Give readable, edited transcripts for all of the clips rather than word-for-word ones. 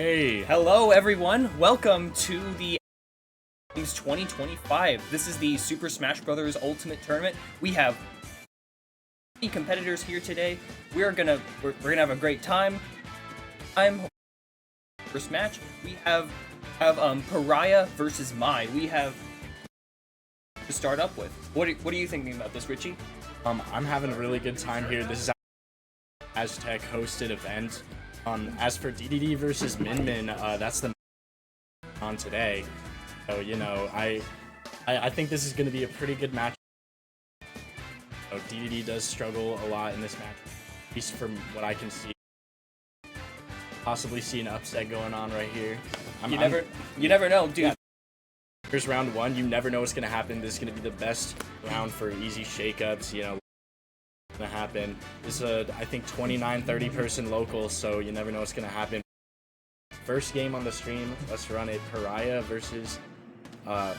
Hey, Hello everyone, welcome to the Games 2025. This is the Super Smash Bros. Ultimate Tournament. We have 50 competitors here today. We're gonna have a great time. First match, we have Pariah versus Mai. We have to start up with. What are you thinking about this, Richie? I'm having a really good time here. This is Aztec hosted event. As for DDD versus Min Min, that's the on today. So I think this is going to be a pretty good match. So DDD does struggle a lot in this match, at least from what I can see. Possibly see an upset going on right here. You never know, dude. Yeah. Here's round one. You never know what's going to happen. This is going to be the best round for easy shakeups. Gonna happen. This is I think 29-30 person local, so you never know what's gonna happen. First game on the stream, let's run it. Pariah versus Mai.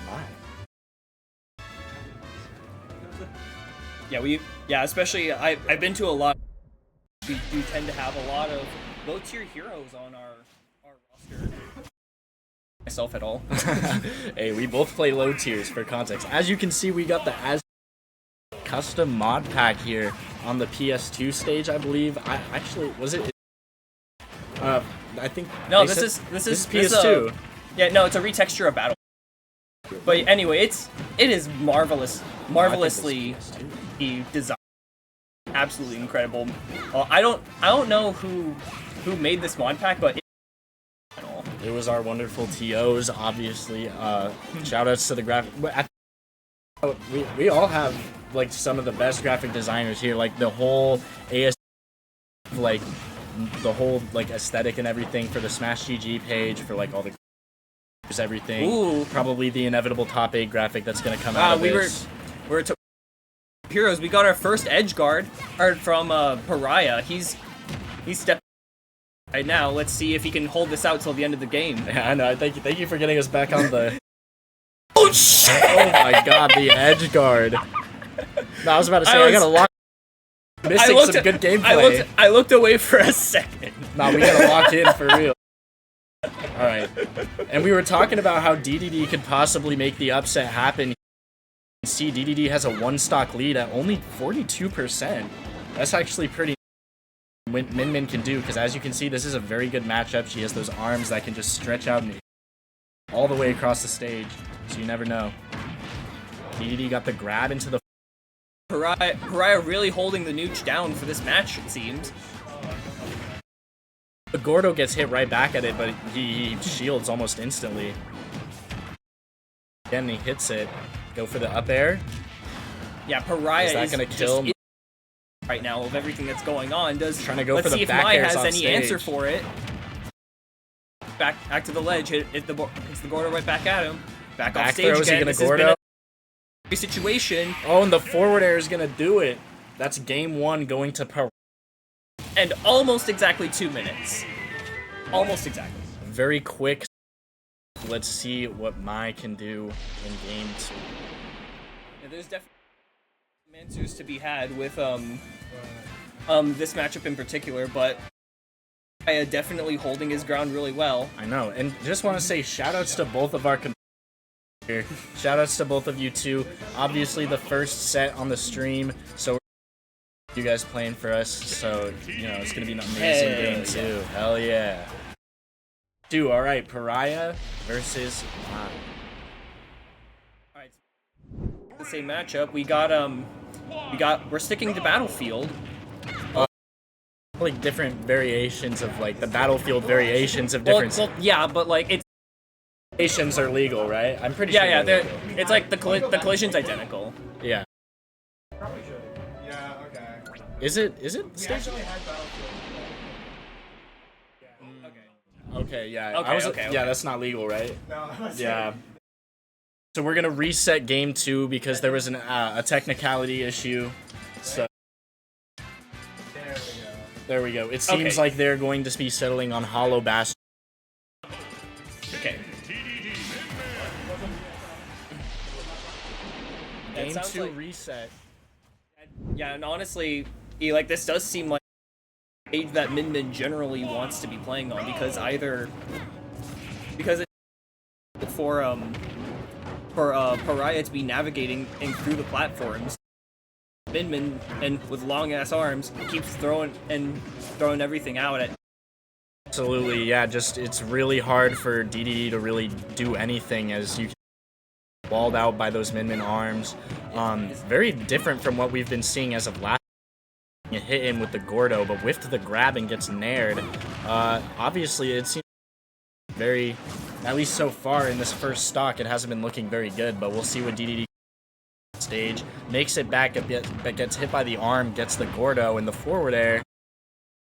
Especially I've been to a lot. We do tend to have a lot of low tier heroes on our roster. Myself at all. Hey, we both play low tiers for context. As you can see, we got the custom mod pack here on the PS2 stage, I believe. Was it? I think. No, this is PS2. No, it's a retexture of Battle. But anyway, it is marvelously designed, absolutely incredible. I don't know who made this mod pack, but it was our wonderful TOs, obviously. Shoutouts to the graphic. We all have like some of the best graphic designers here, like the whole the whole like aesthetic and everything for the Smash GG page, for like all the everything. Ooh. Probably the inevitable top 8 graphic that's gonna come out of this. We're heroes. We got our first edge guard from Pariah. He's stepped right now. Let's see if he can hold this out till the end of the game. Yeah, I know. Thank you for getting us back on the. Oh shit! Oh my god, the edge guard. No, I was about to say I gotta lock. Missing some good gameplay. I looked away for a second. Nah, we gotta lock in for real. Alright. And we were talking about how DDD could possibly make the upset happen. See, DDD has a 1-stock lead at only 42%. That's actually pretty Min Min can do, because as you can see, this is a very good matchup. She has those arms that can just stretch out all the way across the stage, so you never know. DDD got the grab into the Pariah really holding the nooch down for this match, it seems. Gordo gets hit right back at it, but he shields almost instantly. Again, he hits it. Go for the up air. Yeah, Pariah is that gonna kill him? Right now of everything that's going on. Trying to go for the see if back Mai airs has on any stage. answer for it. Back to the ledge. Hits the Gordo right back at him. Back off stage throw, again. This has been a situation. Oh, and the forward air is gonna do it. That's game 1 going to Pariah. And almost exactly 2 minutes. Almost exactly. Very quick. Let's see what Mai can do in game 2. Yeah, there's definitely answers to be had with this matchup in particular, but definitely holding his ground really well. I know, and just want to say shoutouts to both of our competitors. Shoutouts to both of you too. Obviously, the first set on the stream, so you guys playing for us, so it's gonna be an amazing game too. Yeah. Hell yeah. All right, Pariah versus Mai. All right, the same matchup. We're sticking to Battlefield. Like different variations of like the Battlefield variations of different. Well, yeah, but like it's. Variations are legal, right? I'm pretty sure. Yeah. It's like the collision's identical. Yeah. Yeah. Okay. Is it stage? Okay, yeah. Okay. Yeah, that's not legal, right? No. Yeah. So we're gonna reset game 2 because there was a technicality issue. So there we go. It seems like they're going to be settling on Hollow Bastion. Okay. Game 2 reset. Yeah, and honestly, this does seem like stage that Min Min generally wants to be playing on, because it's for Pariah to be navigating in through the platforms. Min Min, and with long ass arms, keeps throwing everything out at. Absolutely, yeah. Just it's really hard for DDD to really do anything as you get walled out by those Min Min arms. Very different from what we've been seeing as of last. You hit him with the Gordo, but whiffed the grab and gets nared. Obviously, it seems very, at least so far in this first stock, it hasn't been looking very good. But we'll see what DDD stage makes it back a bit, but gets hit by the arm, gets the Gordo in the forward air.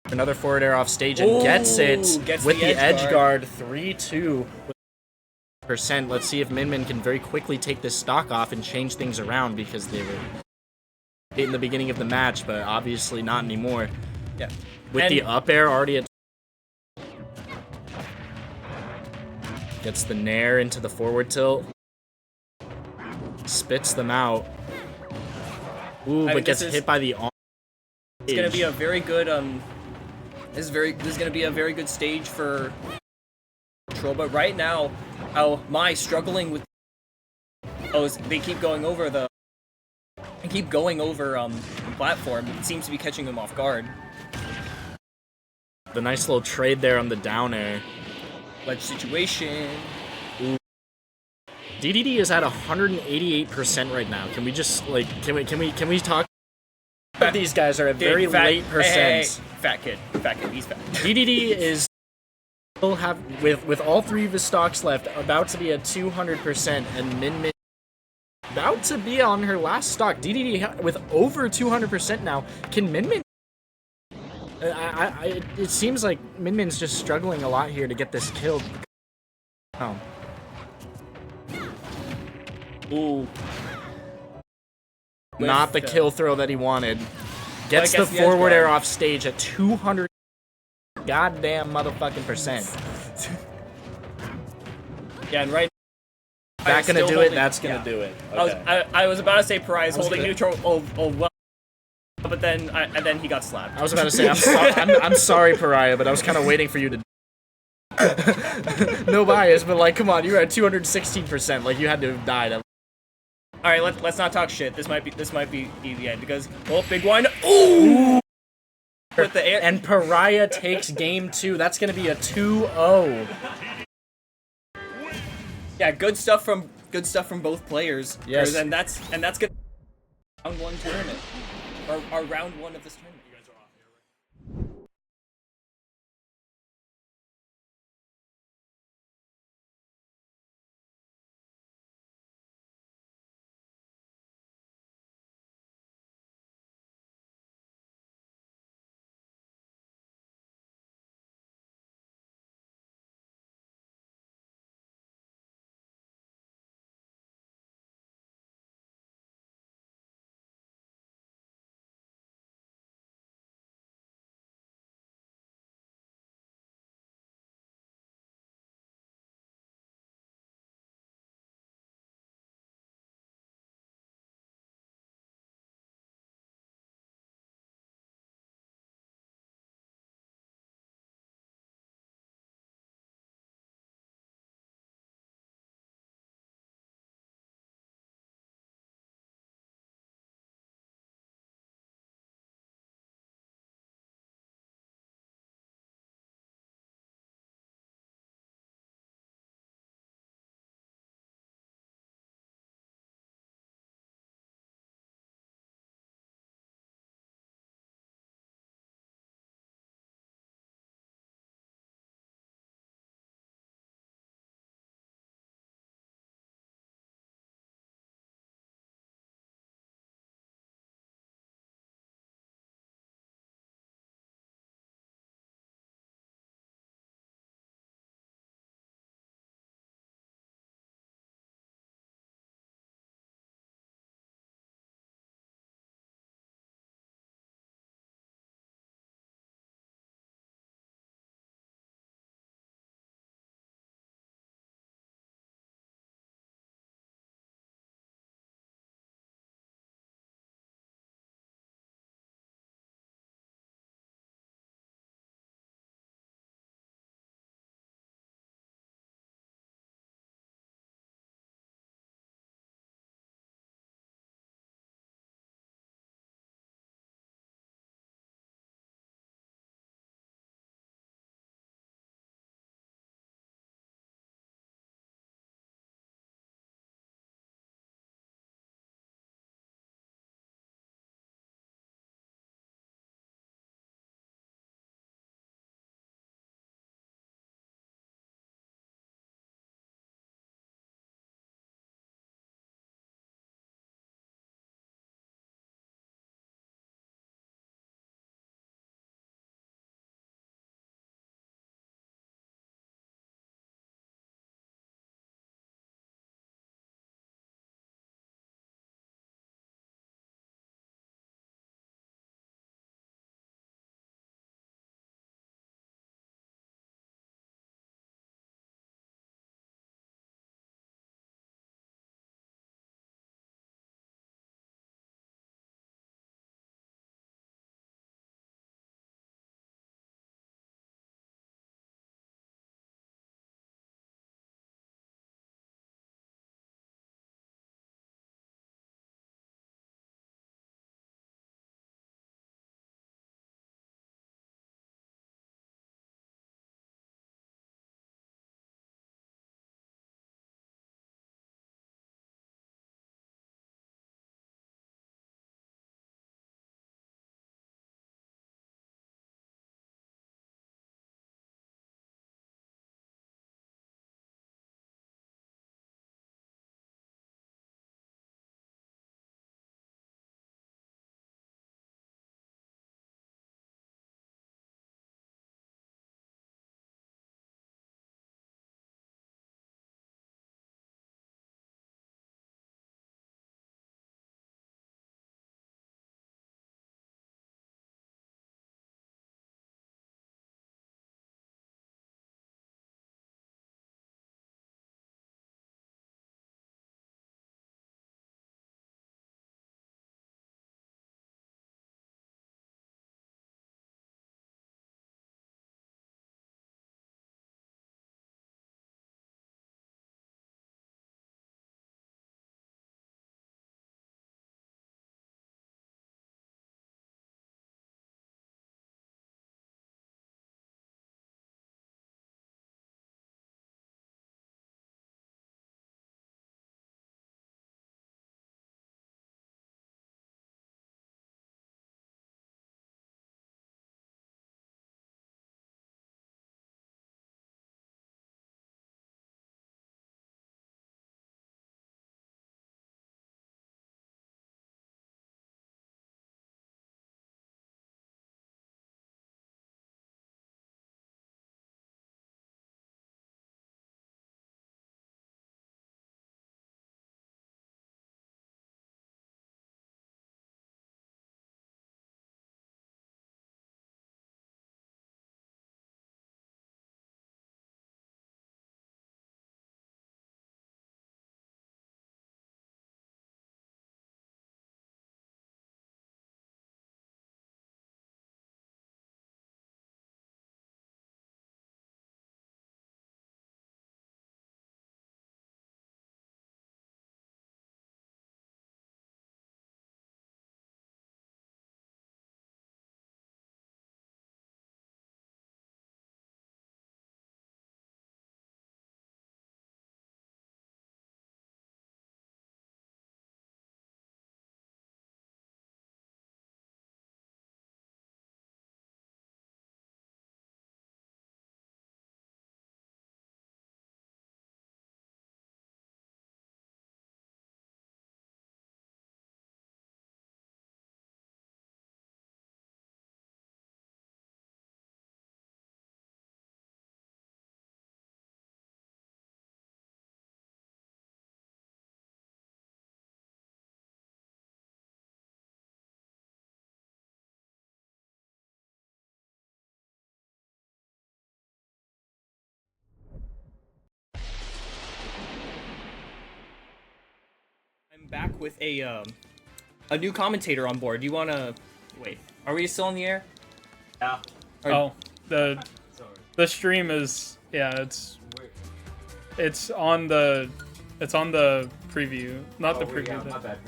Another forward air off stage and gets with the edge guard 3-2%. Let's see if Min Min can very quickly take this stock off and change things around, because they were in the beginning of the match, but obviously not anymore. Yeah. With the up air already at gets the nair into the forward tilt. Spits them out. Ooh, but gets hit by the arm. It's gonna be a very good this is gonna be a very good stage for control, but right now, Mai struggling with they keep going over the platform. It seems to be catching them off guard. The nice little trade there on the down air. Ledge situation. Ooh. DDD is at 188% right now. Can we just can we talk? These guys are at very late percents. Hey. Fat kid, he's fat. DDD is still with all three of his stocks left, about to be at 200%, and Min Min about to be on her last stock. DDD with over 200% now. Can Min Min? It seems like Min Min's just struggling a lot here to get this killed. Oh. Ooh. Not the kill throw that he wanted. Gets the forward air off stage at 200 goddamn motherfucking percent. Yeah, and right now, that's gonna do it. That's gonna do it. Okay. I was about to say Pariah's holding neutral. Well, but then he got slapped. I was about to say I'm sorry, Pariah, but I was kind of waiting for you to. No bias, but like, come on, you were at 216%. Like, you had to have died. All right, let's not talk shit. This might be the end, because big one. Ooh! With the air. And Pariah takes game 2. That's gonna be a 2-0. Yeah, good stuff from both players. Yes, and that's good. Round 1 tournament, or round 1 of this tournament. back with a new commentator on board. Do you want to wait? Are we still on the air? Yeah. Or- The stream is it's on the preview, not the preview. My bad.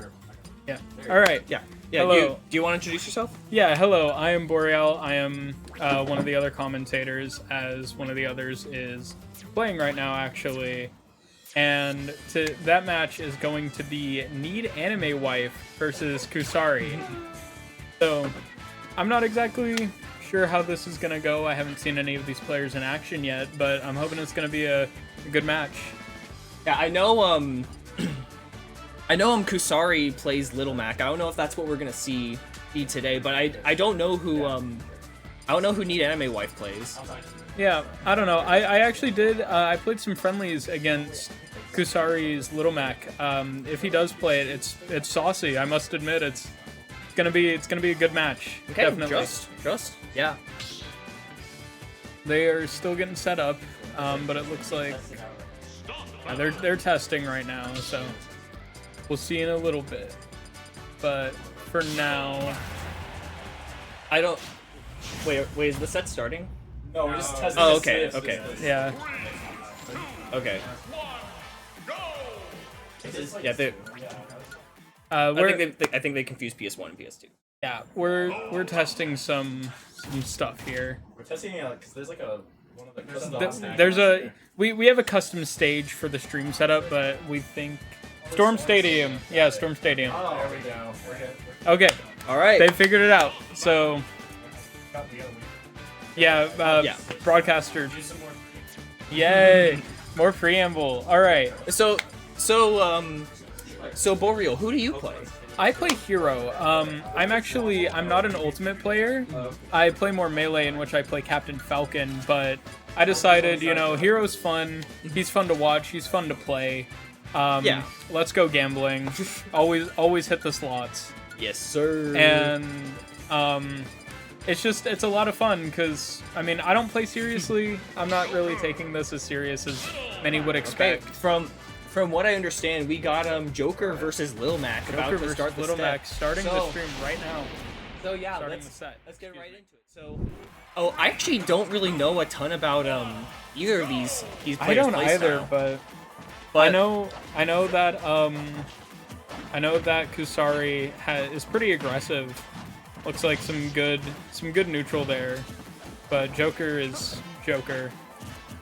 Yeah. All right. Yeah. Hello. Do you want to introduce yourself? Yeah. Hello. I am Boreal. I am one of the other commentators, as one of the others is playing right now, actually. And that match is going to be Need Anime Wife versus Kusari. So, I'm not exactly sure how this is gonna go. I haven't seen any of these players in action yet, but I'm hoping it's gonna be a good match. Yeah, I know. I know Kusari plays Little Mac. I don't know if that's what we're gonna see today, but I don't know who Need Anime Wife plays. Yeah, I don't know. I actually did. I played some friendlies against Kusari's Little Mac. If he does play it, it's saucy. I must admit, it's gonna be a good match. Okay, Definitely. just yeah. They are still getting set up, but it looks like they're testing right now. So we'll see in a little bit. But for now, I don't. Wait, is the set starting? No, we're just testing. Oh, okay, okay. yeah. Okay. Yeah, I think they confused PS1 and PS2. Yeah, we're testing some stuff here. We're testing it because there's like one of the custom There's we have a custom stage for the stream setup, but we think Storm Stadium. Yeah, Storm Stadium. Oh, there we go. We're good. Okay, All right. they figured it out. So yeah, broadcaster. Yay, more preamble. All right. So Boreal, who do you play? I play hero. I'm not an ultimate player. I play more melee, in which I play Captain Falcon. But I decided, hero's fun. He's fun to watch. He's fun to play. Yeah. Let's go gambling. always hit the slots. Yes, sir. And it's a lot of fun because I don't play seriously. I'm not really taking this as serious as many would expect. From what I understand, we got Joker versus Lil Mac about Joker to versus start the Little set. Mac starting the stream right now. So yeah, Starting let's the set. get right into it. So, I actually don't really know a ton about either of these players' I don't play either, style. but I know that Kusari is pretty aggressive. Looks like some good neutral there, but Joker is Joker.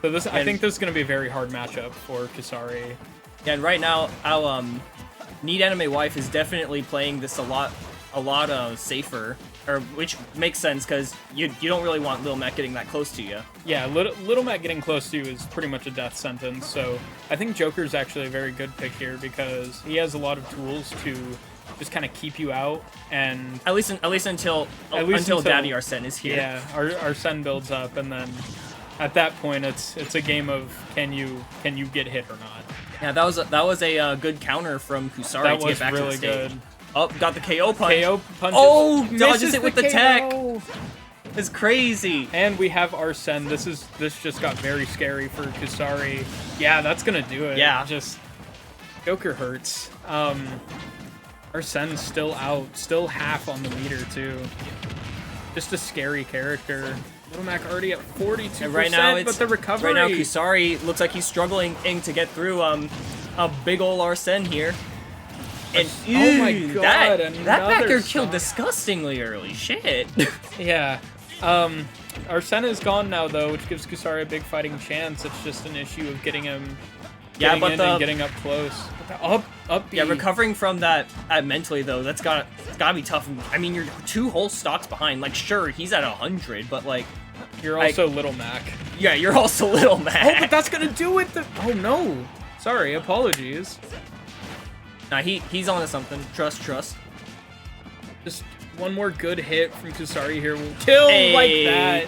So I think this is going to be a very hard matchup for Kusari. Yeah, and right now, our Need Anime Wife is definitely playing this a lot safer, which makes sense because you don't really want Lil Mac getting that close to you. Yeah, Little Mac getting close to you is pretty much a death sentence. So I think Joker's actually a very good pick here because he has a lot of tools to just kind of keep you out, and At least until Daddy Arsene is here. yeah, Arsene builds up, and then at that point it's a game of can you get hit or not. Yeah, that was a good counter from Kusari That to was get back really to the stage. good. Oh, got the KO punch. KO punch. Oh, dodges it with the tech. KO. It's crazy. And we have Arsene. This just got very scary for Kusari. Yeah, that's gonna do it. Yeah. Just Joker hurts. Arsene's still out, still half on the meter too. Just a scary character. Little Mac already at 42%, And right now, but the recovery. Right now, Kusari looks like he's struggling to get through a big ol' Arsene here. And Oh my ew, God, that another backer killed shot. disgustingly early. Shit. Yeah. Arsene is gone now though, which gives Kusari a big fighting chance. It's just an issue of getting him Yeah, but and getting up close. Up B. Yeah, recovering from that mentally though, it's gotta be tough. I mean, you're 2 whole stocks behind. Like, sure, he's at 100, but like, You're also Little Mac. yeah, you're also Little Mac. Oh, but that's gonna do it. Oh no. Sorry, apologies. Nah, he's onto something. Trust. Just one more good hit from Kusari here will kill Hey. like that.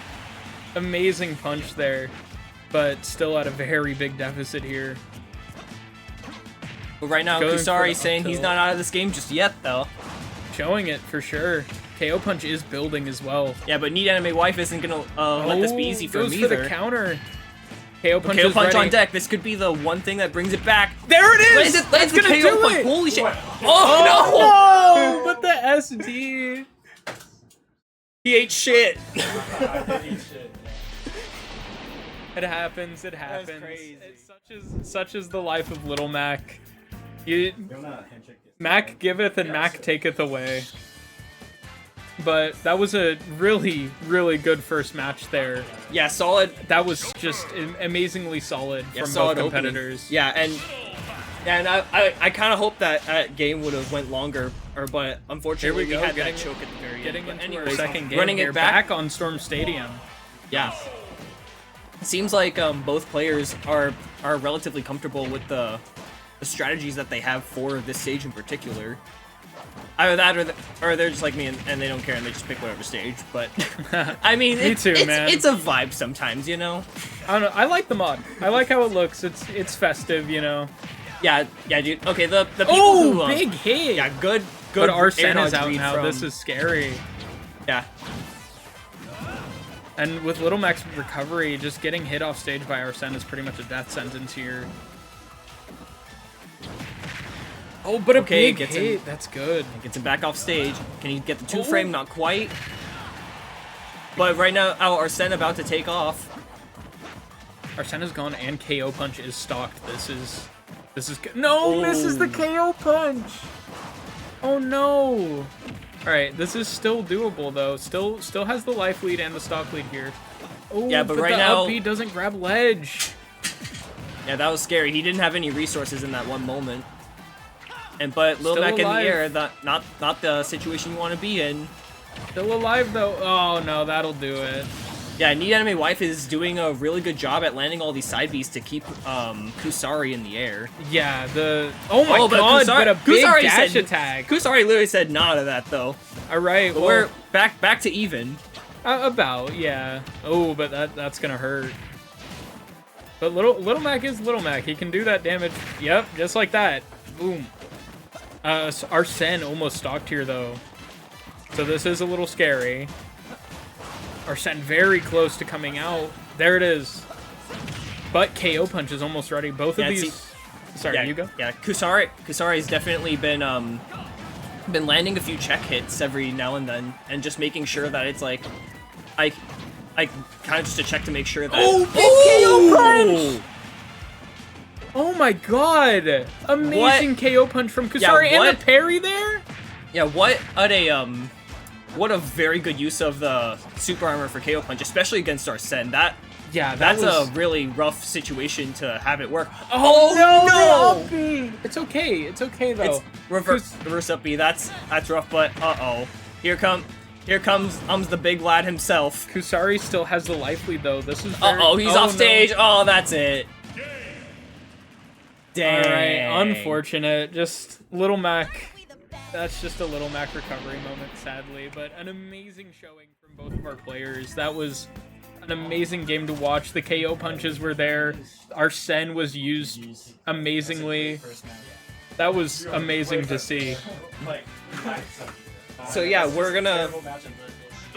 Amazing punch there, but still at a very big deficit here. But right now, Going for Kusari the saying up he's tilt. not out of this game just yet, though. Showing it for sure. KO punch is building as well. Yeah, but Need Anime Wife isn't gonna let this be easy for him goes either. for the counter. KO punch KO is punch ready. on deck. This could be the one thing that brings it back. There it is! Lands That's the gonna KO do punch. it! Holy shit! Oh, no! But the SD. He ate shit. It happens. It happens. crazy. It's such is the life of Little Mac. Mac giveth and Mac taketh away. But that was a really, really good first match there. Yeah, solid. That was just amazingly solid from solid both opening. competitors. Yeah, and I kind of hope that game would have went longer, but unfortunately Here we go, had getting- that choke at the very Getting end. But into our anyways, second game running here, it back. on Storm Stadium. Yeah. Seems like both players are relatively comfortable with the strategies that they have for this stage in particular. Either that, or they're just like me and they don't care and they just pick whatever stage. But I mean, Me too, man. It's a vibe sometimes, you know. I don't know. I like the mod. I like how it looks. It's festive, you know. Yeah, dude. Okay, the people Oh, who big hit! yeah, good. But Arsene air is dodge out read now. from- This is scary. yeah. And with Little Mac's recovery, just getting hit off stage by Arsene is pretty much a death sentence here. Oh, but a Okay, big gets hit. him. That's good. Gets him back off stage. Can he get the two Oh. frame? Not quite. But right now, Arsene about to take off. Arsene is gone and KO punch is stocked. This is no, misses the KO punch. Oh no. All right, this is still doable though. Still has the life lead and the stock lead here. Oh, Yeah, but right the now- up B doesn't grab ledge. Yeah, that was scary. He didn't have any resources in that one moment. But Lil Still Mac in the alive. air, not the situation you want to be in. Still alive though. Oh no, that'll do it. Yeah, Need Anime Wife is doing a really good job at landing all these side Bs to keep Kusari in the air. Yeah, oh my but god, but a big Kusari dash said- attack. Kusari literally said nah to that though. All right, But well, we're back to even. about yeah. Oh, but that's gonna hurt. But Little Mac is Little Mac. He can do that damage. Yep, just like that. Boom. Arsene almost stocked here though, so this is a little scary. Arsene very close to coming out. There it is. But KO punch is almost ready. Both of Yeah, these. Sorry, Yeah, you go. Yeah, Kusari's definitely been landing a few check hits every now and then, and just making sure that it's like, I kind of just a check to make sure that. Oh, big KO punch! Oh my god! Amazing KO punch from Kusari and what? the parry there. Yeah, what a very good use of the super armor for KO punch, especially against Arsene. Yeah, That's was... a really rough situation to have it work. Oh no! the up B! It's okay. It's okay though. It's reverse up B. That's rough, but here comes the big lad himself. Kusari still has the life lead though. This is very... He's off no. stage. Oh, that's it. Dang. Alright, unfortunate. Just Little Mac. That's just a Little Mac recovery moment, sadly. But an amazing showing from both of our players. That was an amazing game to watch. The KO punches were there. Arsene was used amazingly. That was amazing to see. So yeah, we're gonna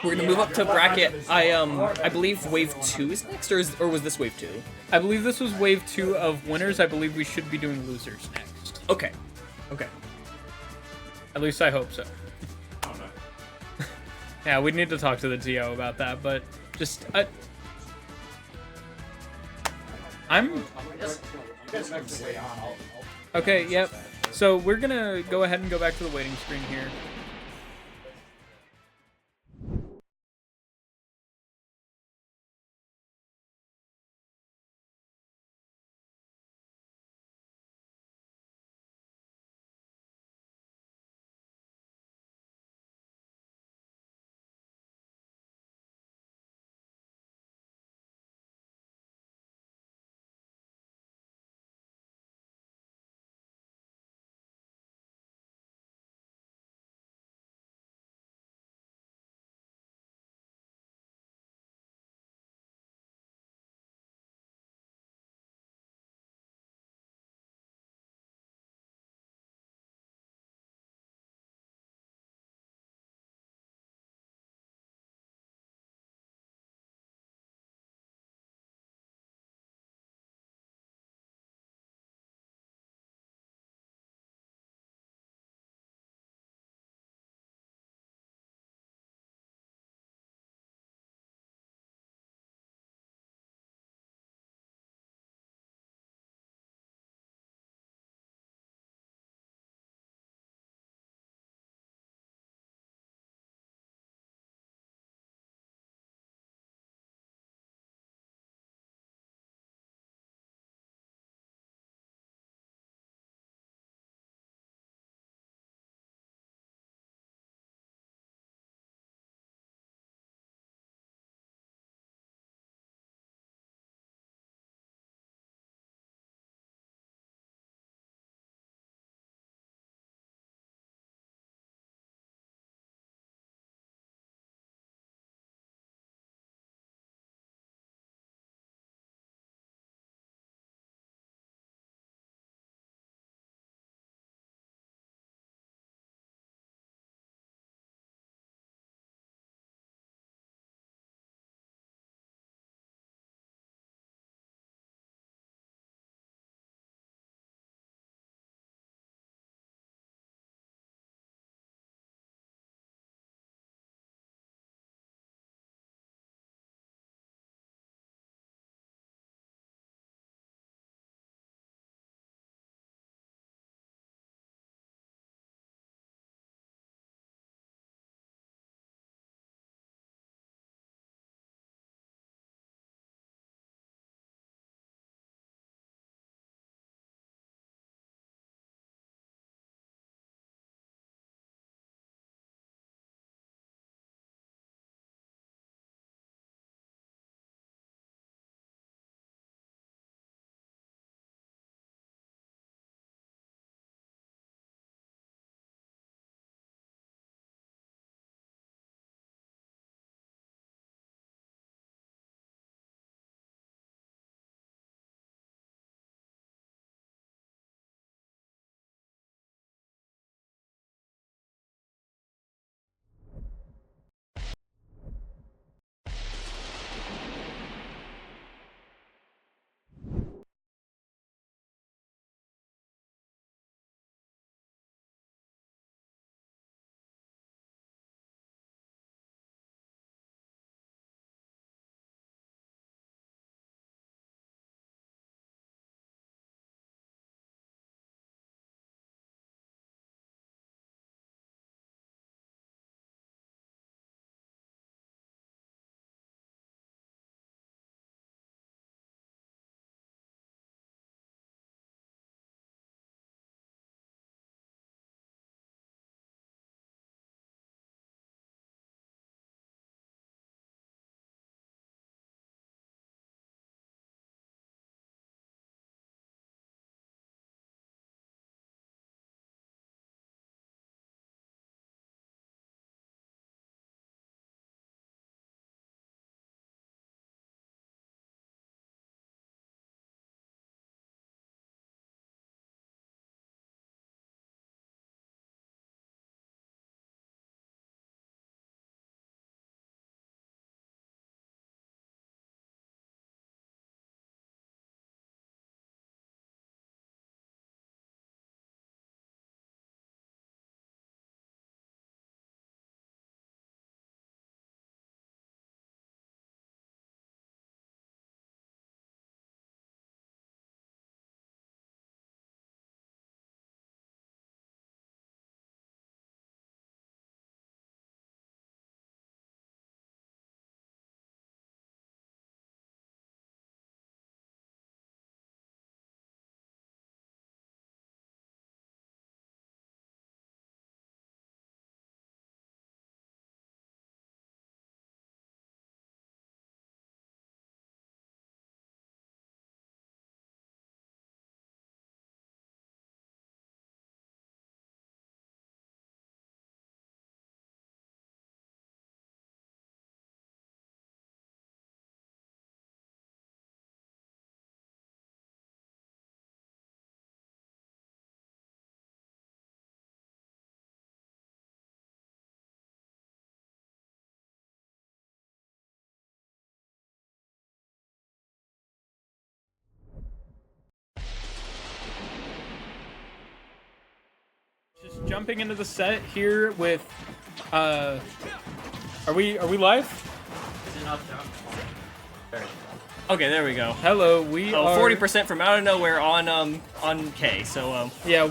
move up to bracket. I believe wave 2 is next, or was this wave 2? I believe this was wave 2 of winners. I believe we should be doing losers next. Okay. At least I hope so. Yeah, we need to talk to the TO about that, but just I'm okay. Yep. So we're gonna go ahead and go back to the waiting screen here. jumping into the set here with, are we live? Okay, there we go. Hello, we Oh, are 40% from out of nowhere on K. So yeah,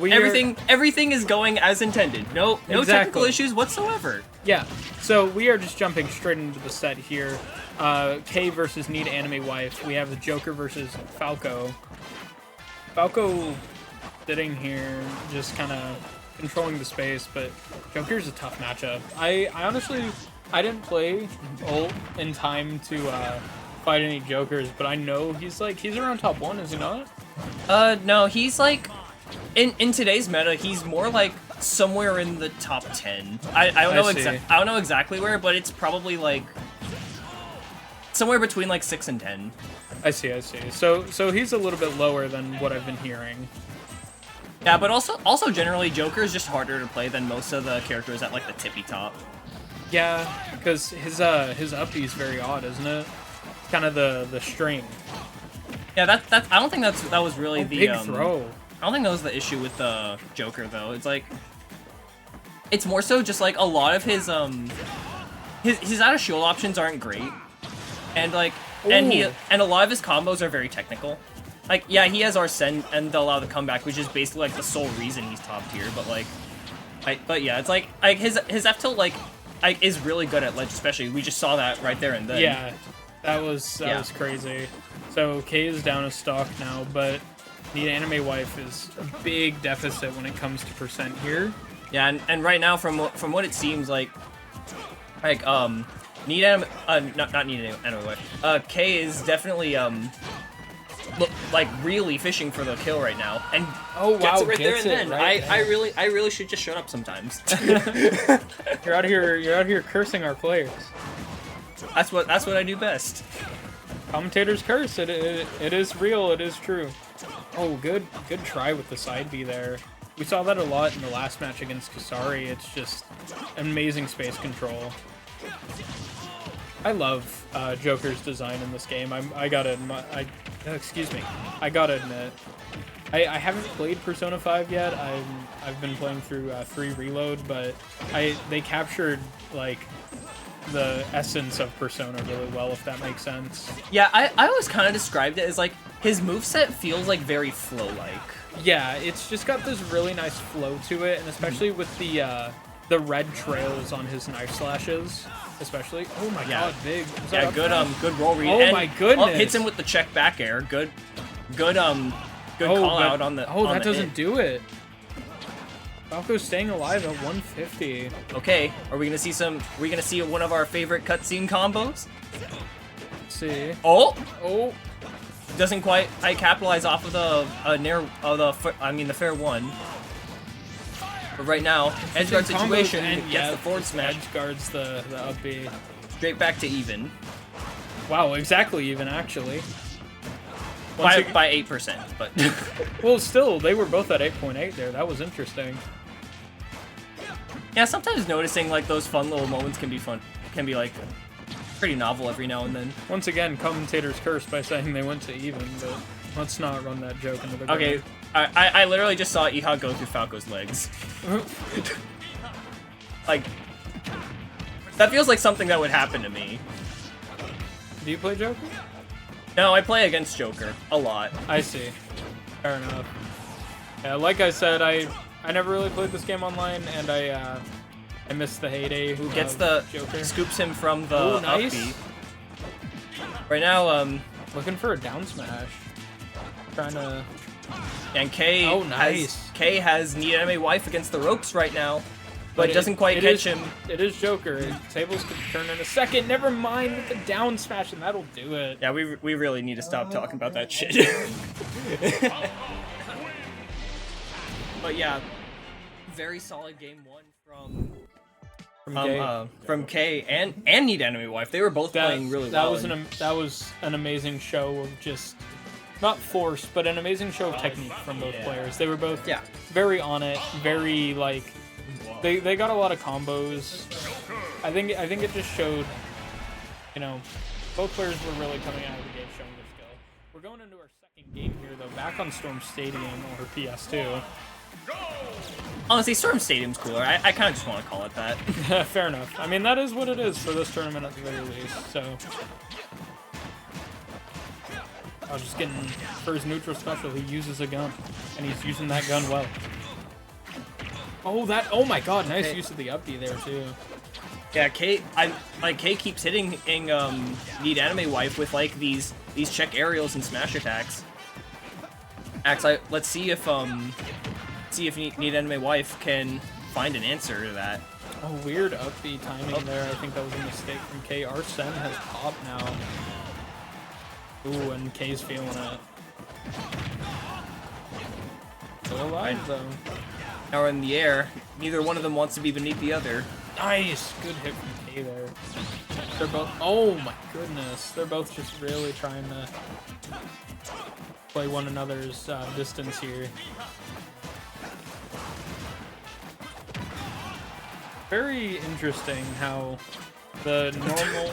everything is going as intended. No technical Exactly. issues whatsoever. Yeah, so we are just jumping straight into the set here. K versus Need Anime Wife. We have the Joker versus Falco. Falco sitting here, just kind of controlling the space, but Joker's a tough matchup. I honestly, I didn't play ult in time to fight any Jokers, but I know he's around top 1, is he not? No, he's like in today's meta, he's more like somewhere in the top 10. I don't know I don't know exactly where, but it's probably like somewhere between like 6 and 10. I see. So he's a little bit lower than what I've been hearing. Yeah, but also generally Joker is just harder to play than most of the characters at like the tippy top. Yeah, because his up B is very odd, isn't it? Kind of the string. Yeah, that I don't think that was really the big throw. I don't think that was the issue with the Joker though. It's like it's more so just like a lot of his out of shield options aren't great, and like and a lot of his combos are very technical. Like yeah, he has Arsene and the allow the comeback, which is basically like the sole reason he's top tier. But like, but yeah, it's like his F tilt like is really good at ledge, especially. We just saw that right there and then. Yeah, that was crazy. So K is down a stock now, but Need Anime Wife is a big deficit when it comes to percent here. Yeah, and right now from what it seems like Need Anime not Need Anime Wife. K is definitely like really fishing for the kill right now, and gets it right there and then. I really should just shut up sometimes. You're out here cursing our players. That's what I do best. Commentators curse. It is real. It is true. Oh, good try with the side B there. We saw that a lot in the last match against Kasari. It's just amazing space control. I love Joker's design in this game. I gotta admit, I haven't played Persona 5 yet. I've been playing through 3 Reload, but they captured like the essence of Persona really well, if that makes sense. Yeah, I always kind of described it as like his moveset feels like very flow-like. Yeah, it's just got this really nice flow to it, and especially with the red trails on his knife slashes, especially. Oh my god, big. Yeah, good roll read. Oh my goodness. Hits him with the check back air. Good call out on the. Oh, that doesn't hit. do it. Falco's staying alive at 150. Okay, are we gonna see one of our favorite cutscene combos? Let's see. Oh. Doesn't quite capitalize off of the fair one. But right now, edge guard situation and gets the forward smash. Edge guards the up B. Straight back to even. Wow, exactly even actually. By 8%, but well, still they were both at 8.8 there. That was interesting. Yeah, sometimes noticing like those fun little moments can be fun. Can be like pretty novel every now and then. Once again, commentators cursed by saying they went to even, but let's not run that joke into the ground. Okay, I literally just saw Iha go through Falco's legs. Like, that feels like something that would happen to me. Do you play Joker? No, I play against Joker a lot. I see. Fair enough. Yeah, like I said, I never really played this game online, and I missed the heyday. Who gets the Joker? Scoops him from the nice. up B. Right now, looking for a down smash. Trying to. And K has Need Anime Wife against the ropes right now, but doesn't quite catch him. It is Joker. Tables could turn in a second. Never mind with the down smash, and that'll do it. Yeah, we really need to stop talking about that shit. But yeah, very solid game 1 from K and Need Anime Wife. They were both playing really well. That was an amazing show of just not force, but an amazing show of technique from both players. They were both very on it, very like they got a lot of combos. I think it just showed, you know, both players were really coming out of the gate showing their skill. We're going into our second game here though, back on Storm Stadium or PS2. Honestly, Storm Stadium's cooler. I kind of just want to call it that. Fair enough. I mean, that is what it is for this tournament at the very least, so... I was just getting, for his neutral special, he uses a gun, and he's using that gun well. Oh my god, nice use of the up B there, too. Yeah, Kay keeps hitting Need Anime Wife with, like, these check aerials and smash attacks. Actually, let's see if Need Anime Wife can find an answer to that. Oh, weird up B timing there. I think that was a mistake from K. Arsene has popped now. Ooh, and K's feeling it. Still alive, though. Now we're in the air. Neither one of them wants to be beneath the other. Nice! Good hit from K there. They're both... Oh my goodness. They're both just really trying to play one another's distance here. Very interesting how the normal...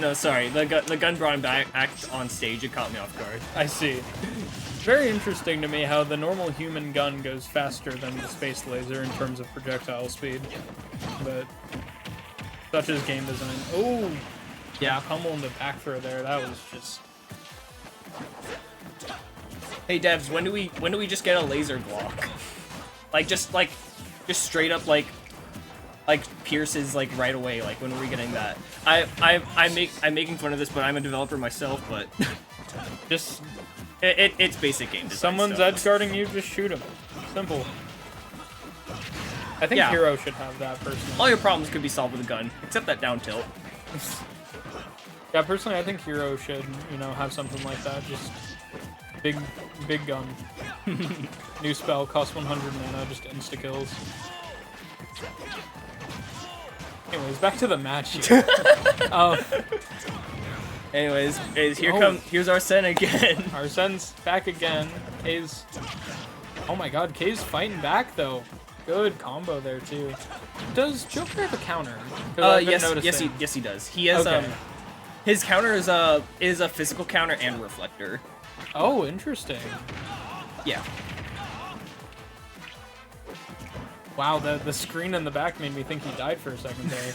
No, sorry. The gun brought him back on stage. It caught me off guard. I see. Very interesting to me how the normal human gun goes faster than the space laser in terms of projectile speed. But such is game design. Oh, yeah, pummel in the back throw there. That was just. Hey Devs, when do we just get a laser block? Just straight up like pierces like right away. Like when are we getting that? I'm making fun of this, but I'm a developer myself. But just it's basic game design. Someone's edge guarding you, just shoot him. Simple. I think Hero should have that personally. All your problems could be solved with a gun, except that down tilt. Yeah, personally, I think Hero should, have something like that. Just big gun. New spell, costs 100 mana, just insta kills. Anyways, back to the match here. Anyways, here's Arsene again. Arsene's back again. K's. Oh my god, K's fighting back though. Good combo there too. Does Joker have a counter? Yes he does. He has his counter is a physical counter and reflector. Oh, interesting. Yeah. Wow, the screen in the back made me think he died for a second there.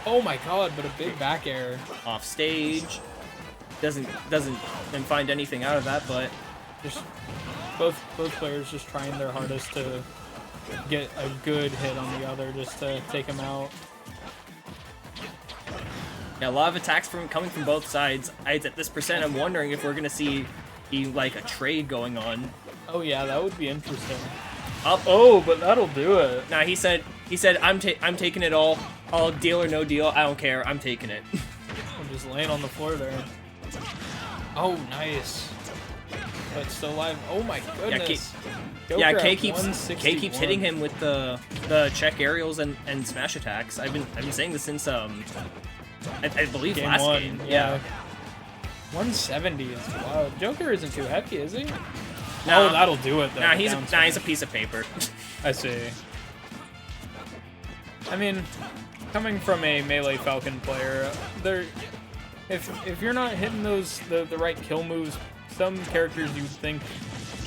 Oh my god, but a big back air. Off stage. Doesn't find anything out of that, but just both players just trying their hardest to get a good hit on the other just to take him out. Yeah, a lot of attacks coming from both sides. At this percent, I'm wondering if we're gonna see like a trade going on. Oh yeah, that would be interesting. Oh, but that'll do it. Nah, he said I'm taking it all. All deal or no deal, I don't care. I'm taking it. I'm just laying on the floor there. Oh, nice. But still alive. Oh my goodness. Kay keeps hitting him with the check aerials and smash attacks. I've been saying this since I believe game last 1, game. Yeah. 170 is wild. Joker isn't too heavy, is he? No, oh, that'll do it though. Nah, he's a piece of paper. I see. I mean, coming from a melee Falcon player, if you're not hitting the right kill moves, some characters you think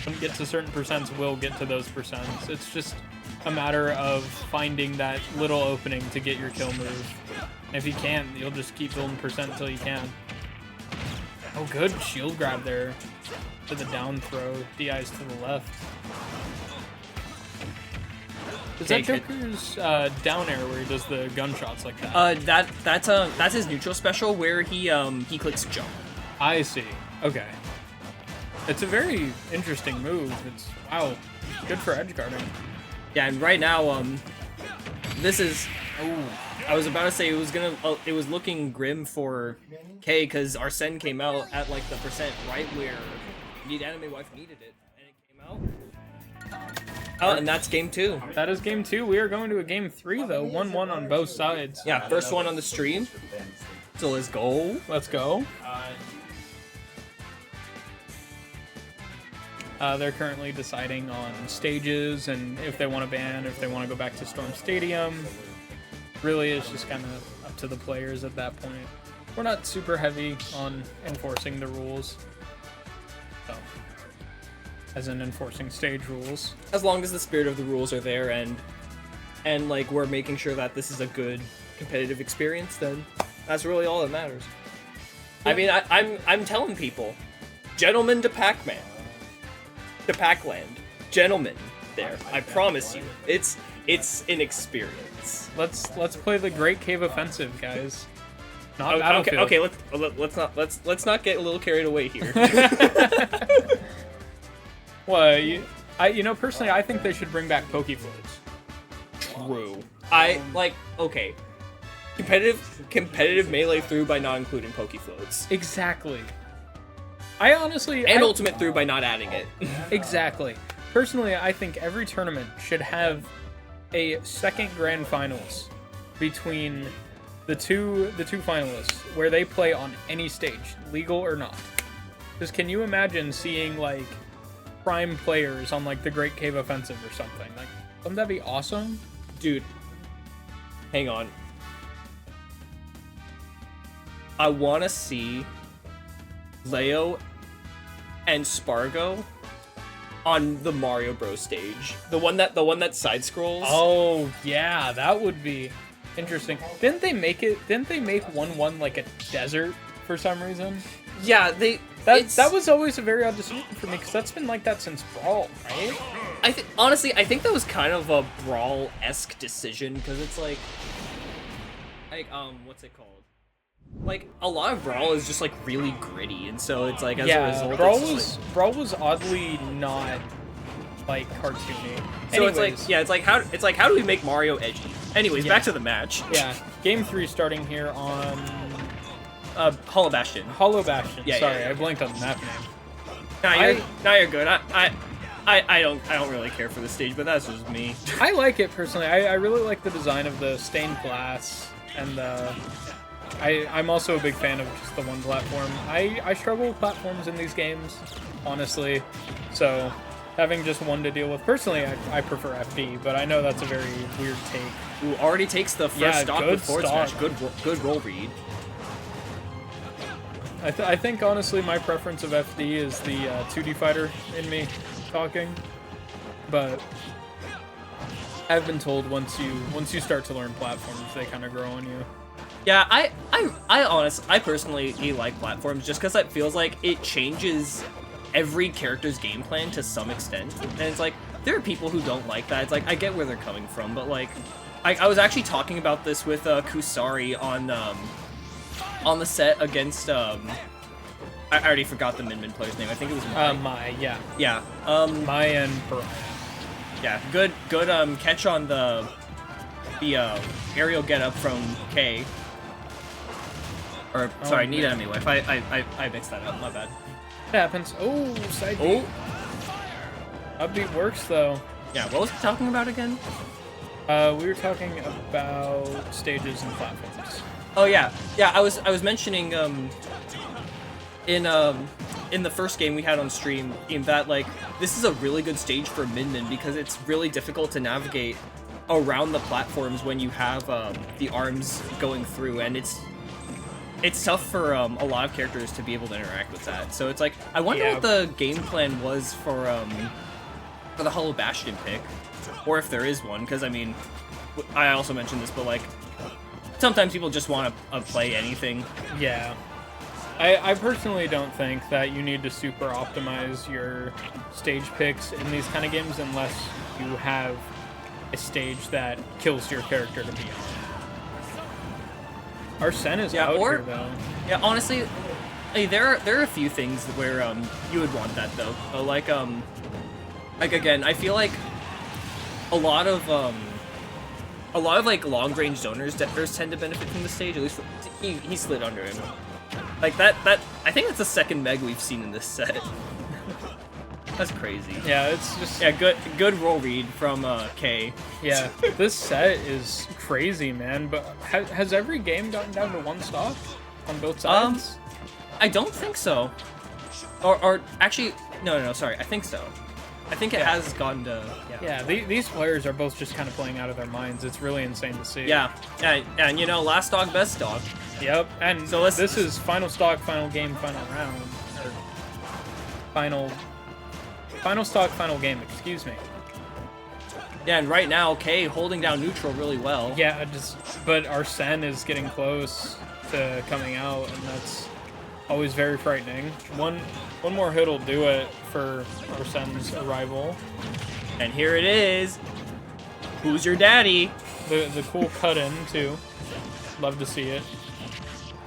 when it gets to certain percents will get to those percents. It's just a matter of finding that little opening to get your kill move. And if you can't, you'll just keep building percent until you can. Oh, good shield grab there to the down throw. DI's to the left. Is that Joker's down air where he does the gunshots like that? That's his neutral special where he clicks jump. I see. Okay. It's a very interesting move. It's wow, good for edge guarding. Yeah, and right now this is. Oh, I was about to say it was looking grim for K because Arsene came out at like the percent right where Need Anime Wife needed it, and it came out. Oh, and that's game 2. That is game 2. We are going to a game 3 though. 1-1 on both sides. Yeah, first one on the stream. So let's go. Let's go. They're currently deciding on stages and if they want to ban, if they want to go back to Storm Stadium. Really, it's just kind of up to the players at that point. We're not super heavy on enforcing the rules. So. as in enforcing stage rules. As long as the spirit of the rules are there and like we're making sure that this is a good competitive experience, then that's really all that matters. I mean, I'm telling people, gentlemen to Pac-Man, to Pac-Land, gentlemen there. I promise you, it's an experience. Let's play the Great Cave Offensive, guys. Not Battlefield. Okay, let's not get a little carried away here. Well, personally, I think they should bring back Pokefloats. True. Okay. Competitive melee through by not including Pokefloats. Exactly. I honestly... And ultimate through by not adding it. Exactly. Personally, I think every tournament should have a second grand finals between the two finalists where they play on any stage, legal or not. Because can you imagine seeing like prime players on like the Great Cave Offensive or something? Like, wouldn't that be awesome? Dude, hang on. I want to see Leo and Spargo on the Mario Bros stage. The one that side scrolls. Oh yeah, that would be interesting. Didn't they make 1-1 like a desert for some reason? Yeah, that was always a very odd decision for me because that's been like that since Brawl, right? Honestly, I think that was kind of a Brawl-esque decision because it's like what's it called? Like a lot of Brawl is just like really gritty, and so it's like as a result, Brawl was oddly not like cartoony. So Anyways, it's like how do we make Mario edgy? Anyways, back to the match. Yeah, Game 3 starting here on Hollow Bastion. Hollow Bastion. Yeah, Sorry, yeah. I blanked on the map name. Now you're good. I don't really care for the stage, but that's just me. I like it personally. I really like the design of the stained glass and I'm also a big fan of just the one platform. I struggle with platforms in these games, honestly. So having just one to deal with, personally, I prefer FD, but I know that's a very weird take. Who already takes the first stock good with forward stock. smash. Good roll read. I think honestly my preference of FD is the 2D fighter in me talking, but I've been told once you start to learn platforms, they kind of grow on you. Yeah, I personally like platforms just because it feels like it changes every character's game plan to some extent, and it's like there are people who don't like that. It's like I get where they're coming from, but like I was actually talking about this with Kusari on the set against I already forgot the Min player's name. I think it was Mai, yeah. Yeah. Mai and Pariah. Yeah, good catch on the aerial get up from K. Or sorry, need enemy wife. I mixed that up. My bad. It happens. Oh, side Oh. beat. Upbeat works though. Yeah. What was he talking about again? We were talking about stages and platforms. Oh yeah. I was mentioning in the first game we had on stream that like this is a really good stage for Min because it's really difficult to navigate around the platforms when you have the arms going through, and it's tough for a lot of characters to be able to interact with that. So it's like I wonder what the game plan was for the Hollow Bastion pick, or if there is one, because I mean I also mentioned this, but like sometimes people just want to play anything. Yeah. I personally don't think that you need to super optimize your stage picks in these kind of games unless you have a stage that kills your character to be on. Arsene is out here though. Yeah, honestly, there are a few things where you would want that though. Like again, I feel like a lot of like long range zoners tend to benefit from the stage. At least he slid under him. Like that I think that's the second Meg we've seen in this set. That's crazy. Yeah, it's just good roll read from K. Yeah, this set is crazy, man. But has every game gotten down to one stock on both sides? I don't think so. Or actually, no, sorry. I think so. I think it has gone to Yeah, these players are both just kind of playing out of their minds. It's really insane to see. Yeah, and you know, last dog, best dog. Yep, and so this is final stock, final game, final round, or final Final stock, final game. Excuse me. Yeah, and right now, Kay holding down neutral really well. Yeah, but Arsene is getting close to coming out, and that's always very frightening. One more hit will do it for Arsene's arrival. And here it is. Who's your daddy? The cool cut in too. Love to see it.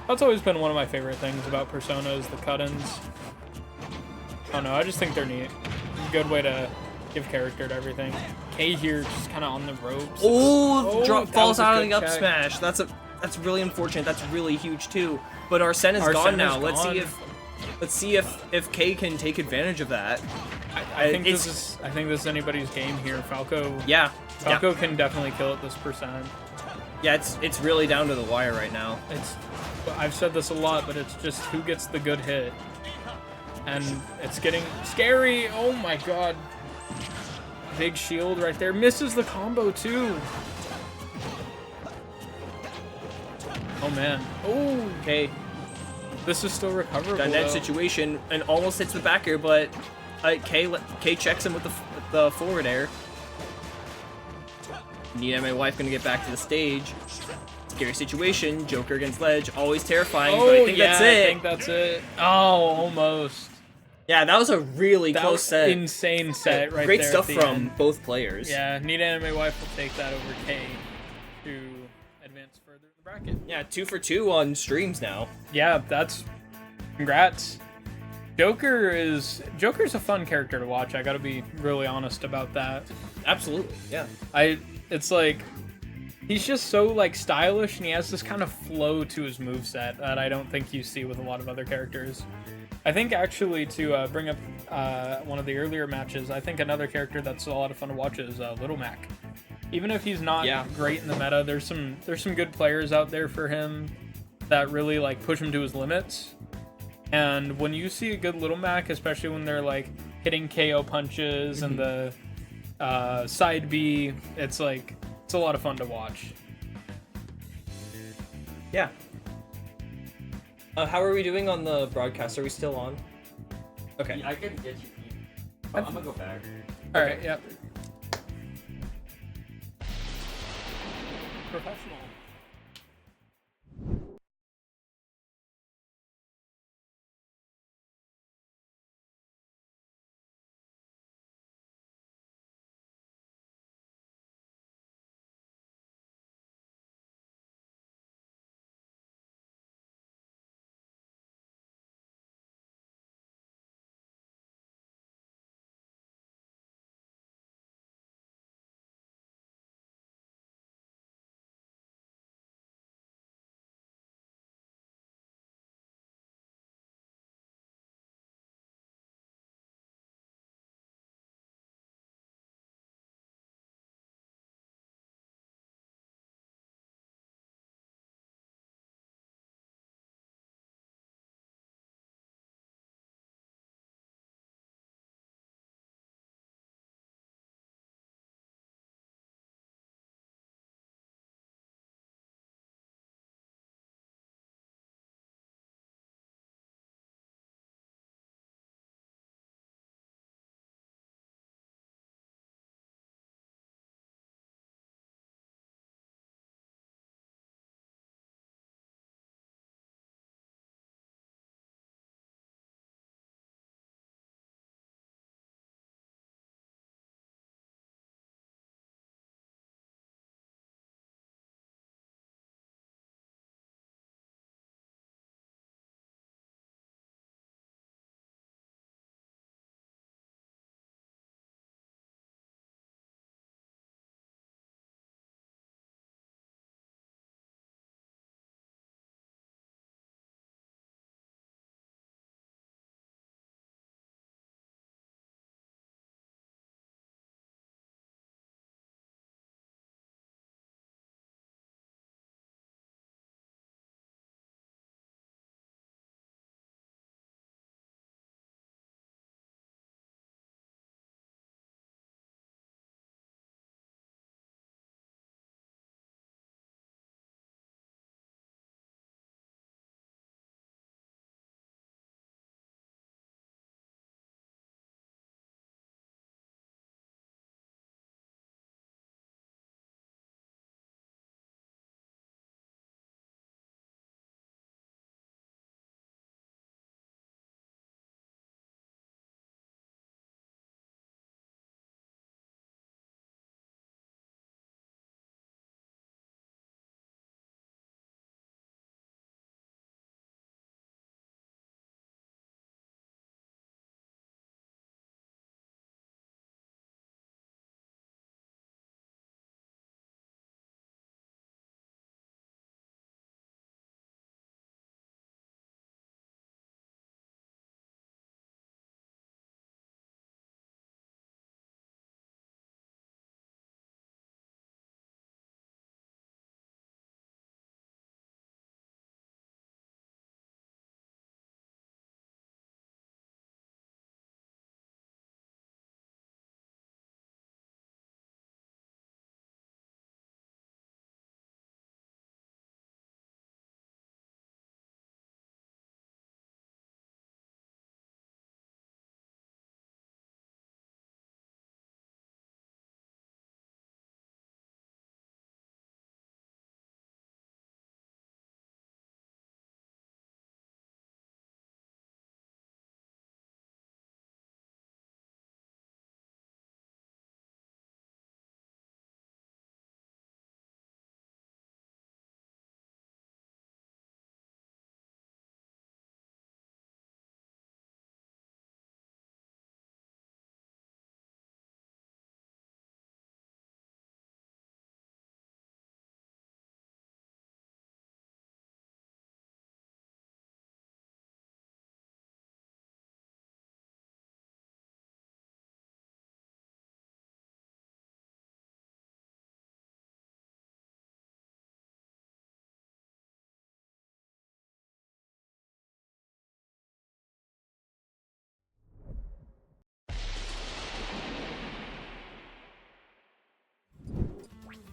That's always been one of my favorite things about Persona is the cut-ins. I don't know, I just think they're neat. Good way to give character to everything. Kay here just kind of on the ropes. Falls out of the up check. smash. That's really unfortunate. That's really huge too. But Arsene is gone now. Let's see if Kay can take advantage of that. I think this is anybody's game here. Falco. Yeah. Falco can definitely kill at this percent. Yeah, it's really down to the wire right now. I've said this a lot, but it's just who gets the good hit. And it's getting scary. Oh my god. Big shield right there. Misses the combo too. Oh man. Oh, Okay. this is still recoverable. Got that though. situation and almost hits the back air, but Kay checks him with the forward air. Need and my wife gonna get back to the stage. Scary situation. Joker against ledge. Always terrifying, but I think that's it. I think that's it. Oh, almost. Yeah, that was a really That close was set. insane set right Great there. stuff at the from end. both players. Yeah, Need Anime Wife will take that over Kay to advance further in the bracket. Yeah, 2 for 2 on streams now. Yeah, that's congrats. Joker's a fun character to watch. I gotta be really honest about that. Absolutely. Yeah. It's like he's just so like stylish, and he has this kind of flow to his moveset that I don't think you see with a lot of other characters. I think actually to bring up one of the earlier matches, I think another character that's a lot of fun to watch is Little Mac. Even if he's not great in the meta, there's some good players out there for him that really like push him to his limits. And when you see a good Little Mac, especially when they're like hitting KO punches and the side B, it's a lot of fun to watch. Yeah. How are we doing on the broadcast? Are we still on? Okay. I can get you. I'm gonna go back. All right, yep. Professional.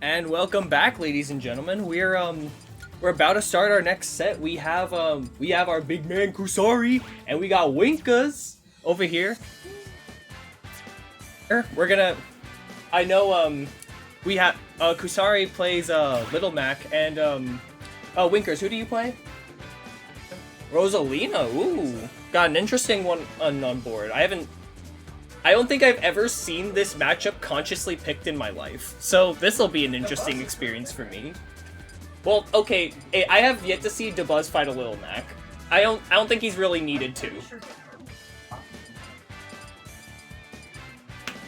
And welcome back, ladies and gentlemen. We're about to start our next set. We have our big man Kusari, and we got Winkas over here. We're gonna. I know we have Kusari plays Little Mac, and Winkers. Who do you play? Rosalina. Ooh, got an interesting one on board. I don't think I've ever seen this matchup consciously picked in my life, so this will be an interesting experience for me. Well, okay, I have yet to see Dabuz fight a Little Mac. I don't think he's really needed to.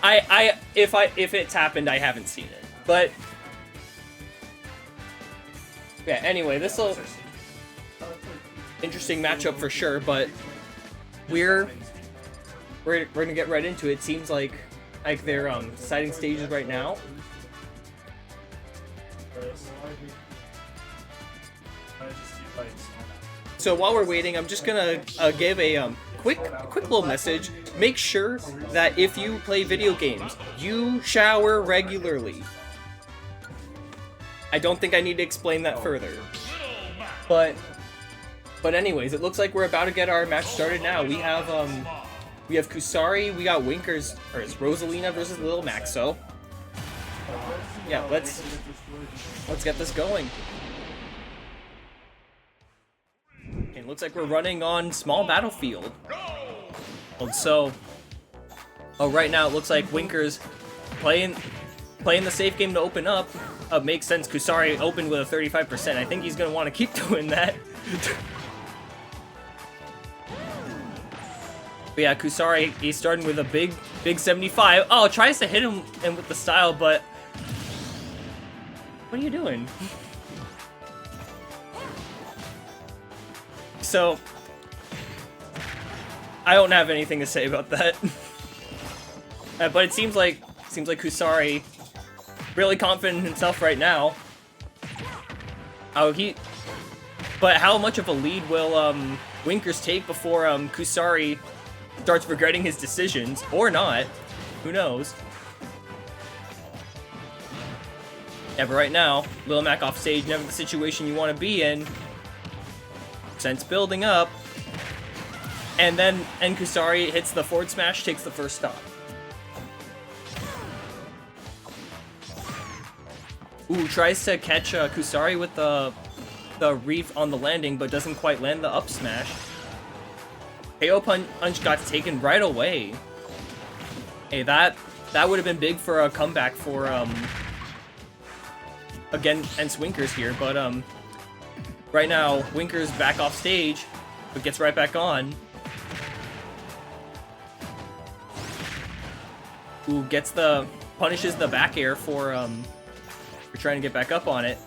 If it's happened, I haven't seen it, but yeah. Anyway, this will interesting matchup for sure, but we're gonna get right into it. Seems like they're deciding stages right now. So while we're waiting, I'm just gonna give a quick little message. Make sure that if you play video games, you shower regularly. I don't think I need to explain that further. But anyways, it looks like we're about to get our match started now. We have Kusari, we got Winkers, or it's Rosalina versus Little Mac. So yeah, let's get this going. Okay, looks like we're running on small battlefield. So, right now it looks like Winkers playing the safe game to open up. Makes sense. Kusari opened with a 35%. I think he's gonna want to keep doing that. But yeah, Kusari, he's starting with a big 75. Oh, tries to hit him with the style, but what are you doing? So, I don't have anything to say about that. But it seems like Kusari really confident in himself right now. But how much of a lead will Winkers take before Kusari starts regretting his decisions, or not? Who knows? Yeah, but right now, Lil Mac off stage, never the situation you want to be in. Sense building up. And Kusari hits the forward smash, takes the first stop. Ooh, tries to catch Kusari with the reef on the landing, but doesn't quite land the up smash. KO punch got taken right away. Hey, that would have been big for a comeback for against Winkers here, but right now Winkers back off stage, but gets right back on. Ooh, punishes the back air for trying to get back up on it.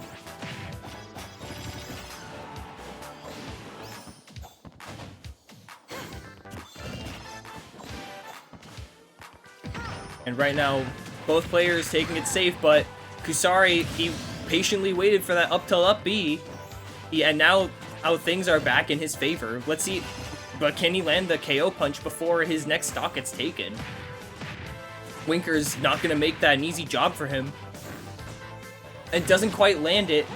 And right now, both players taking it safe, but Kusari, he patiently waited for that up till up B, and now how things are back in his favor. Let's see, but can he land the KO punch before his next stock gets taken? Winker's not going to make that an easy job for him. And doesn't quite land it.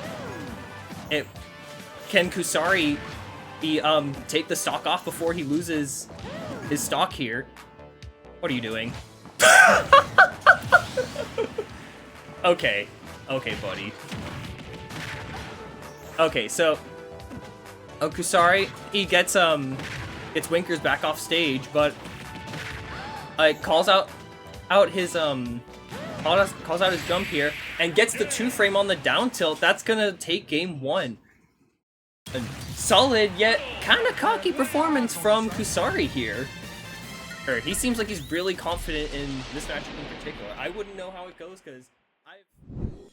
Can Kusari take the stock off before he loses his stock here? What are you doing? Okay, buddy. Okay, so Kusari, he gets Winkers back off stage, but calls out his jump here and gets the 2-frame on the down tilt. That's gonna take game 1. A solid yet kind of cocky performance from Kusari here. He seems like he's really confident in this matchup in particular. I wouldn't know how it goes because I've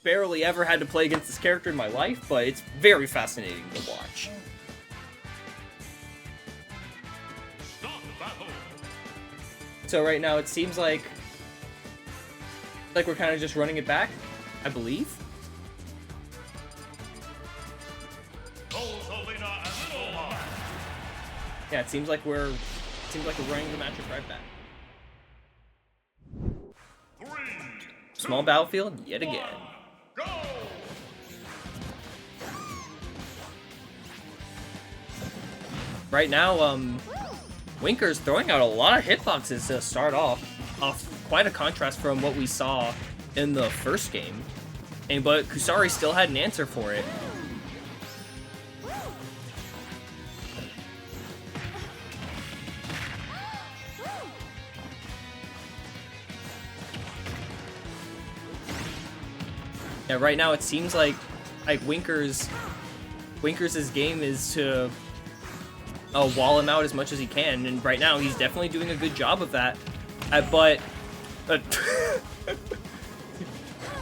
barely ever had to play against this character in my life, but it's very fascinating to watch. So right now it seems like we're kind of just running it back, I believe. Yeah, it seems like we're running the matchup right back. Small battlefield yet again. right now, Winker's throwing out a lot of hitboxes to start off quite a contrast from what we saw in the first game. But Kusari still had an answer for it. Yeah, right now it seems like Winker's game is to wall him out as much as he can, and right now he's definitely doing a good job of that. But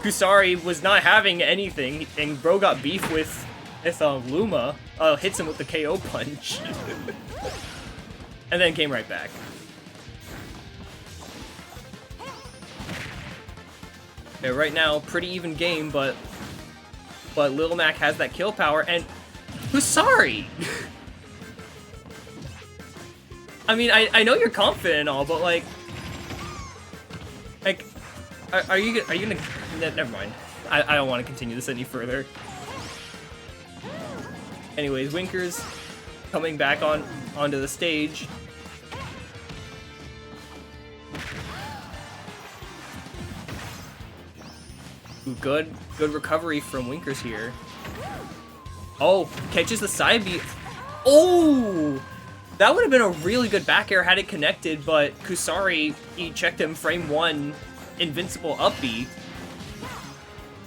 Kusari was not having anything, and bro got beef with Luma, hits him with the KO punch, and then came right back. Yeah, right now, pretty even game, but Lil Mac has that kill power, and Kusari! I mean, I know you're confident and all, but like, are you gonna? Never mind. I don't want to continue this any further. Anyways, Winker's coming back onto the stage. Ooh, good recovery from Winkers here. Oh, catches the side B. Oh! That would have been a really good back air had it connected, but Kusari, he checked him frame 1, invincible up B.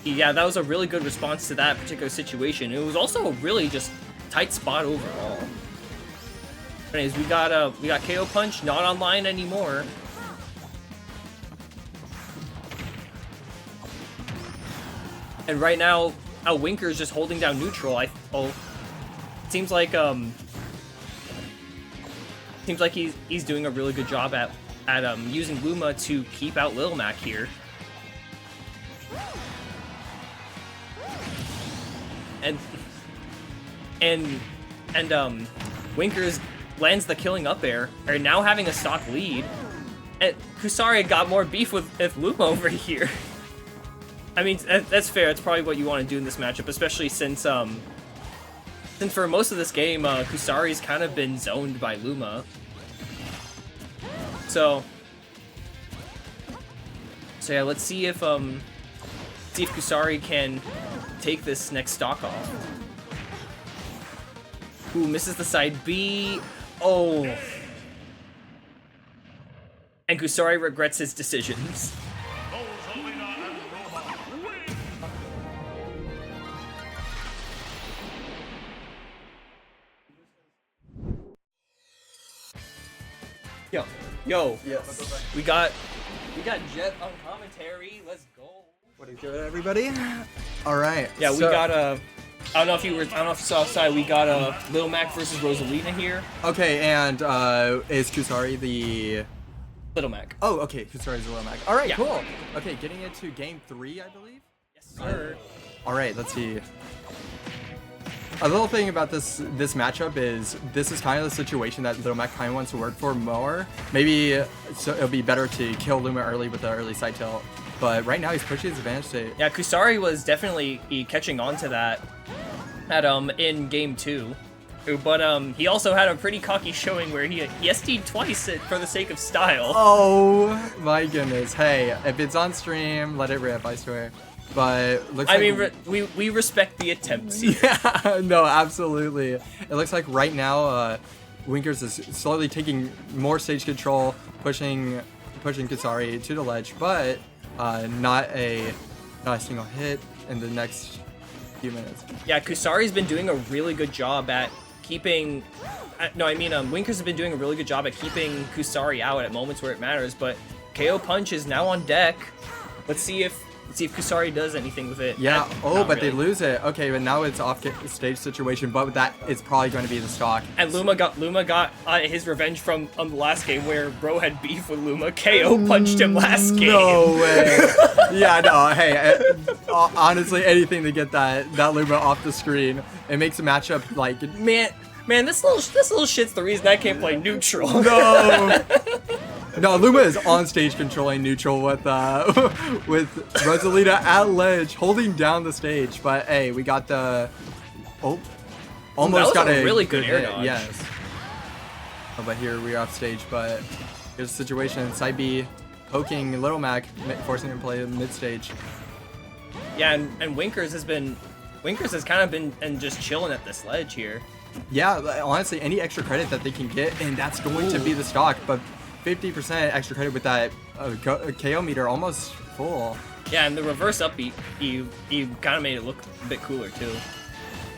Yeah, that was a really good response to that particular situation. It was also a really just tight spot overall. Anyways, we got KO Punch, not online anymore. And right now, Winker's just holding down neutral. Seems like he's doing a really good job at using Luma to keep out Lil Mac here. And Winkers lands the killing up air, are now having a stock lead. And Kusari got more beef with Luma over here. I mean, that's fair. That's probably what you want to do in this matchup, especially since for most of this game, Kusari's kind of been zoned by Luma. So yeah, let's see if Kusari can take this next stock off. Ooh, misses the side B. Oh. And Kusari regrets his decisions. Yo. Yes. We got Jet on commentary. Let's go. What is good, everybody? All right. Yeah, we got I don't know if you saw outside. We got Lil Mac versus Rosalina here. Okay, and is Kusari the Little Mac. Oh, okay. Kusari's the Little Mac. All right, Yeah. cool. Okay, getting into game 3, I believe. Yes, sir. All right, let's see. A little thing about this matchup is this is kind of the situation that Little Mac kind of wants to work for more. Maybe so it'll be better to kill Luma early with the early side tilt. But right now he's pushing his advantage state. Yeah, Kusari was definitely catching on to that in game 2. But he also had a pretty cocky showing where he SD'd twice for the sake of style. Oh my goodness. Hey, if it's on stream, let it rip, I swear. But looks we respect the attempts. Yeah, no, absolutely. It looks like right now Winkers is slowly taking more stage control, pushing Kusari to the ledge, but not a single hit in the next few minutes. Yeah, Kusari's been doing a really good job at keeping. Winkers has been doing a really good job at keeping Kusari out at moments where it matters. But KO Punch is now on deck. Let's see if Kusari does anything with it. Yeah. Not But really. they lose it. Okay, but now it's off stage situation. But that is probably going to be the stock. And Luma got his revenge from the last game where bro had beef with Luma. KO punched him last game. No way. Yeah, no. Hey, honestly, anything to get that Luma off the screen. It makes the matchup like Man, this little shit's the reason I can't play neutral. no. No, Luma is on stage controlling neutral with Rosalina at ledge, holding down the stage. But hey, we got the almost that was got a really good air hit. dodge. Yes. Oh, but here we are off stage. But here's the situation. Side B poking Little Mac, forcing him to play mid stage. Yeah, and Winkers has kind of been and just chilling at this ledge here. Yeah, honestly, any extra credit that they can get, and that's going to be the stock. But 50% extra credit with that KO meter almost full. Yeah, and the reverse upbeat, you kind of made it look a bit cooler too.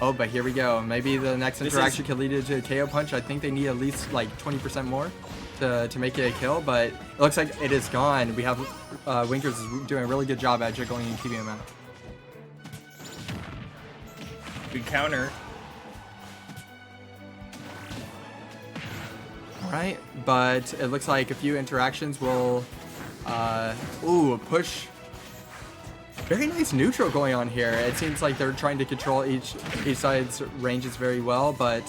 Oh, but here we go. Maybe the next interaction could lead to a KO punch. I think they need at least like 20% more to make it a kill, but it looks like it is gone. We have Winkers is doing a really good job at jiggling and keeping him out. Good counter. All right, but it looks like a few interactions will, ooh, push. Very nice neutral going on here. It seems like they're trying to control each side's ranges very well, but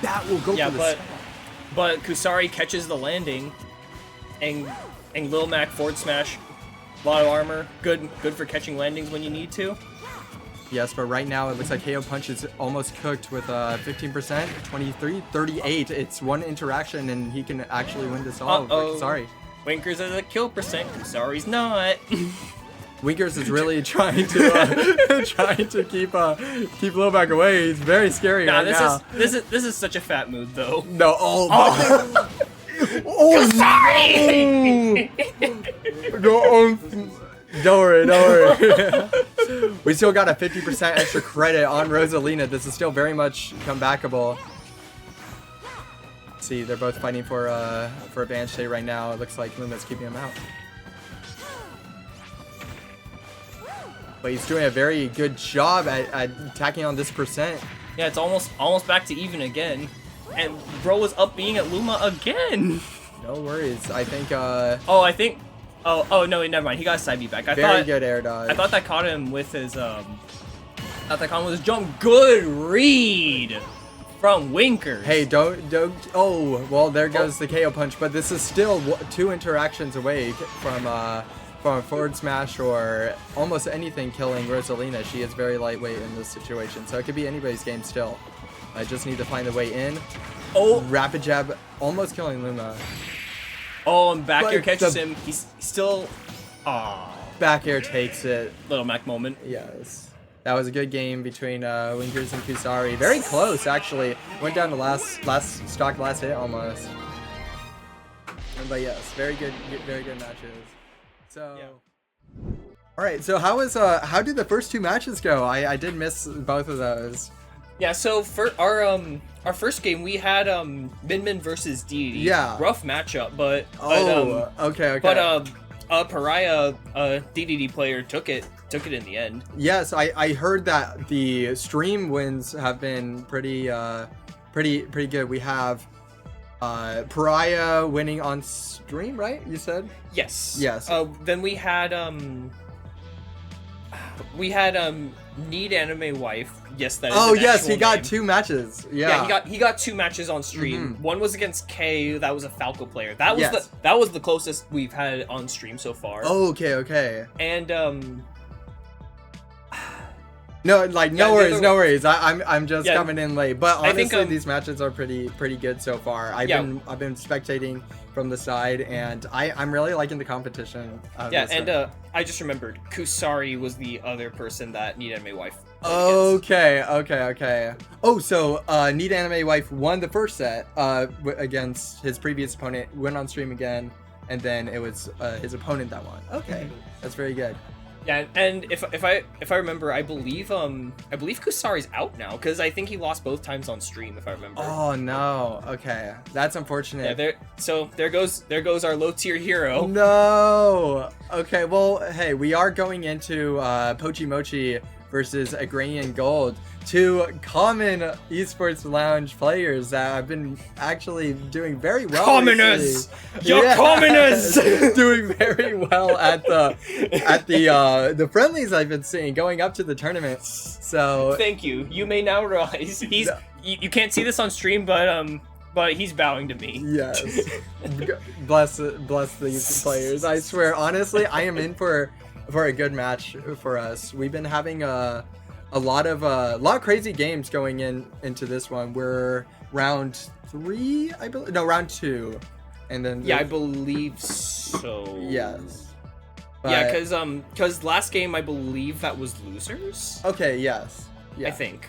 that will go for the but Kusari catches the landing, and Lil Mac forward smash, a lot of armor, good for catching landings when you need to. Yes, but right now it looks like KO Punch is almost cooked with 15%, 23, 38. It's one interaction and he can actually win this all. Sorry. Winkers is a kill percent, Kusari's not. Winkers is really trying to keep Lil Mac away. He's very scary right now. This is such a fat move though. No, Kusari! Don't worry. We still got a 50% extra credit on Rosalina. This is still very much comebackable. See, they're both fighting for advantage state right now. It looks like Luma's keeping him out. But he's doing a very good job at attacking on this percent. Yeah, it's almost back to even again. And bro was up being at Luma again. No worries. I think Oh no, never mind. He got side B back. Very good air dodge. I thought that caught him with his jump. Good read from Winkers. Hey, don't. Oh, well, there goes the KO punch. But this is still 2 interactions away from a forward smash or almost anything killing Rosalina. She is very lightweight in this situation, so it could be anybody's game still. I just need to find the way in. Oh, rapid jab, almost killing Luma. Oh, and back air catches him. He's still. Aww. Back air takes it. Little Mac moment. Yes. That was a good game between Winkers and Kusari. Very close, actually. Went down to last hit almost. But yes, very good matches. So. Yeah. All right. So how did the first 2 matches go? I did miss both of those. Yeah, so for our first game we had Min Min versus DDD. Yeah. Rough matchup, but okay. But Pariah DDD player took it in the end. Yes, I heard that the stream wins have been pretty good. We have Pariah winning on stream, right? You said? Yes. Yes. Then we had Need Anime Wife. Yes, that is Oh an yes, he got name. 2 matches. Yeah. He got 2 matches on stream. Mm-hmm. One was against K. That was a Falco player. That was the closest we've had on stream so far. Oh, okay. And no worries. I'm just coming in late. But honestly, I think, these matches are pretty good so far. I've been spectating from the side, and I'm really liking the competition. I just remembered Kusari was the other person that Need Anime Wife. Okay. Oh, so Need Anime Wife won the first set against his previous opponent, went on stream again, and then it was his opponent that won. Okay, that's very good. Yeah, and if I remember, I believe Kusari's out now because I think he lost both times on stream, if I remember. Oh no. Okay, that's unfortunate. Yeah, there goes our low tier hero. No. Okay, well, hey, we are going into Pochi Mochi versus Agrarian Gold, 2 common esports lounge players that have been actually doing very well. Commoners, commoners, doing very well at the friendlies I've been seeing going up to the tournament. So thank you. You may now realize you can't see this on stream, but he's bowing to me. Yes. bless these players. I swear, honestly, I am in for a good match for us. We've been having a a lot of crazy games going into this one. We're round 3, I believe. No, round 2, and then Yeah, I believe so. yes. Yeah, But- because last game I believe that was losers. Okay. Yes. Yeah. I think.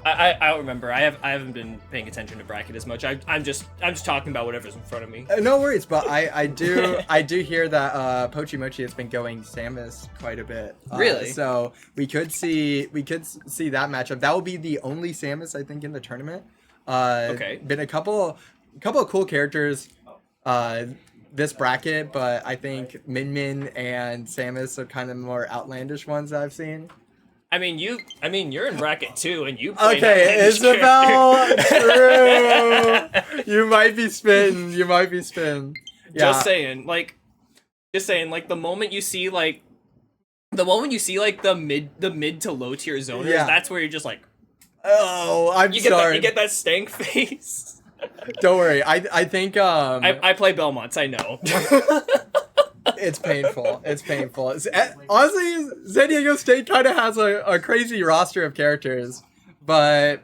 I don't remember. I haven't been paying attention to bracket as much. I'm just talking about whatever's in front of me. No worries, but I do hear that Pochi Mochi has been going Samus quite a bit. Really? So we could see that matchup. That will be the only Samus I think in the tournament. Okay. Been a couple of cool characters this bracket, but I think Min Min and Samus are kind of more outlandish ones that I've seen. I mean, you're in bracket 2, and you. Play Okay, Isabel. True. You might be spitting. Yeah. Just saying, like, the moment you see like the mid to low tier zoners, Yeah. that's where you're just like, Oh, I'm you get sorry. you get that stank face. Don't worry. I think I play Belmonts, I know. it's painful. It's painful. Honestly, San Diego State kind of has a crazy roster of characters, but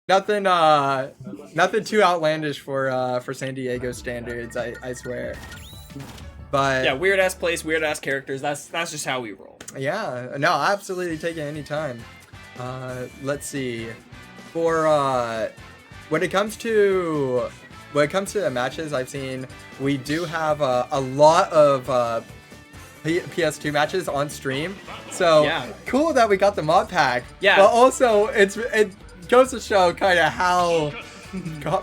nothing too outlandish for San Diego standards. I swear. But Yeah, weird ass place, weird ass characters. That's just how we roll. yeah, no, absolutely take it anytime. Let's see. For when it comes to the matches I've seen, we do have a lot of PS2 matches on stream. So Yeah. cool that we got the mod pack. Yeah. But also it goes to show kind of how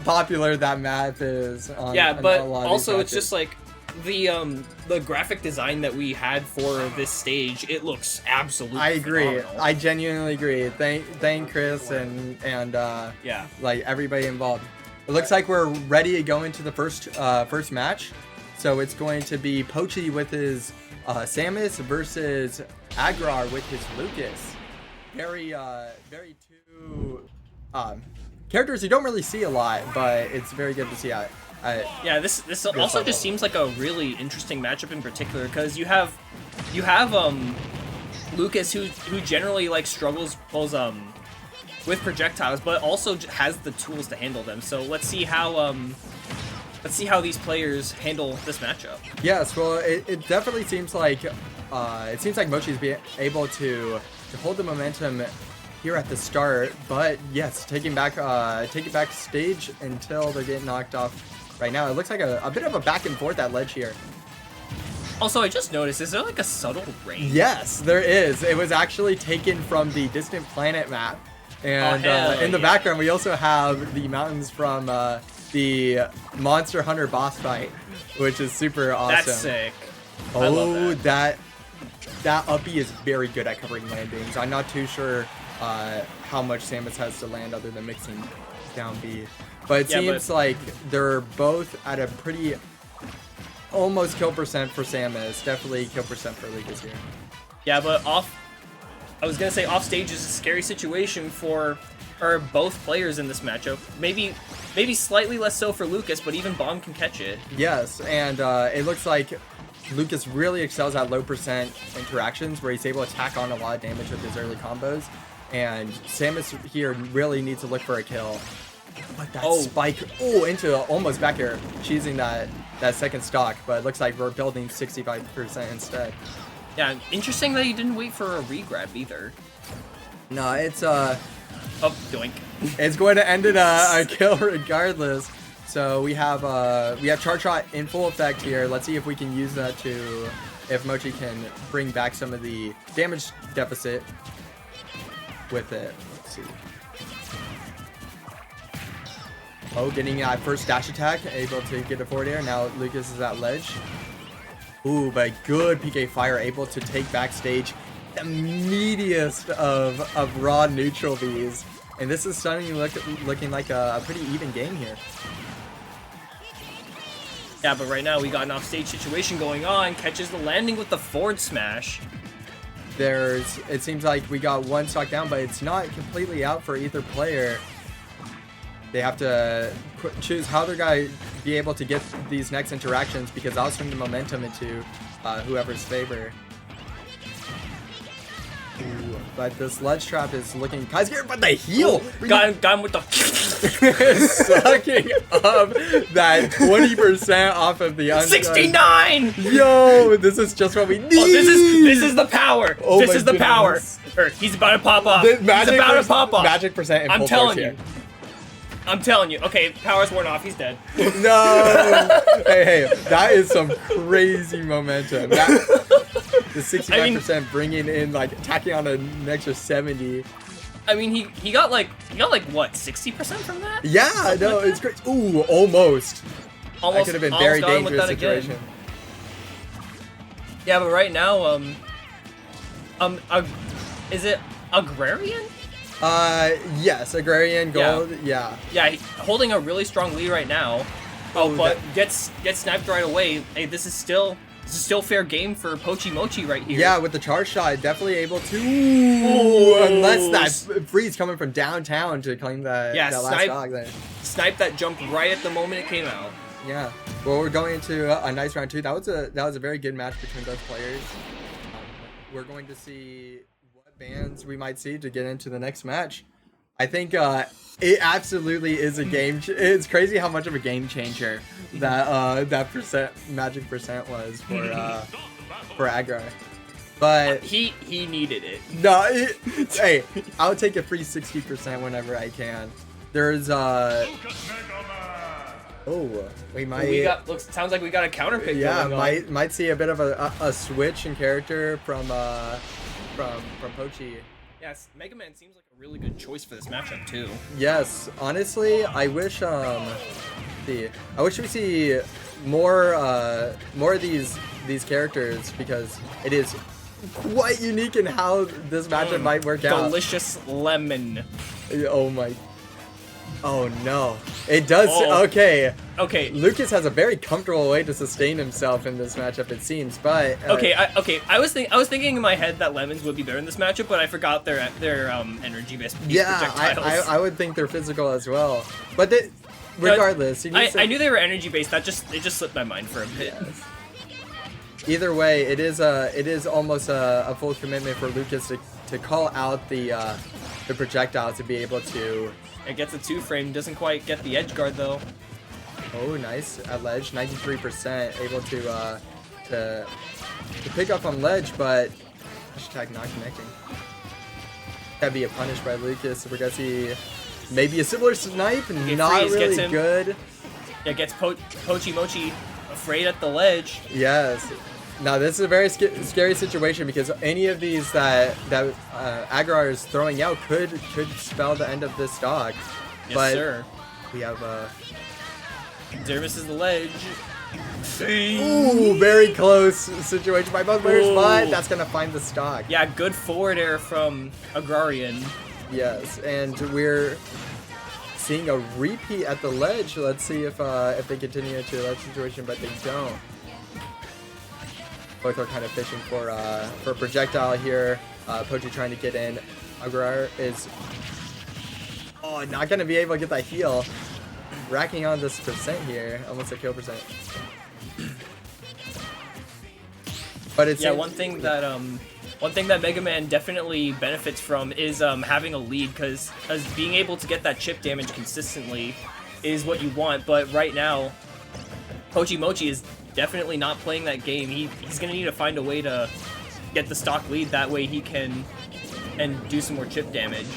popular that map is. Yeah, on but a lot of these also it's matches. just like the graphic design that we had for this stage, it looks absolutely I agree. phenomenal. I genuinely agree. Thank Chris and Yeah. like everybody involved. It looks like we're ready to go into the first match. So it's going to be Pochi with his Samus versus Agrar with his Lucas. Very two characters you don't really see a lot, but it's very good to see. Yeah, this also level. just seems like a really interesting matchup in particular because you have Lucas who generally like struggles with projectiles, but also has the tools to handle them. So let's see how these players handle this matchup. Yes, well, it definitely seems like Mochi's being able to hold the momentum here at the start, but yes, taking back stage until they're getting knocked off. Right now, it looks like a bit of a back and forth at ledge here. Also, I just noticed, is there like a subtle range? Yes, there is. It was actually taken from the Distant Planet map. And hell in the yeah. background, we also have the mountains from the Monster Hunter boss fight, which is super awesome. That's sick. I love Oh, that. that uppy is very good at covering landings. I'm not too sure how much Samus has to land other than mixing down B. But it seems like they're both at a pretty almost kill percent for Samus. Definitely kill percent for Lucas here. Yeah, but off stage is a scary situation for both players in this matchup. Maybe slightly less so for Lucas, but even Bomb can catch it. Yes, and it looks like Lucas really excels at low percent interactions where he's able to tack on a lot of damage with his early combos. And Samus here really needs to look for a kill. But that spike, into almost back here, cheesing that second stock, but it looks like we're building 65% instead. Yeah, interesting that he didn't wait for a re-grab either. No, it's Oh, doink. it's going to end in a kill regardless. So we have charge shot in full effect here. Let's see if we can use that if Mochi can bring back some of the damage deficit with it. Let's see. Oh, getting that first dash attack, able to get a forward air. Now Lucas is at ledge. Ooh, but good PK fire, able to take backstage the meatiest of raw neutral Vs. And this is suddenly looking like a pretty even game here. Yeah, but right now we got an offstage situation going on. Catches the landing with the forward smash. It seems like we got one stock down, but it's not completely out for either player. They have to choose how they're going to be able to get these next interactions because that'll swing the momentum into whoever's favor. Ooh, but this ledge trap is looking kind of scary. But the heal Got him with the. sucking up that 20% off of the unstun. 69. Yo, this is just what we need. Oh, this is the power. Oh this my is the power. goodness. He's about to pop off. The He's about to pop off. Magic percent in I'm full telling force you. here. I'm telling you. Okay, power's worn off. He's dead. No. hey, that is some crazy momentum. The 65% bringing in, like, tacking on an extra 70. I mean, he got like what, 60% from that? Yeah, no, it's great. Ooh, almost. That could have been very almost got him with dangerous that again. situation. Yeah, but right now, is it Agrarian? Yes, Agrarian Gold, yeah. Yeah, holding a really strong lead right now. Oh, But gets sniped right away. Hey, this is still fair game for Pochi Mochi right here. Yeah, with the charge shot, definitely able to. Ooh, unless that freeze coming from downtown to claim that, that last dog there. Snipe that jump right at the moment it came out. Yeah. Well, we're going into a nice round 2. That was a very good match between both players. We're going to see what bands we might see to get into the next match. I think it absolutely is a game. It's crazy how much of a game changer that that magic percent was for Aggro. But he needed it. no, hey, I'll take a free 60% whenever I can. There's we might. Sounds like we got a counter pick. Yeah, going on. might see a bit of a switch in character from Pochi. Yes, Mega Man seems like a really good choice for this matchup too. Yes, honestly, I wish we see more of these characters, because it is quite unique in how this matchup might work out. Delicious lemon. Oh my. Oh no. It does. Oh. Okay. Okay. Lucas has a very comfortable way to sustain himself in this matchup, it seems, but I was thinking in my head that lemons would be better in this matchup, but I forgot their energy based projectiles. I would think they're physical as well. But regardless, I knew they were energy based. It just slipped my mind for a bit. Yes. Either way, it is almost a full commitment for Lucas to call out the projectile to be able to. It gets a 2-frame, doesn't quite get the edge guard though. Oh, nice at ledge, 93% able to pick up on ledge, but hashtag not connecting. That'd be a punish by Lucas. We're gonna see maybe a similar snipe, not really good. Yeah, gets Pochi Mochi afraid at the ledge. Yes. Now this is a very scary situation, because any of these that Aggrar is throwing out could spell the end of this dog. Yes, but sir. We have Zervis is the ledge. Ooh, very close situation by both players, but that's gonna find the stock. Yeah, good forward air from Agrarian. Yes, and we're seeing a repeat at the ledge. Let's see if they continue into the ledge situation, but they don't. Both are kind of fishing for a projectile here. Pochi trying to get in. Agrar is not gonna be able to get that heal. Racking on this percent here, almost a kill percent. But it's one thing that Mega Man definitely benefits from is having a lead, because being able to get that chip damage consistently is what you want. But right now, Pochi Mochi is definitely not playing that game. He's gonna need to find a way to get the stock lead. That way he can do some more chip damage.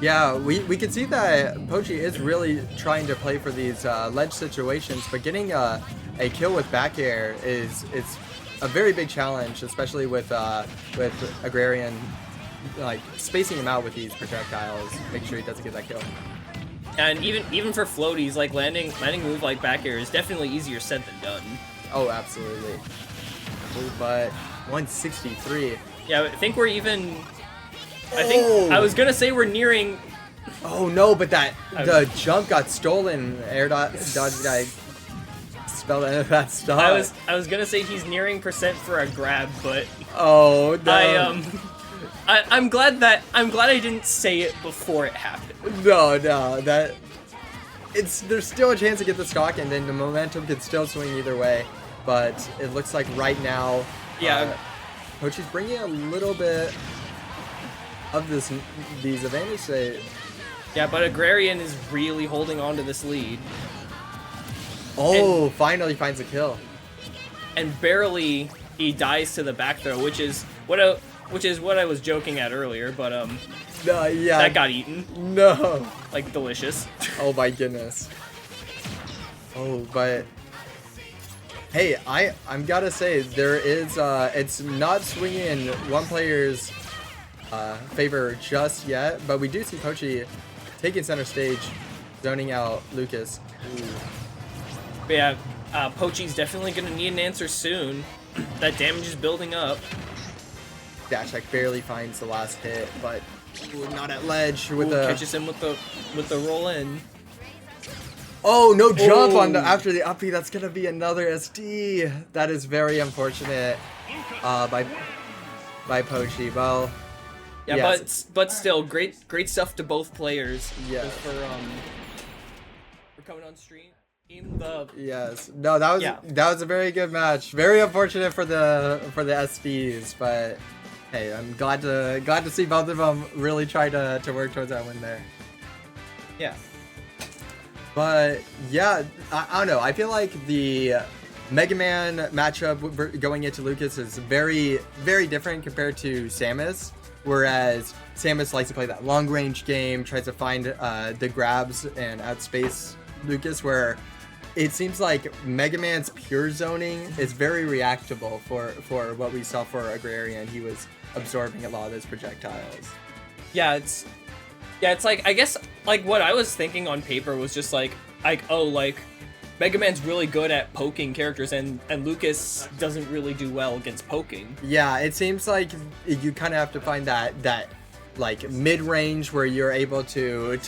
Yeah, we can see that Pochi is really trying to play for these ledge situations, but getting a kill with back air is a very big challenge, especially with Agrarian, like spacing him out with these projectiles, make sure he doesn't get that kill. And even for floaties, like landing move like back air is definitely easier said than done. Oh, absolutely. Oh, but 163. Yeah, I think we're even. I was gonna say we're nearing. Oh no, but the jump got stolen. Air dodge guy spelled out that stuff. I was gonna say he's nearing percent for a grab, but oh no. I'm glad I didn't say it before it happened. No, there's still a chance to get the stock, and then the momentum could still swing either way. But it looks like right now, yeah, Pochi's bringing a little bit. of these advantage state. Yeah, but Agrarian is really holding on to this lead. Oh, finally finds a kill. And barely he dies to the back throw, which is what I was joking at earlier, but Yeah. that got eaten. No. Like delicious. Oh my goodness. Oh, but hey, I'm gotta say there is it's not swinging in one player's favor just yet, but we do see Pochi taking center stage, zoning out Lucas. Ooh. But yeah, Pochi's definitely gonna need an answer soon. That damage is building up. Dash Attack barely finds the last hit, but ooh, not at ledge with the catches him with the roll in. Oh, no jump on the after the uppy. That's gonna be another SD. That is very unfortunate. By Pochi. Well, yeah, yes. but still, great stuff to both players. Yeah. For coming on stream. Yes. No, that was a very good match. Very unfortunate for the SBs, but hey, I'm glad to see both of them really try to work towards that win there. Yeah. But yeah, I don't know. I feel like the Mega Man matchup going into Lucas is very, very different compared to Samus. Whereas Samus likes to play that long range game, tries to find the grabs and outspace Lucas, where it seems like Mega Man's pure zoning is very reactable for what we saw for Agrarian. He was absorbing a lot of those projectiles. Yeah, it's like, I guess, like, what I was thinking on paper was just like Mega Man's really good at poking characters, and Lucas doesn't really do well against poking. Yeah, it seems like you kind of have to find that like mid-range where you're able to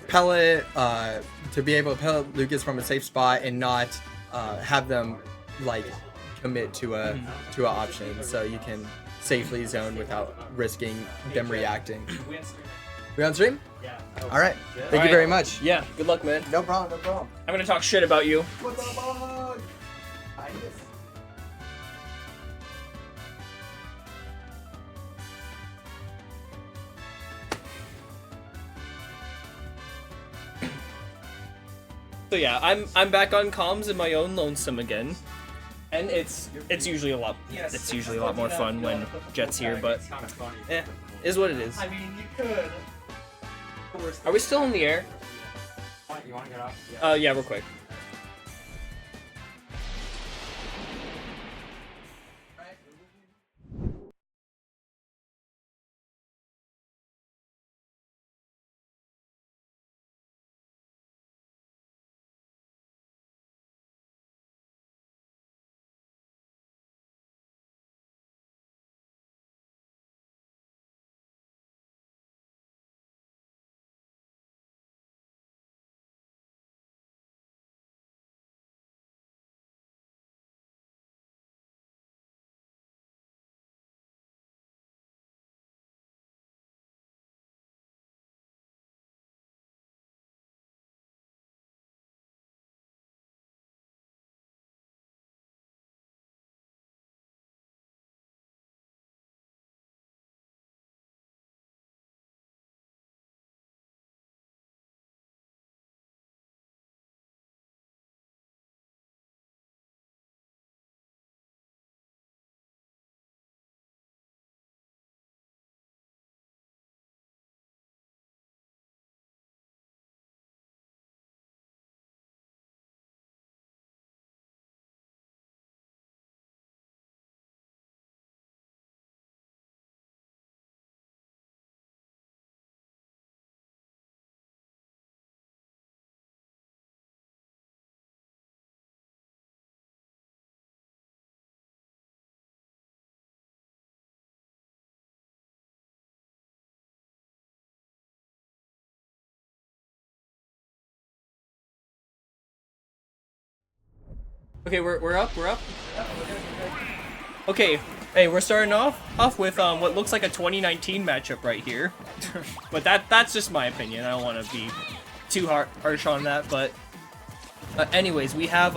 pellet to be able to pellet Lucas from a safe spot and not have them like commit to a option, so you can safely zone without risking them reacting. We on stream? Yeah. All right. Thank you very much. Yeah. Good luck, man. No problem. No problem. I'm gonna talk shit about you. What's up, bug? So yeah, I'm back on comms in my own lonesome again, and it's usually a lot more fun when Jet's here, but is what it is. I mean, you could. Are we still in the air? You want to get off? Yeah, real quick. Okay, we're up. Okay, hey, we're starting off with what looks like a 2019 matchup right here, but that's just my opinion. I don't want to be too harsh on that, but anyways, we have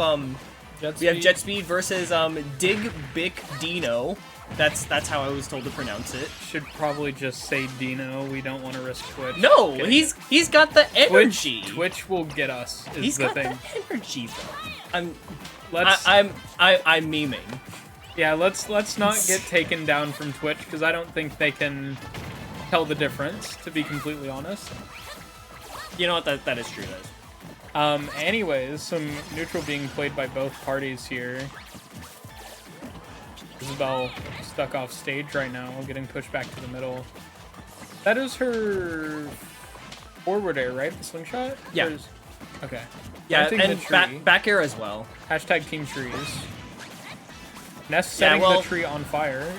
Jet Speed versus Dig Bic Dino. That's how I was told to pronounce it. Should probably just say Dino. We don't want to risk Twitch. No, Kidding. he's got the energy. Twitch will get us. Is He's the got thing. the energy though. I'm memeing. Yeah, let's not get taken down from Twitch because I don't think they can tell the difference. To be completely honest. You know what? That is true. That is. Anyways, some neutral being played by both parties here. Isabel stuck off stage right now, getting pushed back to the middle. That is her forward air, right? The slingshot? Yeah. Okay. Yeah, Planting and the tree. back air as well. Hashtag team trees. Ness setting the tree on fire.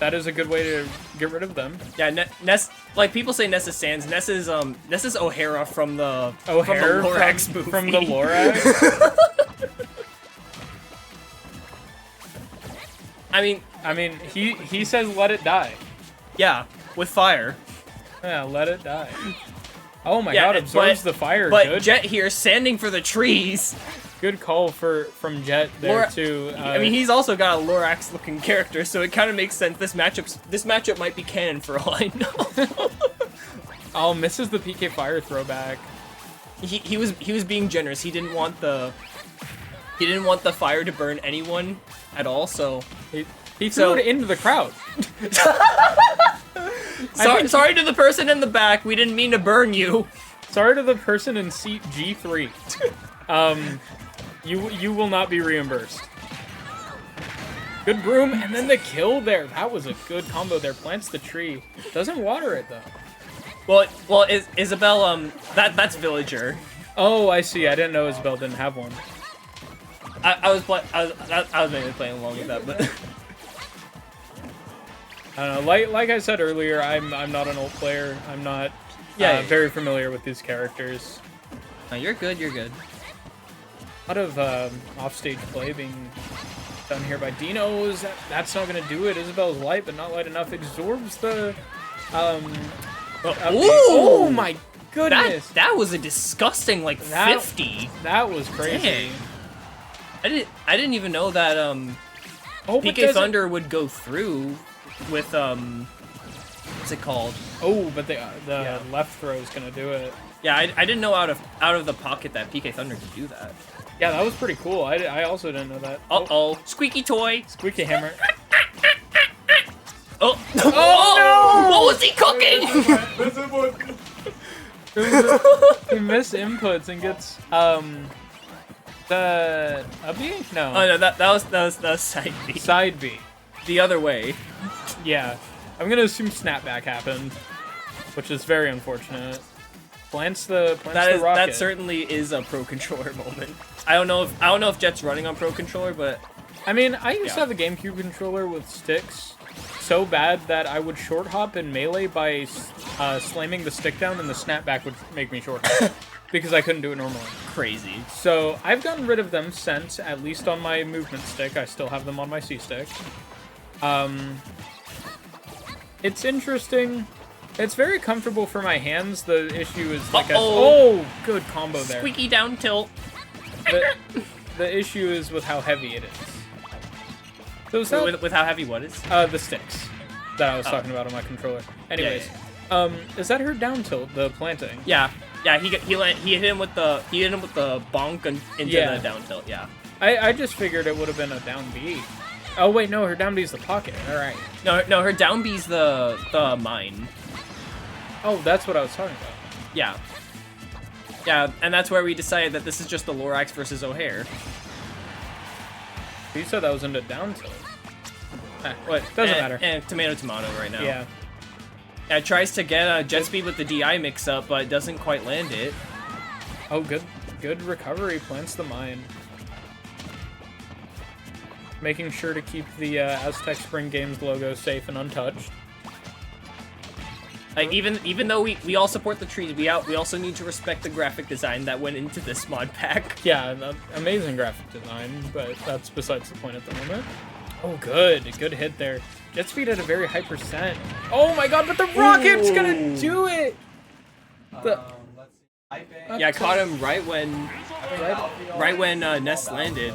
That is a good way to get rid of them. Yeah, Ness. Like people say, Ness is Sans. Ness is O'Hara from the O'Hara from the Lorax movie. From the Lorax. I mean, he says let it die. Yeah, with fire. Yeah, let it die. Oh my god, absorbs the fire. But good. Jet here standing for the trees. Good call from Jet there too. I mean, he's also got a Lorax looking character, so it kind of makes sense. This matchup might be canon for all I know. Oh, misses the PK Fire throwback. He was being generous. He didn't want the fire to burn anyone at all. So he threw it into the crowd. Sorry to the person in the back. We didn't mean to burn you. Sorry to the person in seat G3. You will not be reimbursed. Good broom, and then the kill there. That was a good combo there. Plants the tree. Doesn't water it though. Well, Isabel, that's Villager. Oh, I see. I didn't know Isabel didn't have one. I was mainly playing along with that, but I don't know. Like I said earlier, I'm not an old player. I'm not very familiar with these characters. No, you're good. You're good. A lot of offstage play being done here by Dinos. That's not gonna do it. Isabel's light, but not light enough. Absorbs the. Oh my goodness! That was a disgusting 50. That was crazy. Dang. I didn't even know that PK Thunder would go through with what's it called? Oh, but the left throw is gonna do it. Yeah, I didn't know out of the pocket that PK Thunder could do that. Yeah, that was pretty cool. I also didn't know that. Uh-oh. Squeaky toy. Squeaky hammer. Oh no! What was he cooking? He missed inputs and gets the a B? No. Oh no, that was side B. Side B. The other way. Yeah. I'm gonna assume snapback happened, which is very unfortunate. Plants the rocket. That certainly is a Pro Controller moment. I don't know if Jet's running on Pro Controller, but I mean, I used to have a GameCube controller with sticks so bad that I would short hop in Melee by slamming the stick down, and the snapback would make me short hop because I couldn't do it normally. Crazy. So I've gotten rid of them since, at least on my movement stick. I still have them on my C stick. It's interesting. It's very comfortable for my hands. The issue is good combo there. Squeaky down tilt. The issue is with how heavy it is. So with how heavy what is? The sticks that I was talking about on my controller. Anyways, is that her down tilt, the planting? Yeah. He hit him with the bonk into the down tilt. Yeah. I just figured it would have been a down B. Oh wait, no, her down B is the pocket. All right. No, her down B's the mine. Oh, that's what I was talking about. Yeah. Yeah, and that's where we decided that this is just the Lorax versus O'Hare. You said that was into down tilt. What? Doesn't matter. And tomato right now. Yeah. Yeah, it tries to get jet speed with the DI mix up, but it doesn't quite land it. Oh, good recovery. Plants the mine. Making sure to keep the Aztec Spring Games logo safe and untouched. Like even though we all support the trees, we also need to respect the graphic design that went into this mod pack. Yeah, amazing graphic design, but that's besides the point at the moment. Oh, good hit there. Jet speed at a very high percent. Oh my god, but the rocket's gonna do it. Yeah, I caught him right when Ness landed.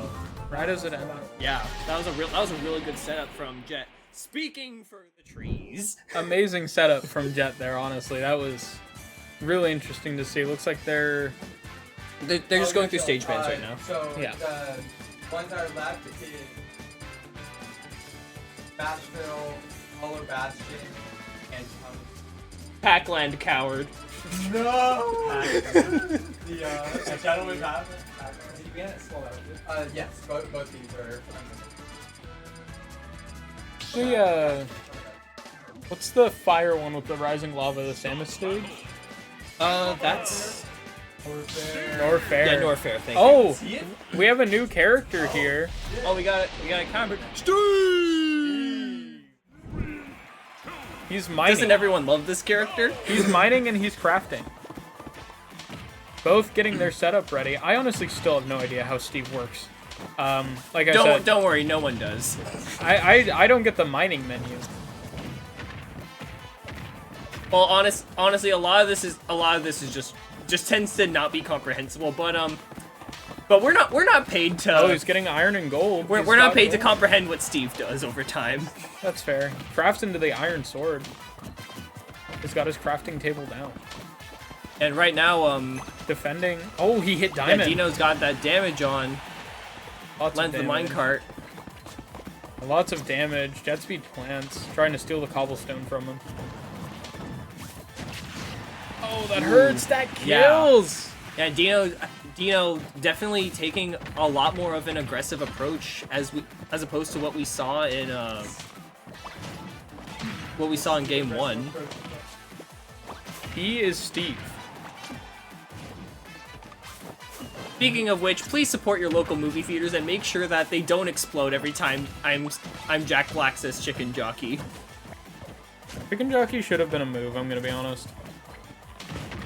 Right as it ended. Yeah, that was a really good setup from Jet. Speaking for the trees. Amazing setup from Jet there, honestly. That was really interesting to see. Looks like they're Just going through stage bans right now. So Yeah. the ones that are left is Bashville, Hollow Bastion, and Packland coward. No! The gentleman path. Yes, both these are. What's the fire one with the rising lava, the Samus stage? That's Norfair. yeah, Norfair. Thank you. Oh, we have a new character here. Oh, we got a counter. He's mining. Doesn't everyone love this character? He's mining and he's crafting. Both getting their setup ready. I honestly still have no idea how Steve works. Like I said, Don't worry, no one does. I don't get the mining menu. Well, honestly, a lot of this is just tends to not be comprehensible. But we're not paid to. Oh, he's getting iron and gold. We're not paid to comprehend what Steve does over time. That's fair. Crafts into the iron sword. He's got his crafting table down. And right now, Defending. Oh, he hit yeah, diamond. Dino's got that damage on. Lots of Lands the damage. minecart. Lots of damage. Jet speed plants. Trying to steal the cobblestone from him. Oh, that hurts. That kills. Yeah, Dino definitely taking a lot more of an aggressive approach as opposed to what we saw in game 1. He is Steve. Speaking of which, please support your local movie theaters and make sure that they don't explode every time I'm Jack Black's as Chicken Jockey. Chicken Jockey should have been a move, I'm gonna be honest.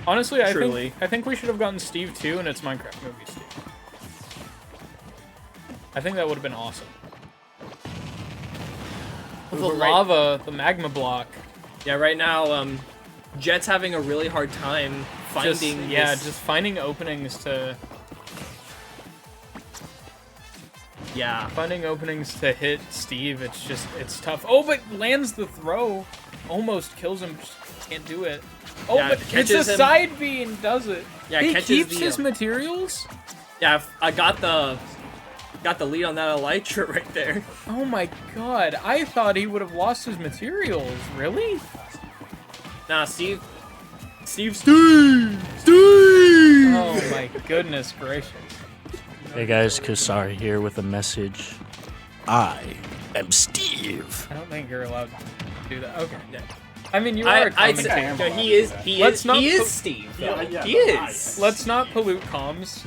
Honestly, Truly. I think we should have gotten Steve too, and it's Minecraft movie Steve. I think that would have been awesome. The The right- lava, the magma block. Yeah, right now, Jet's having a really hard time finding Just finding openings to hit Steve. It's tough. Oh, but lands the throw, almost kills him. Just can't do it. Oh, Yeah, but it's a catches him. side B and does it. Yeah, he catches keeps the, his materials. Yeah, I got the lead on that Elytra right there. Oh my god! I thought he would have lost his materials. Really? Nah, Steve. Oh my goodness gracious! Hey guys, Kusari here with a message. I am Steve. I don't think you're allowed to do that. Okay. Yeah. I mean, you are a I'd say commentator. no, he is Let's not put- Steve. Though. Yeah, he is. Let's not pollute comms.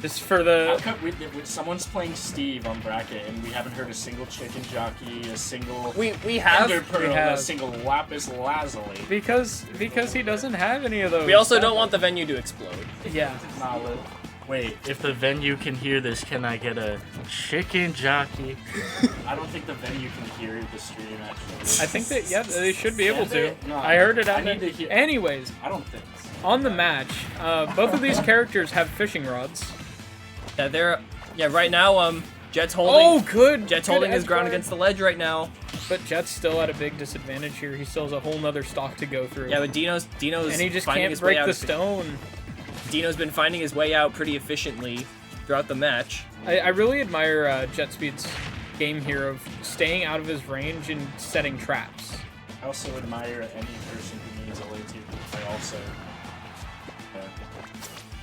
Just for the. How come someone's playing Steve on bracket and we haven't heard a single Chicken Jockey, a single We have. Ender Pearl, we have. a single Lapis Lazuli? Because he doesn't have any of those. We also don't want the venue to explode. Yeah. Wait, if the venue can hear this, can I get a Chicken Jockey? I don't think the venue can hear the stream, actually. I think that they should be able Can to. they? No, I heard it I out need there. to hear- Anyways, I don't think so. on the match, both of these characters have fishing rods. Yeah, they're. Yeah, right now, Jet's holding. Oh, good. Jet's good holding his edge ground guard. against the ledge right now. But Jet's still at a big disadvantage here. He still has a whole nother stock to go through. Yeah, but Dino's and he just finding can't his way break out. the stone. Dino's been finding his way out pretty efficiently throughout the match. I really admire Jet Speed's game here of staying out of his range and setting traps. I also admire any person who needs a late team. I also.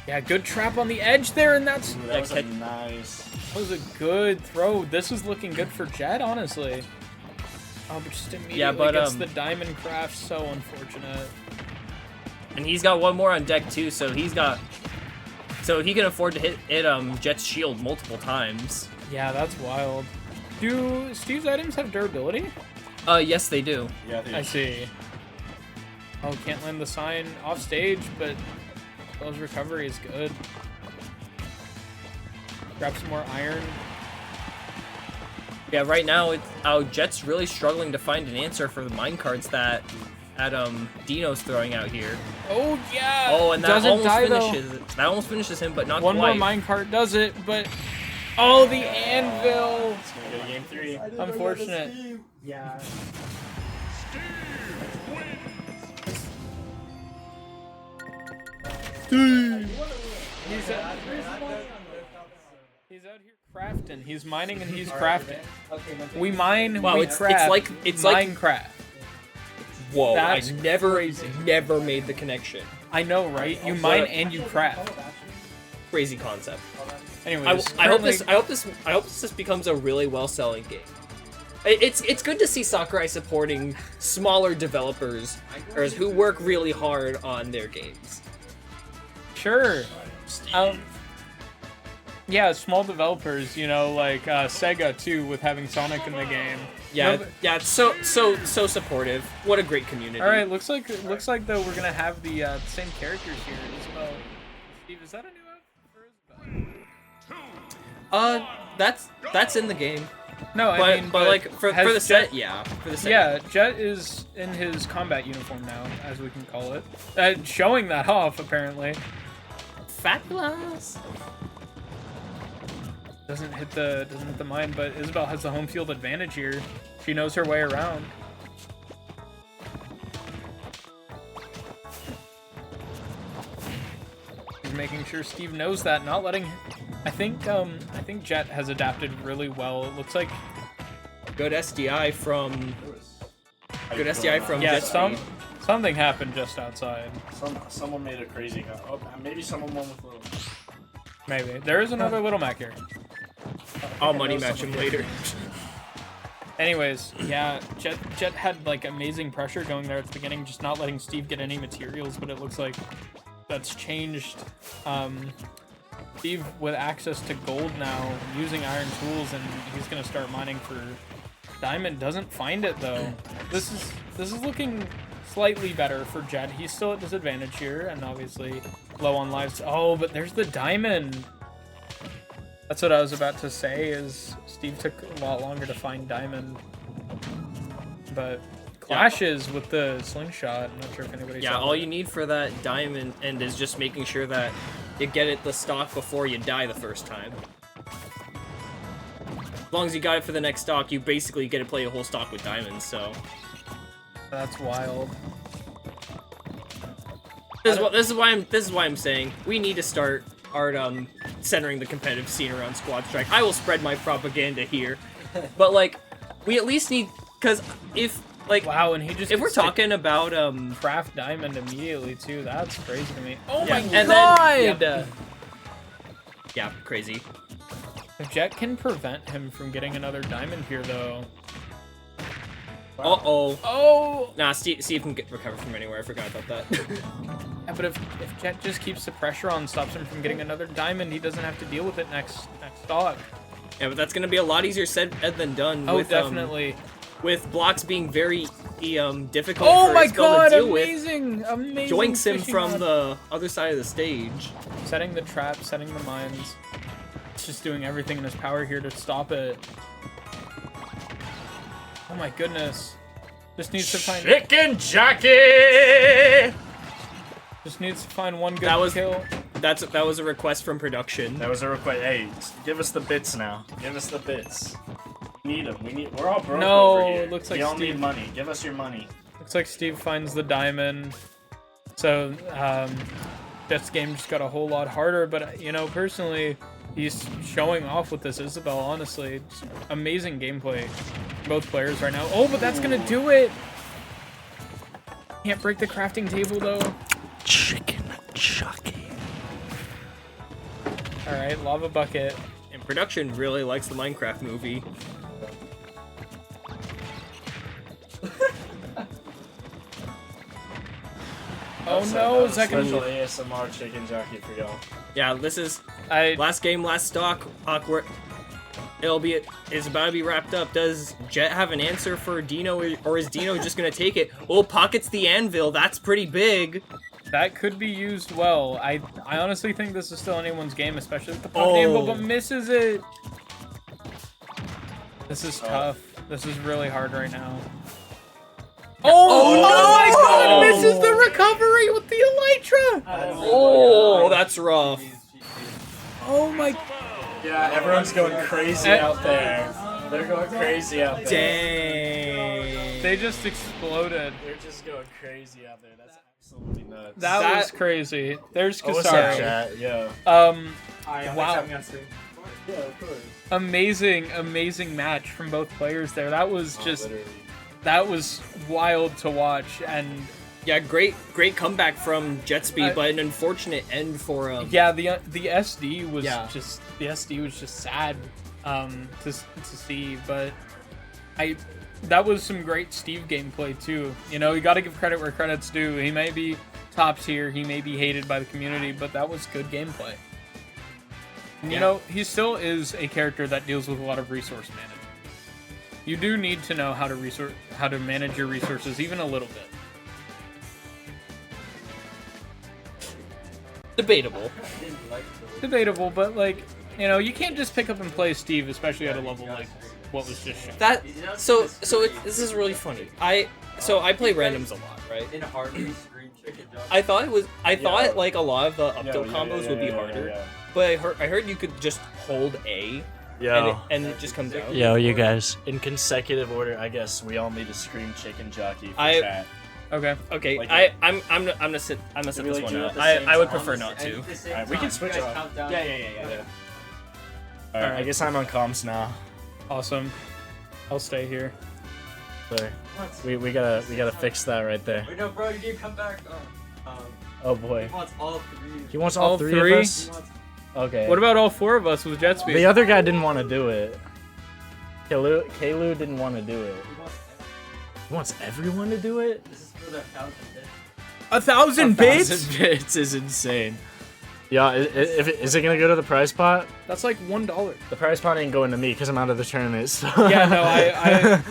Yeah, good trap on the edge there, and that Ooh, that was a nice. was a good throw. This is looking good for Jet, honestly. Oh, but just immediately Yeah, but, gets the diamond craft. So unfortunate. And he's got one more on deck too, so he can afford to hit Jet's shield multiple times. Yeah, that's wild. Do Steve's items have durability? Yes they do. Yeah, dude. I see. Oh, can't land the sign off stage, but Bill's recovery is good. Grab some more iron. Yeah, right now Jet's really struggling to find an answer for the minecarts that Dino's throwing out here. Oh yeah. Oh, and that doesn't almost die, though. finishes. That almost finishes him, but not One quite. more minecart does it, but Oh, the anvil. It's gonna go to game 3. Unfortunate. Yeah. He's out here crafting. He's mining and he's crafting. We mine, Wow, we it's craft. like Minecraft. Whoa! That's I never made the connection. I know, right? You mine and you craft. Crazy concept. Anyways, I hope this becomes a really well-selling game. It's good to see Sakurai supporting smaller developers or who work really hard on their games. Sure. Yeah, small developers, you know, like Sega too, with having Sonic in the game. Yeah, No, but- yeah, it's so supportive. What a great community. All right, looks like though we're gonna have the same characters here. Isabel, Steve, is that a new outfit for Isabel? That's in the game. No, But, I mean, but like for has the Jet- set, yeah, for the set. Yeah, Jet is in his combat uniform now, as we can call it, showing that off apparently. Fabulous. Doesn't hit the mine, but Isabel has the home field advantage here. She knows her way around. She's making sure Steve knows that, not letting. I think Jet has adapted really well. It looks like Good SDI from yeah, Jet Speed. something happened just outside. Someone made a crazy guy. Oh, maybe someone won with Little. Maybe there is another Little Mac here. I'll money match him later. Anyways, yeah, Jet had like amazing pressure going there at the beginning, just not letting Steve get any materials, but it looks like that's changed. Steve with access to gold now, using iron tools, and he's gonna start mining for diamond. Doesn't find it though. This is looking slightly better for Jet. He's still at disadvantage here, and obviously low on lives. Oh, but there's the diamond. That's what I was about to say, is Steve took a lot longer to find diamond. But clashes with the slingshot. I'm not sure if anybody Yeah, saw all that. you need for that diamond end is just making sure that you get it the stock before you die the first time. As long as you got it for the next stock, you basically get to play a whole stock with diamonds, so. That's wild. This is why I'm saying we need to start centering the competitive scene around Squad Strike. I will spread my propaganda here, but like we at least need, because if like Wow, and he just if we're gets to talking about craft diamond immediately too. That's crazy to me. Oh Yeah, my and god! then- yeah, crazy. If Jet can prevent him from getting another diamond here though. Uh-oh. Oh! Nah, Steve can recover from anywhere. I forgot about that. Yeah, but if Jet just keeps the pressure on, stops him from getting another diamond, he doesn't have to deal with it next stock. Yeah, but that's gonna be a lot easier said than done. Oh, with, definitely. With blocks being very difficult Oh for my Isabel god, to deal with. amazing! Amazing. Joinks him fishing from rod. the other side of the stage. Setting the trap, setting the mines. Just doing everything in his power here to stop it. Oh my goodness. Just needs to find Chicken Jockey! just needs to find one good That was- kill. That was a request from production. That was a request. Hey, give us the bits now. Give us the bits. We need them. We're all broke No, over here. looks like we all Steve- need money. Give us your money. Looks like Steve finds the diamond. So, Jet's game just got a whole lot harder, but you know, personally, he's showing off with this Isabel, honestly. It's amazing gameplay. Both players right now. Oh, but that's gonna do it! Can't break the crafting table though. Chicken Jockey. Alright, lava bucket. And production really likes the Minecraft movie. Oh no, second. Special ASMR Chicken Jockey for y'all. Yeah, this is I last game, last stock. Awkward. It's about to be wrapped up. Does Jet have an answer for Dino, or is Dino just gonna take it? Oh, pockets the anvil. That's pretty big. that could be used well. I honestly think this is still anyone's game, especially with the pocket anvil, but misses it. This is tough. This is really hard right now. Oh, no! My god, misses the recovery with the elytra! Oh, that's rough. Oh my... Yeah, everyone's going crazy out there. They're going crazy out there. Dang. They just exploded. They're just going crazy out there. That's absolutely nuts. That was crazy. There's Oh, what's up, Kasari. chat? Yo. Wow. Yeah, of course. Amazing match from both players there. That was just Literally. that was wild to watch, and Yeah, great comeback from Jetspeed, but an unfortunate end for yeah, the SD was Yeah. just sad to see, but that was some great Steve gameplay too. You know, you got to give credit where credit's due. He may be top tier, he may be hated by the community, but that was good gameplay. And, you know, he still is a character that deals with a lot of resource management. You do need to know how to manage your resources even a little bit. Debatable, but like, you know, you can't just pick up and play Steve, especially at a level like what was just shown. This is really funny. I play randoms a lot, right? In Harvey's green chicken job. I thought like a lot of the up tilt combos would be harder, but I heard you could just hold A, and it just comes out. Yo, you guys. In consecutive order, I guess we all need a Scream Chicken Jockey for chat. Okay. Okay, I'm gonna sit this one out. I would prefer not to. Alright, we can switch off. Yeah. Alright, I guess I'm on comms now. Awesome. I'll stay here. So, we gotta fix that right there. Wait, no, bro, you need to come back. Oh boy. He wants all three. He wants all three three? of us? He wants Okay. What about all four of us with jet speed? The other guy didn't want to do it. Kalu didn't want to do it. He wants everyone to do it? This is for the 1,000 bits. 1,000 bits? 1,000 bits is insane. Yeah, is it gonna go to the prize pot? That's like $1. The prize pot ain't going to me because I'm out of the tournament. So. Yeah, no,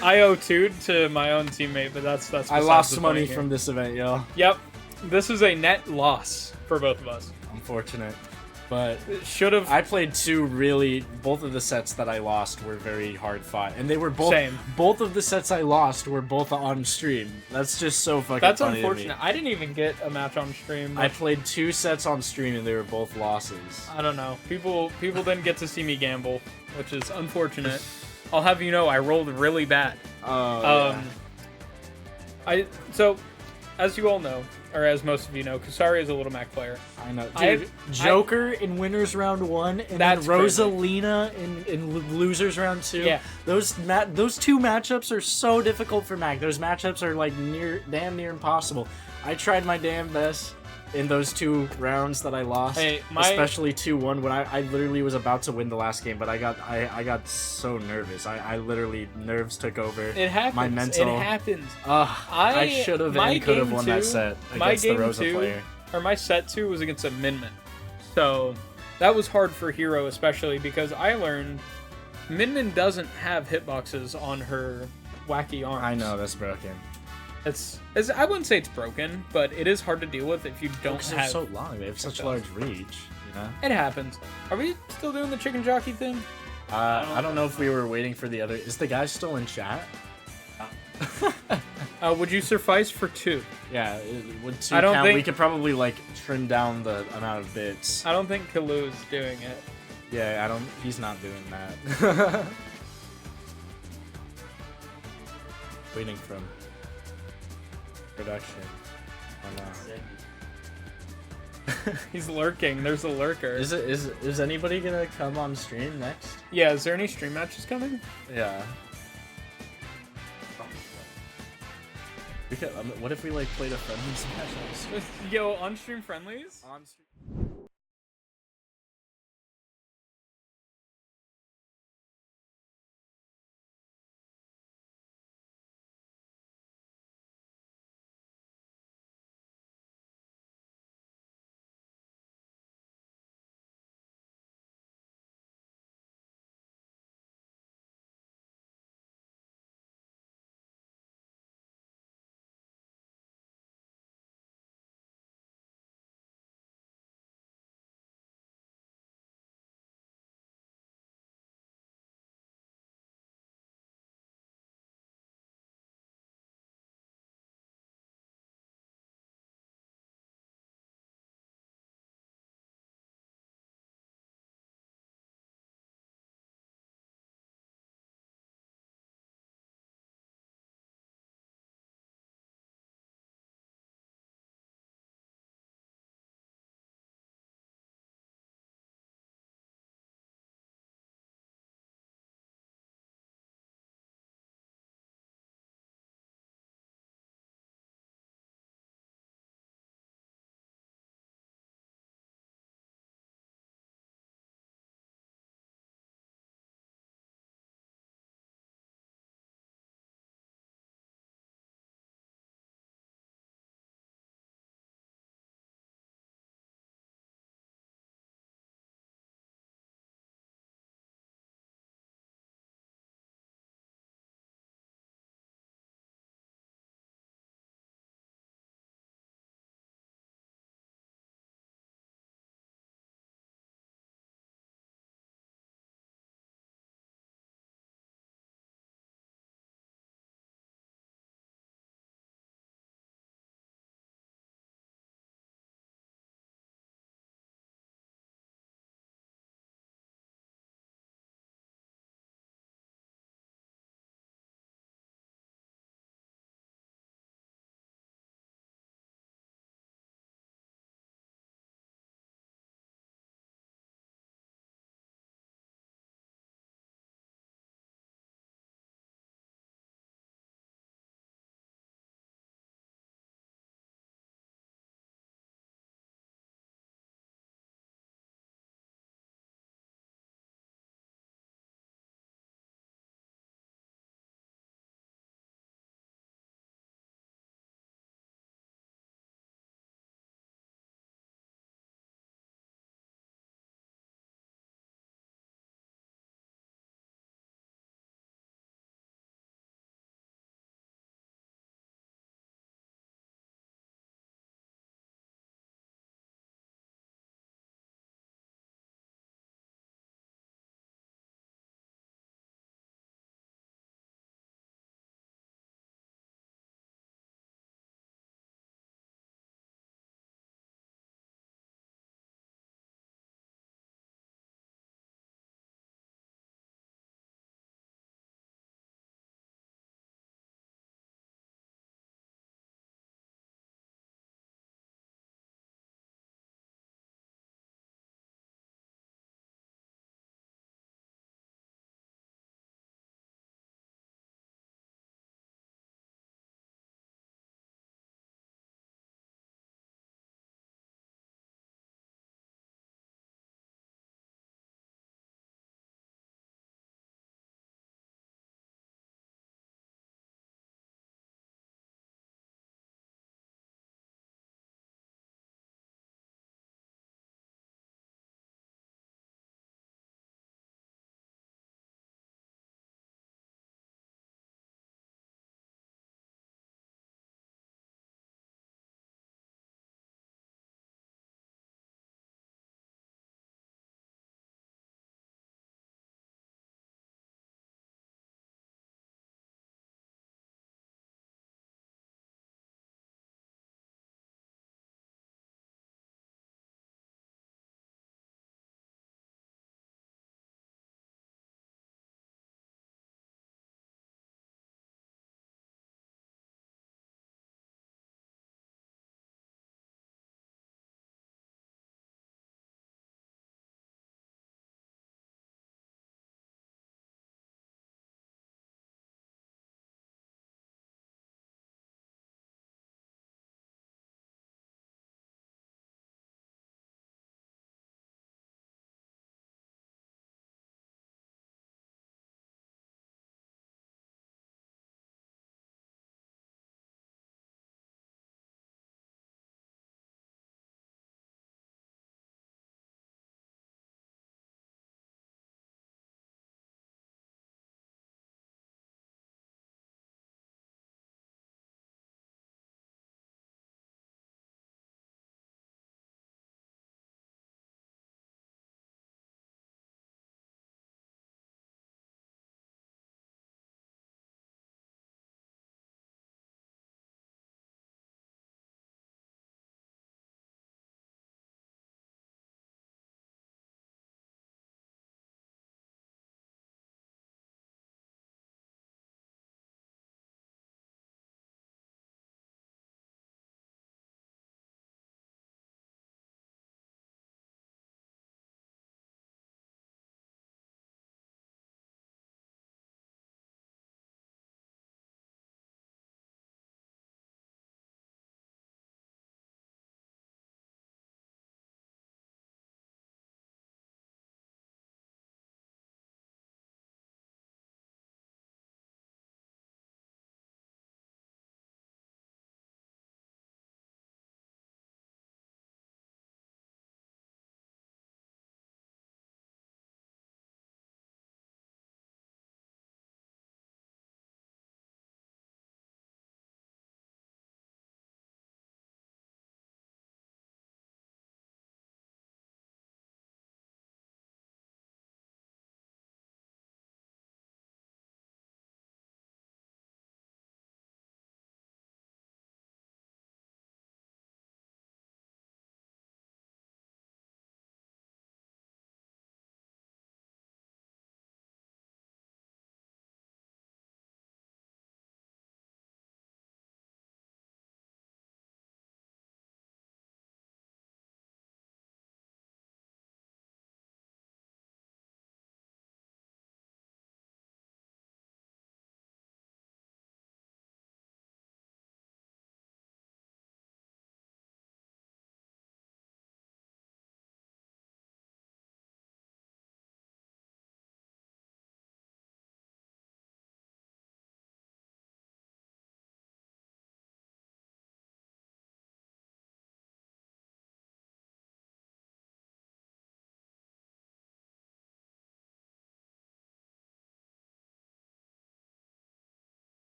I owe 2 to my own teammate, but that's I besides lost the money point here. from this event, yo. Yep, this is a net loss for both of us. Unfortunate. But Should have. I played both of the sets that I lost were very hard fought. And they were both, Same. both of the sets I lost were both on stream. That's just so fucking That's funny to me. unfortunate. I didn't even get a match on stream. I played 2 sets on stream and they were both losses. I don't know. People didn't get to see me gamble, which is unfortunate. I'll have you know, I rolled really bad. Oh, So, as you all know, or as most of you know, Kasari is a Little Mac player. I know. Dude, Joker in winners round 1 and That's then Rosalina in losers round 2. Yeah. Those 2 matchups are so difficult for Mac. Those matchups are like damn near impossible. I tried my damn best in those 2 rounds that I lost, especially 2-1 when I literally was about to win the last game, but I got so nervous. I literally nerves took over. It happens. My mental. It happens. I should have and could have won that set against the Rosa player. Or my set 2 was against a Minmin. So that was hard for Hero, especially because I learned Minmin doesn't have hitboxes on her wacky arms. I know, that's broken. I wouldn't say it's broken, but it is hard to deal with if you don't Because have. they're so long, they have such large reach, you know? It happens. Are we still doing the chicken jockey thing? I don't know if we were waiting for the other. Is the guy still in chat? Would you suffice for 2? Yeah, would 2 I don't count? think- We could probably like trim down the amount of bits. I don't think Kalu is doing it. Yeah, he's not doing that. Waiting from production. Oh, no. He's lurking. There's a lurker. Is anybody gonna come on stream next? Yeah, is there any stream matches coming? Yeah. We could, what if we like played a friendly match? Yo, on stream friendlies? On stream.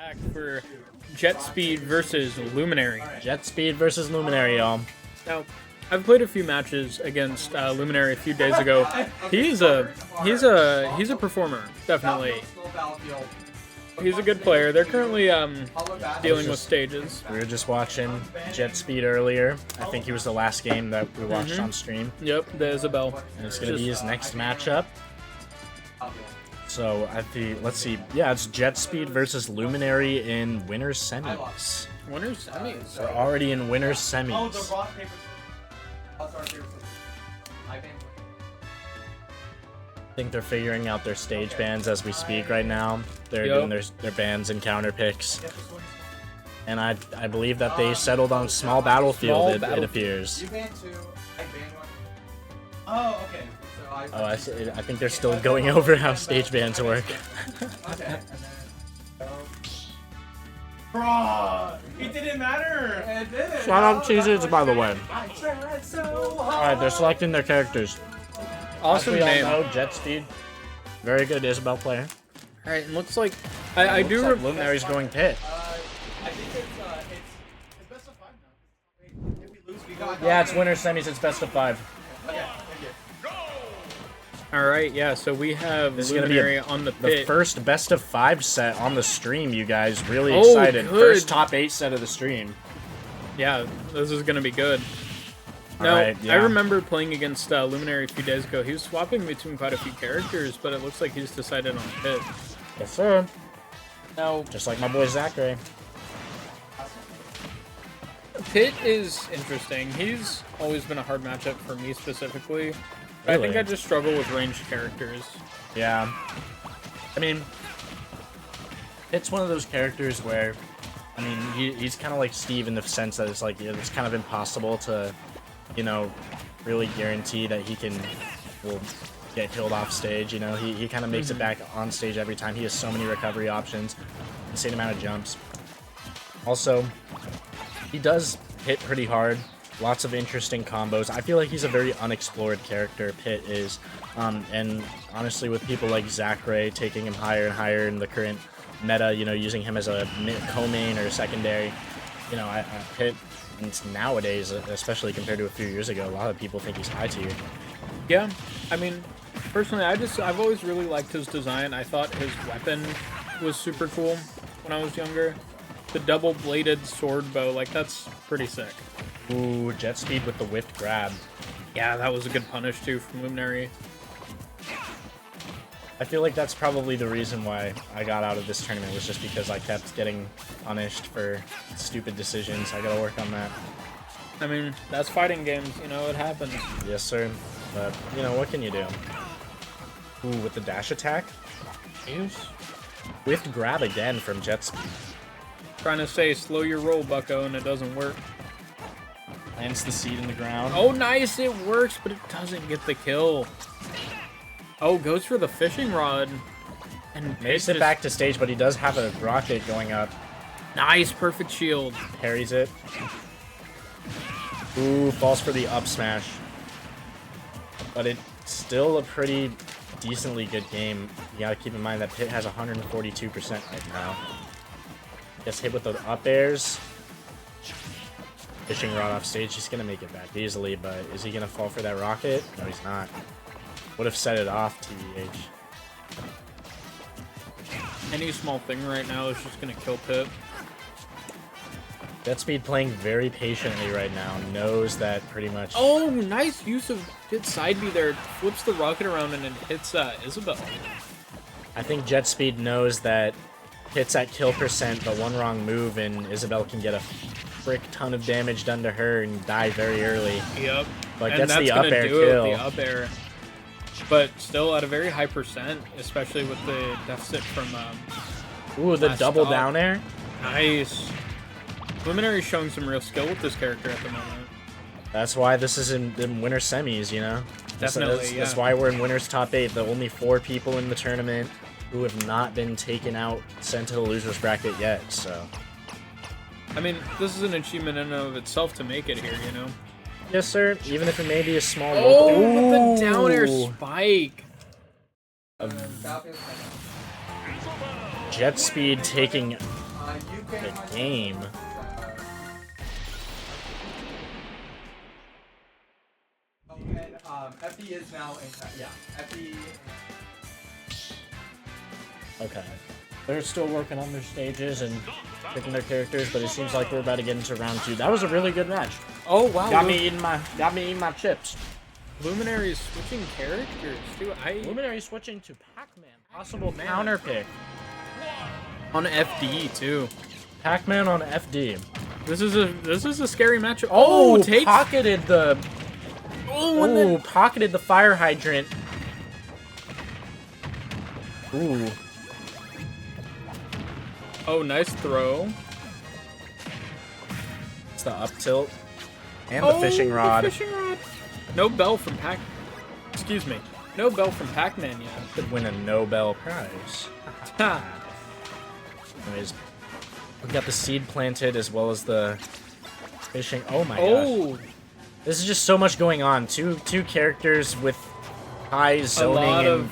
Back for Jet Speed versus Luminary. Jet Speed versus Luminary, y'all. Now, I've played a few matches against Luminary a few days ago. He's a performer, definitely. He's a good player. They're currently dealing with stages. We were just watching Jet Speed earlier. I think he was the last game that we watched on stream. Yep, the Isabel. And it's going to be his next matchup. So, let's see. Yeah, it's Jet Speed versus Luminary in winner's semis. Winner's semis. We're already in winner's semis. I think they're figuring out their stage bans as we speak right now. They're doing their bans and counter picks. And I believe that they settled on small battlefield, it appears. You banned 2, I banned 1. Oh, okay. So Oh, I think they're still going over how stage bans work. okay. Bro, it didn't matter. It did. Shout out Cheez-Its, by the way. I tried so hard. Alright, they're selecting their characters. Awesome As we name. all know, Jet Speed. Very good Isabel player. All right, it looks like I do. Looks like Luminary's going pit. I think it's best of 5 now. If we lose, we got. Yeah, it's winner semis. It's best of 5. Okay, thank you. All right, yeah. So we have This is gonna be Luminary on the The pit. first best of 5 set on the stream, you guys. Really Oh, excited. good. First top 8 set of the stream. Yeah, this is gonna be good. All Now, right, yeah. I remember playing against Luminary a few days ago. He was swapping between quite a few characters, but it looks like he's decided on pit. Yes, sir. Now, Just like my boy Zachary. Pit is interesting. He's always been a hard matchup for me specifically. But I think Really? I just struggle with ranged characters. Yeah. I mean, it's one of those characters where, I mean, he's kind of like Steve in the sense that it's like, it's kind of impossible to, you know, really guarantee that will get killed off stage. You know, he kind of makes it back on stage every time. He has so many recovery options, insane amount of jumps. Also, he does hit pretty hard. Lots of interesting combos. I feel like he's a very unexplored character, Pit is. And honestly, with people like Zachary taking him higher and higher in the current meta, you know, using him as a co-main or a secondary, you know, Pit, and nowadays, especially compared to a few years ago, a lot of people think he's high tier. Yeah, I mean, personally, I've always really liked his design. I thought his weapon was super cool when I was younger. The double-bladed sword bow, like, that's pretty sick. Ooh, Jet Speed with the whiffed grab. Yeah, that was a good punish, too, from Luminary. I feel like that's probably the reason why I got out of this tournament, was just because I kept getting punished for stupid decisions. I gotta work on that. I mean, that's fighting games, you know, it happens. Yes, sir. But, you know, what can you do? Ooh, with the dash attack? Jeez. Whiffed grab again from Jet Speed. Trying to say, slow your roll, bucko, and it doesn't work. Plants the seed in the ground. Oh, nice, it works, but it doesn't get the kill. Oh, goes for the fishing rod. And Makes it back to stage, but he does have a rocket going up. Nice, perfect shield. Parries it. Ooh, falls for the up smash. But it's still a pretty decently good game. You gotta keep in mind that Pit has 142% right now. Gets hit with the up airs. Fishing rod off stage, he's gonna make it back easily, but is he gonna fall for that rocket? No, he's not. Would have set it off, TBH. Any small thing right now is just gonna kill Pit. Jet Speed playing very patiently right now. Knows that pretty much. Oh, nice use of Pit side B there. Flips the rocket around and it hits Isabel. I think Jet Speed knows that Pit's at kill percent, but one wrong move and Isabel can get a frick ton of damage done to her and die very early. Yep. But And gets that's the up gonna air do it, kill. the up air. But still at a very high percent, especially with the deficit from Ooh, the last double stop. down air. Nice. Luminary's showing some real skill with this character at the moment. That's why this is in winner semis, you know? Definitely, That's yeah. why we're in winner's top 8. The only 4 people in the tournament who have not been taken out, sent to the loser's bracket yet, so. I mean, this is an achievement in and of itself to make it here, you know? Yes, sir. Even if it may be a small Oh, local. with the down air Ooh. spike. Jet Speed taking the game. And FD is now in yeah. FD. Okay. They're still working on their stages and picking their characters, but it seems like we're about to get into round 2. That was a really good match. Oh wow! Got me eating my chips. Luminary's switching characters too. Luminary switching to Pac-Man. Possible counter pick. On FD too. Pac-Man on FD. This is a scary matchup. Oh, takes. pocketed the. Oh, Pocketed the fire hydrant. Ooh. Oh, nice throw. It's the up tilt. And the fishing rod. The fishing rod. No bell from Pac. Excuse me. No bell from Pac-Man yet. Could win a Nobel Prize. Ha. Anyways, we got the seed planted as well as the fishing. Oh my gosh. Oh, This is just so much going on. Two characters with high zoning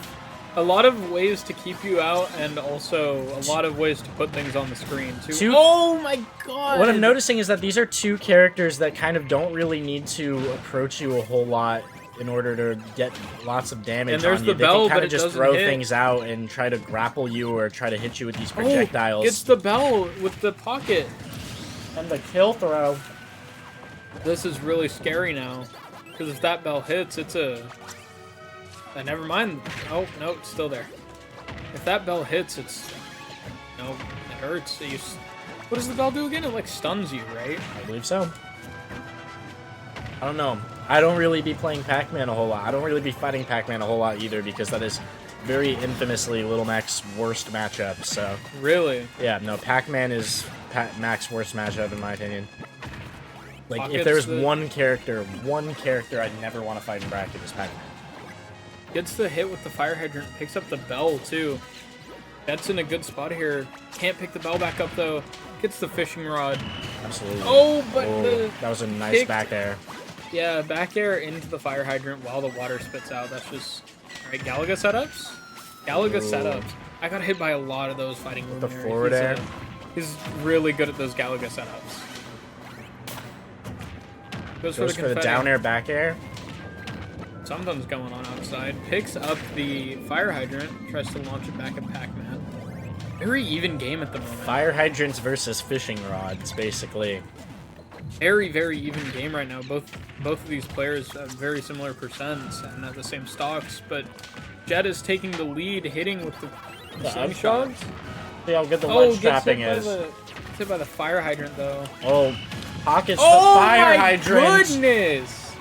a lot of ways to keep you out, and also a lot of ways to put things on the screen too. Oh my god! What I'm noticing is that these are two characters that kind of don't really need to approach you a whole lot in order to get lots of damage And there's on you. the bell, they can kind but of it just doesn't throw hit. things out and try to grapple you or try to hit you with these Oh, projectiles. it's the bell with the pocket. And the kill throw. This is really scary now, because if that bell hits, it's a... never mind. Oh, no, it's still there. If that bell hits, it's... No, it hurts. What does the bell do again? It, like, stuns you, right? I believe so. I don't know. I don't really be playing Pac-Man a whole lot. I don't really be fighting Pac-Man a whole lot either, because that is very infamously Little Mac's worst matchup, so... Really? Yeah, no, Pac-Man is Mac's worst matchup in my opinion. Like, Pocket's if there's the- one character I'd never want to fight in bracket is Pac-Man. Gets the hit with the fire hydrant, picks up the bell, too. That's in a good spot here. Can't pick the bell back up, though. Gets the fishing rod. Absolutely. Oh, but that was a nice kick- back air. Yeah, back air into the fire hydrant while the water spits out. That's just... Alright, Galaga setups? Galaga Ooh. setups. I got hit by a lot of those fighting The Luminary. forward air? He's really good at those Galaga setups. Goes Goes for the confetti. down air, back air. Something's going on outside. Picks up the fire hydrant. Tries to launch it back at Pac-Man. Very even game at the moment. Fire hydrants versus fishing rods, basically. Very, very even game right now. Both of these players have very similar percents and have the same stocks, but Jet is taking the lead, hitting with the slingshots. See how good the Oh, ledge trapping is. Gets hit by the fire hydrant, though. Oh, pockets Oh the fire my hydrant. goodness!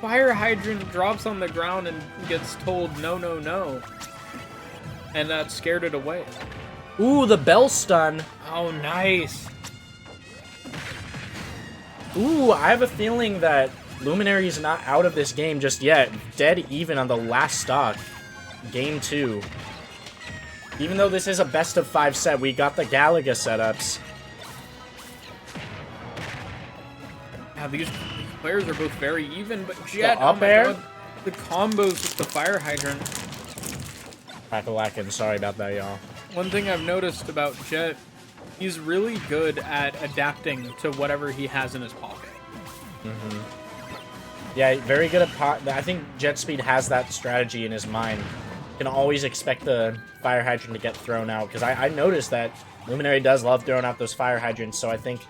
Fire hydrant drops on the ground and gets told no, no, no. And that scared it away. Ooh, the bell stun. Oh, nice. Ooh, I have a feeling that Luminary is not out of this game just yet. Dead even on the last stock. Game 2. Even though this is a best of 5 set, we got the Galaga setups. Now these players are both very even, but Jet, up oh my air? God, the combos with the fire hydrant. Crack-a-lackin', sorry about that, y'all. One thing I've noticed about Jet, he's really good at adapting to whatever he has in his pocket. Yeah, very good at I think Jet Speed has that strategy in his mind. Can always expect the fire hydrant to get thrown out, because I noticed that Luminary does love throwing out those fire hydrants, so I think,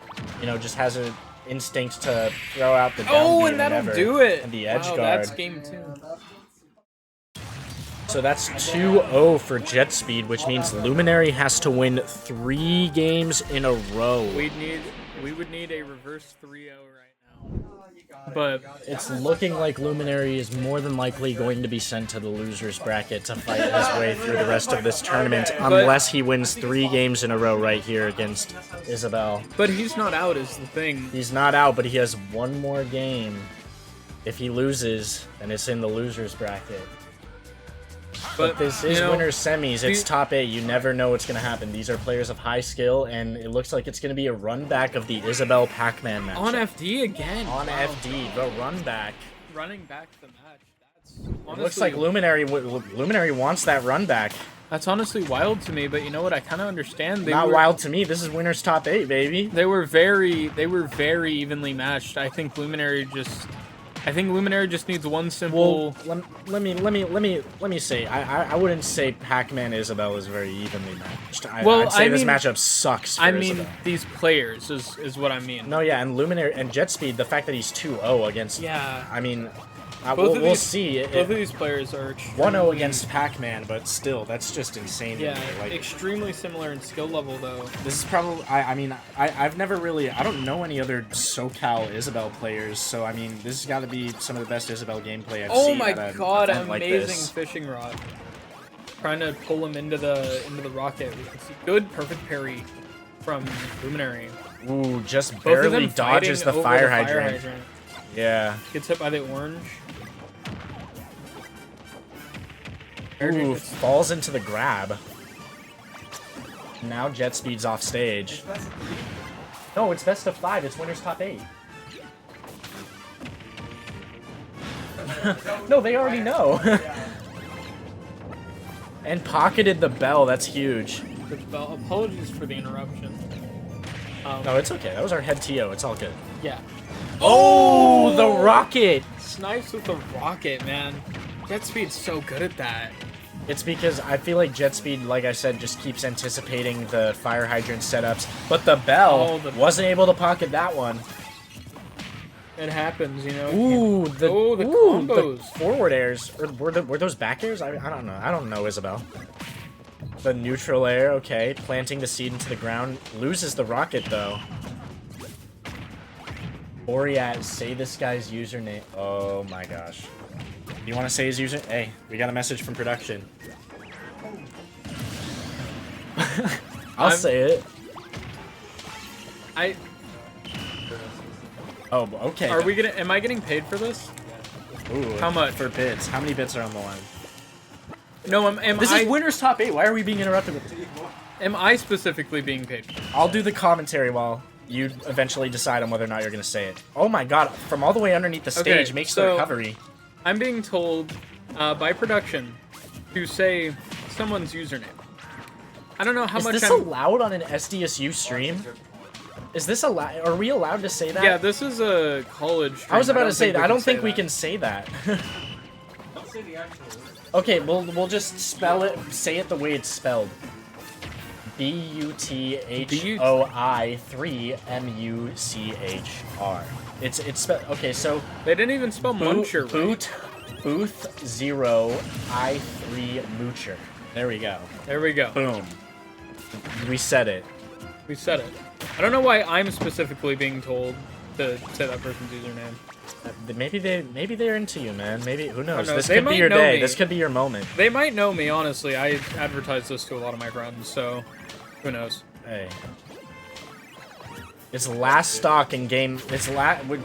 you know, just has an instinct to throw out the down Oh, beat and that'll whenever, do it! and the edge wow, guard. that's game 2. So that's 2-0 for Jet Speed, which means Luminary has to win 3 games in a row. We would need a reverse 3-0 right now. But It's looking like Luminary is more than likely going to be sent to the loser's bracket to fight his way through the rest of this tournament, unless he wins 3 games in a row right here against Isabel. but he's not out is the thing. He's not out, but he has 1 more game. If he loses, then it's in the loser's bracket. But this is you know, winner's semis. It's the- top 8. You never know what's going to happen. These are players of high skill, and it looks like it's going to be a run back of the Isabel Pac-Man match. On FD again. On Wow. FD, the run back. Running back the match. honestly, Looks like Luminary wants that run back. that's honestly wild to me. But you know what? I kind of understand. They Not were, wild to me. This is winner's top 8, baby. They were very evenly matched. I think Luminary just needs one simple. Well, let me say, I wouldn't say Pac-Man Isabelle is very evenly matched. I'd say this matchup sucks for Isabelle. These players is what I mean. No, yeah, and Luminary and Jet Speed, the fact that he's 2-0 against. Yeah. I mean, We'll see. Both of these players are 1-0 against Pac-Man, but still, that's just insane. Yeah, to me. Like, extremely similar in skill level though. this is probably. I've never really. I don't know any other SoCal Isabelle players, so I mean, this has got to be some of the best Isabelle gameplay I've seen. Oh my god! Amazing Fishing rod. Trying to pull him into the rocket. We can see good perfect parry from Luminary. Ooh, just Both of barely them dodges the fighting over fire hydrant. Yeah. Gets hit by the orange. Ooh, falls into the grab. Now Jet Speed's off stage. No, it's best of 5. It's winner's top 8. No, they already know. And pocketed the bell. That's huge. Apologies for the interruption. No, it's okay. That was our head TO. It's all good. Yeah. Oh, the rocket! Snipes with the rocket, man. Jet Speed's so good at that. It's because I feel like Jet Speed, like I said, just keeps anticipating the fire hydrant setups, but the bell wasn't able to pocket that one. It happens, you know. Ooh, the combos. The forward airs. Or were those back airs? I don't know. I don't know, Isabelle. The neutral air, okay. Planting the seed into the ground. Loses the rocket, though. Boreat, say this guy's username. Oh my gosh. You want to say his user? Hey, we got a message from production. I'll say it. Oh, okay. Are we gonna? Am I getting paid for this? Ooh, how much for bits? How many bits are on the line? No, this is winner's top 8. Why are we being interrupted with this? Am I specifically being paid? I'll do the commentary while you eventually decide on whether or not you're gonna say it. Oh my god! From all the way underneath the stage makes the recovery. I'm being told by production to say someone's username. I don't know how much. Is this allowed on an SDSU stream? Is this allowed? Are we allowed to say that? Yeah, this is a college stream. I was about to say that. I don't think we can say that. Don't say the actual word. Okay, we'll just spell it. Say it the way it's spelled. BUTHOI3MUCHR. It's spelled. Okay, so they didn't even spell Muncher. Booth 0 I3 Moocher. There we go. There we go. Boom. We said it. We said it. I don't know why I'm specifically being told to say that person's username. Maybe they're into you, man. Maybe, who knows? Know. This They could be might your know day. me. This could be your moment. They might know me, honestly. I advertise this to a lot of my friends, so who knows? Hey. It's last stock in game.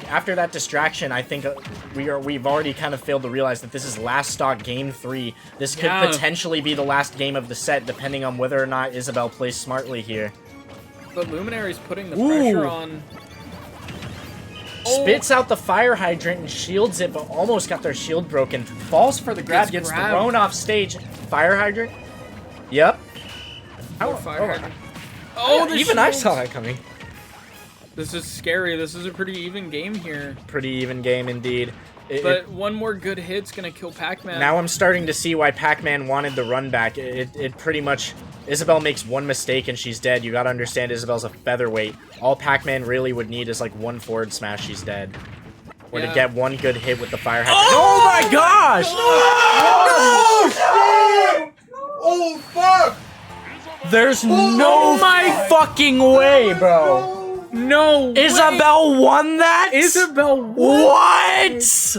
After that distraction, I think we've already kind of failed to realize that this is last stock game 3. This could potentially be the last game of the set, depending on whether or not Isabelle plays smartly here. But Luminary's putting the pressure on. Spits out the fire hydrant and shields it, but almost got their shield broken. Falls for the grab, gets thrown off stage. Fire hydrant. Yep. Fire hydrant. Oh, even I saw that coming. This is scary. This is a pretty even game here. Pretty even game indeed. But one more good hit's gonna kill Pac-Man. Now I'm starting to see why Pac-Man wanted the run back. It pretty much... Isabelle makes one mistake and she's dead. You gotta understand Isabelle's a featherweight. All Pac-Man really would need is like one forward smash, she's dead. Or to get one good hit with the fire hydrant. Oh my gosh! Oh fuck! There's no fucking way, bro. No way. Isabelle won that? Isabelle won. What?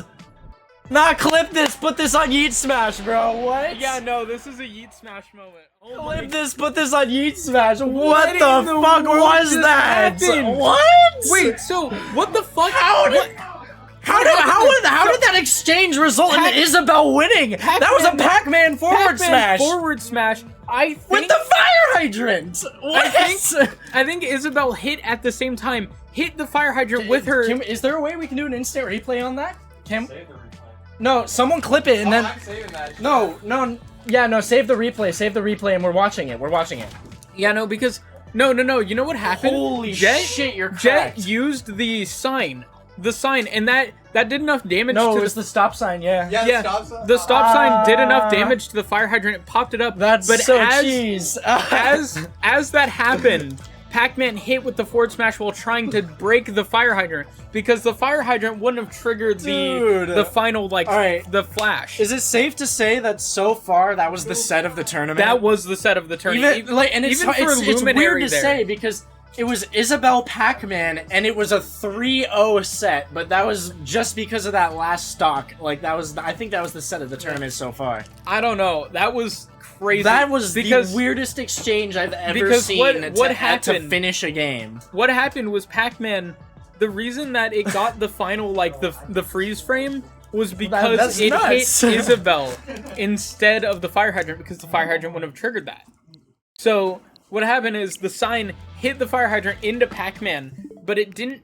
Nah, clip this. Put this on Yeet Smash, bro. What? Yeah, no, this is a Yeet Smash moment. Oh clip this. Put this on Yeet Smash. What the fuck was that? What? Wait, so what the fuck? How did that exchange result in Isabelle winning? That was a Pac-Man forward smash. Forward smash. I think with the fire hydrant. What? I think Isabelle hit at the same time. Hit the fire hydrant with her. Is there a way we can do an instant replay on that? No, someone clip it and then. I'm saving that. No, yeah, no. Save the replay, and we're watching it. Yeah, no, because no. You know what happened? Holy Jet, shit, you're Jet correct. used the sign, and that did enough damage. No, to it was the stop sign. Yeah. yeah. The stop sign did enough damage to the fire hydrant. It popped it up. That's but so as, cheese. as that happened, Pac-Man hit with the forward smash while trying to break the fire hydrant because the fire hydrant wouldn't have triggered the final All right. the flash. Is it safe to say that so far that was the set of the tournament? That was the set of the tournament. Even like, and it's even for it's weird Luminary to there. say because it was Isabelle Pac-Man and it was a 3-0 set, but that was just because of that last stock. Like I think that was the set of the tournament so far. I don't know. That was crazy. That was because the weirdest exchange I've ever because seen what to happened- finish a game. what happened was Pac-Man. The reason that it got the final the freeze frame was because that's it nuts. hit Isabelle instead of the fire hydrant because the fire hydrant wouldn't have triggered that. So what happened is the sign hit the fire hydrant into Pac-Man, but it didn't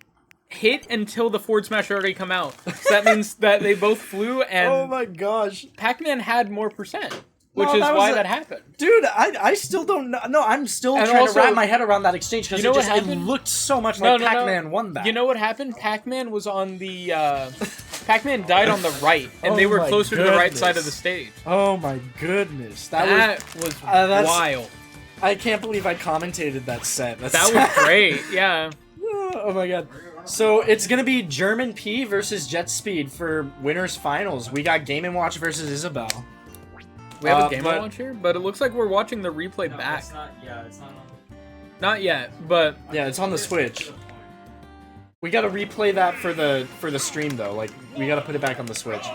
hit until the forward smash had already come out. So that means that they both flew and Oh my gosh. Pac-Man had more percent, which No, is that was why a- that happened. Dude, I still don't know. No, I'm still And trying also- to wrap my head around that exchange because You know it what it happened? looked so much No, like no, no. Pac-Man won that. You know what happened? Pac-Man was on the Pac-Man died on the right, and they Oh were my closer to the right side of goodness. the stage. Oh my goodness. That was that's- wild. I can't believe I commentated that set. That was great. Yeah. Oh my god. So it's gonna be German P versus Jet Speed for winners finals. We got Game & Watch versus Isabelle. We have a game but- to watch here, but it looks like we're watching the replay back. It's not, yeah, it's not on. Not yet, but Yeah, it's on the Switch. We gotta replay that for the stream though. Like we gotta put it back on the Switch.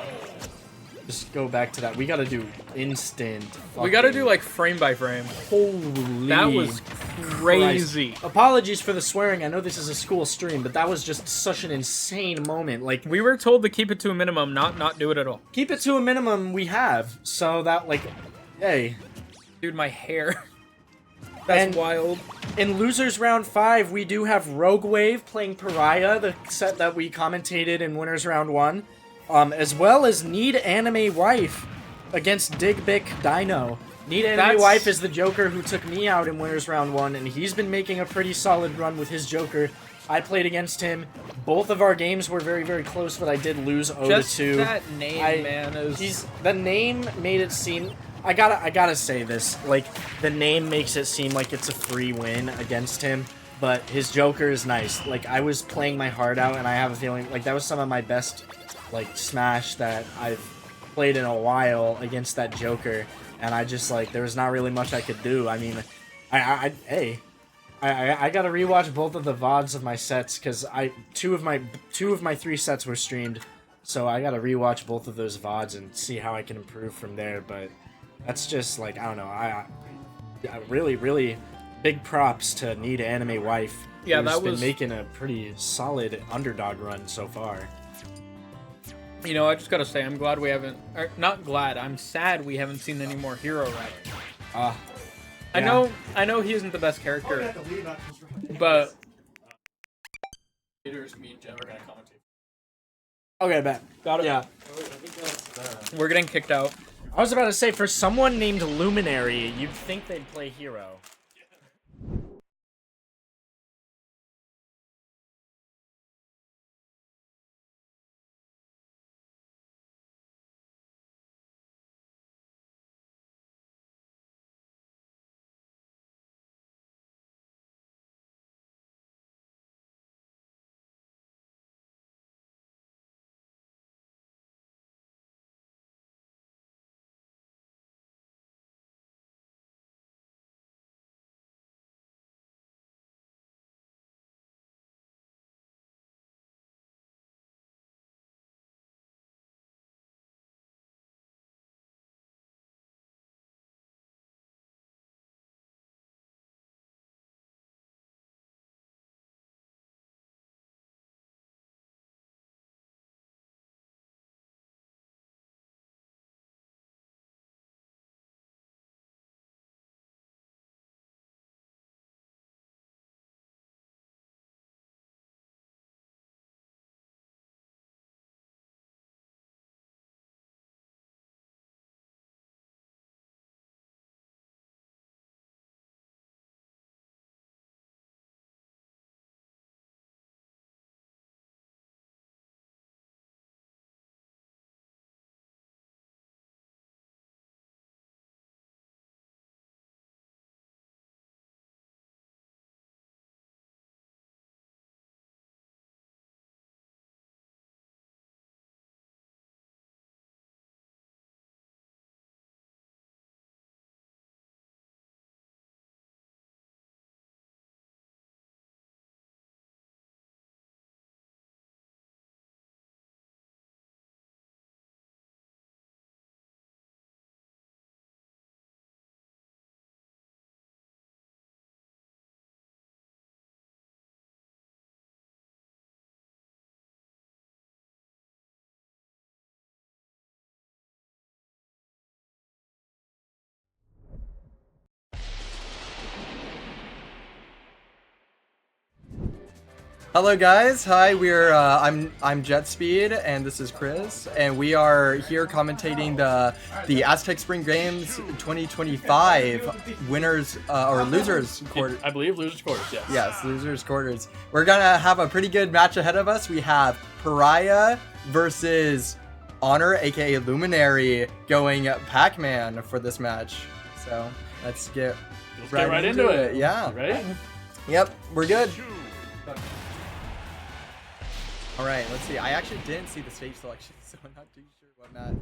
Just go back to that. We gotta do instant. we gotta fucking- do like frame by frame. Holy. That was crazy. Apologies for the swearing. I know this is a school stream, but that was just such an insane moment. Like, We were told to keep it to a minimum, not do it at all. keep it to a minimum. We have so that like, hey. Dude, my hair. That's And- wild. In Losers Round 5, we do have Rogue Wave playing Pariah, the set that we commentated in Winners Round 1, as well as Need Anime Wife against Dig Bic Dino. Need Anime That's- Wife is the Joker who took me out in Winners Round 1, and he's been making a pretty solid run with his Joker. I played against him. Both of our games were very, very close, but I did lose 0-2. Just that name, man, is... The name made it seem... I gotta say this. Like, the name makes it seem like it's a free win against him, but his Joker is nice. Like, I was playing my heart out, and I have a feeling... Like, that was some of my best, like, Smash that I've played in a while against that Joker, and I just, like, there was not really much I could do. I mean, I gotta rewatch both of the VODs of my sets, because two of my 3 sets were streamed, so I gotta rewatch both of those VODs and see how I can improve from there, but... That's just, like, I don't know, I really big props to Need Anime Wife. Yeah, who's that been was- making a pretty solid underdog run so far. You know, I just gotta say, I'm glad we haven't... Or, not glad, I'm sad we haven't seen any more Hero Red. Yeah. I know he isn't the best character, but... Okay, bet. Got it. Yeah. We're getting kicked out. I was about to say, for someone named Luminary, you'd think they'd play Hero. Hello guys, hi. I'm Jet Speed, and this is Chris, and we are here commentating the Aztec Spring Games 2025 winners or losers quarter. I believe losers quarters. Yes. Yes, losers quarters. We're gonna have a pretty good match ahead of us. We have Pariah versus Honor, aka Luminary, going Pac-Man for this match. So let's get right into it. Yeah. Ready? Yep, we're good. All right, let's see. I actually didn't see the stage selection, so I'm not too sure what map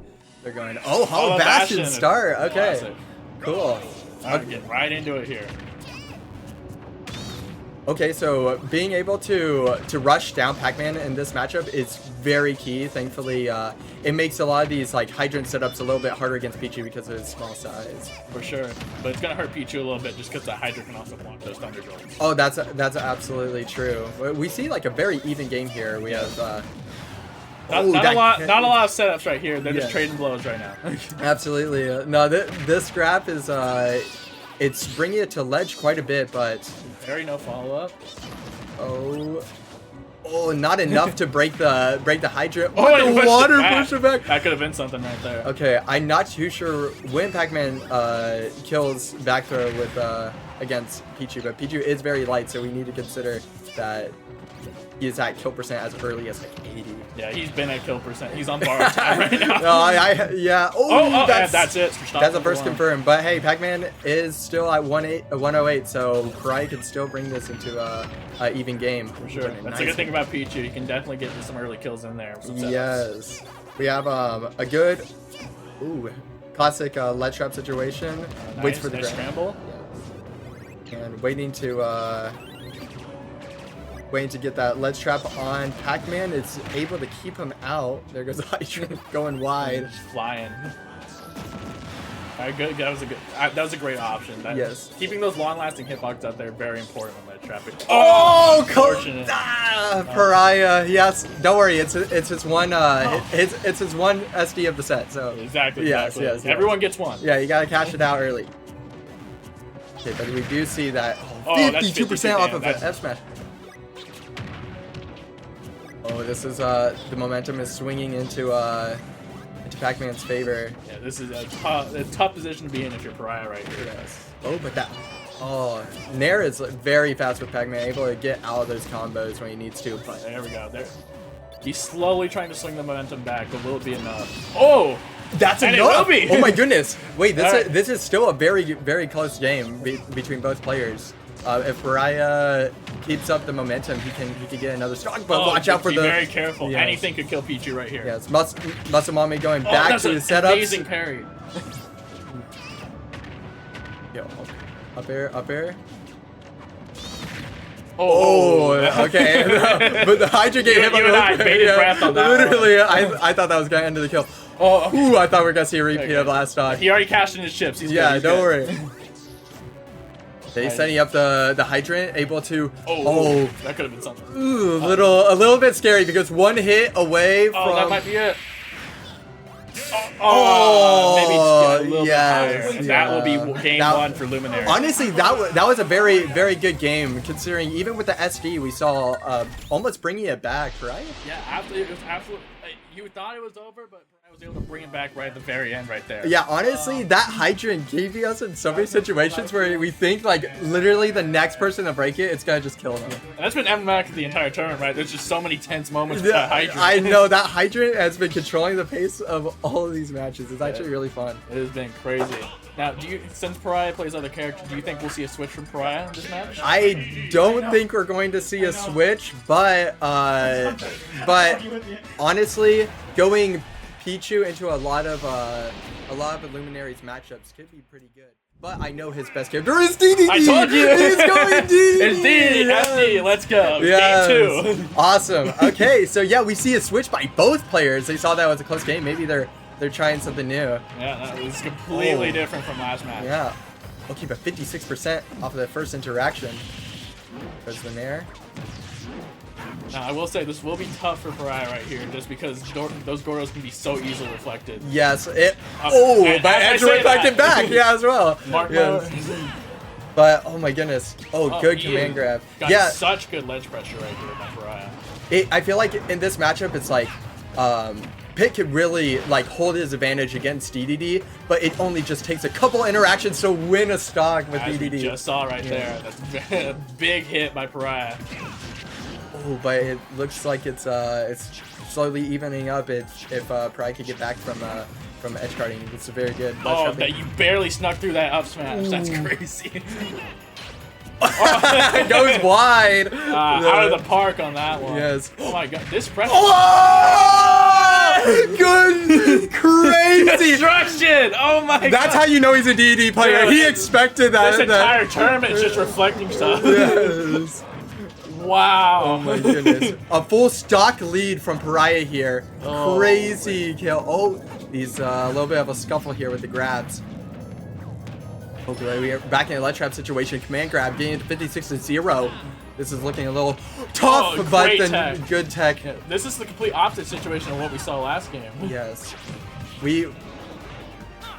they're going. Oh, Hollow Bastion start. Okay, Classic. cool. All right, get right into it here. Okay, so being able to rush down Pac-Man in this matchup is very key. Thankfully, it makes a lot of these like hydrant setups a little bit harder against Pichu because of his small size. For sure, but it's gonna hurt Pichu a little bit just because the Hydra can also block those Thunder Jolts. Oh, that's absolutely true. We see like a very even game here. We have not a lot of setups right here. They're just trading blows right now. Absolutely. No, this scrap is it's bringing it to ledge quite a bit, but Very no follow up. Oh, not enough to break the Hydra. Oh, the water push it back. That could have been something right there. Okay, I'm not too sure when Pac-Man kills back throw with against Pichu, but Pichu is very light, so we need to consider that he is at kill percent as early as like 80. Yeah, he's been at kill percent. He's on borrowed time right now. No, yeah. Oh, that's it. That's the first confirmed. But hey, Pac-Man is still at 108, so Pariah can still bring this into a even game. For sure. That's a good thing about Pichu. You can definitely get some early kills in there. Yes. We have a good, classic ledge trap situation. Waits for the nice scramble. Yes. And waiting to get that ledge trap on Pac-Man. It's able to keep him out. There goes the Hydra going wide. Just flying. All right, good. That was a great option. Yes. Keeping those long-lasting hitboxes out there very important on that traffic. Unfortunate. Pariah. Yes. Don't worry. It's his one. It's his one SD of the set. So exactly. Yes. Everyone gets one. Yeah, you gotta cash it out early. Okay, but we do see that 52% off of an F smash. Oh, this is the momentum is swinging into Pac-Man's favor. Yeah, this is a tough position to be in if you're Pariah right here. Yes. Nair is very fast with Pac-Man, able to get out of those combos when he needs to. But there we go. There, he's slowly trying to swing the momentum back, but will it be enough? Oh, that's enough! It will be. Oh my goodness! Wait, this is still a very close game between both players. If Pariah keeps up the momentum, he can get another stock. But watch out for be very careful. Yes. Anything could kill Pichu right here. Yes, Masamami going back to the setups. Amazing parry. Yo, up air. Oh, okay. But the Hydra gave him a bated breath on that. Literally, I thought that was gonna end the kill. Ooh, I thought we were gonna see a repeat of last stock. He already cashed in his chips. He's don't good. worry. He's setting up the hydrant, able to. That could have been something. Ooh, a little bit scary because one hit away from. Oh, that might be it. Maybe a little bit higher. That will be game one for Luminary. Honestly, that was a very good game considering even with the SD we saw almost bringing it back, right? Yeah, absolutely. It was absolutely. You thought it was over, but I was able to bring it back right at the very end, right there. Yeah, honestly, that hydrant gave us in so many situations where we think like literally the next person to break it, it's gonna just kill them. And that's been emblematic the entire tournament, right? There's just so many tense moments with that hydrant. I know that hydrant has been controlling the pace of all of these matches. It's actually really fun. It has been crazy. Now, since Pariah plays other characters, do you think we'll see a switch from Pariah in this match? I don't think we're going to see a switch, but honestly, going Pichu into a lot of Luminaries matchups could be pretty good. But I know his best character is DDD. I told you. He's going DDD. It's DDD. FD. Let's go. Yes. Game 2. Awesome. Okay, so yeah, we see a switch by both players. They saw that was a close game. Maybe they're trying something new. Yeah, that was completely different from last match. Yeah. Okay, but 56% off of that first interaction. There's the Nair. Now, I will say this will be tough for Pariah right here, just because those Goros can be so easily reflected. Yes, but Edge reflected back, yeah, as well. Mark yes. But oh my goodness. Oh, good Ian command grab. Got Yeah, such good ledge pressure right here by Pariah. I feel like in this matchup, it's like Pit could really like hold his advantage against DDD, but it only just takes a couple interactions to win a stock with As we DDD. just saw right there. That's a big hit by Pariah. Oh, but it looks like it's slowly evening up. If Pariah could get back from edge guarding, it's a very good. Oh, that you barely snuck through that up smash. That's crazy. It goes wide. Out of the park on that one. Yes. Oh my god, this pressure. Oh! Good, crazy. Destruction! Oh my god. That's how you know he's a DD player. Dude, He expected that. This entire tournament is just reflecting stuff. Yes. Wow. Oh my goodness. A full stock lead from Pariah here. Oh, Crazy kill. Oh, he's a little bit of a scuffle here with the grabs. Okay, we are back in a ledge trap situation. Command grab getting into 56-0. This is looking a little tough, Oh, but great then tech. good tech. This is the complete opposite situation of what we saw last game. Yes.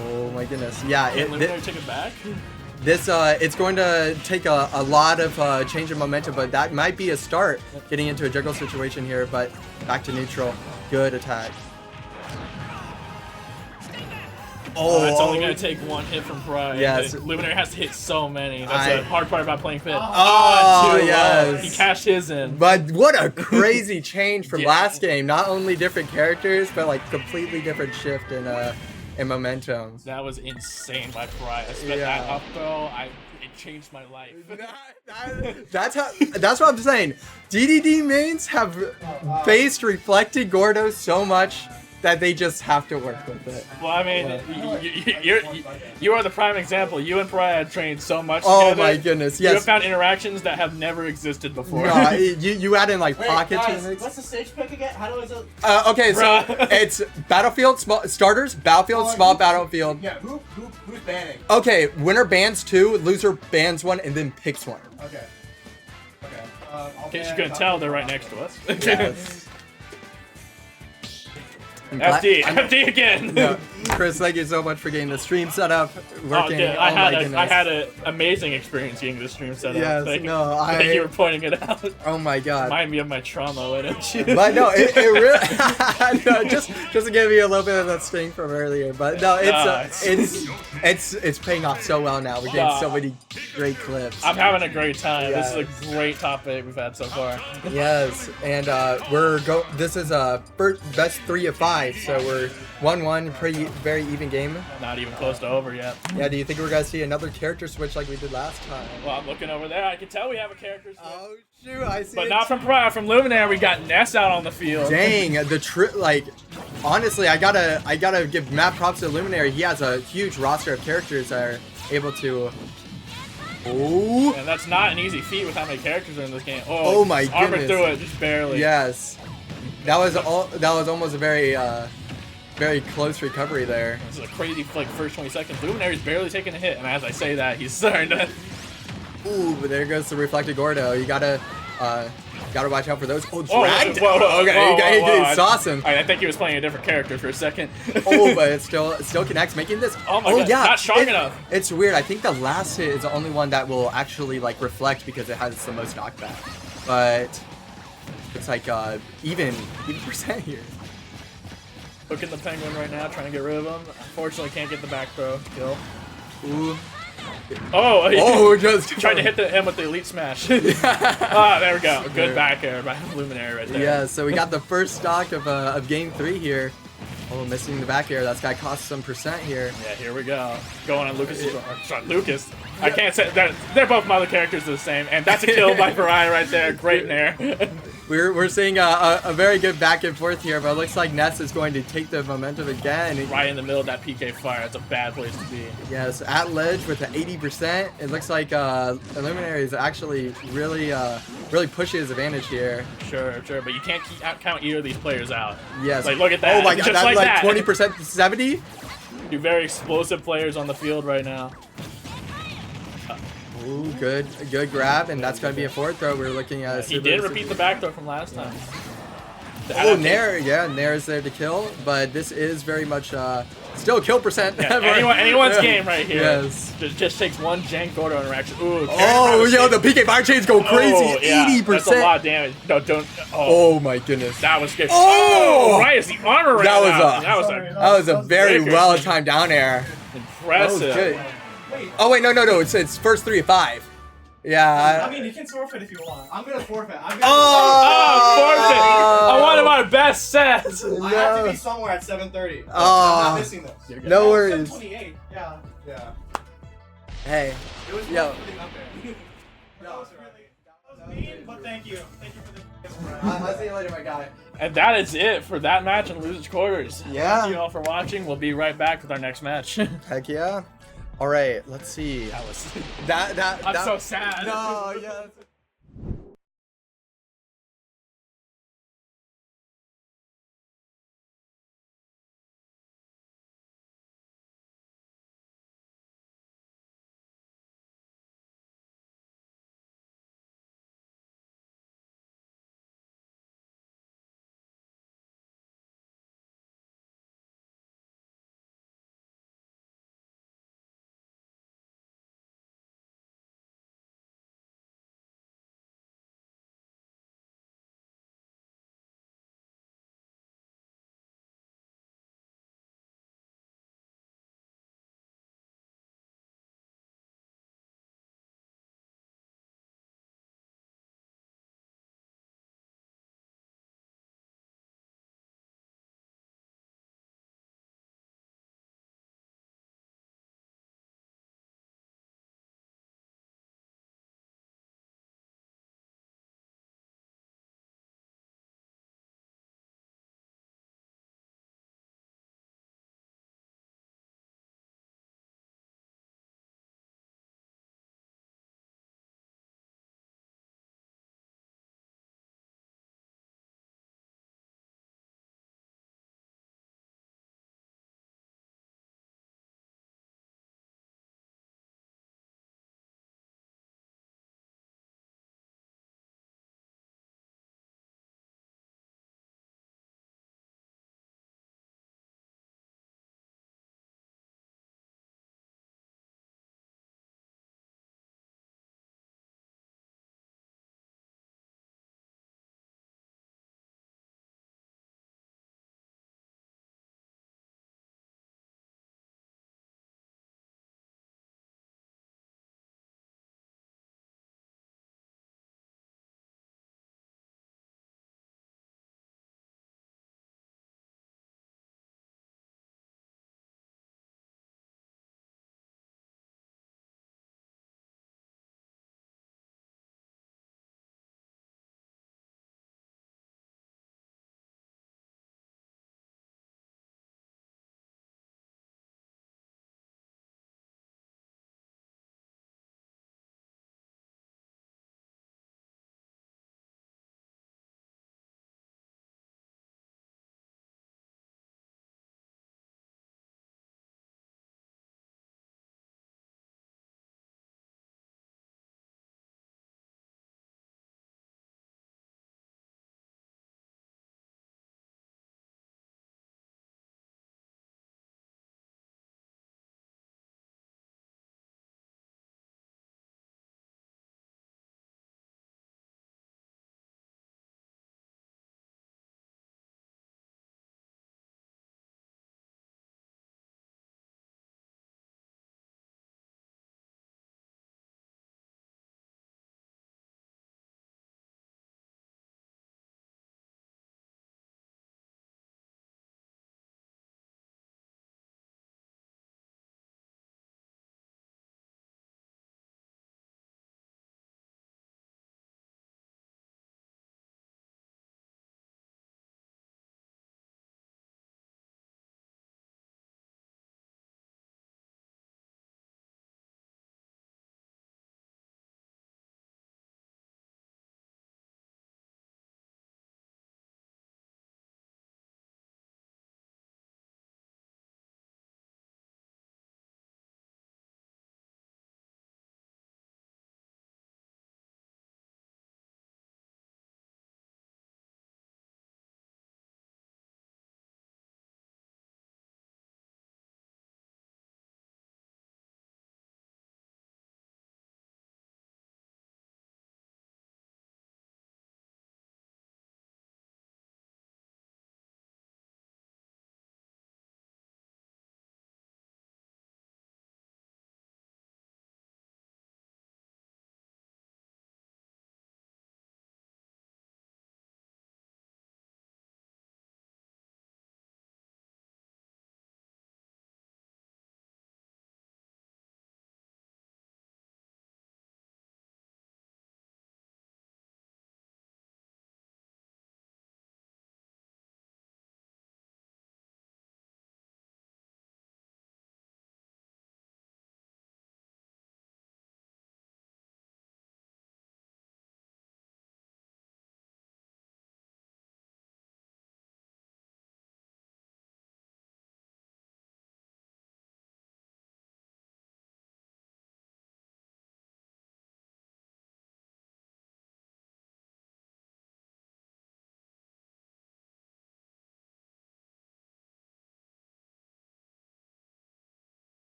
Oh my goodness. Yeah. Can Luminary take it back? This it's going to take a lot of change of momentum, but that might be a start getting into a juggle situation here. But back to neutral. Good attack. Oh, It's only going to take one hit from Pariah. Yes. Luminary has to hit so many. That's the hard part about playing Fit. Oh, too low. yes. He cashed his in. But what a crazy change from Yeah. last game. Not only different characters, but like completely different shift in momentum. That was insane by Pariah. I spent Yeah. that up throw. It changed my life. That's what I'm saying. DDD mains have faced reflected Gordo so much that they just have to work with it. Well, I mean, you are the prime example. You and Pariah have trained so much Oh together. my goodness, You have yes. found interactions that have never existed before. No, you add in like Wait, pockets. guys, and what's the stage pick again? How do I do? okay, so Bruh. it's battlefield, small starters, battlefield, small battlefield. Yeah, who's banning? Okay, winner bans 2, loser bans 1, and then picks 1. Okay. Okay. In case you couldn't tell, they're right next to us. Yes. FD again. No, Chris, thank you so much for getting the stream set up, working. Dude, Oh I my had goodness. an amazing experience getting the stream set up. Yes, Thank no, thank you for pointing it out. Oh my god. Remind me of my trauma, why don't you? But no, it really no, just to give you a little bit of that sting from earlier. But no, it's paying off so well now. We're getting so many great clips. I'm having a great time. Yes. This is a great top 8 we've had so far. Yes, and this is a best 3 of 5, so we're 1-1, very even game. Not even close to over yet. Yeah, do you think we're gonna see another character switch like we did last time? Well, I'm looking over there. I can tell we have a character switch. Oh shoot, I see. But it. not from Pariah, from Luminary. We got Ness out on the field. Dang, like honestly, I gotta give mad props to Luminary. He has a huge roster of characters that are able to. Oh. And that's not an easy feat with how many characters are in this game. Oh my Armor goodness. through it, just barely. Yes, that was almost a very close recovery there. This is a crazy like first 20 seconds. Luminary's barely taking a hit, and as I say that, he's starting to. Ooh, but there goes the reflected Gordo. You gotta watch out for those. Oh, Whoa, dragged. whoa, whoa, Okay, whoa, he's awesome. I think he was playing a different character for a second. Oh, but it still connects, making this. Oh my god, yeah, not strong enough. It's weird. I think the last hit is the only one that will actually like reflect because it has the most knockback. But it's like even percent here. Hooking the penguin right now, trying to get rid of him. Unfortunately, can't get the back throw kill. Ooh. Oh, just tried to hit him with the elite smash. Ah, there we go. Good back air by Luminary right there. Yeah, so we got the first stock of game 3 here. Oh, missing the back air. That's got to cost some percent here. Yeah, here we go. Going on Lucas. Lucas. I can't say they're both mother characters the same, and that's a kill by Pariah right there. Great nair. We're seeing a very good back and forth here, but it looks like Ness is going to take the momentum again. Right in the middle of that PK fire. That's a bad place to be. Yes, at ledge with the 80%. It looks like Illuminary is actually really pushing his advantage here. Sure, but you can't count either of these players out. Yes. Like, look at that. Oh my god, Just that's like like that. 20% to 70? Two very explosive players on the field right now. Ooh, good grab, and that's going to be a forward throw. We're looking at. He did repeat the back throw from last time. Oh, Nair, yeah, Nair is there to kill, but this is very much still a kill percent. Yeah, anyone's game right here. Yes. Just takes one jank photo interaction. Ooh, Oh, yo, the PK fire chains go crazy. 80%. That's a lot of damage. No, don't. Oh my goodness. That was good. Oh! Right as the armor ran That was out. that was a very wicked. well timed down air. Impressive. That was good. Oh wait, no, it's first 3 of 5. Yeah. I mean, you can forfeit if you want. I'm gonna forfeit. I'm gonna Forfeit! I wanted my best sets. I have to be somewhere at 7:30. Oh. I'm not missing this. No worries. 7:28. Yeah. Yeah. Hey. It was Yo. putting up there. That was mean, but thank you. Thank you for the. I'll see you later, my guy. And that is it for that match in Losers Quarters. Yeah. Thank you all for watching. We'll be right back with our next match. Heck yeah. All right, let's see. That was. I'm so sad. No, yeah.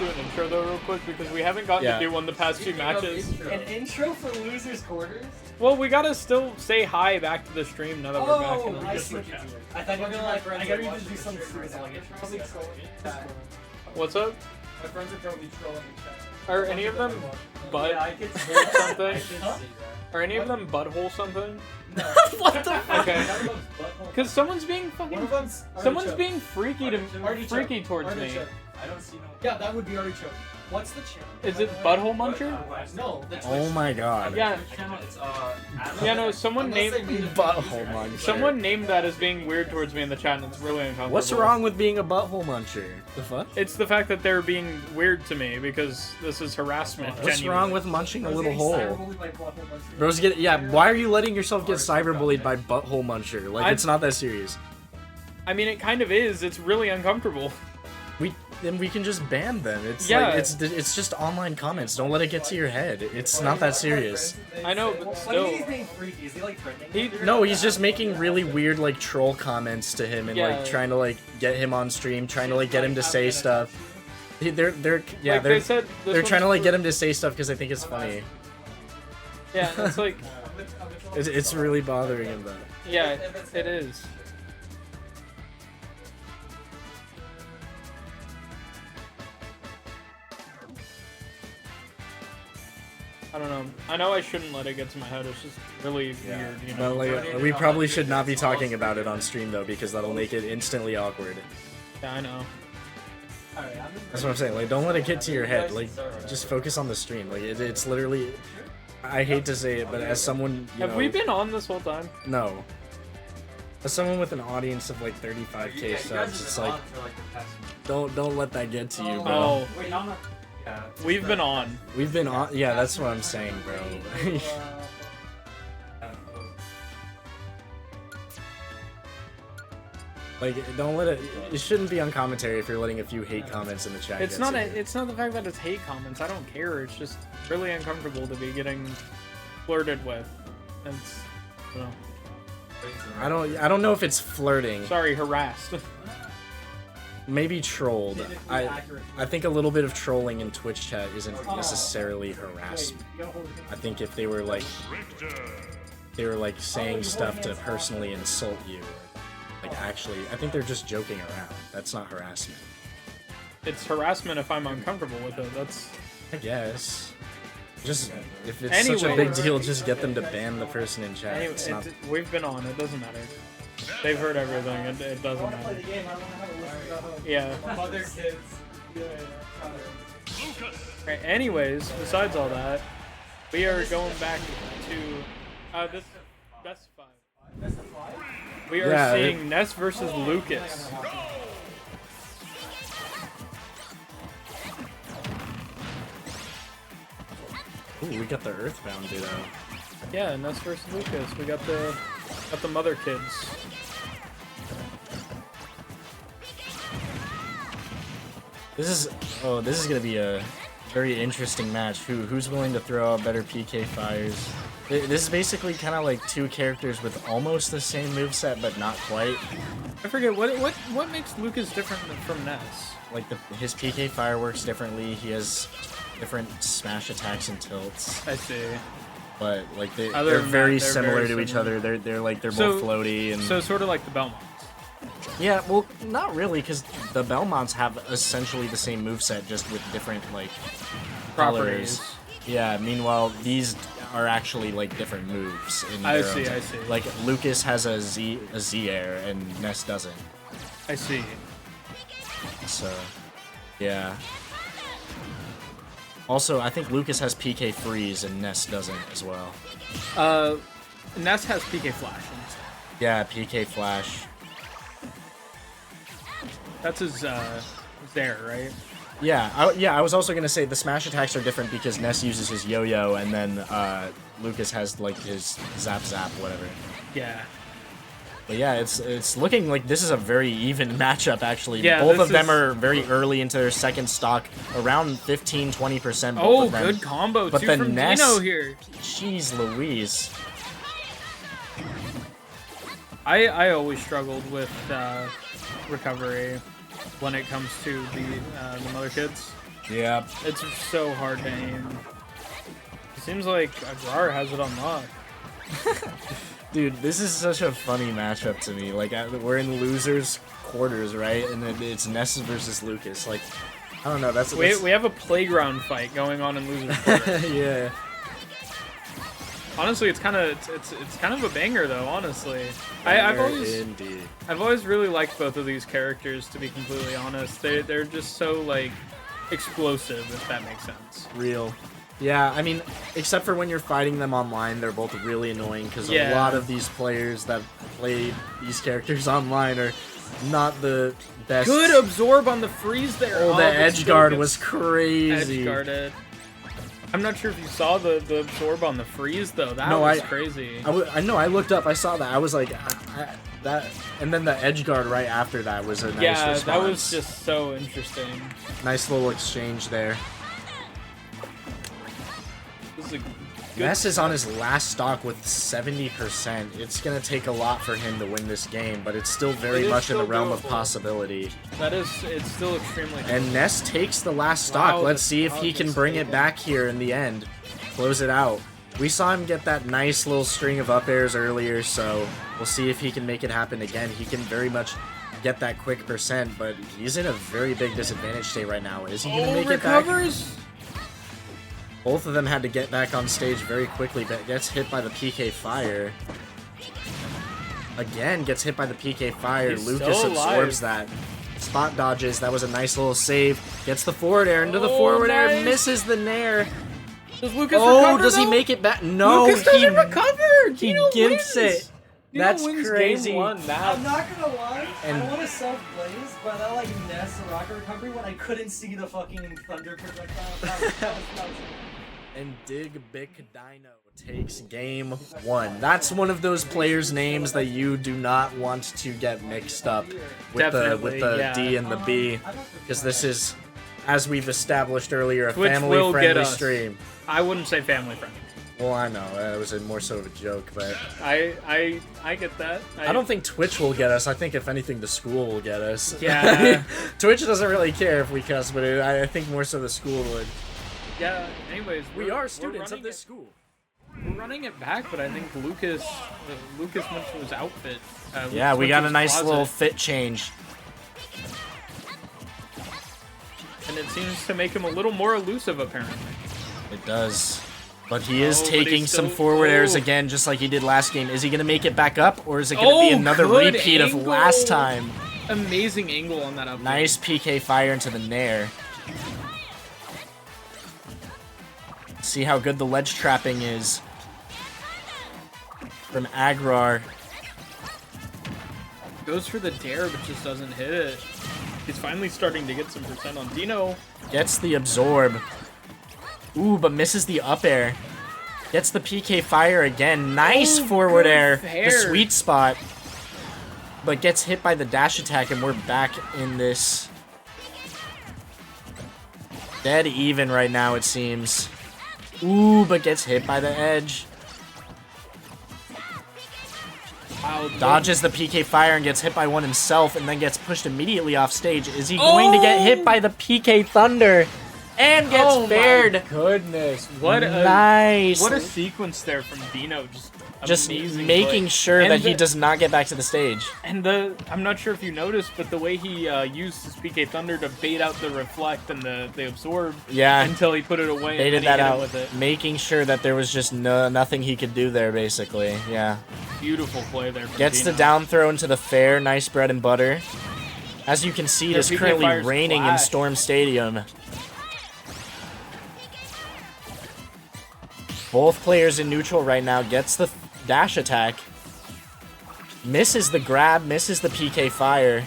do an intro though real quick because we haven't gotten Yeah. to do one the past 2 matches. An intro for losers quarters? Well, we gotta still say hi back to the stream now that we're back in. I see what you're doing. I thought you were gonna like, I gotta even do something stupid like probably trolling chat. What's up? My friends are probably trolling chat. Are any of them butt Yeah, I could hole something? Huh? Are any of them butthole something? What the fuck? Okay. Because someone's being One fucking. of them's Someone's artichoke. being freaky to Artichoke. freaky towards me. Artichoke. I don't see no. Yeah, that would be artichoke. What's the channel? Is it Butthole Muncher? No, the Twitch. Oh my god. Yeah. It's Yeah, no. Someone Unless they named. made it- Butthole muncher. Someone named that as being weird towards me in the chat, and it's really uncomfortable. What's wrong with being a butthole muncher? The fuck? It's the fact that they're being weird to me because this is harassment. What's genuinely. wrong with munching a Bro's little getting hole? cyberbullied by Butthole Muncher. Bro's get yeah. Why are you letting yourself get cyberbullied by butthole muncher? Like it's not that serious. I mean, it kind of is. It's really uncomfortable. Then we can just ban them. It's Yeah. like it's just online comments. Don't let it get to your head. It's not that serious. I know, but What do you still. mean he's being freaky? Is he like threatening? He, No, he's just making really weird like troll comments to him and Yeah. like trying to like get him on stream, trying to like get him to say stuff. They're yeah like they're they said, this they're trying to one's like get him to say stuff because they think it's funny. Yeah, it's like, It's really bothering him though. yeah, it is. I don't know. I know I shouldn't let it get to my head. It's just really weird, you know. But like we probably should not be talking about it on stream though because that'll make it instantly awkward. Yeah, I know. That's what I'm saying. Like don't let it get to your head. Like just focus on the stream. Like it's literally. I hate to say it, but as someone you Have know, we been on this whole time? No. As someone with an audience of like 35k subs, it's like don't let that get to you, bro. Oh, Wait, no, I'm not. Yeah. we've been on. We've been on. Yeah, that's what I'm saying, bro. Like, don't let it. It shouldn't be on commentary if you're letting a few hate comments in the chat. It's get not. to A, you. it's not the fact that it's hate comments. I don't care. It's just really uncomfortable to be getting flirted with. It's. You know, I don't know if it's flirting. sorry, harassed. Maybe trolled. I think a little bit of trolling in Twitch chat isn't necessarily harassment. I think if they were like saying stuff to personally insult you, like actually, I think they're just joking around. That's not harassment. It's harassment if I'm uncomfortable with it. That's. I guess. Just if it's such a big deal, just get them to ban the person in chat. Anyway, It's not. we've been on. It doesn't matter. They've heard everything. It doesn't matter. Yeah. Other kids. Right, anyways, besides all that, we are going back to this best five. We are Yeah, seeing Ness versus Lucas. Ooh, we got the Earthbound ditto. Yeah, Ness versus Lucas. We got the mother kids. This is gonna be a very interesting match. Who's willing to throw out better PK fires? This is basically kind of like two characters with almost the same moveset, but not quite. I forget what makes Lucas different from Ness. Like his PK fire works differently. He has different smash attacks and tilts, I see. but like Other they're than very that, they're similar very to each similar. other. They're So- both floaty and So sort of like the Belmonts. yeah. Well, not really, because the Belmonts have essentially the same moveset, just with different like Properties. colors. Yeah. Meanwhile, these are actually like different moves. In I their own see, time. I see. Like Lucas has a Z air and Ness doesn't. I see. So, yeah. Also, I think Lucas has PK freeze and Ness doesn't as well. Ness has PK Flash. Yeah, PK flash. That's his there, right? Yeah, I was also gonna say the smash attacks are different because Ness uses his yo-yo and then Lucas has like his zap whatever. Yeah. But yeah, it's looking like this is a very even matchup actually. Yeah, both this of them is- are very early into their second stock, around 15-20%. Both Oh, of them. good combo But too the from Ness- Dino here. Jeez Louise. I always struggled with recovery when it comes to the mother kids. Yeah. It's so hard to aim. It seems like Agrar has it on lock. Dude, this is such a funny matchup to me. Like, we're in losers quarters, right? And then it's Ness versus Lucas. Like, I don't know. That's We have a playground fight going on in losers quarter. yeah. Honestly, it's kind of a banger though. Honestly, I've always really liked both of these characters. To be completely honest, they're just so like explosive, if that makes sense. Real. Yeah, I mean, except for when you're fighting them online, they're both really annoying because a Yeah. lot of these players that play these characters online are not the best. Good absorb on the freeze there. Oh, the but edge still guard gets was crazy. edge guarded. I'm not sure if you saw the absorb on the freeze though. That was crazy. I know. I looked up. I saw that. I was like, that, and then the edge guard right after that was a nice response. That was just so interesting. Nice little exchange there. This is a good Ness is on his last stock with 70%. It's gonna take a lot for him to win this game, but it's still very It is much in the still realm of doable. possibility. It's still extremely. And Ness takes the last stock. Wow, Let's the see if he stock can is bring it stable. back here in the end. Close it out. We saw him get that nice little string of up airs earlier, so we'll see if he can make it happen again. He can very much get that quick percent, but he's in a very big disadvantage state right now. Is he going to make it back? recovers. Both of them had to get back on stage very quickly, but gets hit by the PK Fire. Again, gets hit by the PK Fire. He's Lucas so absorbs that. Spot dodges. That was a nice little save. Gets the forward air into the Oh, forward air. nice. Misses the nair. Does Lucas Oh, recover, does he though? make it back? No, Lucas doesn't recover. he Dino gimps wins. it. Dino That's wins crazy. Game 1. I'm not gonna lie, And- I want to self-blaze, but I like Ness and rocket recovery when I couldn't see the fucking thunder projectile. That was And Dig Big Dino takes game 1. That's one of those players' names that you do not want to get mixed up with Definitely, the yeah. D and the B, because this is, as we've established earlier, a Twitch will get family-friendly us. stream. I wouldn't say family friendly. Well, I know that was more so of a joke, but I get that. I don't think Twitch will get us. I think if anything, the school will get us. Yeah. Twitch doesn't really care if we cuss, but I think more so the school would. Yeah. Anyways, We we're are students of running this it- school. We're running it back, but I think Lucas went to his outfit. Yeah, Lucas we went got to a his nice closet, little fit change. and it seems to make him a little more elusive apparently. It does. But he is Oh, but taking he's some still- forward airs oh. again, just like he did last game. Is he going to make it back up, or is it going to be Oh, another good repeat of angle. last time? Amazing angle on that up. Nice PK Fire into the Nair. See how good the ledge trapping is from Agrar. Goes for the dare, but just doesn't hit it. He's finally starting to get some percent on Dino. Gets the absorb. Ooh, but misses the up air. Gets the PK Fire again. Nice Oh, forward good air. fair. The sweet spot. But gets hit by the dash attack, and we're back in this. Dead even right now, it seems. Ooh, but gets hit by the edge. Wow, Dodges the PK Fire and gets hit by one himself, and then gets pushed immediately off stage. Is he going to get hit by the PK Thunder? And gets Oh fared. my goodness! What a Nice. what a sequence there from Dino. Just Amazing making play. sure And that he the- does not get back to the stage. And I'm not sure if you noticed, but the way he used his PK Thunder to bait out the reflect and the absorb. Yeah. Until he put it away. Baited and then that he hit out, him with it. making sure that there was just nothing he could do there, basically. Yeah. Beautiful play there. From Gets Dino. the down throw into the fair. Nice bread and butter. As you can see, it Their is PK currently Fire's raining in flash. Storm Stadium. Both players in neutral right now. Gets the dash attack. Misses the grab, misses the PK Fire.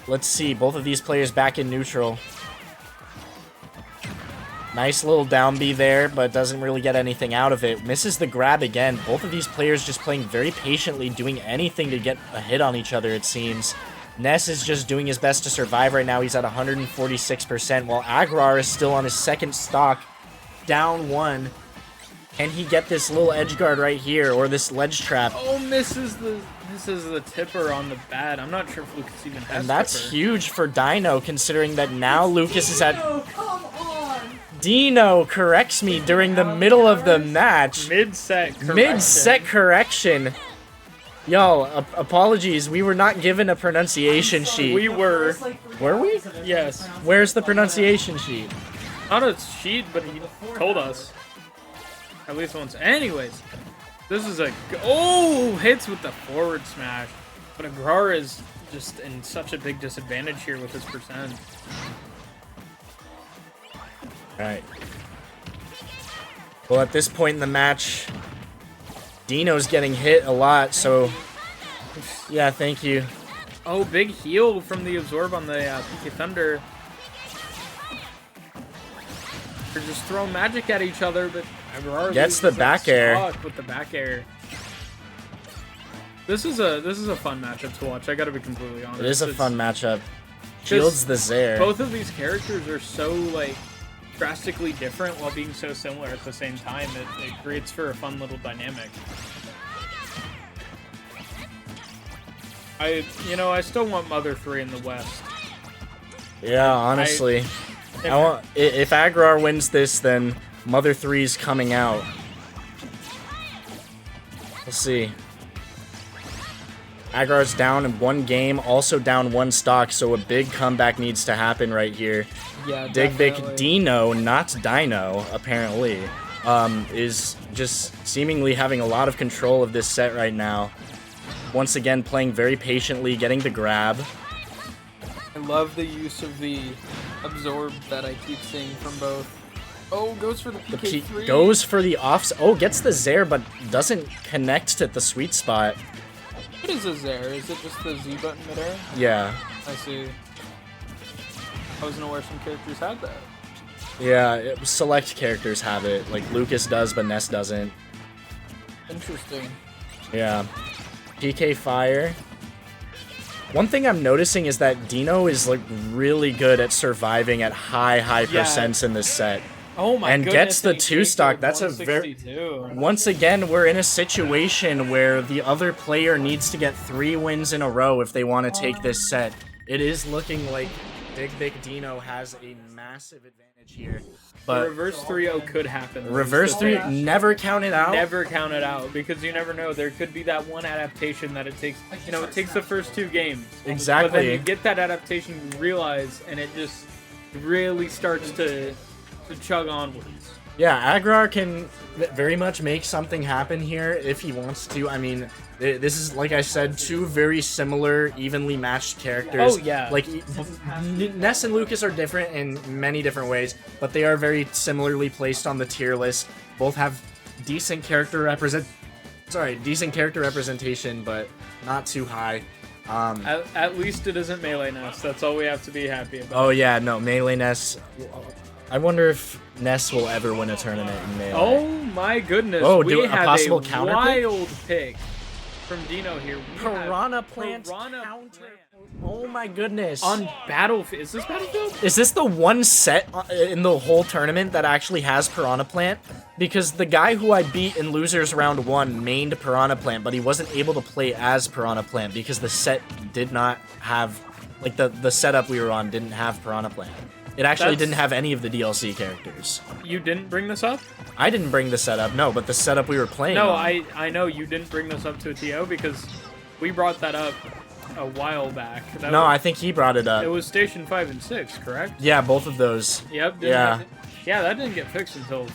Let's see, both of these players back in neutral. Nice little down B there, but doesn't really get anything out of it. Misses the grab again. Both of these players just playing very patiently, doing anything to get a hit on each other, it seems. Ness is just doing his best to survive right now. He's at 146%, while Agrar is still on his second stock, down one. Can he get this little edge guard right here, or this ledge trap? Oh, misses the This is the tipper on the bat. I'm not sure if Lucas even has And that's tipper. huge for Dino, considering that now Lucas is at... No, come on! Dino corrects me during the middle of the match. Mid-set correction. Mid-set correction. Y'all, apologies. We were not given a pronunciation sheet. We were. Were we? Yes. Where's the pronunciation sheet? Not a sheet, but he told us. At least once. Anyways, this is a... Oh! Hits with the forward smash. But Agrar is just in such a big disadvantage here with his percent. Alright. Well, at this point in the match, Dino's getting hit a lot, so... Yeah, thank you. Oh, big heal from the absorb on the PK Thunder. They're just throwing magic at each other, but Agrar Gets the loses back that air. stock with the back air. This is a fun matchup to watch. I gotta be completely honest. It is a It's- fun matchup. Shields the Zaire. Both of these characters are so like drastically different while being so similar at the same time. It creates for a fun little dynamic. I still want Mother 3 in the West. Yeah, honestly. If Agrar wins this, then Mother 3's coming out. We'll see. Agrar's down in one game, also down one stock, so a big comeback needs to happen right here. Yeah, Dig Big Dino, not Dino, apparently, is just seemingly having a lot of control of this set right now. Once again, playing very patiently, getting the grab. I love the use of the absorb that I keep seeing from both. Oh, goes for the PK3. Goes for the offs. Oh, gets the Zaire, but doesn't connect to the sweet spot. What is a Zaire? Is it just the Z button midair? Yeah. I see. I wasn't aware some characters had that. Yeah, select characters have it. Like, Lucas does, but Ness doesn't. Interesting. Yeah. PK Fire. One thing I'm noticing is that Dino is, like, really good at surviving at high percents in this set. Oh my And goodness, gets the he two stock. That's a very... 162. Once again, we're in a situation where the other player needs to get 3 wins in a row if they want to take this set. It is looking like Big Dino has a massive advantage here. The But reverse 3-0 could happen. reverse 3, never count it out. Never count it out, because you never know. There could be that one adaptation that it takes. It takes the first 2 games. Exactly. But then you get that adaptation, you realize, and it just really starts to chug onwards. Yeah, Agrar can very much make something happen here if he wants to. I mean, this is, like I said, 2 very similar, evenly matched characters. Oh, yeah. Like, Ness and Lucas are different in many different ways, but they are very similarly placed on the tier list. Both have decent character representation, but not too high. At least it isn't Melee Nest. That's all we have to be happy about. Oh yeah, no, Melee Ness. I wonder if Ness will ever win a tournament in Melee. Oh my goodness. Oh, we do a have possible a counter wild pick from Dino here. We have Piranha Plant Piranha counter. Plant. Oh my goodness. On Battlefield. Is this Battlefield? Is this the one set in the whole tournament that actually has Piranha Plant? Because the guy who I beat in Losers Round 1 mained Piranha Plant, but he wasn't able to play as Piranha Plant because the set did not have, like, the setup we were on didn't have Piranha Plant. It actually didn't have any of the DLC characters. You didn't bring this up? I didn't bring the setup, no, but the setup we were playing No, on. I know you didn't bring this up to a TO because we brought that up a while back. No, I think he brought it up. It was Station 5 and 6, correct? Yeah, both of those. Yep. Yeah. Yeah, that didn't get fixed until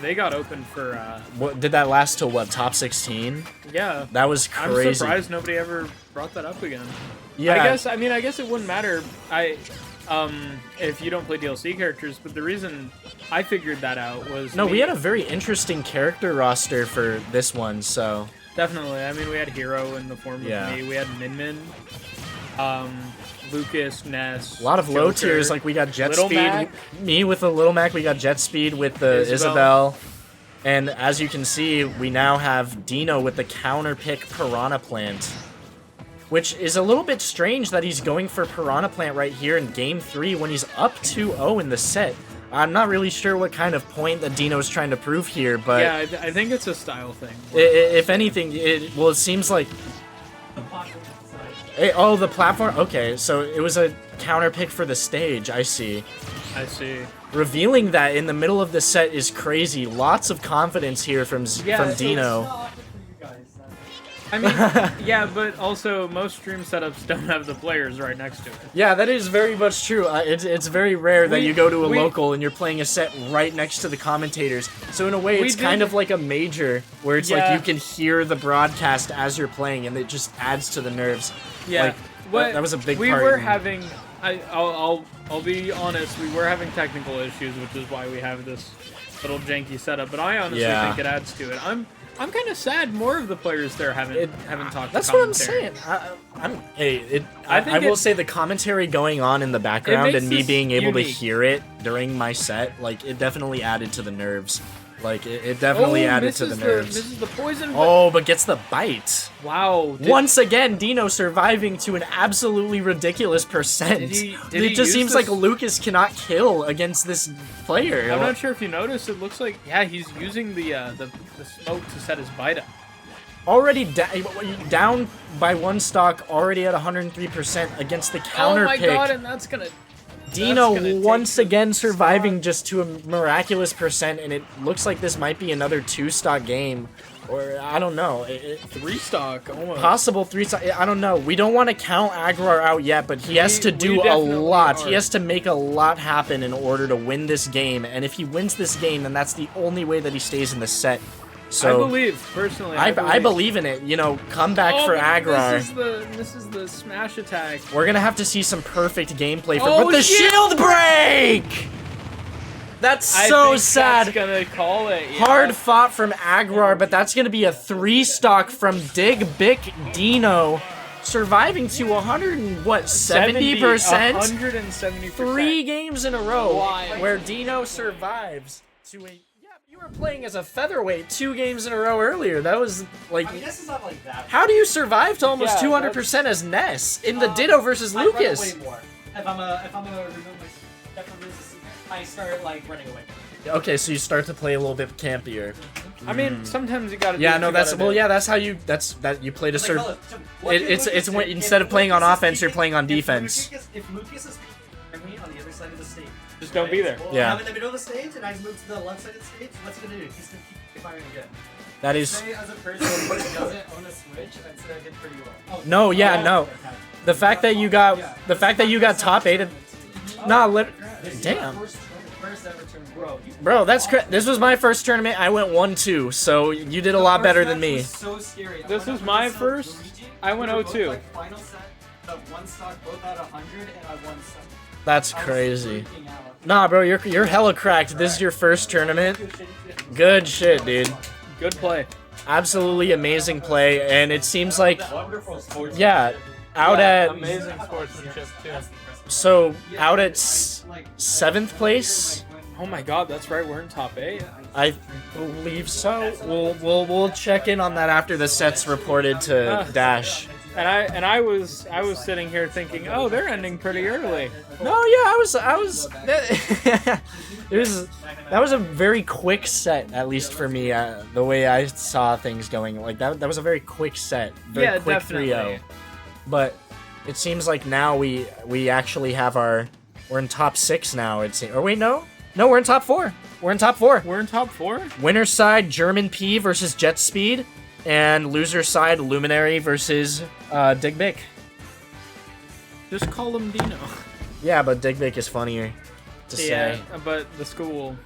they got open for. What did that last till what, top 16? Yeah. That was crazy. I'm surprised nobody ever brought that up again. Yeah. I guess it wouldn't matter. If you don't play DLC characters, but the reason I figured that out was No, we had a very interesting character roster for this one, so... Definitely. I mean, we had Hero in the form of me. We had Min Min, Lucas, Ness. A lot of low Joker, tiers, like we got Jet Little Speed. Mac. Me with the Little Mac, we got Jet Speed with the Isabel. And as you can see, we now have Dino with the counter pick Piranha Plant. Which is a little bit strange that he's going for Piranha Plant right here in Game 3 when he's up 2-0 in the set. I'm not really sure what kind of point that Dino's trying to prove here, but... Yeah, I think it's a style thing. If anything, it seems like Hey, oh, the platform. Okay, so it was a counter pick for the stage. I see. I see. Revealing that in the middle of the set is crazy. Lots of confidence here from Dino. I mean, yeah, but also most stream setups don't have the players right next to it. Yeah, that is very much true. It's very rare that you go to a we- local and you're playing a set right next to the commentators. So in a way, it's kind of like a major where it's like Yeah. you can hear the broadcast as you're playing, and it just adds to the nerves. Yeah, Like, that was a big we part. were in- having. I'll be honest. We were having technical issues, which is why we have this little janky setup. But I honestly Yeah. think it adds to it. I'm kind of sad more of the players there haven't talked. That's to what I'm commentary. saying. I think I will say the commentary going on in the background makes and me this being able to unique. hear it during my set, like it definitely added to the nerves. Like it definitely added to the nerves. This is the poison. Oh, but gets the bite. Wow. Once again, Dino surviving to an absolutely ridiculous percent. Did he it just use seems this- like Lucas cannot kill against this player. I'm not sure if you noticed. It looks like he's using the smoke to set his bite up. Already down by one stock, already at 103% against the counter Oh my pick. god! And that's gonna. Dino That's gonna once take again surviving just to a miraculous percent, and it looks like this might be another 2-stock game, or I don't know. 3-stock. Almost. Possible 3-stock. I don't know. We don't want to count Agrar out yet, but he has to We do a definitely lot. are. He has to make a lot happen in order to win this game, and if he wins this game, then that's the only way that he stays in the set. So I believe personally. I believe in it. You know, comeback for but Agrar. This is the smash attack. We're gonna have to see some perfect gameplay for Oh, with the shit! shield break. That's I so think sad. That's gonna call it. Yeah. Hard fought from Agrar, but that's gonna be a 3-stock from Dig Bic Dino, surviving to 70%. 170%. 3 games in a row Why? where Dino survives to a. You were playing as a featherweight 2 games in a row earlier. That was like. I mean, this is not like that. How do you survive to almost Yeah, 200% as Ness in the Ditto versus I run Lucas? away more. If I'm a I start like running away. Okay, so you start to play a little bit campier. I mean, sometimes you gotta. do Yeah, what no, you that's gotta well, do. yeah, that's how you. That's that you play to Like, serve. fellas, so what if It's Lucas when is- instead of if playing on Lucas is offense, you're speaking- playing on if defense. If Lucas is speaking me on the other side of the stage, Just don't be there. Yeah. I'm in the middle of the stage and I move to the left side of the stage. What's he gonna do? He's gonna keep firing again. That is Say as a person who doesn't own a Switch, I'd say I did pretty well. Oh, no, yeah, no. The fact that you got top 8. Nah, damn. First ever turn, bro. Bro, that's this was my first tournament. I went 1-2, so you did a lot better than me. So scary. This was my first. I went 0-2. Like final set of one stock, both at 100, and I won some. That's I was crazy. freaking out. Nah, bro, you're hella cracked. This is your first tournament. Good shit, dude. Good play. Absolutely amazing play, and it seems like Wonderful sports. yeah, out at Amazing sportsmanship too. so out at 7th place. Oh my god, that's right. We're in top 8. I believe so. We'll check in on that after the set's reported to Dash. And I was sitting here thinking, oh, they're ending pretty early. No, yeah, I was. That was a very quick set, at least for me. The way I saw things going, like that was a very quick set, very Yeah, quick definitely. 3-0. But it seems like now we actually have we're in top 6 now. It seems. Or wait, no, we're in top 4. We're in top 4. We're in top 4. Winner side German P versus Jet Speed, and loser side Luminary versus Dig Bic. Just call him Dino. Yeah, but Dig Bic is funnier to Yeah, say. but the school.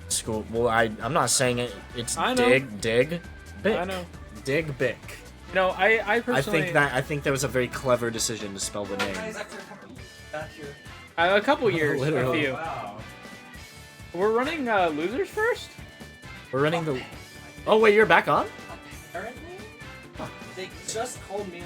School. Well, I'm not saying it. It's I know. Dig Bic. I know. Dig Bic. You know, I personally. I think that was a very clever decision to spell the name. Back here. A couple years, a Literally. few. Wow. We're running losers first. We're running the. Oh wait, you're back on? Apparently, they just called me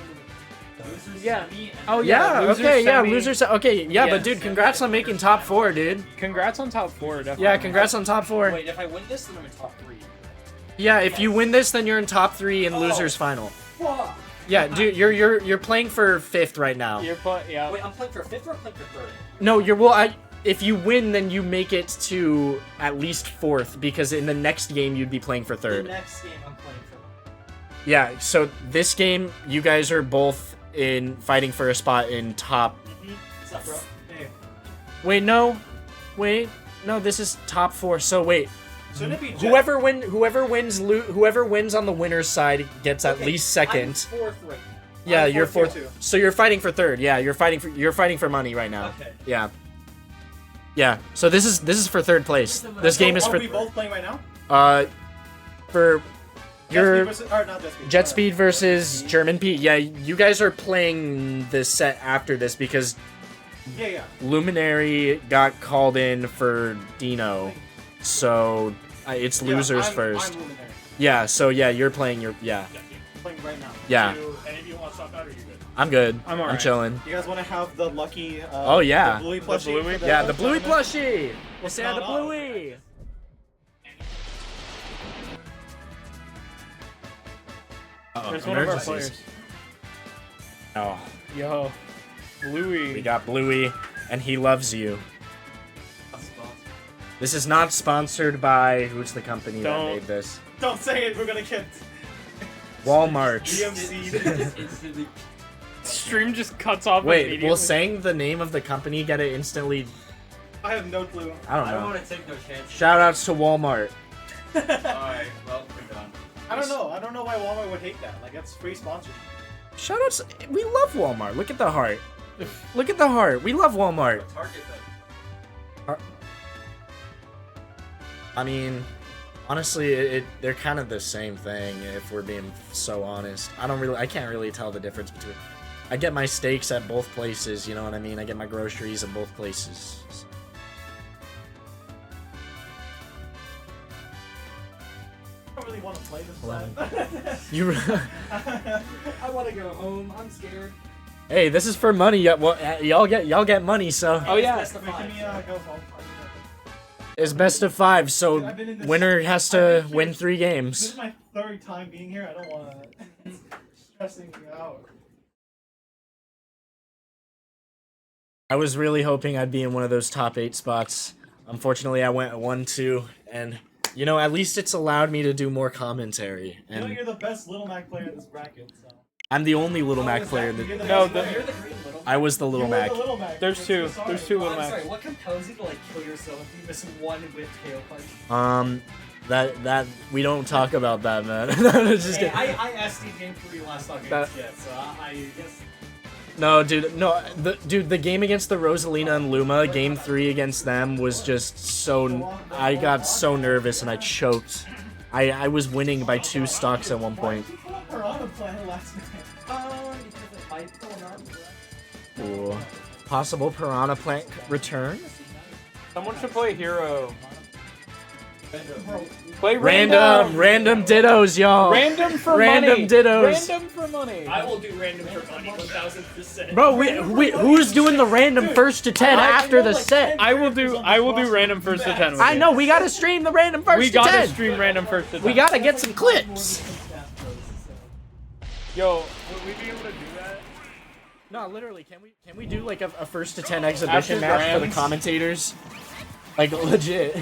the losers. Yeah. Me and Oh Yeah. losers Okay. Yeah. semi. Losers. Okay. Yeah. Yeah. But dude, congrats on making top 4, dude. Congrats on top 4, definitely. Yeah. Congrats on top 4. Wait, if I win this, then I'm in top 3. Yeah. If you win this, then you're in top 3 in losers final. Fuck. Yeah, dude, you're playing for 5th right now. Yeah. Wait, I'm playing for 5th or I'm playing for 3rd? No, if you win, then you make it to at least 4th, because in the next game you'd be playing for The 3rd. next game I'm playing for. Yeah, so this game you guys are both in fighting for a spot in top. What's up, bro? Hey. Wait, no. Wait, no. This is top 4. So wait. Shouldn't it be Jet? Whoever wins on the winner's side gets at least I'm second. 4th right. Yeah, I'm you're fourth fourth. here, too. So you're fighting for third. Yeah, you're fighting for money right now. Okay. Yeah. Yeah. So this is for third place. This game is Are for we both playing right now? for your Jet Speed versus, or not Jet Speed. Jet Speed versus German Pete. Yeah, you guys are playing this set after this because Yeah. Luminary got called in for Dino. So it's losers I'm first. Luminary. Yeah, so yeah, you're playing your Playing right now. yeah. Do any of you want to swap out, or are you good? I'm good. I'm I'm alright. chilling. You guys want to have the lucky? Oh, yeah. The bluey plushie. bluey? for Yeah, the bluey tournament? plushie. We'll say the not on. bluey. Uh-oh, There's one of our emergencies. players. Oh, Yo, Bluey. we got Bluey, and he loves you. This is not sponsored by who's the company that Don't. made this? Don't say it. We're gonna get Walmart. DMC'd. Stream just cuts off. Wait, immediately. will saying the name of the company get it instantly? I have no clue. I don't I don't know. want to take no chance. Shoutouts to Walmart. Alright, well, we're done. I don't know. I don't know why Walmart would hate that. Like that's free sponsorship. Shoutouts. We love Walmart. Look at the heart. Look at the heart. We love Walmart. Target though. I mean, honestly, they're kind of the same thing. If we're being so honest, I can't really tell the difference between. I get my steaks at both places. You know what I mean? I get my groceries at both places. I don't really want to play this time. You. I want to go home. I'm scared. Hey, this is for money. Well, y'all get money. So Oh yeah. Wait, can we go home? it's best of 5. So I've been in this- winner has I've to been win here- 3 This games. is my 3rd time being here. I don't want to. It's stressing me out. I was really hoping I'd be in one of those top 8 spots. Unfortunately, I went 1-2, and you know, at least it's allowed me to do more commentary. You know And you're the best Little Mac player in this bracket. So. I'm the only Little Mac is player that- you're that. the No, best the- player. You're the green little. I was the Little You were Mac. the Little Mac. There's two. Sorry. There's two Oh, Little I'm Macs. sorry, what compels you to like kill yourself if you miss one with tail punch? That we don't talk about that, man. Just Hey, kidding. I asked Steve game 3 last time That- against Jet, so I guess. No, dude, no, the game against the Rosalina and Luma, game 3 against them was just so. I got so nervous and I choked. I was winning by 2 stocks at one point. Why did you pull up Piranha Plant last night? Because the fight going on. Ooh. Possible Piranha Plant return? Someone should play Hero. Play Random dittos, y'all. Random for Random money. dittos. Random for money. I will do random for money, 1000%. Bro, who's doing the random first to 10 after the set? I will do random first to 10 with I you. know, we gotta stream the random first We to gotta 10. stream random first to 10. We gotta get some clips. Yo, Would we be able to do that? No, literally, can we do like a first to 10 exhibition After match for the grands? commentators? Like legit.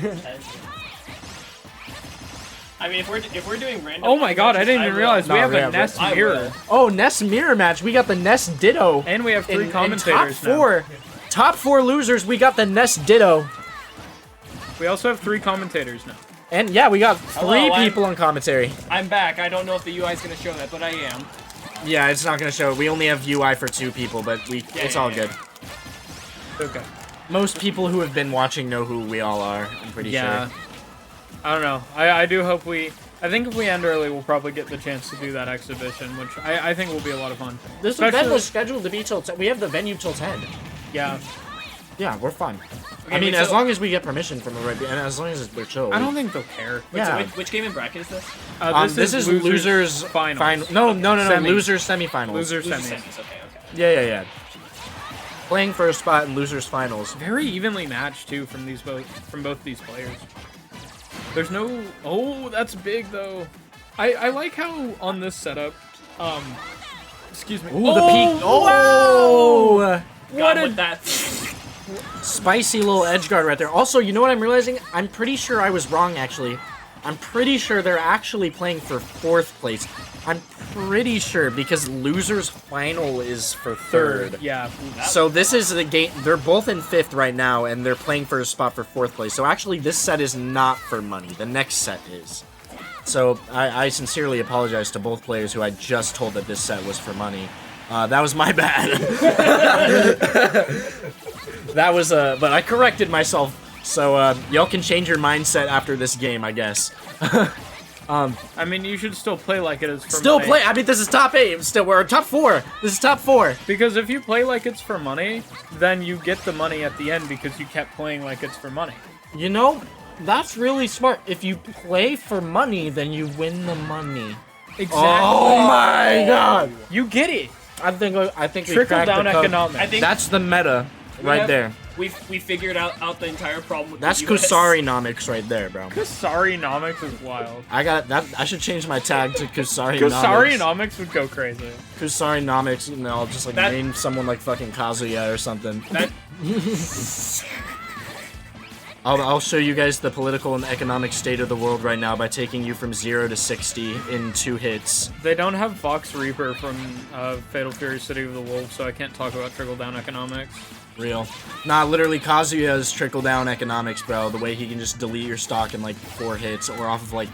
I mean, if we're doing random. oh my god, I didn't even realize we No, have yeah, a but Nest I mirror. will. Oh, Nest mirror match. We got the Nest Ditto. And we have 3 In commentators top 4 losers, we got the Nest Ditto. now. We also have 3 commentators now. And yeah, we got 3 Hello, people on commentary. I'm back. I don't know if the UI is gonna show that, but I am. Yeah, it's not gonna show. We only have UI for 2 people, but it's all good. Okay. Most people who have been watching know who we all are, I'm pretty Yeah. sure. I don't know. I do hope I think if we end early, we'll probably get the chance to do that exhibition, which I think will be a lot of fun. This Especially- event was scheduled to be till 10. We have the venue till 10. Yeah. Yeah, we're fine. Okay, I mean, wait, as so- long as we get permission from everybody, and as long as we're chill. I don't think they'll care. Wait, so Yeah. which game in bracket is this? This is losers finals. No, Semi. losers semifinals. Loser Loser semis. semis. Okay. Yeah. Playing for a spot in losers finals. Very evenly matched too from both these players. There's no. Oh, that's big though. I like how on this setup. Excuse me. Ooh, the peak. Oh, What with that? spicy little edge guard right there. Also, you know what I'm realizing? I'm pretty sure I was wrong actually. I'm pretty sure they're actually playing for 4th place. I'm pretty sure because losers final is for 3rd. Yeah. So this is the game. They're both in 5th right now, and they're playing for a spot for 4th place. So actually, this set is not for money. The next set is. So I sincerely apologize to both players who I just told that this set was for money. That was my bad. That was but I corrected myself. So y'all can change your mindset after this game, I guess. I mean, you should still play like it is for Still money. play. I mean, this is top 8. Still, we're top 4. This is top 4. Because if you play like it's for money, then you get the money at the end because you kept playing like it's for money. You know, that's really smart. If you play for money, then you win the money. Exactly. Oh my god! You get it. I think we Trickle cracked down the code. economics. I think That's the meta right there. we figured out the entire problem with That's the US. Kusari-nomics right there, bro. Kusari-nomics is wild. I got that. I should change my tag to Kusari-nomics. Kusari-nomics would go crazy. Kusari-nomics, and I'll just like That- name someone like fucking Kazuya or something. That, I'll show you guys the political and economic state of the world right now by taking you from 0 to 60 in 2 hits. They don't have Vox Reaper from Fatal Fury City of the Wolves, so I can't talk about trickle-down economics. Real. Nah, literally, Kazuya's trickle-down economics, bro. The way he can just delete your stock in like 4 hits or off of like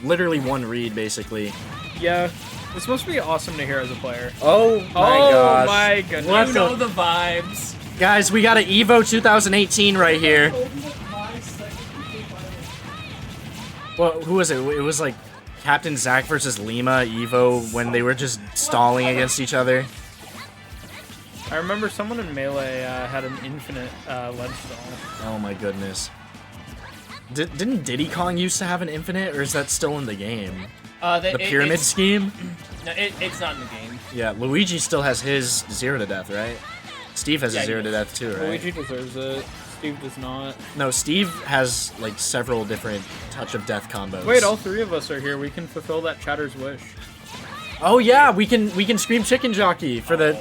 literally one read, basically. Yeah, it's supposed to be awesome to hear as a player. Oh my Oh gosh. my goodness. What you know the vibes. Guys, we got an EVO 2018 right here. Well, who was it? It was like Captain Zack versus Lima EVO when they were just stalling against each other. I remember someone in Melee had an infinite ledge stall. Oh my goodness. Didn't Diddy Kong used to have an infinite, or is that still in the game? The pyramid scheme? No, it's not in the game. Yeah, Luigi still has his 0 to death, right? Steve has a Yeah, 0 to death too, right? Luigi deserves it. Steve does not. No, Steve has like several different touch of death combos. Wait, all 3 of us are here. We can fulfill that chatter's wish. Oh yeah, we can scream chicken jockey for the.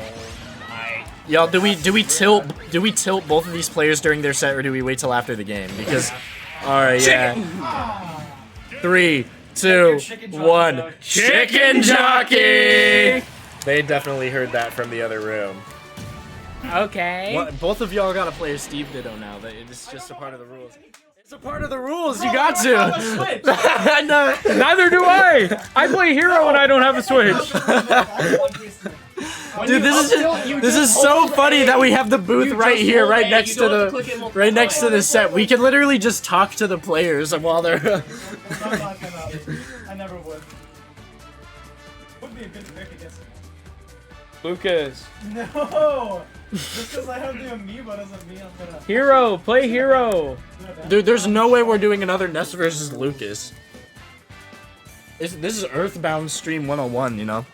Y'all, do we tilt both of these players during their set, or do we wait till after the game? Because, all right, yeah. 3, 2, 1, chicken jockey. They definitely heard that from the other room. Okay. What, both of y'all gotta play as Steve Ditto now. It's just a part of the rules. It's a part of the rules. You got to. I know. Neither do I. I play hero when I don't have a Switch. Dude, this is so funny that we have the booth right here, right next to the set. We can literally just talk to the players while they're. I never would. Would be a good pick against him. Lucas. No! Just because I have the amiibo doesn't mean I'm gonna. Hero. Play hero. Dude, there's no way we're doing another Ness versus Lucas. This is Earthbound Stream 101, you know?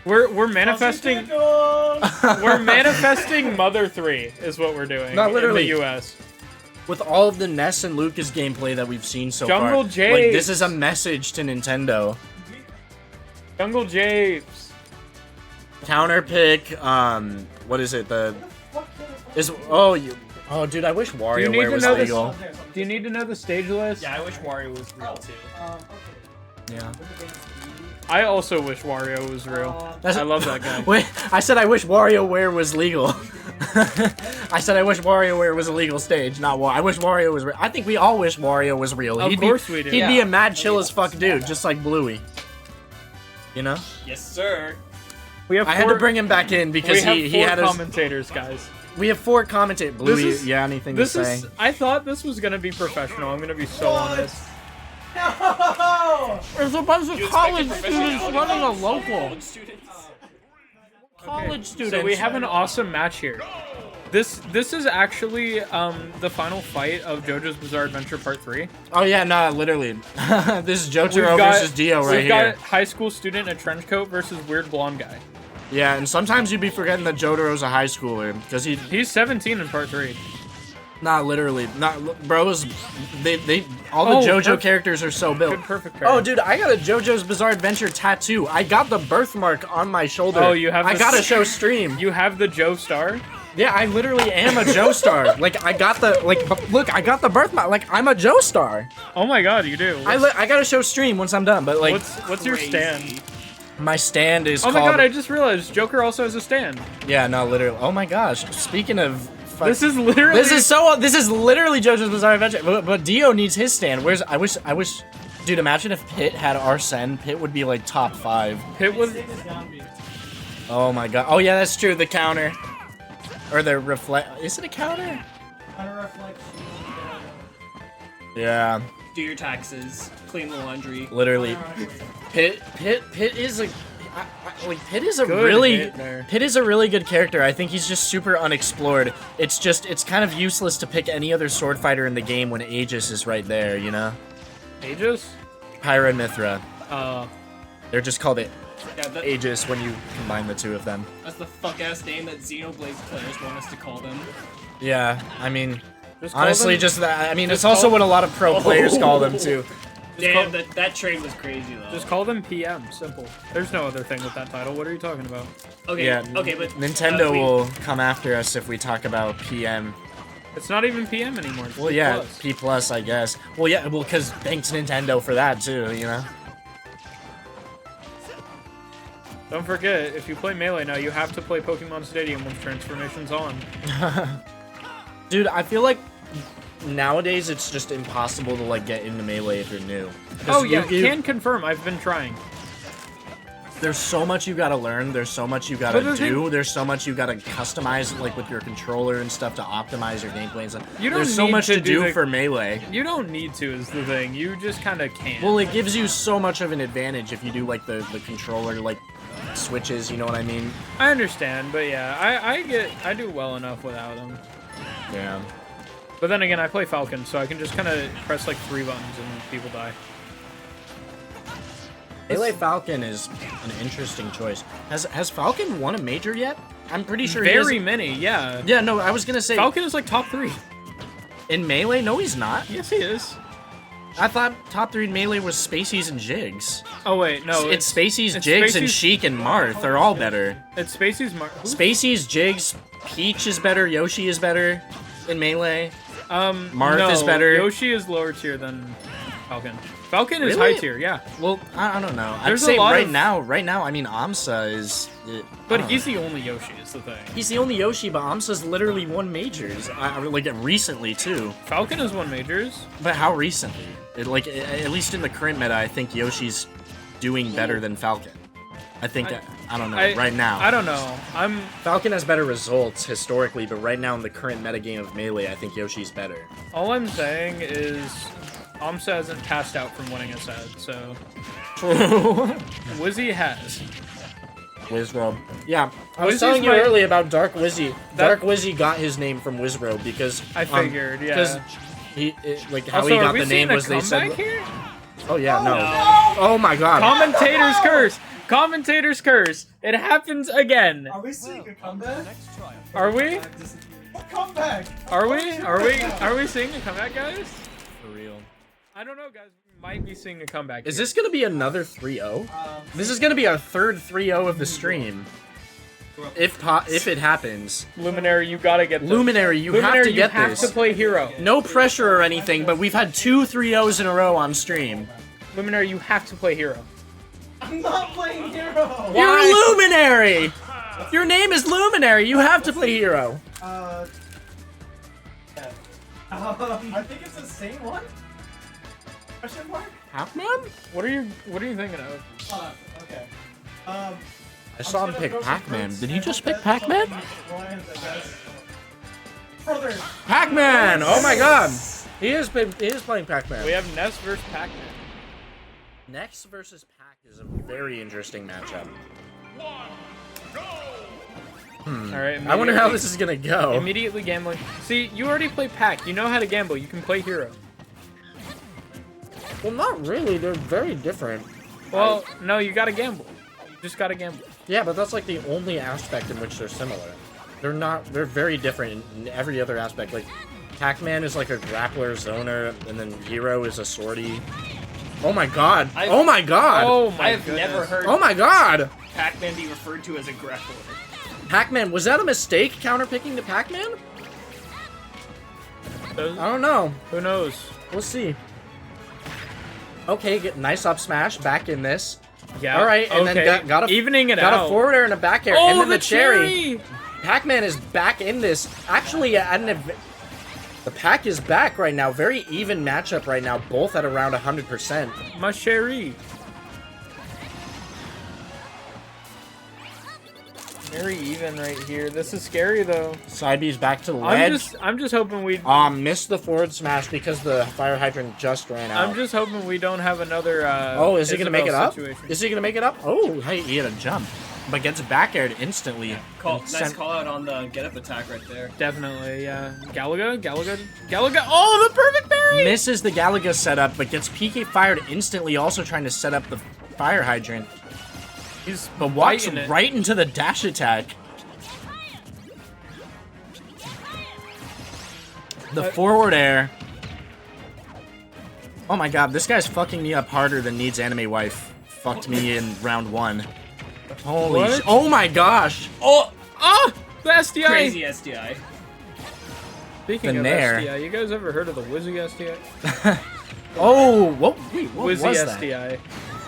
We're manifesting. We're manifesting Mother 3 is what we're doing. Not literally. In the US. With all of the Ness and Lucas gameplay that we've seen so Jungle far, Japes. like, this is a message to Nintendo. Jungle Japes. Counter pick, what is it? Dude, I wish WarioWare was legal. Do you need to know the stage list? Yeah, I wish Wario was real too. Yeah. I also wish Wario was real. I love that guy. Wait, I said I wish WarioWare was legal. I said I wish WarioWare was a legal stage, not I wish Wario was real. I think we all wish Wario was real. Of course we do. He'd be a mad chill as fuck dude, just like Bluey. You know? Yes, sir. We have I had to bring him back in because he had his... commentators, guys. We have 4 commentators. Bluey, anything to say? I thought this was gonna be professional. I'm gonna be so honest. No! There's a bunch of college students running a local. College students. So we have an awesome match here. This is actually the final fight of JoJo's Bizarre Adventure Part 3. Oh yeah, nah, literally. This is Jotaro versus Dio right We've here. got high school student in a trench coat versus weird blonde guy. Yeah, and sometimes you'd be forgetting that Jotaro's a high schooler because He's 17 in Part 3. not literally, bros. All the JoJo perfect. characters are so built. Good perfect pair. Oh, dude, I got a JoJo's Bizarre Adventure tattoo. I got the birthmark on my shoulder. Oh, you have I the- gotta show stream. You have the Joe Star? Yeah, I literally am a Joestar. Like, I got the, like, look, I got the birthmark. Like, I'm a Joestar. Oh my god, you do. I gotta show stream once I'm done, but like, What's your stand? my stand is Oh called... my god, I just realized Joker also has a stand. Yeah, no, literally. Oh my gosh. Speaking of... This is literally... This is literally JoJo's Bizarre Adventure. But Dio needs his stand. I wish... Dude, imagine if Pit had Arsene. Pit would be like top 5. Pit was... Oh my god. Oh yeah, that's true. The counter. Or the reflect... Is it a counter? Yeah. Do your taxes. Clean the laundry. Literally. Pit is a... Pit is a Good really... hit there. Pit is a really good character. I think he's just super unexplored. It's kind of useless to pick any other sword fighter in the game when Aegis is right there, you know? Aegis? Pyra and Mithra. Uh, They're just called it Yeah, Aegis when you combine the two of them. that's the fuck-ass name that Xenoblade players want us to call them. Yeah, I mean... just call Honestly, them- just that. I mean, it's just also call- what a lot of pro players call them too. Damn, that trade was crazy, though. Just call them PM. Simple. There's no other thing with that title. What are you talking about? Okay, Yeah, okay, but... Nintendo will come after us if we talk about PM. It's not even PM anymore. It's Well, P+. yeah, P+, I guess. Well, yeah, well, because thanks Nintendo for that too, you know? Don't forget, if you play Melee now, you have to play Pokemon Stadium once Transformation's on. Dude, I feel like nowadays it's just impossible to, like, get into Melee if you're new. 'Cause Oh yeah, you- can confirm. I've been trying. There's so much you gotta learn, there's so much you But gotta the do, thing- there's so much you gotta customize, like, with your controller and stuff to optimize your gameplay and stuff. You don't There's so need much to to do do the- for Melee. You don't need to is the thing. You just kind of can. Well, it gives you so much of an advantage if you do, like, the controller, like, switches, you know what I mean? I understand, but yeah, I do well enough without them. Yeah. But then again, I play Falcon, so I can just kind of press like 3 buttons and people die. Melee Falcon is an interesting choice. Has Falcon won a major yet? I'm pretty sure Very he many, yeah. Yeah, no, I was gonna say Falcon is like top 3. in Melee. No, he's not. Yes, he is. I thought top 3 in Melee was Spaceys and Jigs. Oh wait, no, it's Spaceys, it's Jigs, and Spaceys- Sheik and Marth. They're all better. It's Spacey's Spaceys, Jigs, Peach is better. Yoshi is better in Melee. Marth no, is better. Yoshi is lower tier than Falcon. Falcon is Really? high tier, yeah. Well, I don't know. There's I'd a say lot right of- now, I mean, Amsa is... But he's the only Yoshi, is the thing. He's the only Yoshi, but Amsa's literally won majors. Like, recently, too. Falcon has won majors. But how recently? Like, at least in the current meta, I think Yoshi's doing better than Falcon. I think, I don't know, right now. I don't know. Falcon has better results historically, but right now in the current metagame of Melee, I think Yoshi's better. All I'm saying is Amsa hasn't passed out from winning a set, so Wizzy has. Wizrobe. Yeah, I was Wizzy's telling you my- earlier about Dark Wizzy. That- Dark Wizzy got his name from Wizrobe because... I figured, yeah. Because like, how Also, he are got we the seeing name a was they said... comeback here? Oh, yeah, no. Oh, my God. Commentator's curse! Commentator's curse! It happens again! Are we seeing a comeback? Are we? What comeback? Are we seeing a comeback, guys? For real. I don't know, guys. We might be seeing a comeback. Is here. this going to be another 3-0? This is going to be our third 3-0 of the stream. If it happens. Luminary? You gotta get this. Luminary, you have to get you have this. to play hero. No pressure or anything, but we've had 2 3-0s in a row on stream. Luminary, you have to play hero. I'm not playing Hero! You're a Luminary! Your name is Luminary, you have to play Hero. I think it's the same one? Question mark? Pac-Man? What are you thinking of? Okay. I saw him pick Pac-Man. Did he just pick Pac-Man? Brother! Pac-Man! Oh my god! He is playing Pac-Man. We have Ness versus Pac-Man. Next versus Pac is a very interesting matchup. Alright, I wonder how this is gonna go. Immediately gambling. See, you already play Pac. You know how to gamble. You can play hero. Well, not really. They're very different. Well, no, you gotta gamble. You just gotta gamble. Yeah, but that's like the only aspect in which they're similar. They're very different in every other aspect. Like, Pac-Man is like a grappler zoner, and then Hero is a swordy. Oh my god! Oh my god! Oh my I've goodness. never heard Oh my god! Pac-Man be referred to as a grappler. Pac-Man, was that a mistake, counterpicking to Pac-Man? I don't know. Who knows? We'll see. Okay, nice up smash, back in this. Yeah. All right, and then got a evening it got out. a forward air and a back air, Oh, and then the cherry. Pac-Man is back in this. Actually, the Pac is back right now. Very even matchup right now, both at around 100%. My cherry. Very even right here. This is scary though. Side B's back to the ledge. I'm just hoping we. Missed the forward smash because the fire hydrant just ran out. I'm just hoping we don't have another. Oh, is he gonna make it up? situation. Is he gonna make it up? Oh, hey, he had a jump, but gets back aired instantly. Nice call out on the get up attack right there. Definitely, yeah. Galaga. Oh, the perfect parry! Misses the Galaga setup, but gets PK fired instantly. Also trying to set up the fire hydrant. But walks right into the dash attack. The forward air. Oh my god, this guy's fucking me up harder than Needs Anime Wife fucked me in round 1. Holy shit. Oh my gosh. Oh! Ah! The SDI! Crazy SDI. Speaking The of Nair. SDI, you guys ever heard of the Wizzy SDI? Oh, what Wizzy was that? SDI.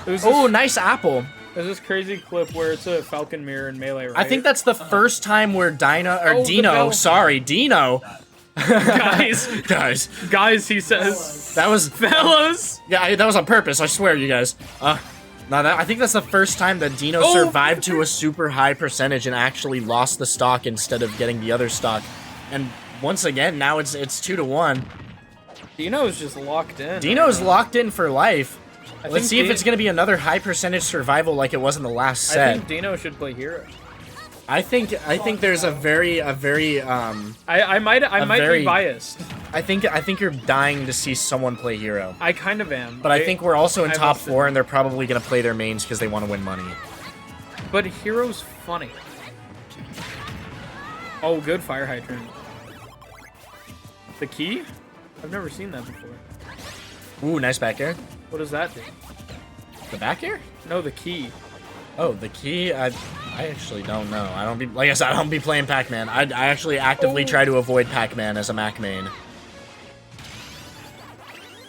It was Oh, this, nice apple. there's this crazy clip where it's a Falcon mirror in Melee, right? I think that's the first time where Dino, Oh, the bell. Dino. Guys, Guys, he says, that was, fellas! yeah, that was on purpose, I swear, you guys. I think that's the first time that Dino survived to a super high percentage and actually lost the stock instead of getting the other stock. And once again, now it's 2-1. Dino's just locked in. Dino's locked in for life. Let's think see if it's going to be another high percentage survival like it was in the last set. I think Dino should play hero. I think there's a very I might very- be biased. I think you're dying to see someone play hero. I kind of am. But I think we're also in I top must 4 and they're probably going to play their mains because they want to win money. But hero's funny. Oh, good fire hydrant. The key? I've never seen that before. Ooh, nice back air. What does that do? The back air? No, the key. Oh, the key? I actually don't know. Like I said, I don't be playing Pac-Man. I actually actively try to avoid Pac-Man as a Mac main.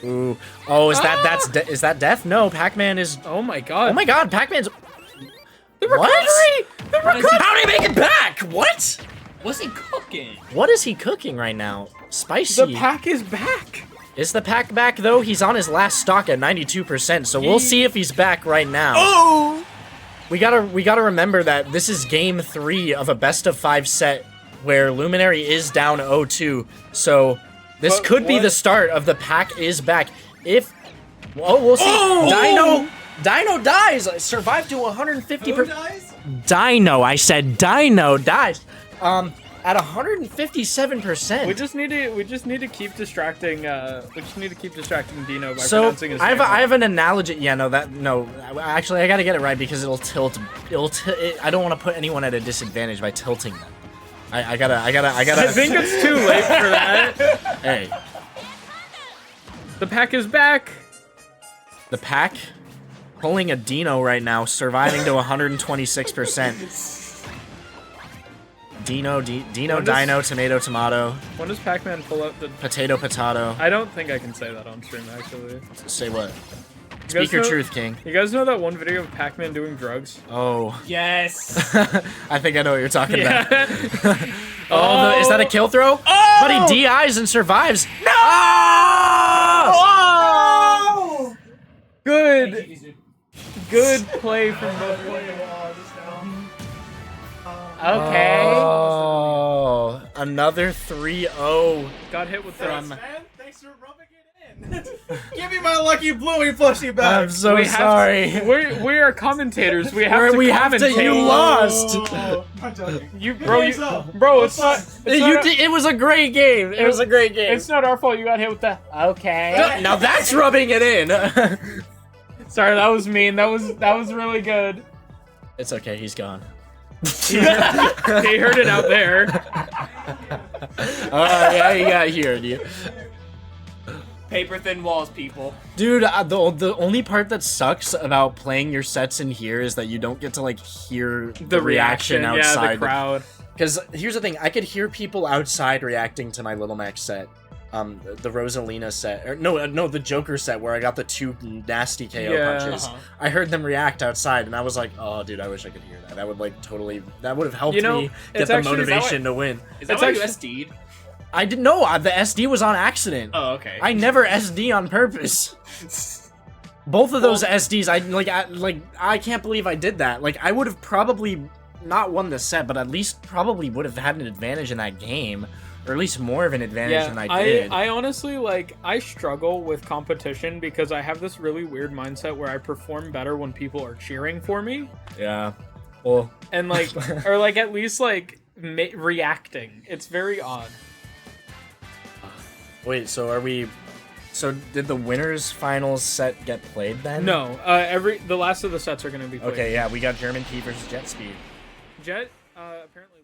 Ooh. Oh, is that death? No, Pac-Man is... Oh my god. Oh my god, Pac-Man's... The What? recovery! The recovery! How did he make it back? What? What's he cooking? What is he cooking right now? Spicy. The pack is back! Is the Pac back, though? He's on his last stock at 92%, so we'll see if he's back right now. Oh! We gotta remember that this is game 3 of a best-of-5 set where Luminary is down 0-2, so this But could be what- the start of the Pac is back. If... Oh, we'll see. Oh! Dino dies! Survived to 150%. Who dies? Dino, I said Dino dies. At 157%. We just need to keep distracting Dino by So pronouncing his I name. have an analogy. Yeah, no. Actually, I gotta get it right because it'll tilt. I don't want to put anyone at a disadvantage by tilting them. I gotta. I think it's too late for that. Hey, The pack is back. the Pac pulling a Dino right now, surviving to 126%. Dino, Dino, tomato, When does Pac-Man pull out the... potato. I don't think I can say that on stream, actually. Say what? You Speak guys your know- truth, King. You guys know that one video of Pac-Man doing drugs? Oh, Yes. I think I know what you're talking about. Yeah. Is that a kill throw? Oh! But he DIs and survives. No! Oh! Good. Good play from both players. Okay. Oh, another 3-0. Got hit with the... Man, thanks for rubbing it in. Give me my lucky bluey plushie back. I'm so We have sorry. We are commentators. We have to We have to. commentate. You lost. Oh, I'm joking. Bro, it's not. It was a great game. It was a great game. It's not our fault. You got hit with the. Okay. Now that's rubbing it in. Sorry, that was mean. That was really good. It's okay. He's gone. He heard it out there. Yeah, he got here, dude. Paper thin walls, people. Dude, the only part that sucks about playing your sets in here is that you don't get to like hear The reaction, outside. yeah, the crowd. Because here's the thing, I could hear people outside reacting to my Little Max set. The Rosalina set, or no, the Joker set where I got the 2 nasty KO punches. I heard them react outside, and I was like, "Oh, dude, I wish I could hear that. That would like that would have helped me get the motivation to win." Is that why you SD'd? I didn't know. The SD was on accident. Oh, okay. I never SD on purpose. Both of those SDs, I can't believe I did that. Like, I would have probably not won the set, but at least probably would have had an advantage in that game. Or at least more of an advantage than I did. I honestly, like, I struggle with competition because I have this really weird mindset where I perform better when people are cheering for me. Yeah. Well. And, like, or, like, at least, like, reacting. It's very odd. Wait, so are we... So did the winners finals set get played then? No. The last of the sets are going to be played. Okay, yeah, we got German P versus Jet Speed. Jet, apparently...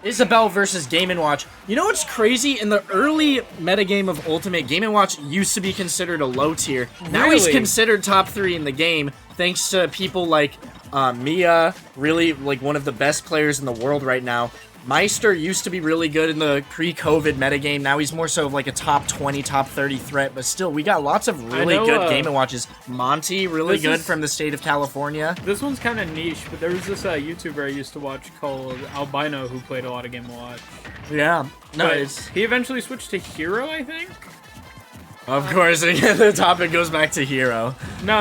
Isabel versus Game & Watch. You know what's crazy? In the early metagame of Ultimate, Game & Watch used to be considered a low tier. Now he's Really? considered top 3 in the game, thanks to people like Mia, really like one of the best players in the world right now. Meister used to be really good in the pre-COVID metagame. Now he's more so of like a top 20, top 30 threat. But still, we got lots of really good Game & Watches. Monty, really good from the state of California. This one's kind of niche, but there was this YouTuber I used to watch called Albino who played a lot of Game & Watch. Yeah. No, But he eventually switched to Hero, I think? Of course, the topic goes back to Hero. No.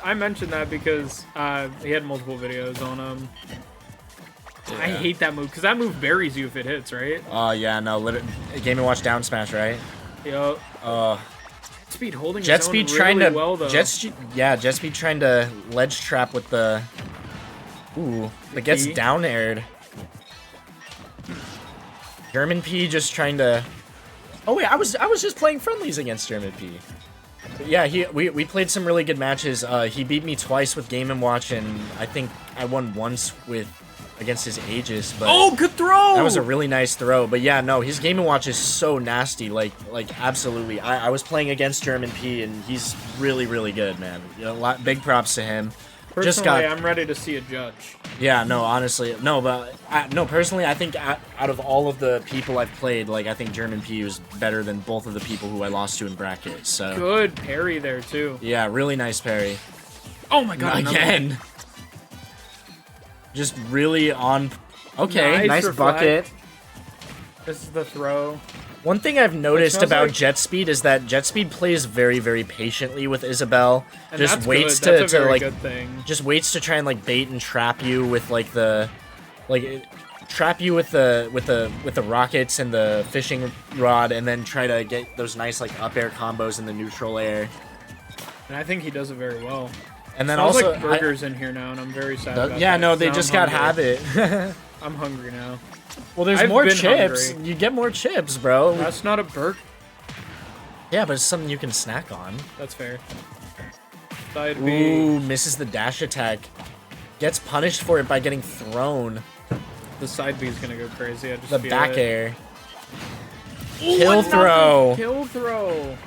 I mentioned that because he had multiple videos on him. I hate that move, because that move buries you if it hits, right? Oh, yeah, no, Game & Watch down smash, right? Yup. Speed holding Jet his own Speed really trying to well, though. Jet Speed trying to ledge trap with the that gets P. down aired. German P just trying to. Oh wait, I was just playing friendlies against German P. But yeah, we played some really good matches. He beat me twice with Game & Watch, and I think I won once against his Aegis. But Oh, good throw! that was a really nice throw. But yeah, no, his Game & Watch is so nasty. Like absolutely. I was playing against German P, and he's really, really good, man. You know, big props to him. Personally, I'm ready to see a judge. Yeah, no, honestly, no, but personally, I think out of all of the people I've played, like I think German P was better than both of the people who I lost to in brackets. So Good parry there, too. yeah, really nice parry. Oh my god, Again. Just really on. Okay, nice reflect. bucket. This is the throw. One thing I've noticed smells about like- Jet Speed is that Jet Speed plays very, very patiently with Isabelle. And Just that's waits good. That's a to very like, good thing. just waits to try and like bait and trap you with like trap you with the rockets and the fishing rod, and then try to get those nice like up air combos in the neutral air. And I think he does it very well. And then Smells also, like burgers in here now, and I'm very sad about yeah, that. no, they Now just I'm got hungry. habit. I'm hungry now. Well, there's I've more been chips. hungry. You get more chips, bro. That's not a burger. Yeah, but it's something you can snack on. That's fair. Side B. Ooh, misses the dash attack. Gets punished for it by getting thrown. The side B is gonna go crazy. I just The feel back it. air. Ooh, Kill another throw. Kill throw.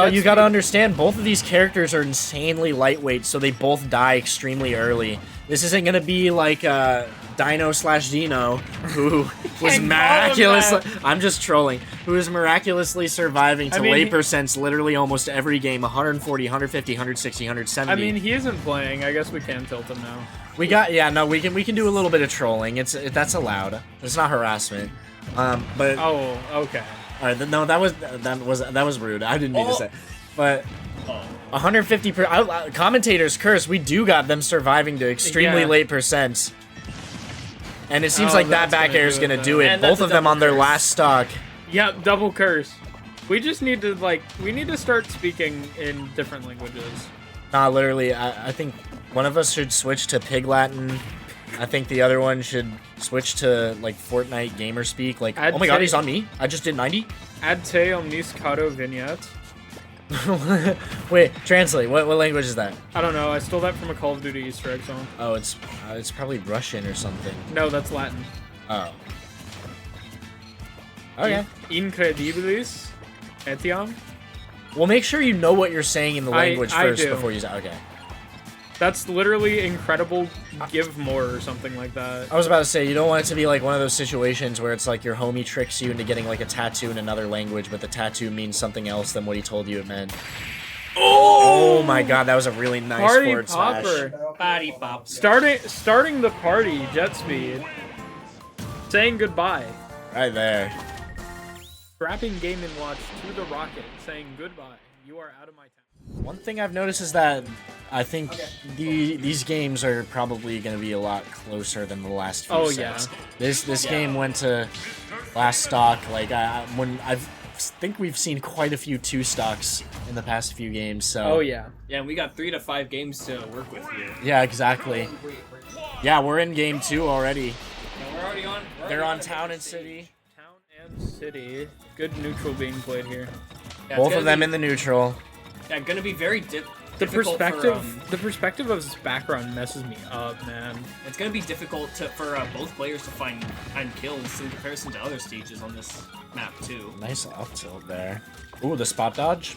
You gotta understand, both of these characters are insanely lightweight, so they both die extremely early. This isn't gonna be like Dino/Dino, who was him miraculously. that. I'm just trolling. Who is miraculously surviving to I mean, late he- percents literally almost every game 140, 150, 160, 170. I mean, he isn't playing. I guess we can tilt him now. we can do a little bit of trolling. That's allowed. It's not harassment. But Oh, okay. all right, no, that was rude. I didn't mean to say, but 150 commentators curse. We do got them surviving to extremely Yeah. late percents, and it seems Oh, like that that's back gonna air is do it, gonna though. do it. And that's Both a of them double on their curse. last stock. Yep, double curse. We just need to we need to start speaking in different languages. Nah, literally, I think one of us should switch to Pig Latin. I think the other one should switch to like Fortnite gamer speak. Like, I'd oh my god, say- he's on me. I just did 90. Ad te omniscado vignette. Wait, translate. What language is that? I don't know. I stole that from a Call of Duty Easter egg song. Oh, it's probably Russian or something. No, that's Latin. Oh. Okay. Incredibilis etiam. Well, make sure you know what you're saying in the language I first do. before you say. Okay. That's literally incredible. Give more or something like that. I was about to say, you don't want it to be like one of those situations where it's like your homie tricks you into getting like a tattoo in another language, but the tattoo means something else than what he told you it meant. Oh my god, that was a really nice Party forward smash. popper. Body pop. Starting the party. Jet Speed. Saying goodbye. Right there. Strapping Game & Watch to the rocket. Saying goodbye. You are out of my town. One thing I've noticed is that I think these games are probably going to be a lot closer than the last few Oh, sets. yeah. This game went to last stock. Like I think we've seen quite a few 2 stocks in the past few games. So Oh, yeah. Yeah, and we got 3 to 5 games to work with here. yeah, exactly. Yeah, we're in game 2 already. And we're already on. They're on Town and City. Town and City. Good neutral being played here. Yeah, Both of them in the neutral. Yeah, gonna be very The difficult perspective of his background messes me up, man. it's gonna be difficult for both players to find kills in comparison to other stages on this map too. Nice up tilt there. Ooh, the spot dodge.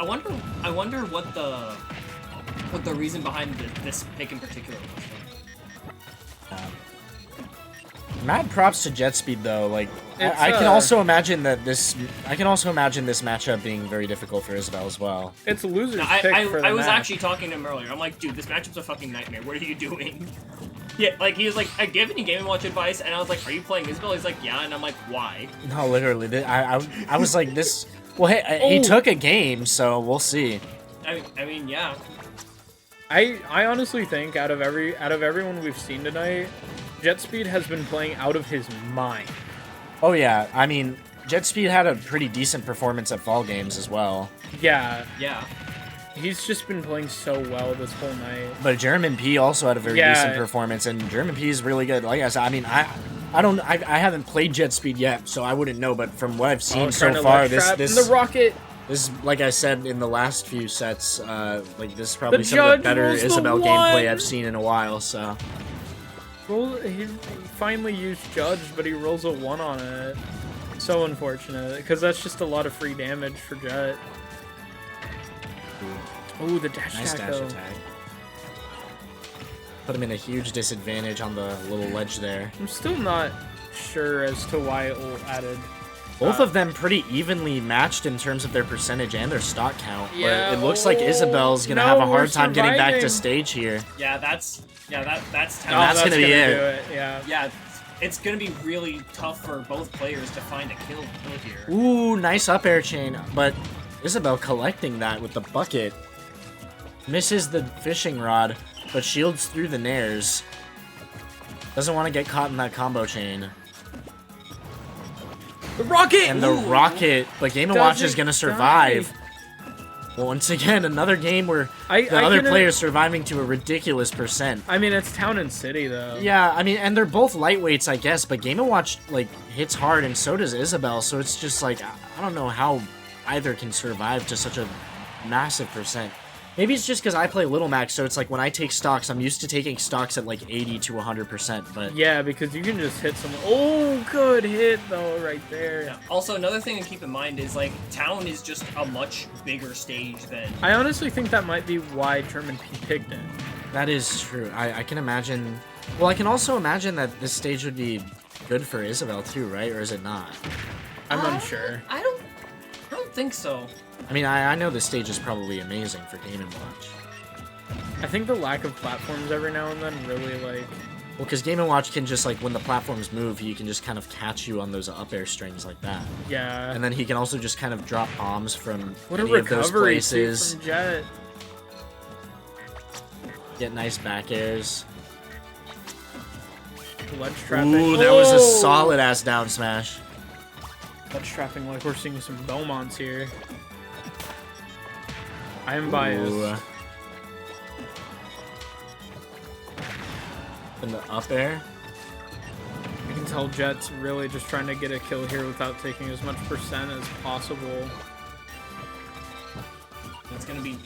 I wonder what the reason behind this pick in particular was. Mad props to Jet Speed though. Like It's, I can also imagine that this. I can also imagine this matchup being very difficult for Isabel as well. It's a loser's No, pick for the I was match. actually talking to him earlier. I'm like, dude, this matchup's a fucking nightmare. What are you doing? Yeah, like, he was like, I gave any Game & Watch advice, and I was like, are you playing Isabel? He's like, yeah, and I'm like, why? No, literally. I was like this. Well, hey, he took a game, so we'll see. I mean, yeah. I honestly think out of everyone we've seen tonight, Jet Speed has been playing out of his mind. Oh yeah, I mean, Jet Speed had a pretty decent performance at Fall Games as well. Yeah, Yeah. he's just been playing so well this whole night. But German P also had a very decent performance, and German P is really good. Like I said, I mean, I haven't played Jet Speed yet, so I wouldn't know. But from what I've seen so far, this the rocket. This, like I said in the last few sets, like this is probably The some of the judge better rolls the Isabel one. gameplay I've seen in a while. So He finally used Judge, but he rolls a 1 on it. So unfortunate, because that's just a lot of free damage for Jet. Ooh, the dash nice attack, dash though. attack. Put him in a huge disadvantage on the little ledge there. I'm still not sure as to why ult added. Both of them pretty evenly matched in terms of their percentage and their stock count. Yeah, but it looks like Isabel's gonna no, have a we're hard time getting back to surviving. stage here. Yeah, that's that's talent. gonna be do it. Yeah. Yeah, it's gonna be really tough for both players to find a kill here. Ooh, nice up air chain, but Isabel collecting that with the bucket. Misses the fishing rod, but shields through the nairs. Doesn't want to get caught in that combo chain. The rocket! And the rocket, but Game & Watch is gonna survive. Well, once again, another game where the other player's surviving to a ridiculous percent. I mean, it's Town and City, though. Yeah, I mean, and they're both lightweights, I guess, but Game & Watch, like, hits hard, and so does Isabel, so it's just, like, I don't know how either can survive to such a massive percent. Maybe it's just because I play Little Mac, so it's like when I take stocks, I'm used to taking stocks at, like, 80 to 100%, but... Yeah, because you can just hit someone. Oh, good hit, though, right there. Yeah. Also, another thing to keep in mind is, like, Town is just a much bigger stage than... I honestly think that might be why German P picked it. That is true. I can imagine... Well, I can also imagine that this stage would be good for Isabel, too, right? Or is it not? I'm unsure. I don't think so. I mean, I know this stage is probably amazing for Game & Watch. I think the lack of platforms every now and then really, like... Well, because Game & Watch can just, like, when the platforms move, he can just kind of catch you on those up air strings like that. Yeah. And then he can also just kind of drop bombs from What a any of those recovery, places. too, from Jet. Get nice back airs. Ledge trapping. Ooh, that was a solid-ass down smash. Ledge trapping like we're seeing some Beaumonts here. I am biased. Ooh. And the up air. You can tell Jet's really just trying to get a kill here without taking as much percent as possible. It's gonna be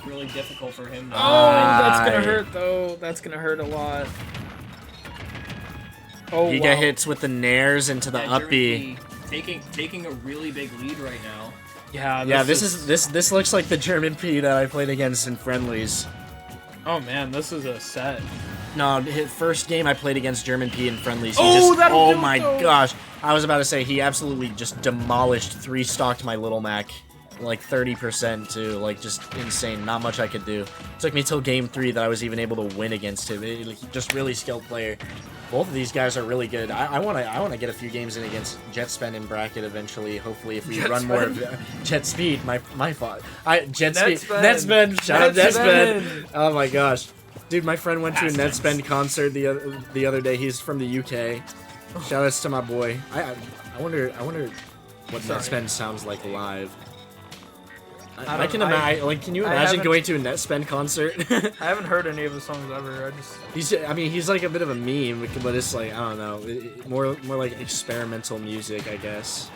really difficult for him. Oh, that's gonna hurt though. That's gonna hurt a lot. Oh, You get hits with the nairs into the up B. Taking a really big lead right now. Yeah, This looks like the German P that I played against in friendlies. Oh man, this is a set. No, his first game I played against German P in friendlies. That'll do it, my though. gosh. I was about to say, he absolutely just demolished 3-stocked my Little Mac. Like 30% too, like just insane. Not much I could do. It took me till game 3 that I was even able to win against him. Just really skilled player. Both of these guys are really good. I wanna get a few games in against Jet Spend in bracket eventually. Hopefully, if we run more of Jet Speed, my fault. Jet Speed, Netspend. Shout out Netspend. Oh my gosh, dude, my friend went to a Netspend concert the other day. He's from the UK. Shout outs to my boy. I wonder what Netspend sounds like live. I can imagine. Like, can you imagine going to a Netspend concert? I haven't heard any of the songs ever. He's like a bit of a meme, but it's like, I don't know, more like experimental music, I guess.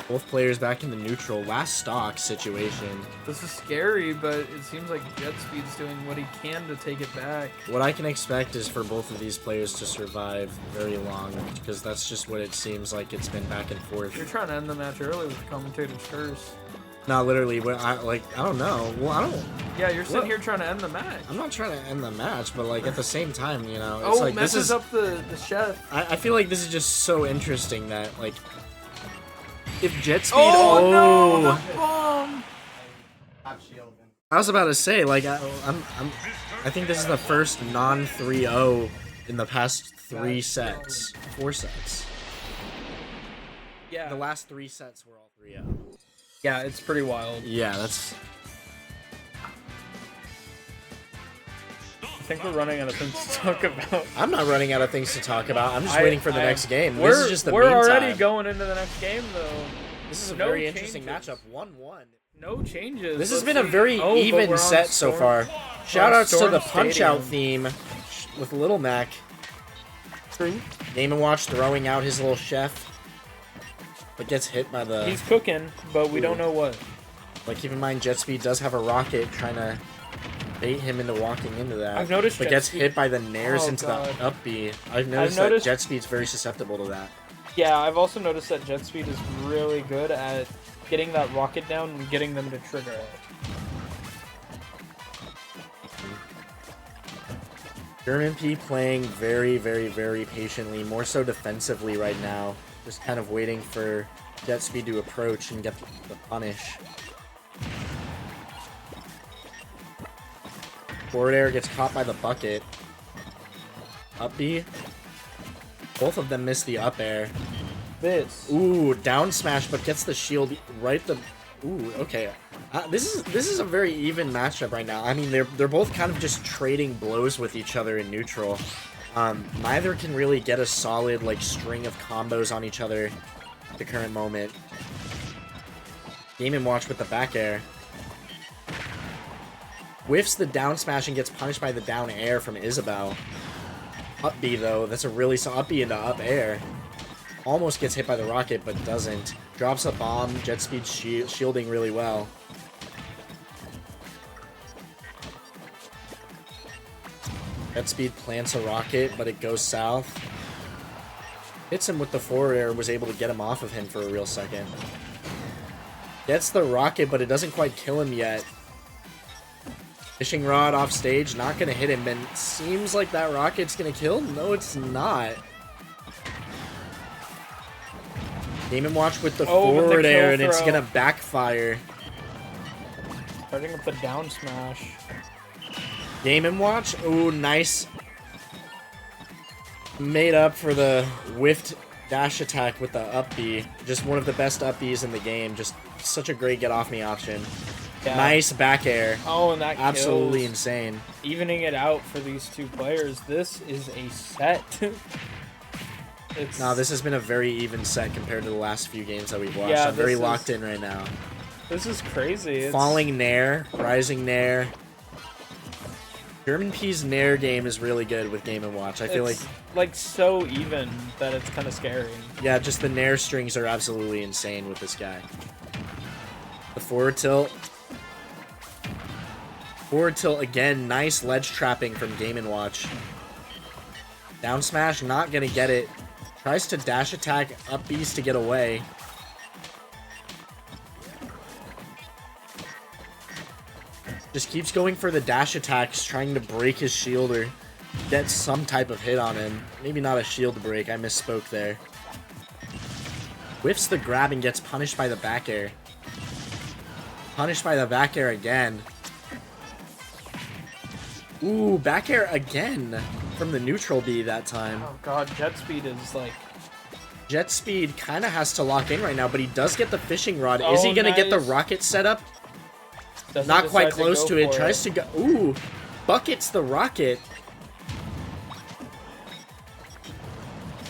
Both players back in the neutral. Last stock situation. This is scary, but it seems like Jet Speed's doing what he can to take it back. What I can expect is for both of these players to survive very long, because that's just what it seems like. It's been back and forth. You're trying to end the match early with the commentator's curse. No, literally. I don't know. Well, I don't. Yeah, you're sitting What? here trying to end the match. I'm not trying to end the match, but like at the same time, you know, Oh, it's like messes this is. up the chef. I feel like this is just so interesting that like, if jet speed. Oh, no, Oh, the bomb. I was about to say like I think this is the first non 3-0 in the past 4 sets. Yeah. The last 3 sets were all 3-0. Yeah, it's pretty wild. Yeah, that's. I think we're running out of things to talk about. I'm not running out of things to talk about. I'm just waiting for the next game. This We're, is just the we're meantime. already going into the next game, though. This is a No very interesting changes. matchup. 1-1. No changes. This has Let's been a see. very Oh, but even we're on set so Storm- far. Shoutouts to Storm the Punch-Out Stadium. theme with Little Mac. Game & Watch throwing out his little chef, but gets hit by the... He's cooking, but we don't know what. Like, keep in mind, Jet Speed does have a rocket trying to bait him into walking into that. I've noticed but Jet gets Speed- hit by the nairs Oh, into God. the up B. I've noticed that noticed- Jet Speed's very susceptible to that. Yeah, I've also noticed that Jet Speed is really good at getting that rocket down and getting them to trigger it. German P playing very, very, very patiently, more so defensively right now. Just kind of waiting for Jet Speed to approach and get the punish. Forward air gets caught by the bucket. Up B. Both of them miss the up air. This. Ooh, down smash, but gets the shield right the... Ooh, okay. This is a very even matchup right now. I mean, they're both kind of just trading blows with each other in neutral. Neither can really get a solid like string of combos on each other at the current moment. Game & Watch with the back air. Whiffs the down smash and gets punished by the down air from Isabel. Up B though, that's a really solid up B into up air. Almost gets hit by the rocket, but doesn't. Drops a bomb, Jet Speed shielding really well. Jet Speed plants a rocket, but it goes south. Hits him with the forward air, was able to get him off of him for a real second. Gets the rocket, but it doesn't quite kill him yet. Fishing rod off stage, not gonna hit him, and seems like that rocket's gonna kill? No, it's not. Game & Watch with the forward kill air, and it's throw. gonna backfire. Starting with the down smash. Game & Watch, ooh, nice. Made up for the whiffed dash attack with the up B. Just one of the best up Bs in the game. Just such a great get off me option. Yeah. Nice back air. Oh, and that Absolutely kills. insane. Evening it out for these two players. This is a set. It's No, this has been a very even set compared to the last few games that we've watched. Yeah, I'm very this is- locked in right now. This is crazy. It's, Falling Nair, Rising Nair. German P's Nair game is really good with Game & Watch. I feel like, like so even that it's kind of scary. yeah, just the Nair strings are absolutely insane with this guy. The forward tilt. Forward tilt again. Nice ledge trapping from Game & Watch. Down smash, not gonna get it. Tries to dash attack up B's to get away. Just keeps going for the dash attacks, trying to break his shield or get some type of hit on him. Maybe not a shield break, I misspoke there. Whiffs the grab and gets punished by the back air. Punished by the back air again. Ooh, back air again from the neutral B that time. Oh god, Jet Speed is like... Jet Speed kind of has to lock in right now, but he does get the fishing rod. Oh, Is he going to get the nice. rocket set up? doesn't Not quite decide close go to it. for Tries to go. Ooh, buckets the rocket.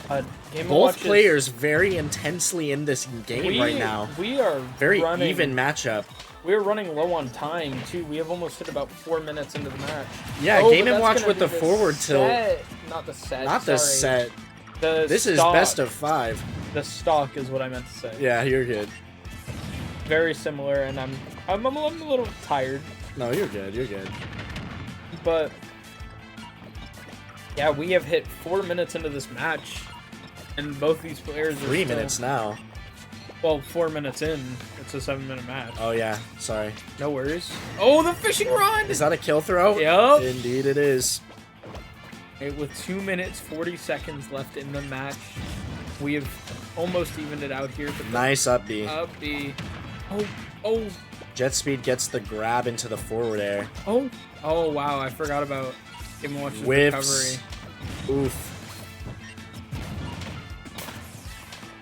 Game & Both Watch is- players very intensely in this game right now. We are Very running, even matchup. We're running low on time too. We have almost hit about 4 minutes into the match. Yeah, Oh, Game but & that's Watch gonna with be the forward tilt. set. Not the set. Not the sorry. set. The This is stock. best of 5. The stock is what I meant to say. Yeah, you're good. Very similar, and I'm a little tired, No, you're good. You're good. but yeah, we have hit 4 minutes into this match, and both these players are 3 still- minutes now. Well, 4 minutes in, it's a 7-minute match. Oh yeah, sorry. No worries. Oh, the fishing rod! Is that a kill throw? Yup. Indeed it is. Okay, with 2 minutes, 40 seconds left in the match, we have almost evened it out here. But Nice up B. Up B. Oh, Jet Speed gets the grab into the forward air. oh. Oh, wow, I forgot about Game & Watch's Whiffs. recovery. Oof.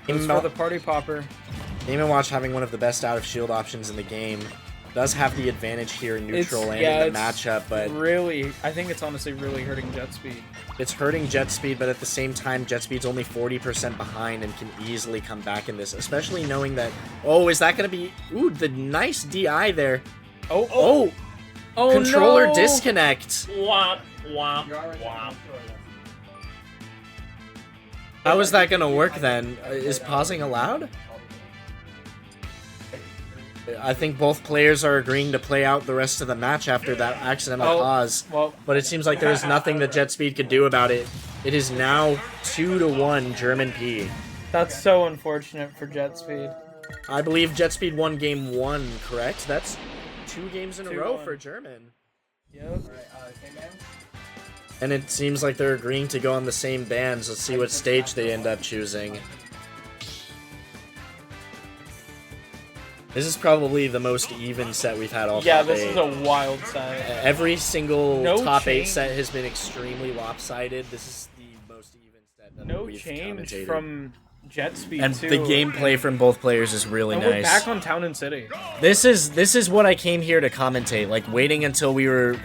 Goes for the party popper. Game & Watch having one of the best out of shield options in the game. Does have the advantage here in neutral and in the matchup, but really, I think it's honestly really hurting Jet Speed. it's hurting Jet Speed, but at the same time, Jet Speed's only 40% behind and can easily come back in this, especially knowing that, oh, is that going to be, ooh, the nice DI there. Oh, controller no! disconnect. Womp, womp, womp. How is that going to work then? Is pausing allowed? I think both players are agreeing to play out the rest of the match after that accidental pause. Well, But it seems like there's nothing that Jet Speed could do about it. It is now 2-1 German P. that's so unfortunate for Jet Speed. I believe Jet Speed won game 1, correct? That's 2 games in a row 2-1. for German. Yep. And it seems like they're agreeing to go on the same bands. Let's see what stage they end up choosing. This is probably the most even set we've had all Yeah, top this 8. is a wild set. Every single No top 8 change. set has been extremely lopsided. This is the most even set that No we've change commentated. from Jet Speed And too. the gameplay from both players is really And nice. we're back on Town and City. This is what I came here to commentate. Like waiting until we were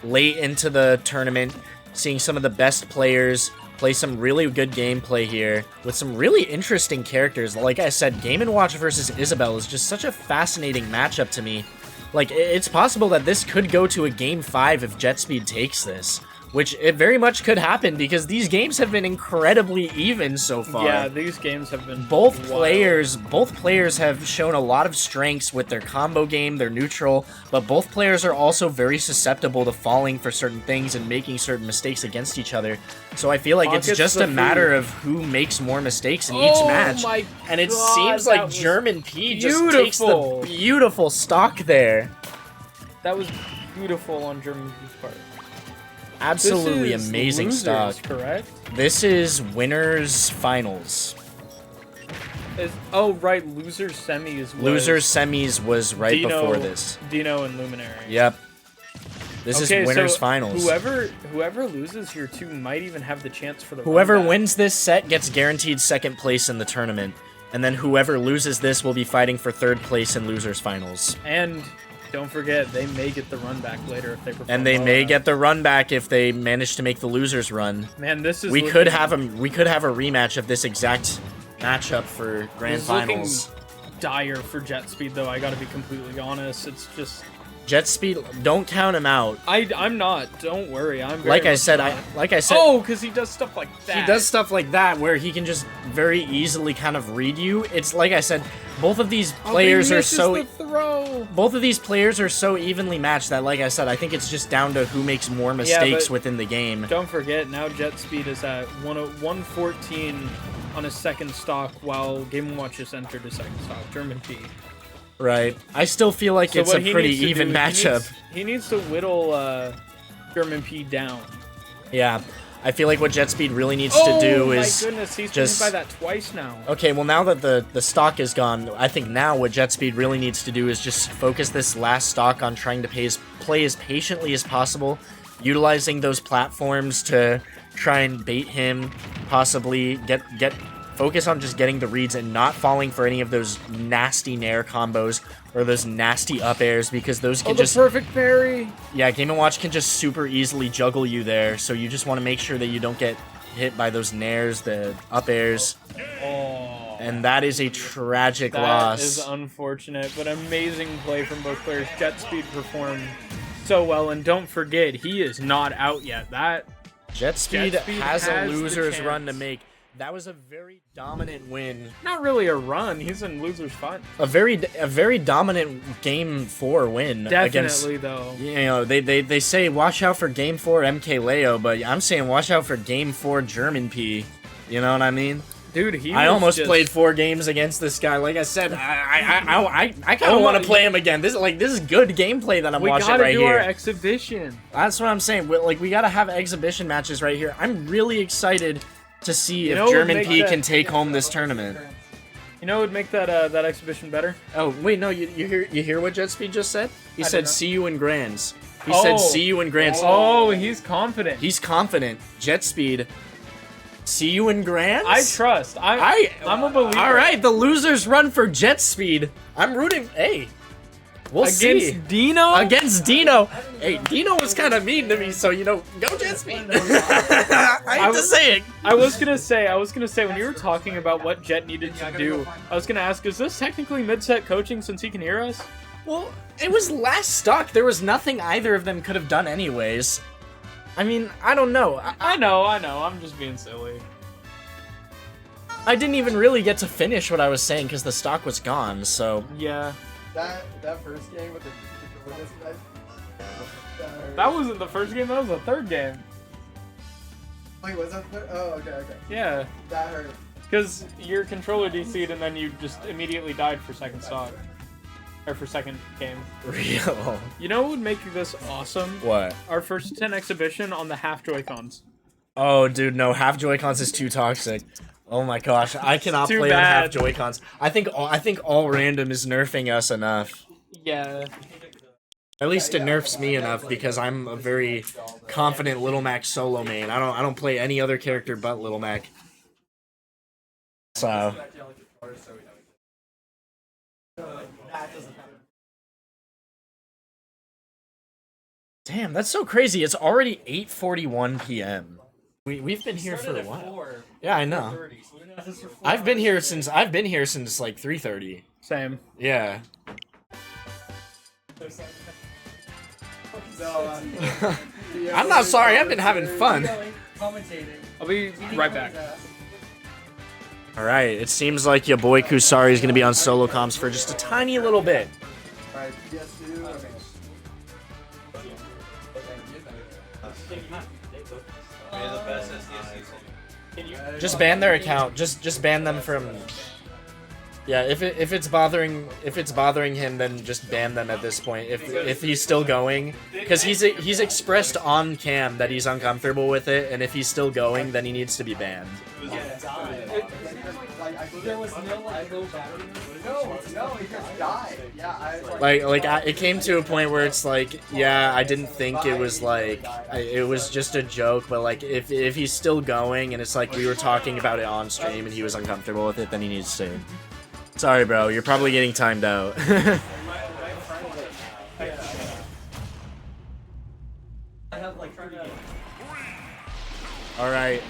late into the tournament, seeing some of the best players play some really good gameplay here with some really interesting characters. Like I said, Game & Watch versus Isabelle is just such a fascinating matchup to me. Like, it's possible that this could go to a Game 5 if Jet Speed takes this, which it very much could happen because these games have been incredibly even so far. Yeah, these games have been Both wild. players have shown a lot of strengths with their combo game, their neutral, but both players are also very susceptible to falling for certain things and making certain mistakes against each other. So I feel like it's Pockets just the a matter food. of who makes more mistakes in each match. My And it God, seems that like was German P just takes the beautiful. beautiful stock there. That was beautiful on German P's part. Absolutely This is amazing losers, stock. correct? This is winners finals. Oh, right, losers semis. Was Losers semis was right Dino, before this. Dino and Luminary. Yep. This is winners so finals. Whoever loses here too might even have the chance for the Whoever run back. wins this set gets guaranteed second place in the tournament. And then whoever loses this will be fighting for third place in losers finals. And don't forget, they may get the run back later if they perform. And they well may enough. get the run back if they manage to make the losers run. Man, this is We looking- could have a rematch of this exact matchup for grand this is looking finals. dire for Jet Speed, though. I got to be completely honest. It's just Jet Speed, don't count him out. I'm not. Don't worry. I'm very Like I much said, not. Oh, because he does stuff like that. he does stuff like that where he can just very easily kind of read you. It's like I said, both of these players are so The throw. both of these players are so evenly matched that, like I said, I think it's just down to who makes more mistakes but- within the game. Don't forget, now Jet Speed is at 114 on his second stock, while Game & Watch just entered his second stock, German P. Right. I still feel like it's what a he pretty needs to even do- matchup. He needs to whittle German P down. Yeah. I feel like what Jet Speed really needs to do is Oh my goodness, he's just been hit by that twice now. Okay, well now that the stock is gone, I think now what Jet Speed really needs to do is just focus this last stock on trying to play as patiently as possible, utilizing those platforms to try and bait him, possibly focus on just getting the reads and not falling for any of those nasty nair combos or those nasty up airs, because those can The just perfect parry. yeah, Game & Watch can just super easily juggle you there, so you just want to make sure that you don't get hit by those nairs, the up airs. Oh, And that is a tragic that loss. is unfortunate, but amazing play from both players. Jet Speed performed so well, and don't forget, he is not out yet. Jet Speed has a has the loser's run to chance. make. That was a very dominant win. Not really a run. He's in losers fun. A very dominant Game 4 win against. Definitely, though. You know, they say watch out for Game 4 MK Leo, but I'm saying watch out for Game 4 German P. You know what I mean? Dude, he I was almost just- played 4 games against this guy. Like I said, I kind of want to play him again. This is good gameplay that I'm We watching gotta right do here. our exhibition. That's what I'm saying. We gotta have exhibition matches right here. I'm really excited to see You if know what would German make P that- can take home this tournament. You know what would make that that exhibition better? Oh wait, no, you hear what Jetspeed just said? He said, not. "See you in Grands." He Oh. said, "See you in Grands." Oh, he's confident. He's confident. Jetspeed. See you in Grands. I trust. I'm a believer. All right, the losers run for Jetspeed. I'm rooting. Hey, we'll see. Against Dino? Against Dino. Hey, Dino was kind of mean to me, so go Jetspeed. I hate to say it. I was gonna say when you were talking about what Jet needed to do, I was gonna ask, is this technically mid-set coaching since he can hear us? Well, it was last stock. There was nothing either of them could have done anyways. I mean, I don't know. I know. I'm just being silly. I didn't even really get to finish what I was saying because the stock was gone, so... Yeah. That first game with the guys. That wasn't the first game, that was the third game. Wait, was that third? Oh, okay. Yeah. That hurt. Because your controller DC'd and then you just immediately died for second stock. Or for second game. Real. You know what would make this awesome? What? Our first 10 exhibition on the half Joy-Cons. Oh, dude, no. Half Joy-Cons is too toxic. Oh my gosh, I cannot Too play bad. on half Joy-Cons. I think all random is nerfing us enough. Yeah. At least it nerfs me enough because I'm a very confident Little Mac solo main. I don't play any other character but Little Mac. So. Damn, that's so crazy. It's already 8:41 p.m. We've been here for a while. Yeah, I know. I've been here since like 3:30. Same. Yeah. I'm not sorry. I've been having fun. I'll be right back. All right. It seems like your boy Kusari is going to be on solo comms for just a tiny little bit. Alright, PS2. Okay. Just ban their account. Just ban them from. Yeah, if it's bothering him, then just ban them at this point. If he's still going, because he's expressed on cam that he's uncomfortable with it, and if he's still going, then he needs to be banned. There was no low battery. No, it just died. Yeah, It came to a point where it's like, yeah, I didn't think it was like, it was just a joke, but like, if he's still going, and it's like we were talking about it on stream, and he was uncomfortable with it, then he needs to. Sorry, bro, you're probably getting timed out. Alright.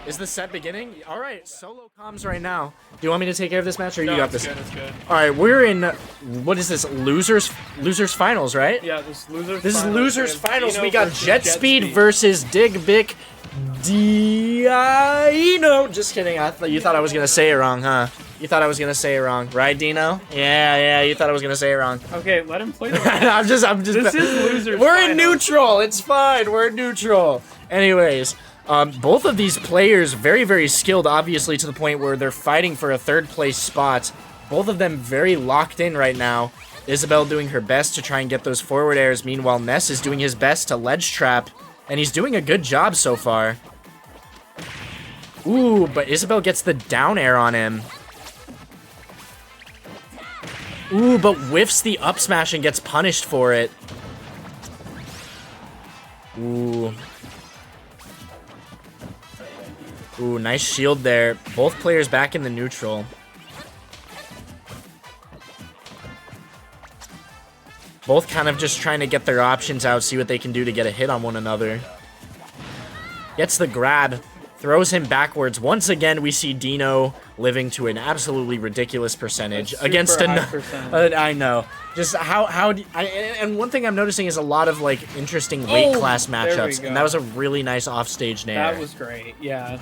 Is the set beginning? Alright, solo comms right now. Do you want me to take care of this match, or you got this? It's good. Alright, we're in, what is this, losers finals, right? Yeah, this losers. This is losers finals. Dino We got versus Jetspeed versus Digbic Dino. Just kidding. You thought I was gonna say it wrong, huh? You thought I was gonna say it wrong, right, Dino? Yeah. You thought I was gonna say it wrong. Okay, let him play. I'm just. This is losers. We're in finals. neutral. It's fine. We're in neutral. Anyways, both of these players very, very skilled. Obviously, to the point where they're fighting for a third place spot. Both of them very locked in right now. Isabel doing her best to try and get those forward airs. Meanwhile, Ness is doing his best to ledge trap, and he's doing a good job so far. Ooh, but Isabel gets the down air on him. Ooh, but whiffs the up smash and gets punished for it. Ooh. Ooh, nice shield there. Both players back in the neutral. Both kind of just trying to get their options out, see what they can do to get a hit on one another. Gets the grab. Throws him backwards. Once again, we see Dino living to an absolutely ridiculous percentage against high an. percentage. I know. Just and one thing I'm noticing is a lot of like interesting weight class there we matchups, go. and that was a really nice offstage nair. That was great. Yeah.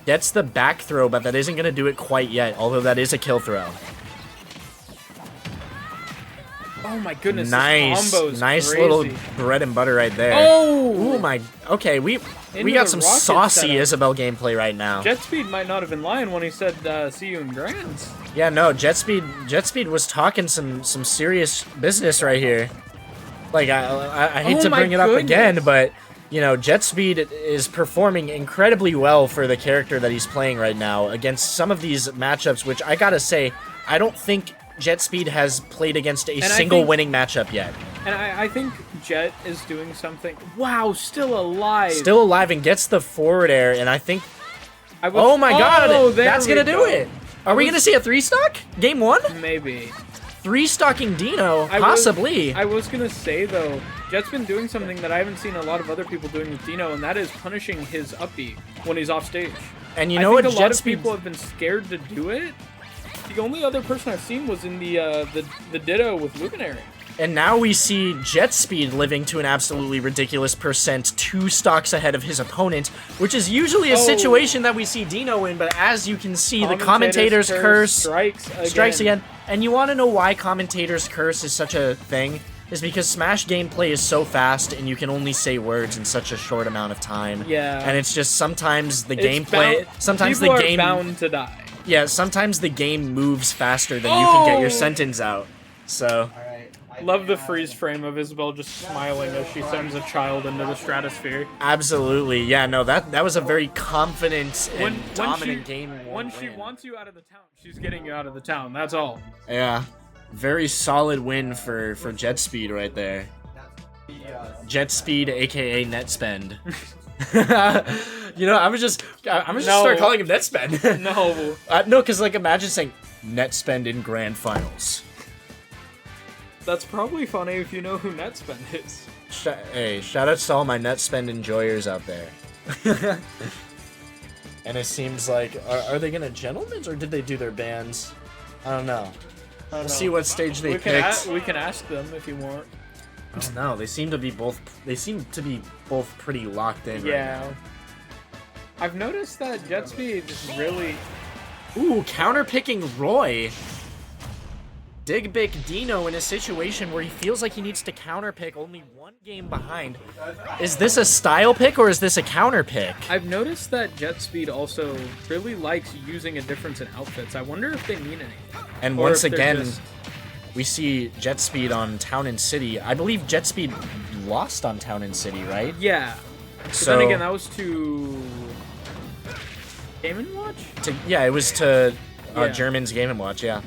Gets the back throw, but that isn't gonna do it quite yet. Although that is a kill throw. Oh my goodness, Nice, this combo's nice crazy. little bread and butter right there. Oh! Ooh my. Okay, we Into got the some rocket saucy setup. Isabel gameplay right now. Jet Speed might not have been lying when he said, see you in Grands. Yeah, no, Jet Speed was talking some serious business right here. Like I hate Oh to my bring it up again, goodness. but you know, Jet Speed is performing incredibly well for the character that he's playing right now against some of these matchups, which I gotta say, I don't think Jet Speed has played against a single winning matchup yet. And I think Jet is doing something. Wow, still alive. Still alive and gets the forward air, and I think. I was, Oh my god, there that's we gonna do go. it! Are we gonna see a 3-stock? Game 1? Maybe. 3-stocking Dino, possibly. I was gonna say though, Jet's been doing something that I haven't seen a lot of other people doing with Dino, and that is punishing his up B when he's off stage. And you I know think what? a lot Jet of Speed. people have been scared to do it. The only other person I've seen was in the Ditto with Luminary. And now we see Jet Speed living to an absolutely ridiculous percent 2 stocks ahead of his opponent, which is usually a situation that we see Dino in, but as you can see, the commentator's curse strikes again. And you want to know why commentator's curse is such a thing? Is because Smash gameplay is so fast and you can only say words in such a short amount of time. Yeah. And it's just sometimes the It's gameplay, bound- sometimes the people are game, bound to die. yeah, sometimes the game moves faster than you can get your sentence out. So, Love the freeze frame of Isabel just smiling as she sends a child into the stratosphere. absolutely, yeah, no, that was a very confident and When dominant she, game. when she wants you out of the town, she's getting you out of the town. That's all. Yeah, very solid win for Jet Speed right there. Jet Speed, aka Net Spend. You know, I'm just start calling him Net Spend. No. No, because like imagine saying Net Spend in Grand Finals. That's probably funny if you know who Netspend is. Hey, shout out to all my Net Spend enjoyers out there. And it seems like, are they gonna gentlemen's or did they do their bands? I don't know. We'll see what stage they picked. We can ask them if you want. I don't know. They seem to be both. They seem to be both pretty locked in. Yeah. Right I've noticed that Jet Speed really. now. Ooh, counterpicking Roy. Dig Big Dino in a situation where he feels like he needs to counterpick only one game behind. Is this a style pick or is this a counter pick? I've noticed that Jet Speed also really likes using a difference in outfits. I wonder if they mean anything. And Or once if they're again, just- we see Jet Speed on Town and City. I believe Jet Speed lost on Town and City, right? Yeah. But So then again, that was to Game & Watch? yeah, it was to Yeah. German's Game & Watch, yeah.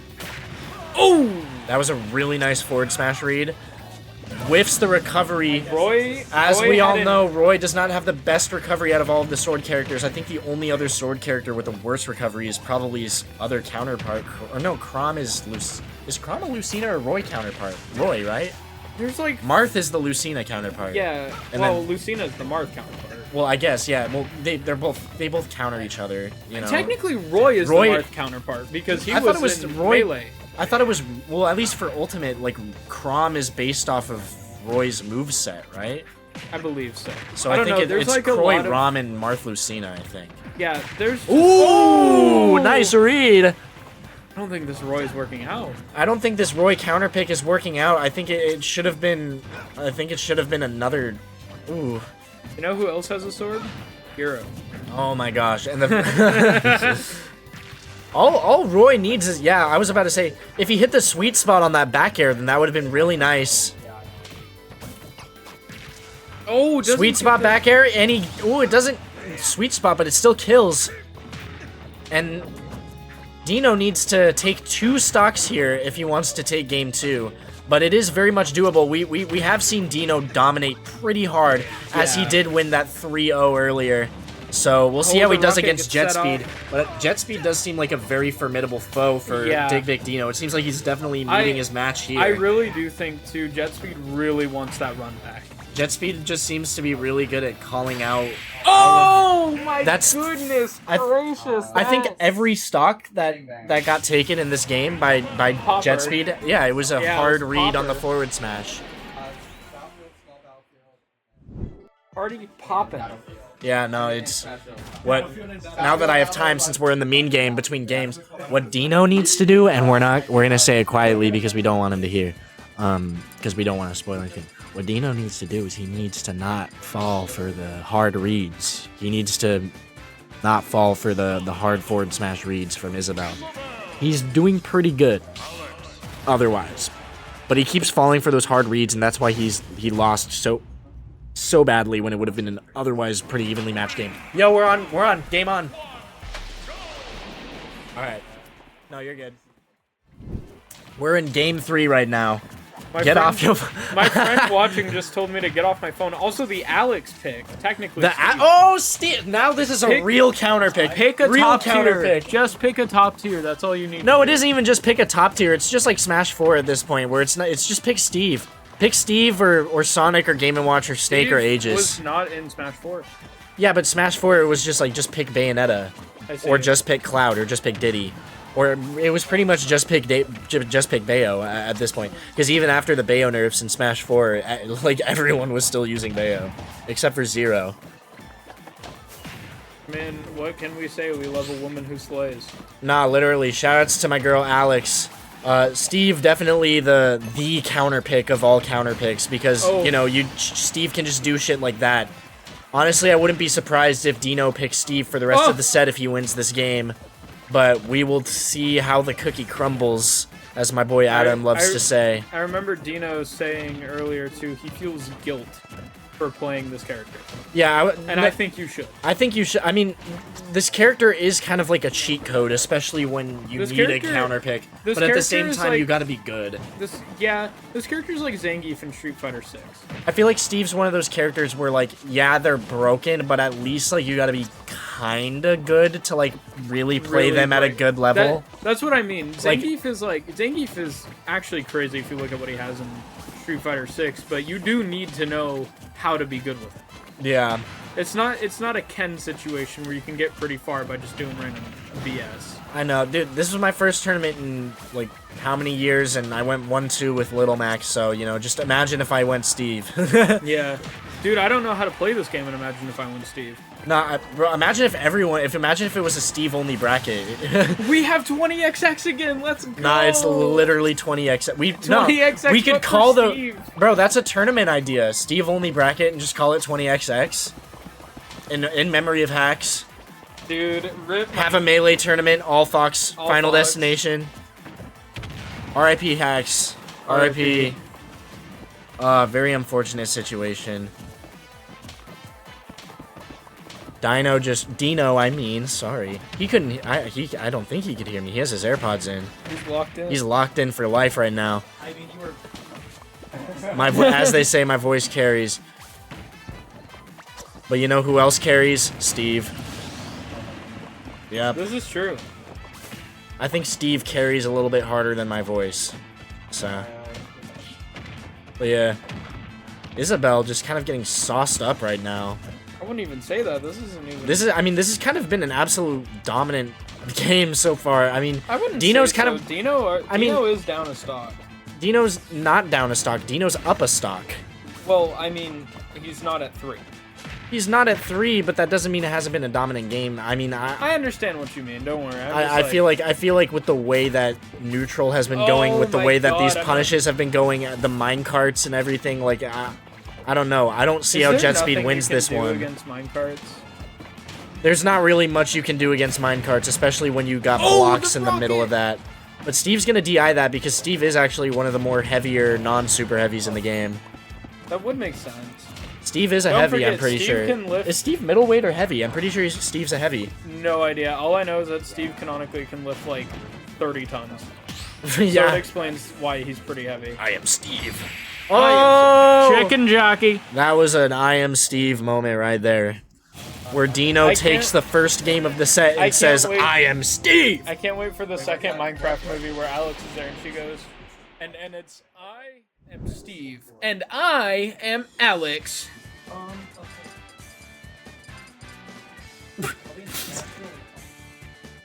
Oh! That was a really nice forward smash read. Whiffs the recovery. Roy, As Roy we had all an- know, Roy does not have the best recovery out of all of the sword characters. I think the only other sword character with the worst recovery is probably his other counterpart. Or no, Chrom is Is Chrom a Lucina or Roy counterpart? Roy, right? There's like, Marth is the Lucina counterpart. yeah. And Well, then- Lucina's the Marth counterpart. Well, I guess, yeah. Well, they both counter each other, you know. Technically, Roy is Roy- the Marth counterpart because he I was, thought it was in Roy- Melee. I thought it was, well, at least for Ultimate, like, Chrom is based off of Roy's moveset, right? I believe so. So I I, don't think know. There's it's like a Croy, lot of, Rom, and Marth Lucina, I think. yeah. There's. Ooh, nice read. I don't think this Roy is working out. I don't think this Roy counter pick is working out. I think it should have been. I think it should have been another. Ooh. You know who else has a sword? Hero. Oh my gosh. And the. all Roy needs is, yeah, I was about to say, if he hit the sweet spot on that back air, then that would have been really nice. Oh, doesn't Sweet get spot the- back air, and he. Ooh, it doesn't. Sweet spot, but it still kills. And Dino needs to take 2 stocks here if he wants to take game 2. But it is very much doable. We have seen Dino dominate pretty hard as he Yeah. did win that 3-0 earlier. So we'll see how he the does rocket against gets Jet set Speed. off. But Jet Speed does seem like a very formidable foe for Yeah. Dig Big Dino. It seems like he's definitely meeting his match here. I really do think too. Jet Speed really wants that run back. Jet Speed just seems to be really good at calling out. Oh my That's- goodness I- gracious! I think that's- every stock that got taken in this game by Popper. Jet Speed, yeah, it was a Yeah, it hard was read on the Popper. forward smash. party popping. Yeah, no, it's what. Now that I have time, since we're in the mean game between games, what Dino needs to do, and we're gonna say it quietly because we don't want him to hear. because we don't want to spoil anything. What Dino needs to do is he needs to not fall for the hard reads. He needs to not fall for the hard forward smash reads from Isabel. He's doing pretty good otherwise, but he keeps falling for those hard reads, and that's why he lost so badly when it would have been an otherwise pretty evenly matched game. Yo, we're on, game on. All right. No, you're good. We're in game 3 right now. Off your. My friend watching just told me to get off my phone. Also, the Alex pick, technically. Steve! Now this is a real counter pick. Pick a real top counter tier. pick. Just pick a top tier. That's all you need. No, it isn't even just pick a top tier. It's just like Smash 4 at this point, where it's not. It's just pick Steve. Pick Steve or Sonic or Game & Watch or Snake or Aegis. Was not in Smash 4. Yeah, but Smash 4 it was just like pick Bayonetta, or just pick Cloud, or just pick Diddy. Or it was pretty much just pick Bayo at this point, because even after the Bayo nerfs in Smash 4, like everyone was still using Bayo, except for Zero. Man, what can we say? We love a woman who slays. Nah, literally. Shoutouts to my girl Alex. Steve definitely the counter pick of all counter picks, because Steve can just do shit like that. Honestly, I wouldn't be surprised if Dino picks Steve for the rest of the set if he wins this game. But we will see how the cookie crumbles, as my boy Adam loves to say. I remember Dino saying earlier, too, he feels guilt for playing this character. Yeah. I think you should. I think you should. I mean, this character is kind of like a cheat code, especially when you need a counter pick. But at the same time, you gotta be good. This character's like Zangief in Street Fighter 6. I feel like Steve's one of those characters where, like, yeah, they're broken, but at least, like, you gotta be kinda good to, like, really play them at a good level. That's what I mean. Zangief is actually crazy if you look at what he has in Street Fighter 6, but you do need to know how to be good with it. Yeah. It's not a Ken situation where you can get pretty far by just doing random BS. I know, dude, this was my first tournament in, like, how many years, and I went 1-2 with Little Mac, so, just imagine if I went Steve. Yeah. Dude, I don't know how to play this game, and imagine if I went Steve. Nah, bro, imagine if it was a Steve-only bracket. We have 20XX again, let's go! Nah, it's literally 20X. We could call Bro, that's a tournament idea. Steve-only bracket and just call it 20XX. In memory of Hacks. Dude, rip. Have a Melee tournament, all Fox, Final Destination. RIP Hacks. RIP. Very unfortunate situation. Dino, I mean, sorry. He couldn't, I don't think he could hear me. He has his AirPods in. He's locked in. He's locked in for life right now. I mean, you were... As they say, my voice carries. But you know who else carries? Steve. Yep. This is true. I think Steve carries a little bit harder than my voice. So. But yeah. Isabel just kind of getting sauced up right now. I wouldn't even say that. This has kind of been an absolute dominant game so far. I mean, I wouldn't Dino's say kind so. of Dino is down a stock. Dino's not down a stock. Dino's up a stock. Well, I mean, he's not at 3. He's not at 3, but that doesn't mean it hasn't been a dominant game. I mean, I understand what you mean. Don't worry. I feel like with the way that neutral has been going, with the way that these punishes have been going, the minecarts and everything, like I don't know. I don't see how Jet Speed wins this one. Against minecarts? There's not really much you can do against minecarts, especially when you got blocks in the middle of that. But Steve's gonna DI that because Steve is actually one of the more heavier non-super heavies in the game. That would make sense. Steve is a heavy, I'm pretty Steve sure. Can lift... Is Steve middleweight or heavy? I'm pretty sure Steve's a heavy. No idea. All I know is that Steve canonically can lift like 30 tons. Yeah. So it explains why he's pretty heavy. I am Steve. Oh! Chicken jockey. That was an I am Steve moment right there. Where Dino takes the first game of the set and says, I am Steve! I can't wait for the second Minecraft movie where Alex is there and she goes, and it's, I am Steve, and I am Alex.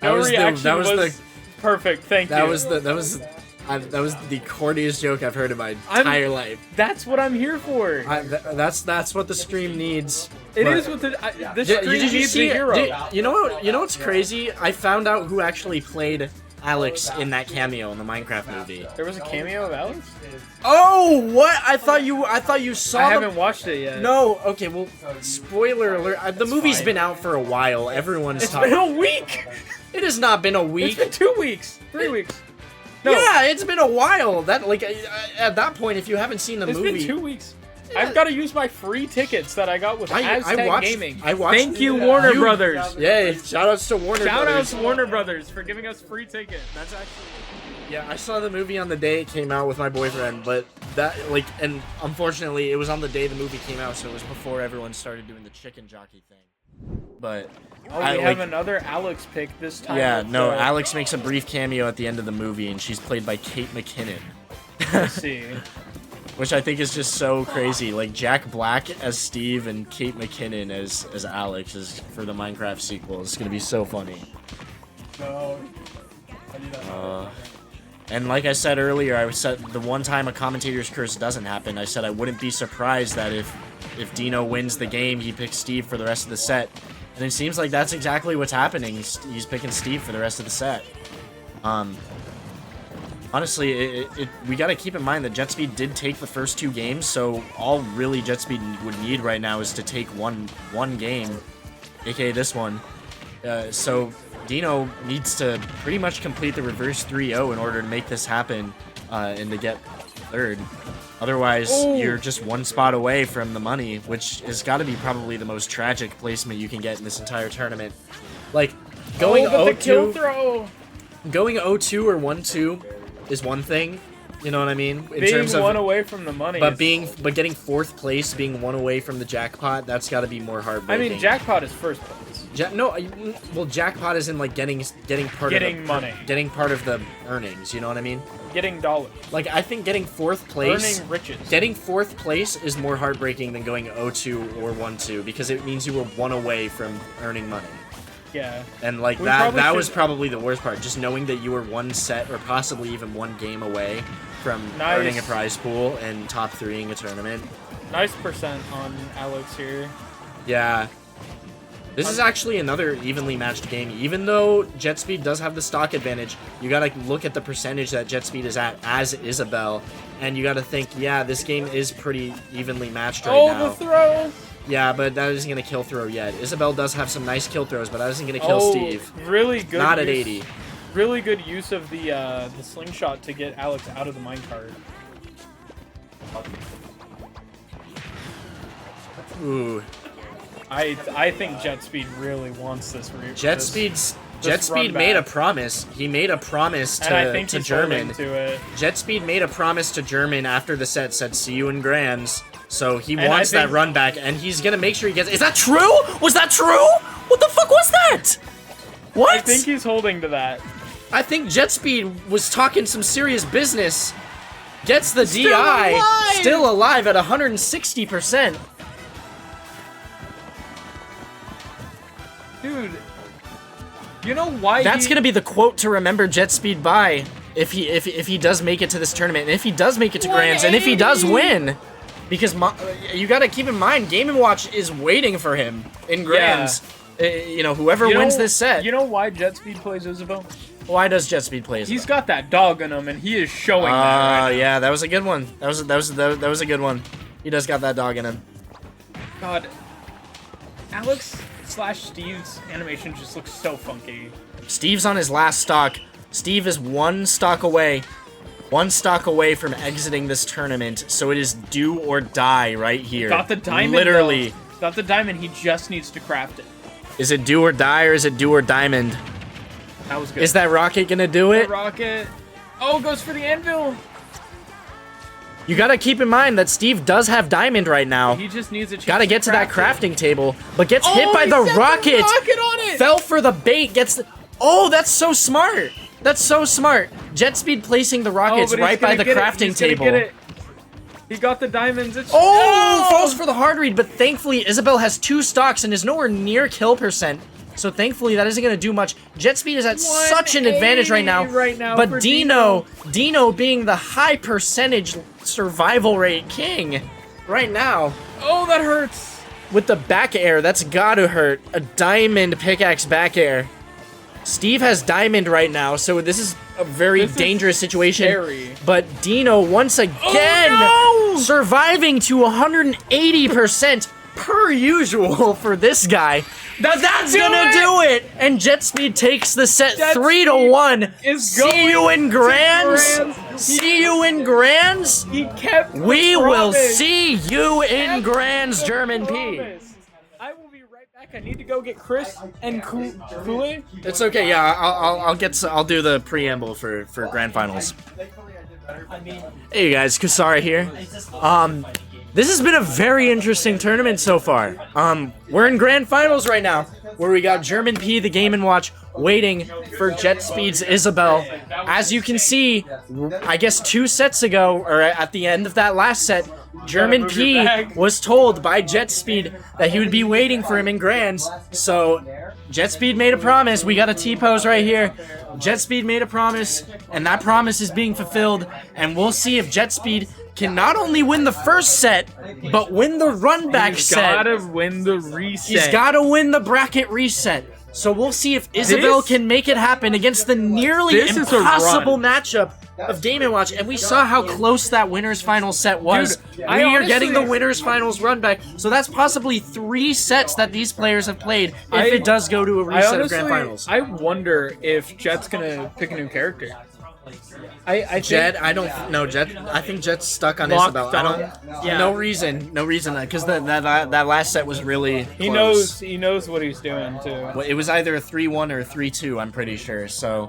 No reaction was perfect, thank you. That was the corniest joke I've heard in my entire life. That's what I'm here for. That's what the stream needs. It is what the stream needs a hero. You know what's crazy? I found out who actually played Alex in that cameo in the Minecraft movie. There was a cameo of Alex? Oh, what? I thought you saw. I haven't watched it yet. No. Okay. Well, spoiler alert. The movie's been out for a while. Everyone's It's talking. been a week. It has not been a It's week. been 2 weeks. 3 weeks. No, Yeah, it's been a while. That like at that point, if you haven't seen the it's movie, been 2 weeks. I've got to use my free tickets that I got with Aztec Gaming. I watched. Thank you, Warner You- Brothers. Yay! Shoutouts to Warner Shout out Brothers. to Warner Brothers for giving us free tickets. That's actually. Yeah, I saw the movie on the day it came out with my boyfriend, but that like, and unfortunately, it was on the day the movie came out, so it was before everyone started doing the chicken jockey thing. But Oh, we have another Alex pick this time. yeah, with, no, Alex makes a brief cameo at the end of the movie, and she's played by Kate McKinnon. Let's see. Which I think is just so crazy. Like Jack Black as Steve and Kate McKinnon as Alex is for the Minecraft sequel. It's gonna be so funny. No. I knew that. And like I said earlier, I said the one time a commentator's curse doesn't happen, I said I wouldn't be surprised that if Dino wins the game, he picks Steve for the rest of the set. And it seems like that's exactly what's happening. He's picking Steve for the rest of the set. Honestly, we gotta keep in mind that JetSpeed did take the first 2 games, so all really JetSpeed would need right now is to take one game, aka this one. So Dino needs to pretty much complete the reverse 3-0 in order to make this happen and to get third. Otherwise, you're just 1 spot away from the money, which has got to be probably the most tragic placement you can get in this entire tournament. Like, going but the kill 0-2, throw. going 0-2 or 1-2 is one thing, you know what I mean? In Being terms of 1 away from the money. but is- getting 4th place, being 1 away from the jackpot, that's got to be more I heartbreaking. mean, jackpot is first place. Well, jackpot is in like getting part Getting of money. getting part of the earnings. You know what I mean? Getting dollars. Like I think getting 4th place, Earning riches. getting 4th place is more heartbreaking than going 0-2 or 1-2 because it means you were 1 away from earning money. Yeah. And like We that probably was should- probably the worst part, just knowing that you were 1 set or possibly even 1 game away from Nice. earning a prize pool and top 3ing a tournament. Nice percent on Alex here. Yeah. This is actually another evenly matched game. Even though JetSpeed does have the stock advantage, you gotta look at the percentage that JetSpeed is at as Isabel, and you gotta think, yeah, this game is pretty evenly matched right now. The throw! Yeah, but that isn't gonna kill throw yet. Isabel does have some nice kill throws, but that isn't gonna kill Steve. Really good. Not at use- 80. Really good use of the slingshot to get Alex out of the minecart. Ooh. I think JetSpeed really wants this. JetSpeed made a promise. He made a promise and I think to he's German. holding to it. JetSpeed made a promise to German after the set, said "See you in Grams." So he And wants I that think- run back, and he's gonna make sure he gets. Is that true? Was that true? What the fuck was that? What? I think he's holding to that. I think JetSpeed was talking some serious business. Gets the Still DI, alive! still alive at 160%. Dude, you know why That's gonna be the quote to remember JetSpeed by if he does make it to this tournament, and if he does make it to Grands, and if he does win, because you gotta keep in mind, Game & Watch is waiting for him in Grands. You know, whoever wins this set. You know why JetSpeed plays Isabel? Why does JetSpeed play Isabel? He's got that dog in him, and he is showing that right now. Yeah, that was a good one. That was a good one. He does got that dog in him. God, Alex/Steve's animation just looks so funky. Steve's on his last stock. Steve is 1 stock away. 1 stock away from exiting this tournament, so it is do or die right here. Got the diamond. Literally. Though. Got the diamond. He just needs to craft it. Is it do or die or is it do or diamond? That was good. Is that rocket gonna do it? Rocket? Oh, goes for the anvil. You gotta keep in mind that Steve does have diamond right now. He just needs a chance. Gotta get to that craft crafting table, but gets hit Oh, by he the set rocket. rocket on it. Fell for the bait. Gets the. Oh, that's so smart. That's so smart. JetSpeed placing the rockets but he's right by gonna the get it. crafting He's gonna table. get it. He got the diamonds. It's Falls for the hard read, but thankfully Isabel has 2 stocks and is nowhere near kill percent. So thankfully that isn't going to do much. JetSpeed is at such an advantage right now. 180 But for Dino being the high percentage survival rate king right now Oh, that hurts. with the back air, that's got to hurt. A diamond pickaxe back air. Steve has Diamond right now, so this is a very dangerous situation. scary. But Dino, once again, surviving to 180% per usual for this guy. That's gonna do it! And Jet Speed takes the set 3-1. See you in Grands. See you in Grands. He kept the We will promise. see you in Grands, The German P. promise. I will be right back. I need to go get Chris and Kool-Aid. It's okay. Yeah, I'll do the preamble for Grand Finals. Hey you guys, Kusara here. This has been a very interesting tournament so far. We're in Grand Finals right now, where we got German P, the Game & Watch, waiting for Jet Speed's Isabel. As you can see, I guess 2 sets ago, or at the end of that last set, German P was told by Jet Speed that he would be waiting for him in Grands. So Jet Speed made a promise. We got a T-pose right here. Jet Speed made a promise, and that promise is being fulfilled. And we'll see if Jet Speed can not only win the first set, but win the run back set. Gotta win the reset. He's gotta win the bracket reset. So we'll see if Isabel can make it happen against the nearly This is a impossible run. matchup of Game & Watch. And we saw how close that winner's finals set was. Dude, We I are getting the honestly- winner's finals run back. So that's possibly 3 sets that these players have played if it does go to a reset of Grand Finals. I wonder if Jet's gonna pick a new character. I think Jet, I don't know. Jet, I think Jet's stuck on Locked Isabel. I on. don't. Yeah. No reason, because that last set was really close. he knows what he's doing too. Well, it was either a 3-1 or a 3-2. I'm pretty sure. So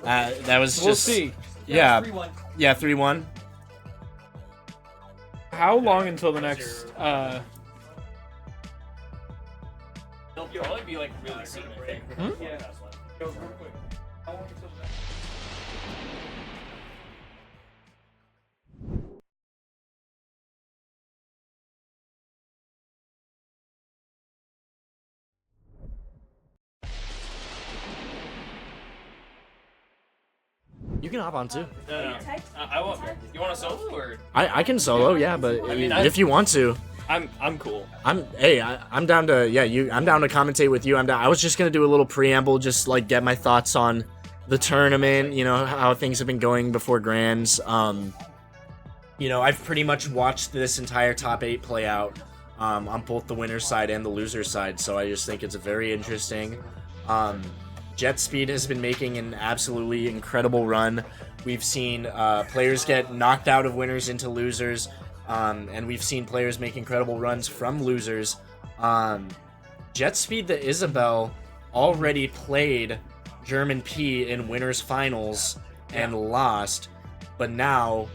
that was just. We'll see. Yeah, 3-1. How long until the next? It'll probably be like really soon, I think. You can hop on too. No. I want. You want a solo or? I can solo, yeah, but mean, if you want to, I'm cool. I'm down to I'm down to commentate with you. I was just gonna do a little preamble, just like get my thoughts on the tournament. You know how things have been going before Grands. You know, I've pretty much watched this entire top 8 play out on both the winner's side and the loser's side. So I just think it's very interesting. Jet Speed has been making an absolutely incredible run. We've seen players get knocked out of winners into losers, and we've seen players make incredible runs from losers. Jet Speed, the Isabel, already played German P in winners finals and lost, but now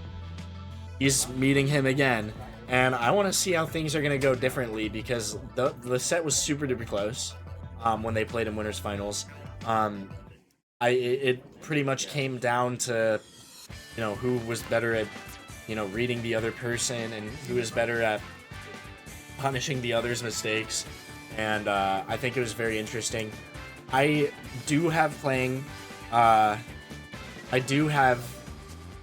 he's meeting him again. And I want to see how things are going to go differently, because the set was super duper close when they played in winners finals. It pretty much came down to, you know, who was better at, you know, reading the other person and who was better at punishing the other's mistakes. And I think it was very interesting. I do have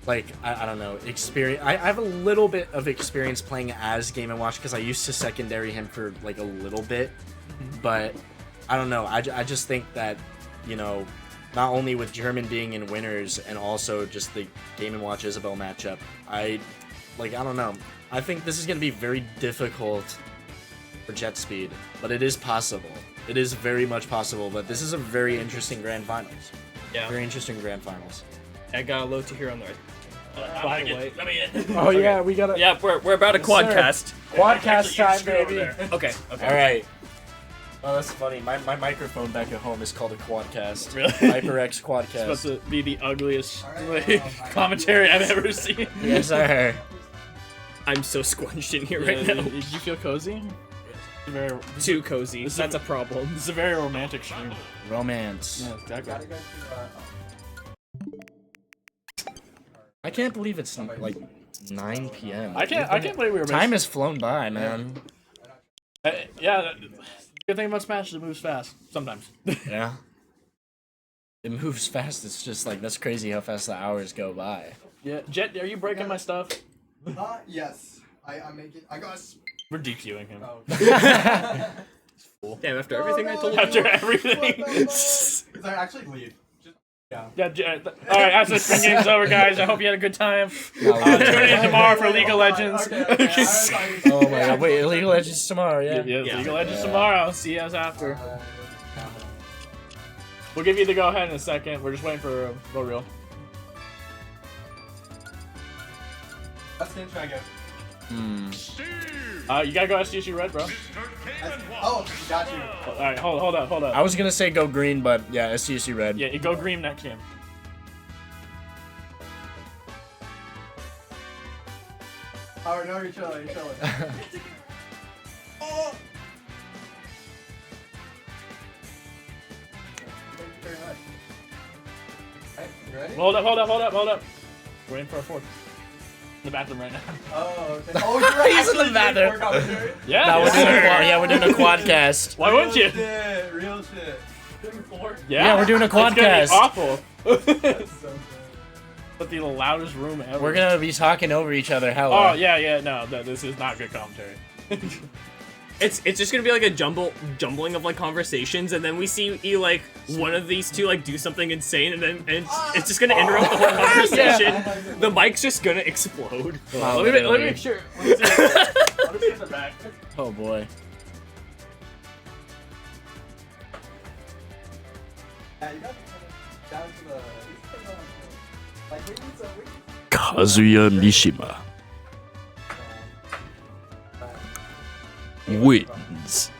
like, I don't know, experience. I have a little bit of experience playing as Game & Watch, because I used to secondary him for like a little bit, but I don't know. I just think that, you know, not only with German being in winners and also just the Game & Watch Isabel matchup, I don't know. I think this is going to be very difficult for Jet Speed, but it is possible. It is very much possible, but this is a very interesting Grand Finals. Yeah. Very interesting Grand Finals. I got a low to hero on the right. By the way. Let me in. Oh yeah, we gotta. Yeah, we're about to quadcast. Quadcast time, baby. Okay. All right. Oh, that's funny. My microphone back at home is called a quadcast. Really? HyperX It's supposed quadcast. to be the ugliest commentary I've ever seen. Yes, sir. I'm so squunched in here Yeah, right now. Did you feel cozy? Very. Too cozy. That's a problem. This is a very romantic stream. Romance. Yeah, exactly. I can't believe it's like 9 p.m. I can't believe we were Time has flown by, man. Yeah, good thing about Smash is it moves fast sometimes. Yeah. It moves fast. It's just like, that's crazy how fast the hours go by. Yeah, Jet, are you breaking my stuff? Yes. I'm making. I got. We're DQing him. Oh. Damn, after everything I told you. After everything. Because I actually leave. All right, Aztec Spring Games over, guys. I hope you had a good time. Tune in tomorrow for League of Legends. Oh my god, wait, League of Legends tomorrow, yeah. League of Legends tomorrow. See you guys after. We'll give you the go-ahead in a second. We're just waiting for Go Real. That's the intro I get. You gotta go SDSU Red, bro. Oh, got you. Alright, hold up. I was gonna say go green, but yeah, STSU red. Yeah, you go green next game. Oh, no, you're chilling. Oh! Thank you very much. Alright, you ready? Hold up. We're in for a fourth. In the bathroom right now. Oh, okay. Oh, you're right. He's in the bathroom. Yeah. No, we're doing a quadcast. Why wouldn't you? Real shit. Yeah, we're doing a It's gonna quadcast. be awful. That's so good. But the loudest room ever. We're gonna be talking over each other. Hello. Oh yeah. No, this is not good commentary. It's just gonna be like a jumbling of like conversations, and then we see like one of these two like do something insane, and then it's just gonna interrupt the whole conversation. The mic's just gonna explode. Wow, Let me literally. make sure. Let me see in the back. Oh boy. Yeah, you got down to the. Like, we need some. Kazuya Mishima wins.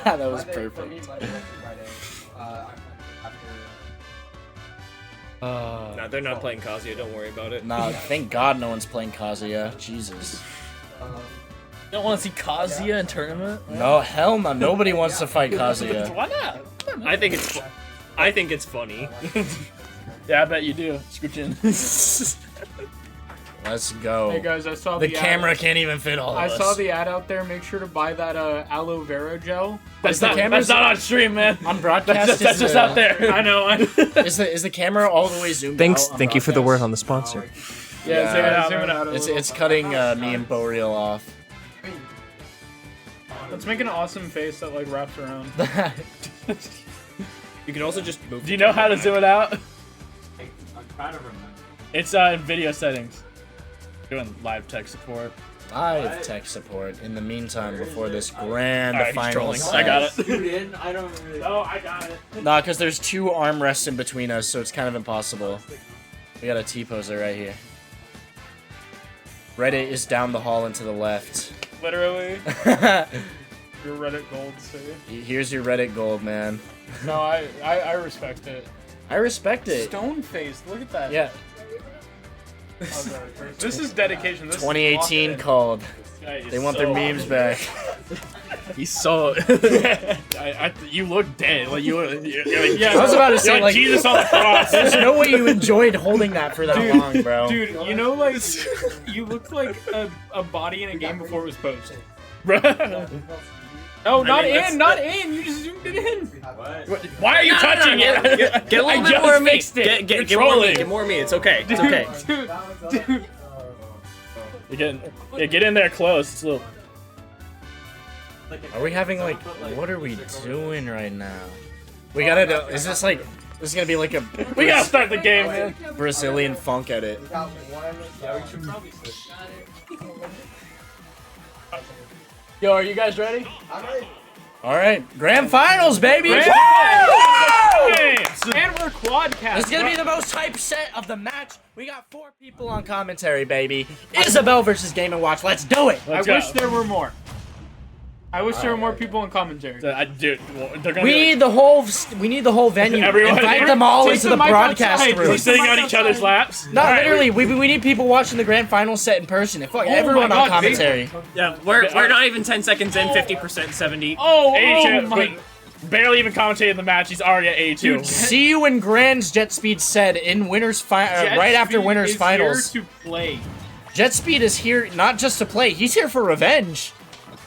That was perfect. For me, Monday, Friday, after. Nah, they're not playing Kazuya. Don't worry about it. Nah, thank God no one's playing Kazuya. Jesus. You don't want to see Kazuya in tournament? No, hell no. Nobody wants to fight Kazuya. Why not? I think it's funny. Yeah, I bet you do. Scooch in. Let's go. Hey guys, I saw The the camera ad. can't even fit all of I us. saw the ad out there. Make sure to buy that aloe vera gel. Is the camera That's not on stream, man. on broadcast? That's just out there. I know. Is the camera all the way zoomed out? on Thank you for the word broadcast? on the sponsor. Yeah, zoom it out. It's cutting me and Boreal off. Let's make an awesome face that like wraps around. You can also just move. Do you know how to zoom it out? It's in video settings. Doing live tech support. Live tech support. In the meantime, before this grand Alright, he's final trolling. set. I got it. I don't really. Oh, I got it. Nah, because there's two armrests in between us, so it's kind of impossible. We got a T-poser right here. Reddit is down the hall and to the left. Literally. Your Reddit gold, city. Here's your Reddit gold, man. No, I respect it. I respect it. Stone faced. Look at that. Yeah. This is dedication. This 2018 is called. They want their memes back. He's so. You look dead. Like you're like, yeah. I was about to say, you're like- Jesus on the cross. There's no way you enjoyed holding that for that long, bro. Dude, you know, like you looked like a body in a game before it was posted. No, not mean, not in. You just zoomed it in. What? Why are you touching it? Get a little I bit just more of me. fixed it. Get You're more of me. trolling. Get more of me. It's okay. It's Dude, okay. Dude. Get in there close. It's a little. Are we having like, what are we doing right now? We gotta do, is this like, this is gonna be like a We gotta start the game, man. Brazilian funk edit. Yo, are you guys ready? Alright, grand finals, baby! Grand Woo! Games! And we're quadcast. It's gonna be the most hype set of the match. We got 4 people on commentary, baby. Isabel versus Game & Watch. Let's do it! I wish there were more. I wish there were more people in commentary. Dude, they're gonna We need the whole venue. Everyone- Invite them all Take into the mic broadcast outside. room. We're sitting on each other's laps. No, literally, we need people watching the grand final set in person. And fuck, everyone my on God, commentary. Yeah, we're not even 10 seconds in. 50%, 70. Oh, oh my. Barely even commentated the match. He's already at A2. Dude, see you in Grand's Jet Speed said in winners right after winners finals. Here to play, Jet Speed is here not just to play. He's here for revenge.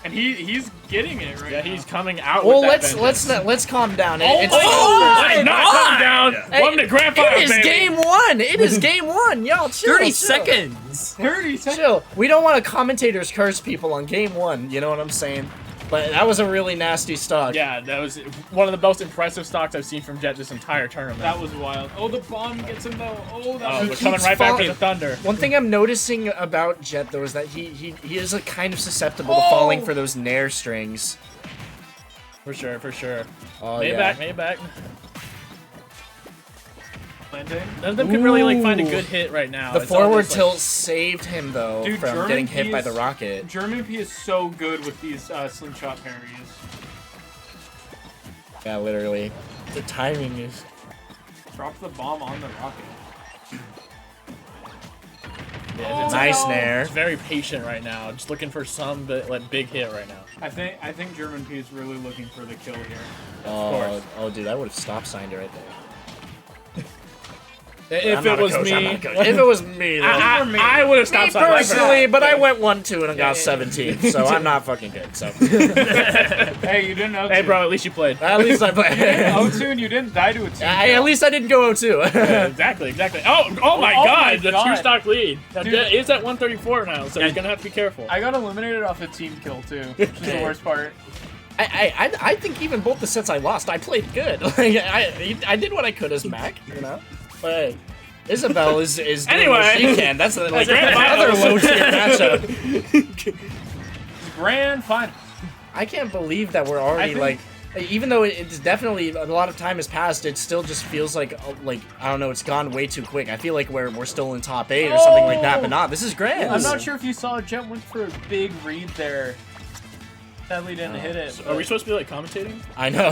and he's getting it right. Yeah, he's coming out. Well, with that let's calm down. Oh, It's my not calm down. Hey, Welcome to Grand Final, it is baby. game 1. It is game 1. Y'all chill. 30 chill. seconds. 30 seconds. Chill. We don't want to commentators curse people on game 1. You know what I'm saying? But that was a really nasty stock. Yeah, that was one of the most impressive stocks I've seen from Jet this entire tournament. That was wild. Oh, the bomb gets him though. Oh, that Oh, was we're coming right back to the thunder. One thing I'm noticing about Jet though is that he is like kind of susceptible to falling for those nair strings. For sure, for sure. Oh Mayback, yeah. Mayback. landing. None of them can really like find a good hit right now. The It's all forward just, tilt saved him though Dude, from German getting hit by P the is- rocket. German P is so good with these slingshot parries. Yeah, literally. The timing is. Drop the bomb on the rocket. Yeah, it's, Nice no. nair. it's very patient right now. Just looking for some like big hit right now. I think German P is really looking for the kill here. Oh, oh, dude, I would have stop signed it right there. If I'm it not a was coach, I'm me, not a coach. If it was me, though. I would have stopped signing. Personally, but I went 1-2 and got 17, so I'm not fucking good. So Hey, you didn't know. Hey, bro, at least you played. at least I played. O2 and you didn't die to a team. At least I didn't go 0-2. Yeah, exactly. Oh my Oh my God! The God. 2-stock lead. Now, Dude. Jet is at 134 now, so he's gonna have to be careful. I got eliminated off a team kill too, which is the worst part. I think even both the sets I lost, I played good. Like I did what I could as Mac, you know. But Isabel is doing what Anyway. she can. That's like Grand another finals. low tier matchup. Grand final. I can't believe that we're already think- even though it's definitely a lot of time has passed, it still just feels like I don't know, it's gone way too quick. I feel like we're still in top 8 or something like that, but not. This is grand. I'm not sure if you saw Jet went for a big read there. Sadly didn't hit it. Are we supposed to be like commentating? I know.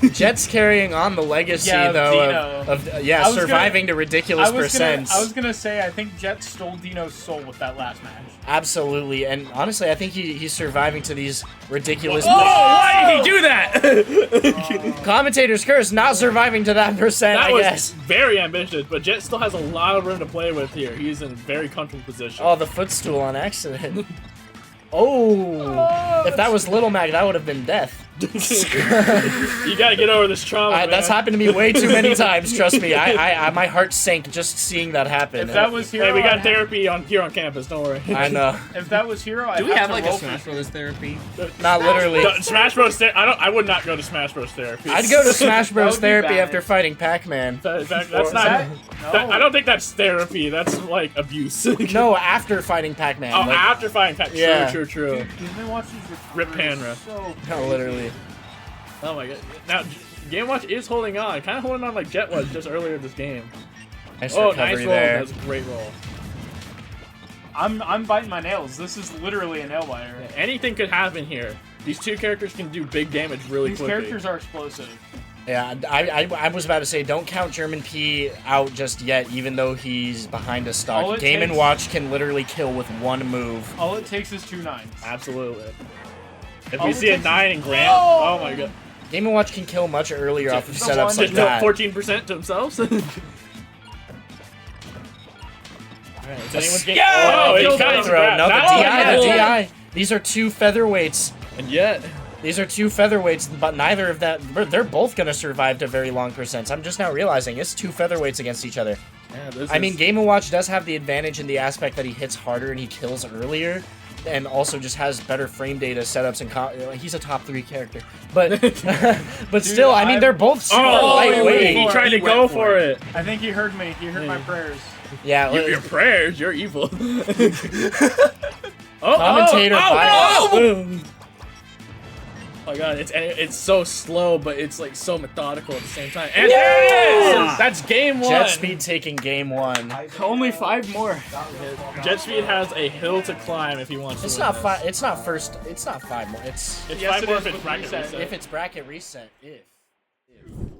Jet's carrying on the legacy Yeah, of though Dino. of I was surviving to ridiculous I was percents. gonna say I think Jet stole Dino's soul with that last match. Absolutely, and honestly, I think he's surviving to these ridiculous. Oh, why did he do that? Commentators curse, not surviving to that percent. That I was guess. very ambitious, but Jet still has a lot of room to play with here. He's in a very comfortable position. Oh, the footstool on accident. Oh, if that was Little Mac, that would have been death. You gotta get over this trauma, man. That's happened to me way too many times. Trust me, I my heart sank just seeing that happen. If that was Hero, Hey, we got I'd therapy here on campus. Don't worry. I know, have, if that was Hero, Do we have to like a roll Smash for- Brothers therapy? not literally. Smash Bros. I would not go to Smash Bros. Therapy. I'd go to Smash Bros. would be therapy bad. after fighting Pac-Man. That's not. that? I don't think that's therapy. That's like abuse. No, after fighting Pac-Man. Oh, like- after fighting Pac. Yeah. True. Disney watches Rip Panra. So no, literally. Oh my god. Now, Game Watch is holding on. Kind of holding on like Jet was just earlier this game. Nice Oh, recovery nice roll. there. That was a great roll. I'm biting my nails. This is literally a nail biter. Anything could happen here. These two characters can do big damage really These quickly. characters are explosive. Yeah, I was about to say, don't count German P out just yet, even though he's behind a All stock. it Game & takes- Watch can literally kill with one move. All it takes is 2 9s. Absolutely. If All we it see a takes 9 is- in Grant, Oh! oh my god. Game & Watch can kill much earlier off of the setups one- like Just that. 14% to themselves. Alright, is anyone's getting? Oh, Oh, he it's cut kind it of throw. No, the Not DI, the bad. DI. These are two featherweights. And yet, These are two featherweights, but neither of that. They're both gonna survive to very long percents. I'm just now realizing it's two featherweights against each other. yeah, this I mean, is- Game & Watch does have the advantage in the aspect that he hits harder and he kills earlier, and also just has better frame data setups and he's a top 3 character. But but still, I mean, they're both super Oh, lightweight. he tried to go for it. I think he heard me. He heard my prayers. Yeah, Your prayers, you're evil. commentator bias. Oh my god, it's so slow, but it's like so methodical at the same time. And there it is! That's game 1. Jet Speed taking game 1. Only 5 more. Jet Speed has a hill to climb if he wants to. It's win not this. 5. It's not first. It's not 5 more. It's It's Yes, 5 it more is if it's with bracket reset. reset. if it's bracket reset. If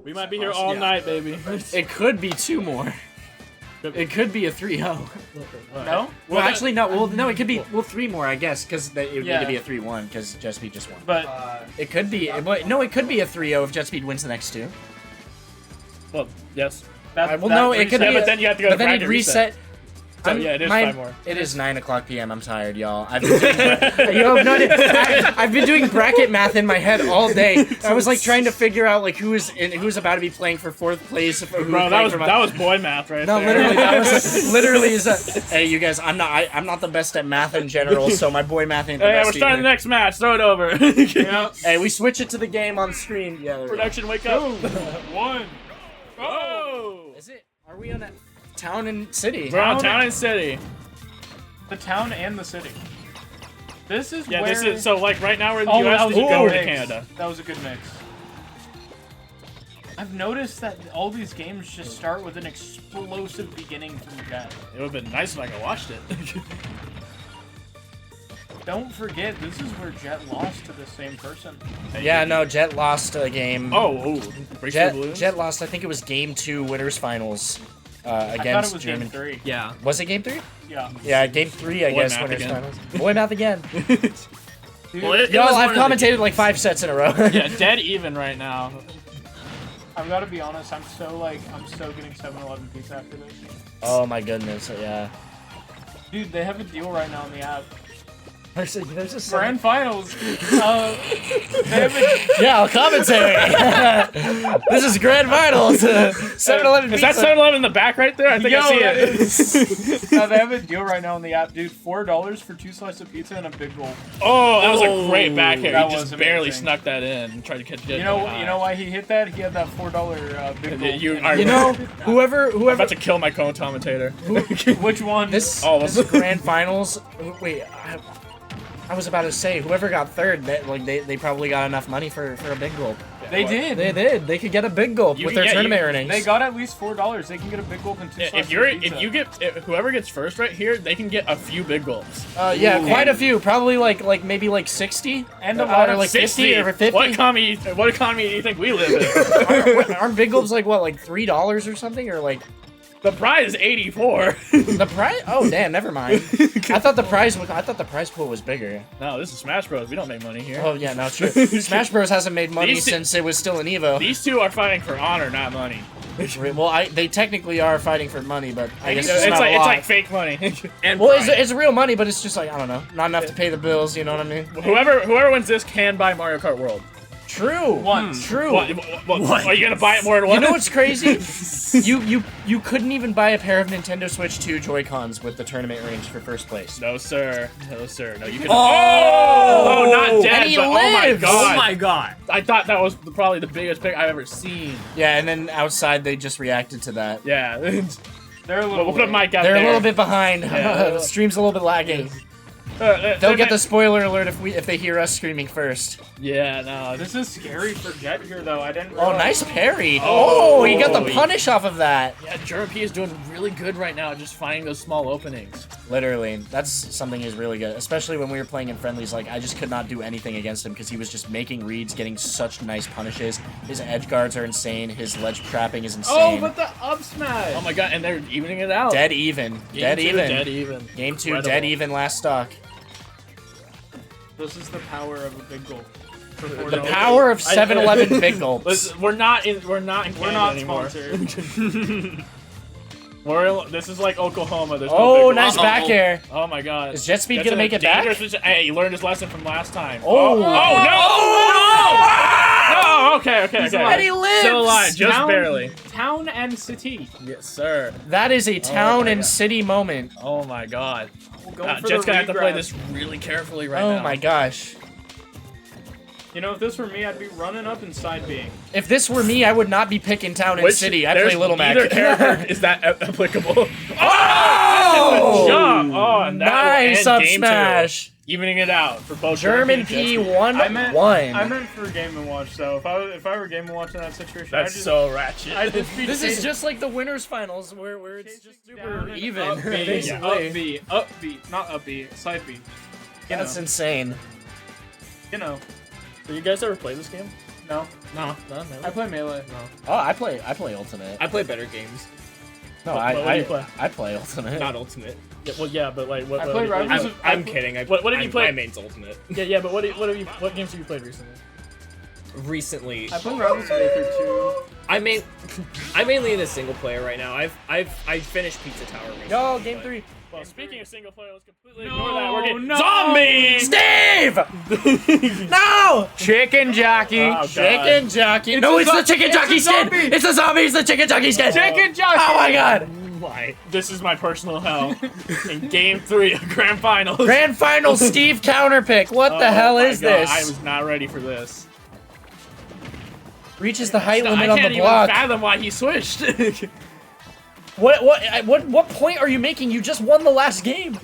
We might be here all night, baby. it could be 2 more. It could be a 3-0. No? Well, actually, no. Well, no. It could be 3 more, I guess, because it would need Yeah. to be a 3-1 because Jet Speed just won. But It could be. No, it could be a 3-0 if Jet Speed wins the next 2. Well, yes. that, Well, that no, it could reset- be. Yeah, but then you have to go But to then he'd bracket reset. So yeah, it is 5 more. It is 9:00 p.m. I'm tired, y'all. I've been doing, I've been doing bracket math in my head all day. I was like trying to figure out like who's about to be playing for 4th place. Bro, that was boy math right no, there. literally, that was literally is a. Hey, you guys, I'm not the best at math in general, so my boy math ain't the Hey, best. we're starting the next match. Throw it over. Hey, we switch it to the game on screen. Yeah. there we go. Production, wake up. 1. Oh! Is it? Are we on a town and city? We're on town and city. The town and the city. This is where... this is... So, like, right now we're in the US, that was you a go good to mix. Canada. That was a good mix. I've noticed that all these games just start with an explosive beginning from Jet. It would have been nice if I could watched it. Don't forget, this is where Jet lost to the same person. Yeah, no, Jet lost a game. Jet lost, I think it was game 2 winners finals against I thought it was German. game 3. Yeah. Was it game 3? Yeah. Yeah, game 3, I Boy guess, math winners again. finals. Boy math again. Well, it Yo, was I've one of the- commentated like 5 sets in a row. Yeah, dead even right now. I've got to be honest, I'm so getting 7-Eleven pizza after this. Oh my goodness, yeah. Dude, they have a deal right now on the app. There's a Grand finals. They have a... Yeah, I'll commentate. This is grand finals. 7-Eleven Is pizza. that 7-Eleven in the back right there? I think I see it. No, they have a deal right now on the app, dude. $4 for 2 slices of pizza and a big gulp. Oh, that was a great back here. That He was just barely amazing. snuck that in and tried to catch it. You know why he hit that? He had that $4 big gulp. You know, whoever. I'm about to kill my commentator. Which one? This grand finals. Wait, I was about to say whoever got third, they probably got enough money for a big gulp. They did. They did. They could get a big gulp with their tournament earnings. They got at least $4. They can get a big gulp and 2 slices of pizza. Whoever gets first right here, they can get a few big gulps. Yeah, quite a few. Probably maybe 60 and a lot of like 50 or 50. What economy do you think we live in? Aren't big gulps like $3 or something, or like? The prize is 84. The prize? Oh damn, never mind. I thought the prize pool was bigger. No, this is Smash Bros. We don't make money here. Oh yeah, no, true. Smash Bros hasn't made money since it was still an Evo. These two are fighting for honor, not money. Well, they technically are fighting for money, but I guess it's like fake money. And it's real money, but it's just like I don't know, not enough to pay the bills. You know what I mean? Whoever wins this can buy Mario Kart World. True. Once. True. What? Are you gonna buy it more than once? You know what's crazy? you couldn't even buy a pair of Nintendo Switch 2 Joy-Cons with the tournament range for first place. No sir. No sir. No, you can. Oh, not dead. And he but, oh my lives. god. Oh my god. I thought that was probably the biggest pick I've ever seen. Yeah, and then outside they just reacted to that. Yeah. They're a little. We'll put a mic out They're there. a little bit behind. Yeah. The stream's a little bit lagging. They'll get the spoiler alert if they hear us screaming first. Yeah, no. This is scary for Jet here, though. I didn't. Oh, realize. nice parry. Oh, he got the he- punish off of that. Yeah, German P is doing really good right now, just finding those small openings. Literally, that's something he's really good. Especially when we were playing in friendlies, like I just could not do anything against him because he was just making reads, getting such nice punishes. His edge guards are insane. His ledge trapping is insane. Oh, but the up smash. Oh my god, and they're evening it out. Dead even. Game two, dead even. Game 2, Incredible. dead even last stock. This is the power of a big goal. The power of 7-Eleven big gulps. Listen, we're not in Canada We're not anymore. sponsored. This is like Oklahoma. There's no Oh, big nice gulps. back air. Oh my god. Is Jet Speed That's gonna a make it back? dangerous position. Hey, he learned his lesson from last time. Oh. No, okay. And he lives! Still alive, just Town- barely. Town and city. Yes, sir. That is a town my and God. city moment. Oh my god. Going for Jet's the gonna have to play regrab. this really carefully right now. Oh my gosh. You know, if this were me, I'd be running up and side Bing. If this were me, I would not be picking town and city. I there's play Little Mac. Neither character is that applicable. Oh! Jump! Oh, and that Nice will up end game smash. 2. Evening it out for both German P P and Jet won I meant one. for Game & Watch, though. If I were Game & Watch in that situation, That's so ratchet. I'd just be This is chasing- just like the winners finals where it's just chasing super down and even. up B, basically. up B, up B, not up B, side B. That's insane. You know, Do you guys ever play this game? no. No. I play Melee. Oh, I play Ultimate. I play better games. No, what do you play? I play Ultimate. Not Ultimate. Yeah, but like what? I what play what- Rivals I'm, of- I'm kidding. What have you played? My main's Ultimate. Yeah, but what games have you played recently? recently. I played Rivals today through 2. I'm mainly in a single player right now. I finished Pizza Tower recently. No, game 3. Well, speaking of single player, let's completely ignore that. We're getting Steve! No! chicken jockey. Oh, Chicken jockey. No, it's the chicken jockey skin. It's the zombie. It's the chicken jockey skin. Chicken jockey. Oh my god. Why? This is my personal hell. In game 3 of grand finals. Grand final Steve counterpick. What the hell is this? I was not ready for this. Reaches the height I limit can't on the even block. fathom why he switched. What point are you making? You just won the last game.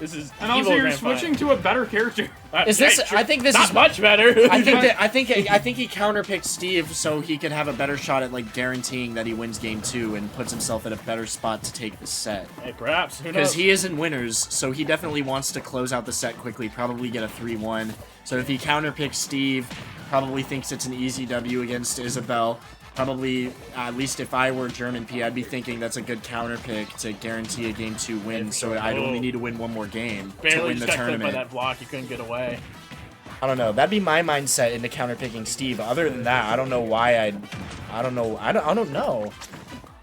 This is And also, evil you're grand switching final. to a better character. Is this? I think this Not is much better. I think he counterpicked Steve so he could have a better shot at like guaranteeing that he wins game 2 and puts himself in a better spot to take the set. Hey, perhaps. Who Because knows? he isn't winners, so he definitely wants to close out the set quickly, probably get a 3-1. So if he counterpicks Steve, probably thinks it's an easy W against Isabel. Probably, at least if I were German P, I'd be thinking that's a good counterpick to guarantee a game 2 win. So I'd only need to win one more game to Barely win the just got clipped by tournament. that block. You couldn't get away. I don't know. That'd be my mindset into counterpicking Steve. Other than that, I don't know why I don't know. I don't know.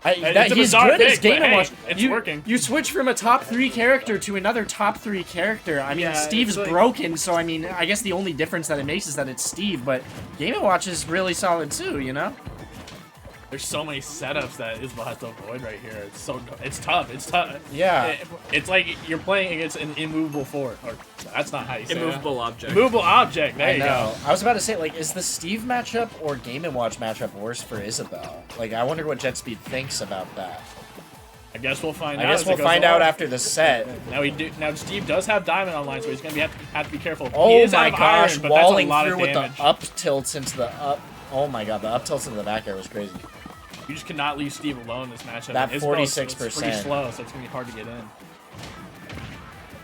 It's a He's bizarre good as pick, but Game hey, Watch. it's working. You switch from a top 3 character to another top 3 character. I mean, Yeah, Steve's it's like- broken, so I mean, I guess the only difference that it makes is that it's Steve. But Game Watch is really solid too. You know. There's so many setups that Isabel has to avoid right here. It's tough. It's tough. Yeah. It's like you're playing against an immovable force. Or that's not how you say Immovable object. it. Immovable object. There I you know. go. I was about to say, like, is the Steve matchup or Game & Watch matchup worse for Isabel? Like, I wonder what JetSpeed thinks about that. I guess we'll find out. I guess as we'll it goes find out along. after the set. Now Steve does have Diamond online, so he's gonna have to be careful. He Oh is my out of gosh, iron, but that's a walling lot through of with damage. the up tilts into the up. Oh my god, the up tilts into the back air was crazy. You just cannot leave Steve alone in this matchup. That Isabel's 46%. pretty slow, so it's gonna be hard to get in.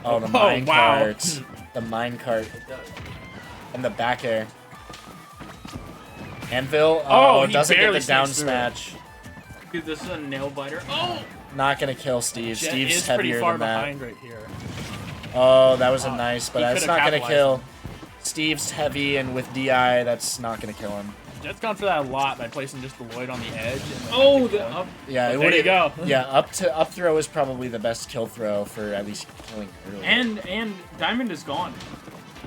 Oh, the Oh, mine wow. cart. The mine cart. And the back air. Anvil. Oh, he doesn't get barely the down sneaks through. smash. Dude, this is a nail biter. Oh! Not gonna kill Steve. Jet Steve's is pretty heavier far than that. behind right here. Oh, that was a Oh, nice, but he that's could've not gonna capitalized kill. him. Steve's heavy, and with DI, that's not gonna kill him. Jet's gone for that a lot by placing just the Lloyd on the edge. And then Oh, that could the kill him. up. Yeah, But it there would. you go. Yeah, up throw is probably the best kill throw for at least killing early. And Diamond is gone.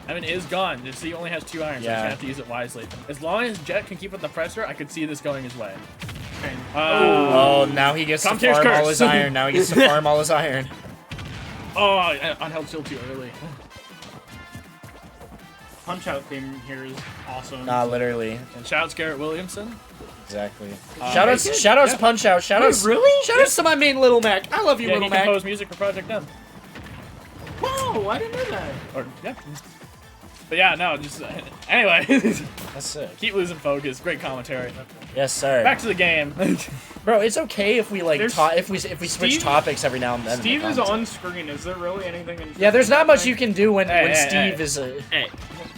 I mean, it is gone. Just he only has 2 irons, so Yeah. he's gonna have to use it wisely. As long as Jet can keep up the pressure, I could see this going his way. Okay. Oh, now he gets to Come to his farm all curse. his iron. Now he gets to farm all his iron. Oh, unheld shield too early. Punch out theme here is awesome. Nah, literally. And shouts Garrett Williamson. Exactly. Shoutouts, yeah. Punch Out. Shoutouts. really? Shoutouts to my main Little Mac. I love you, Yeah, Little he Mac. composed music for Project M. Whoa, I didn't know that. Or yeah. But yeah, no, just anyway. That's sick. Keep losing focus. Great commentary. Yes, sir. Back to the game. Bro, it's okay if we like There's- if we switch Steve- topics every now and then. in the Steve is content. on screen. Is there really anything in Yeah, there's not much you can do when Hey, hey, Steve hey. is a. Hey,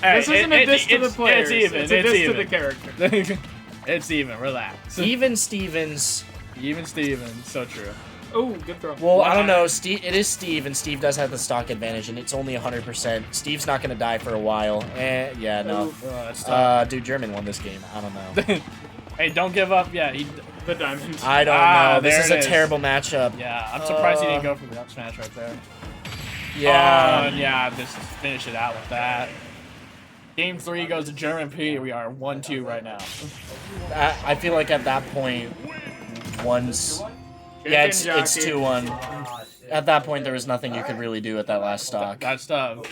This isn't a diss to the players. It's even. It's a It's diss even. to the character. It's even. Relax. Even Stevens. Even Steven. So true. Oh, good throw. Well, I don't know. Steve, it is Steve, and Steve does have the stock advantage, and it's only 100%. Steve's not gonna die for a while. Yeah, no. That's tough. Dude, German won this game. I don't know. Hey, don't give up. Yeah, The diamond. I don't Ah, know. This there is it a is. terrible matchup. yeah. I'm surprised he didn't go for the up smash right there. Yeah. And yeah, just finish it out with that. Game 3 goes to German P. We are 1-2 right now. I feel like at that point, once. Yeah, it's 2-1. At that point, there was nothing you could really do at that last stock. That's tough.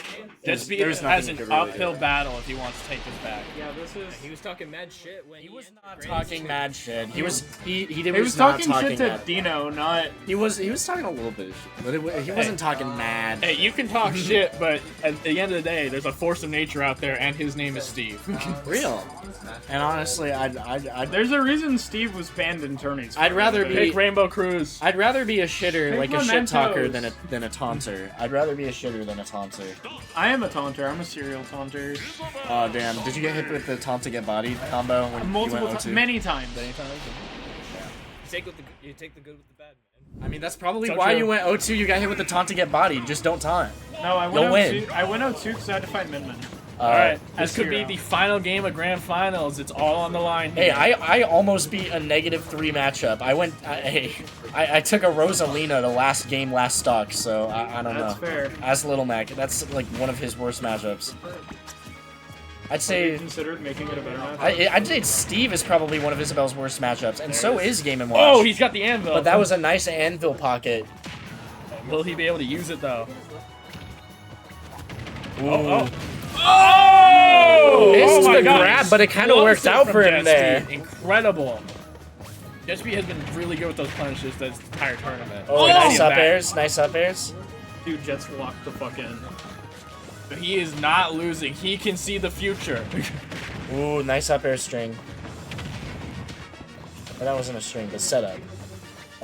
Just be there's has nothing an you could really uphill battle if he wants to take this back. Yeah, this is. he was talking mad shit when he was not talking mad shit. He was He was was not talking shit to mad. Dino, not. He was talking a little bit of shit, but he wasn't talking mad. Hey, you can talk shit, but at the end of the day, there's a force of nature out there, and his name is Steve. Real. And honestly, I'd There's a reason Steve was banned in tourneys. I'd rather be Pick Rainbow Cruise. I'd rather be a shitter, Pick like a shit talker, mementos. than a taunter. I'd rather be a shitter than a taunter. I am a taunter. I'm a serial taunter. Oh damn! Did you get hit with the taunt to get bodied combo when Multiple you went times, 0-2? many times. you take the good with the bad, man. I mean, that's probably So why true. you went 0-2. You got hit with the taunt to get bodied. Just don't taunt. No, I You'll went win. 0-2. I went 0-2 because I had to fight Minmin. Uh, All right, this this could could be the final game of Grand Finals. It's all on the line. Hey, Here. I almost beat a -3 matchup. I took a Rosalina the last game, last stock, so I don't know. That's fair. As Little Mac, that's like one of his worst matchups. I'd Have you say considered making it a better match? I'd say Steve is probably one of Isabel's worst matchups, and so is Game & Watch. Oh, he's got the anvil. But that was a nice anvil pocket. Will he be able to use it though? Ooh. Oh! Missed my the God. grab, but it kind of worked Explosive out from for him Jetspeed. there. Incredible. Jetspeed has been really good with those punishes this entire tournament. Oh, Nice nice up back. airs, nice up airs. Dude, Jets locked the fuck in. But he is not losing. He can see the future. Ooh, nice up air string. Well, that wasn't a string, but setup.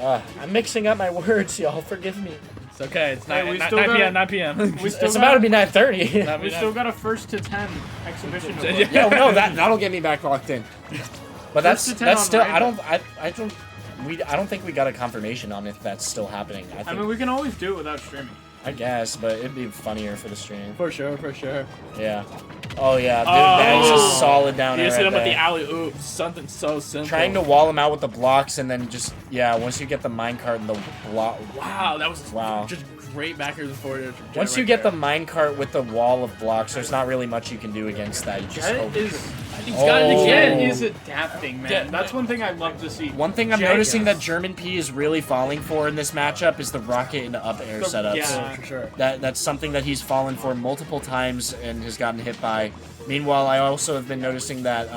I'm mixing up my words, y'all. Forgive me. It's okay. It's Hey, 9, we 9, still 9 got- p.m. 9 p.m. We still It's about to be 9:30. We still got a 1st to 10 exhibition. to play. Yeah, no, that'll get me back locked in. But that's First to 10 on still. I random. don't think we got a confirmation on if that's still happening. I I think mean, we can always do it without streaming. I guess, but it'd be funnier for the stream. For sure, for sure. Yeah. Oh yeah, dude, that is a Oh. solid down You air just hit right him with the there. alley oop. Something so simple. Trying to wall him out with the blocks and then just once you get the minecart and the block. Wow, that was Wow. just great backers and forwards. from Jet Once you right get there. the minecart with the wall of blocks, there's not really much you can do against that. You just hope. Jet is, He's got it Oh. again. Jet is adapting, man. Yeah. That's one thing I love to see. One thing I'm Jet noticing is- that German P is really falling for in this matchup is the rocket and up air setups. yeah. For sure. That's something that he's fallen for multiple times and has gotten hit by. Meanwhile, I also have been noticing that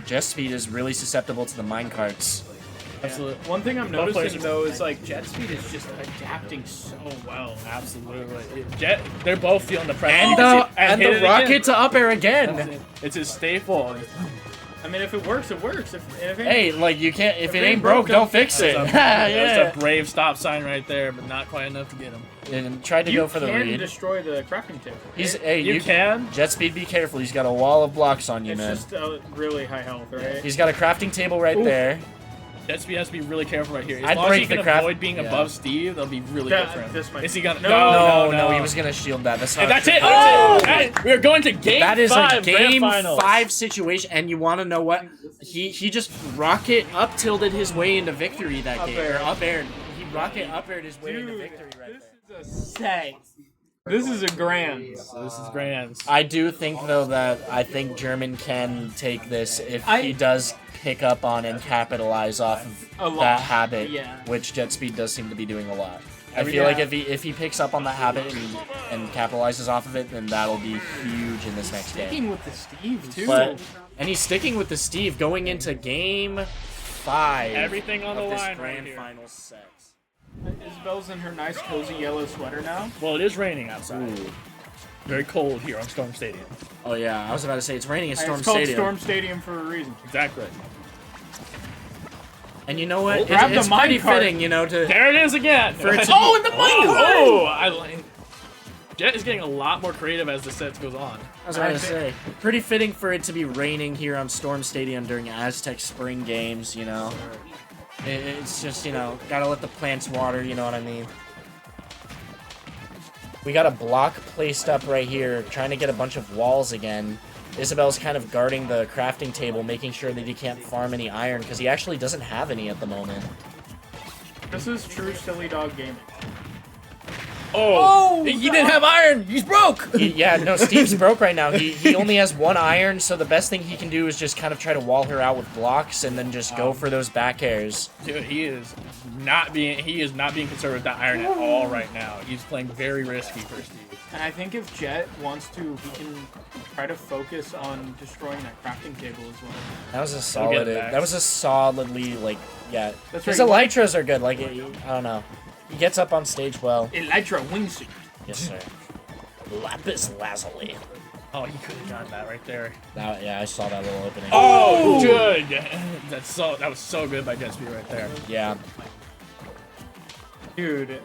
Jetspeed is really susceptible to the minecarts. Absolutely. One thing I'm Both players noticing are- though is like Jetspeed is just adapting so well. Absolutely. Jet, they're both feeling the pressure. And You the can see- hit it rocket again. to up air again. It's his staple. I mean, if it works, it works. If it Hey, like you can't if it ain't broke, don't fix it. That's Yeah. a brave stop sign right there, but not quite enough to get him. And tried to you go for the can read. destroy the crafting table. He's hey, You can. Jetspeed, be careful. He's got a wall of blocks on you, It's man. just really high health, right? He's got a crafting table right Oof. there. Jetspeed has to be really careful right here. As I'd long as break he can the craft- avoid being yeah. above Steve, that'll be really That- good for him. this might- Is he gonna? No, he was gonna shield that. That's not. And that's it. Oh! That's it. We're going to game That is 5, a game Grand Finals. 5 situation, and you want to know what? He just rocket up tilted his way into victory that game. air. Or up aired. He rocket up aired his way into Dude, victory right there. this is a set. This is a grand. So this is grand. I do think though that I think German can take this if I- he does pick up on and capitalize off A of lot. that habit, Yeah. which Jetspeed does seem to be doing a lot. I Every feel day. like if he picks up on that habit and capitalizes off of it, then that'll be huge in this next game. Sticking with the Steve too. And he's sticking with the Steve going into game 5. Everything on the of this line grand right here. final set. Isabel's in her nice cozy yellow sweater now. Well, it is raining outside. Ooh. Very cold here on Storm Stadium. Oh yeah, I was about to say it's raining at Storm It's called Stadium. Storm Stadium for a reason. Exactly. And you know what? Grab the It's pretty minecart. fitting, you know, to There it is again. For it to oh, be- and the minecart! Oh, I like. Jet is getting a lot more creative as the set goes on. I was about to say, pretty fitting for it to be raining here on Storm Stadium during Aztec Spring Games, you know. It's just, you know, gotta let the plants water, you know what I mean. We got a block placed up right here, trying to get a bunch of walls again. Isabel's kind of guarding the crafting table, making sure that he can't farm any iron, because he actually doesn't have any at the moment. This is true silly dog gaming. Oh, he didn't have iron. He's broke. Yeah, no, Steve's broke right now. He only has 1 iron, so the best thing he can do is just kind of try to wall her out with blocks and then just go for those back airs. Dude, he is not being conservative with that iron at all right now. He's playing very risky for Steve. And I think if Jet wants to, he can try to focus on destroying that crafting table as well. That was a get solid. it back. That was a solidly like yeah. That's His right. elytras are good. Like I don't know, he gets up on stage well. Elytra wingsuit. Yes, sir. Lapis lazuli. Oh, he could have gotten that right there. That, yeah, I saw that little opening. Oh, good. That was so good by Jetspeed right there. Yeah. Dude,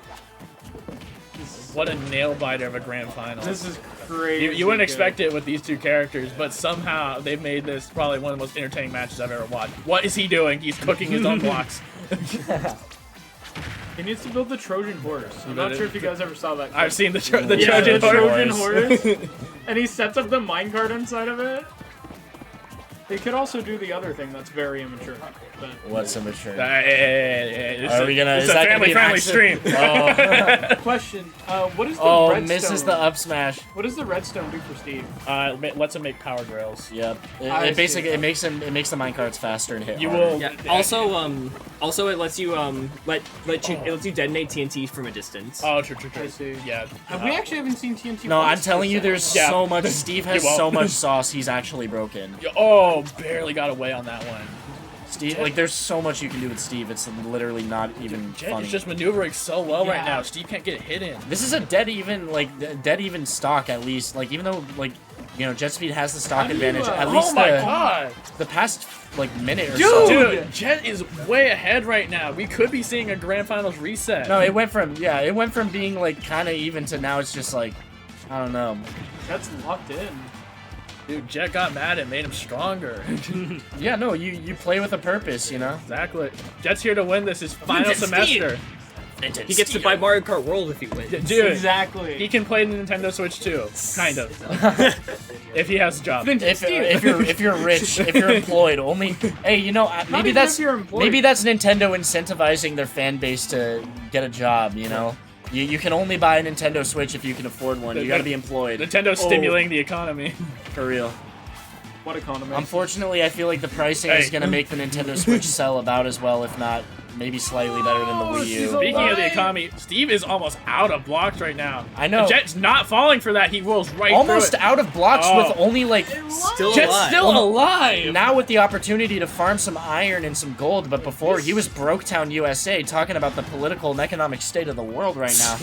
What a nail biter of a grand final. this is crazy. You wouldn't good. expect it with these two characters, but somehow they've made this probably one of the most entertaining matches I've ever watched. What is he doing? He's cooking his own blocks. He needs to build the Trojan horse. I'm not sure if you guys ever saw that. I've seen the Yeah, Trojan the horse. Trojan horse. And he sets up the minecart inside of it. They could also do the other thing that's very immature. But What's immature? Are we gonna? It's Is a that gonna be an family-friendly stream. Oh, question: what is the oh, redstone? misses the up smash. What does the redstone do for Steve? Lets him make power drills. Yep. I It basically see. it makes the minecarts faster and hit. You harder. will. Yeah. Also, it lets you it lets you detonate TNT from a distance. Oh, true. I see. Yeah. We actually haven't seen TNT. No, I'm once telling you, this there's Yeah. so much. Steve has You won't. so much sauce. He's actually broken. Oh, barely got away on that one. Steve, like, there's so much you can do with Steve. It's literally not even Jet funny. is just maneuvering so well right Yeah. now. Steve can't get hit in. This is a dead even stock at least. Like, even though Jet Speed has the stock How do you, advantage, at oh least Oh my god. the past minute or so. Dude, Jet is way ahead right now. We could be seeing a grand finals reset. No, it went from being like kind of even to now it's just like, I don't know. That's locked in. Dude, Jet got mad and made him stronger. Yeah, no, you play with a purpose, you know. Exactly. Jet's here to win this his final semester. He gets to buy Mario Kart World if he wins. Dude, Exactly. he can play the Nintendo Switch too, kind of. If he has a job. If you're rich, if you're employed, only maybe even that's if you're employed. maybe that's Nintendo incentivizing their fan base to get a job. You know, you can only buy a Nintendo Switch if you can afford one. You got to be employed Nintendo's stimulating the economy. for real. What economy? Unfortunately, I feel like the pricing is gonna make the Nintendo Switch sell about as well, if not maybe slightly better than the Wii U. Speaking of the economy, Steve is almost out of blocks right now. I know. And Jet's not falling for that. He rolls right Almost through it. out of blocks Oh. with only like Still Jet's alive. still alive. now with the opportunity to farm some iron and some gold, but before he was Broketown, USA, talking about the political and economic state of the world right now.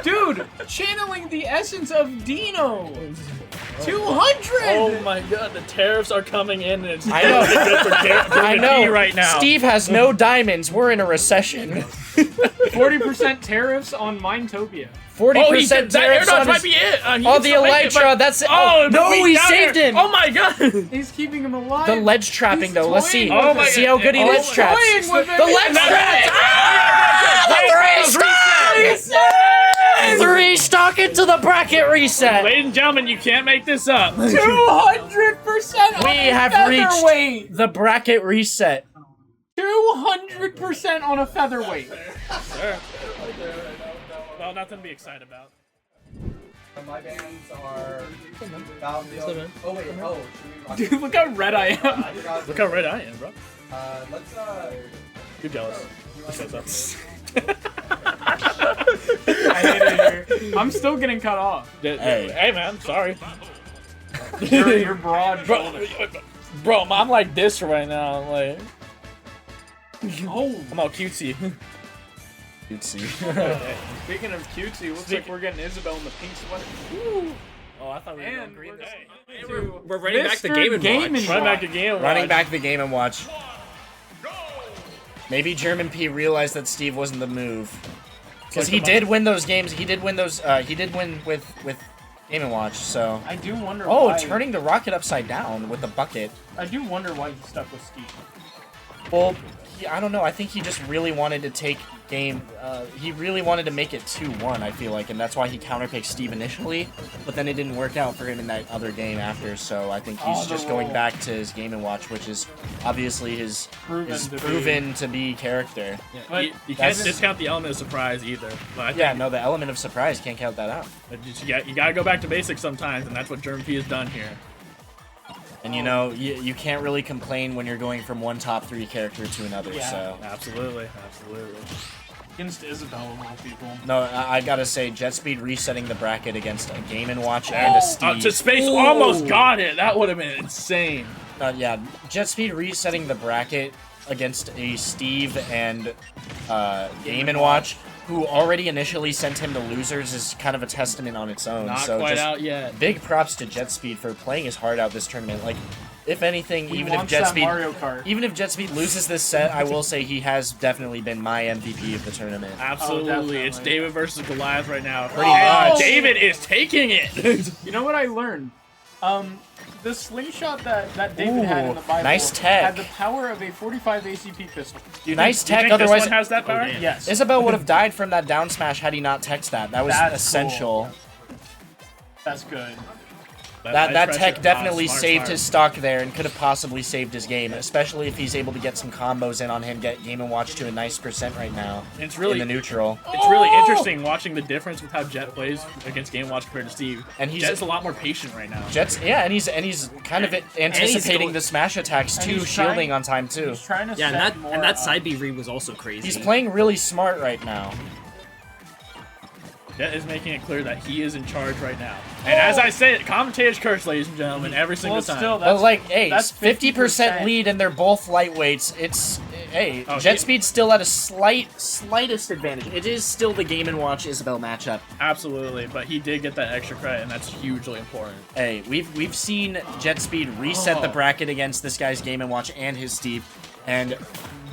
Dude, channeling the essence of Dino. 200. Oh my god, the tariffs are coming in and it's I know. good for I know. right now. Steve has no diamonds. We're in a recession. 40% tariffs on Minetopia. 40% that air tariffs dodge on might his- be it. He Oh, can the still make it, Elytra. but- That's it. Oh, no, but he down saved there. him. Oh my god. He's keeping him alive. The ledge trapping, though. Let's see. toying with it. See how good he Oh, ledge traps. toying with it. The ledge traps. Three stock into the bracket reset. Ladies and gentlemen, you can't make this up. 200% We have featherweight. reached the bracket reset. 200% on a featherweight. Well, nothing to be excited about. My bands are Battlefield. Oh wait, should we? Dude, look how red I am. I forgot. Look how red I am, bro. Let's You're jealous. I hate it here. I'm still getting cut off. Hey man, sorry. You're broad. Bro, I'm like this right now. I'm like, Oh, I'm all cutesy. Cutesy. speaking of cutesy, looks like we're getting Isabel in the pink sweater. Oh, I thought we were going And green. We're running back the Mr. game and Game watch. and Run back again. Running back the game and watch. Maybe German P realized that Steve wasn't the move. Because he did win those games. He did win those. He did win with Game and Watch. So. I do wonder. Oh, why, turning the rocket upside down with the bucket. I do wonder why he stuck with Steve. Well, I don't know. I think he just really wanted to take game. He really wanted to make it 2-1. I feel like, and that's why he counterpicked Steve initially. But then it didn't work out for him in that other game after. So I think he's just going back to his Game and Watch, which is obviously his proven to be character. But you can't discount the element of surprise either. But I think Yeah, no, the element of surprise can't count that out. you gotta go back to basics sometimes, and that's what German P has done here. And you can't really complain when you're going from one top 3 character to another. Yeah. So Absolutely. Against Isabel of all people. no, I gotta say, Jet Speed resetting the bracket against a Game and Watch and a Steve. To space almost got it. That would have been insane. Yeah, Jet Speed resetting the bracket against a Steve and Game and Watch, who already initially sent him to losers, is kind of a testament on its own. Not so quite just out yet. big props to Jet Speed for playing his heart out this tournament. Like, if anything, He even if wants Jet that Speed Mario Kart. even if Jet Speed loses this set, I will say he has definitely been my MVP of the tournament. Absolutely. definitely. It's David versus Goliath right now. Pretty And much. David is taking it. You know what I learned? The slingshot that David had in the Ooh, Bible nice tech. had the power of a 45 ACP pistol. Nice Do you tech, think this otherwise one has that power? Yes. Isabel would have died from that down smash had he not teched that. That was That's essential. That's good. That ice tech pressure- definitely smart, saved smart. his stock there and could have possibly saved his game, especially if he's able to get some combos in on him, get Game & Watch to a nice percent right now. It's really in the neutral. It's really interesting watching the difference with how Jet plays against Game Watch compared to Steve. And he's Jet's a lot more patient right now. Jet's and he's kind of anticipating going- the smash attacks and too, he's trying- shielding on time too. He's trying to Yeah, set more and that up. side B read was also crazy. He's playing really smart right now. Jet is making it clear that he is in charge right now. And as I say it, commentator's curse, ladies and gentlemen, every single time. Still, But like, hey, that's 50% lead and they're both lightweights. It's hey, Oh, Jet Speed's still at a slightest advantage. It is still the Game & Watch Isabel matchup. Absolutely, but he did get that extra credit, and that's hugely important. Hey, we've seen Jet Speed reset the bracket against this guy's Game & Watch and his Steve, and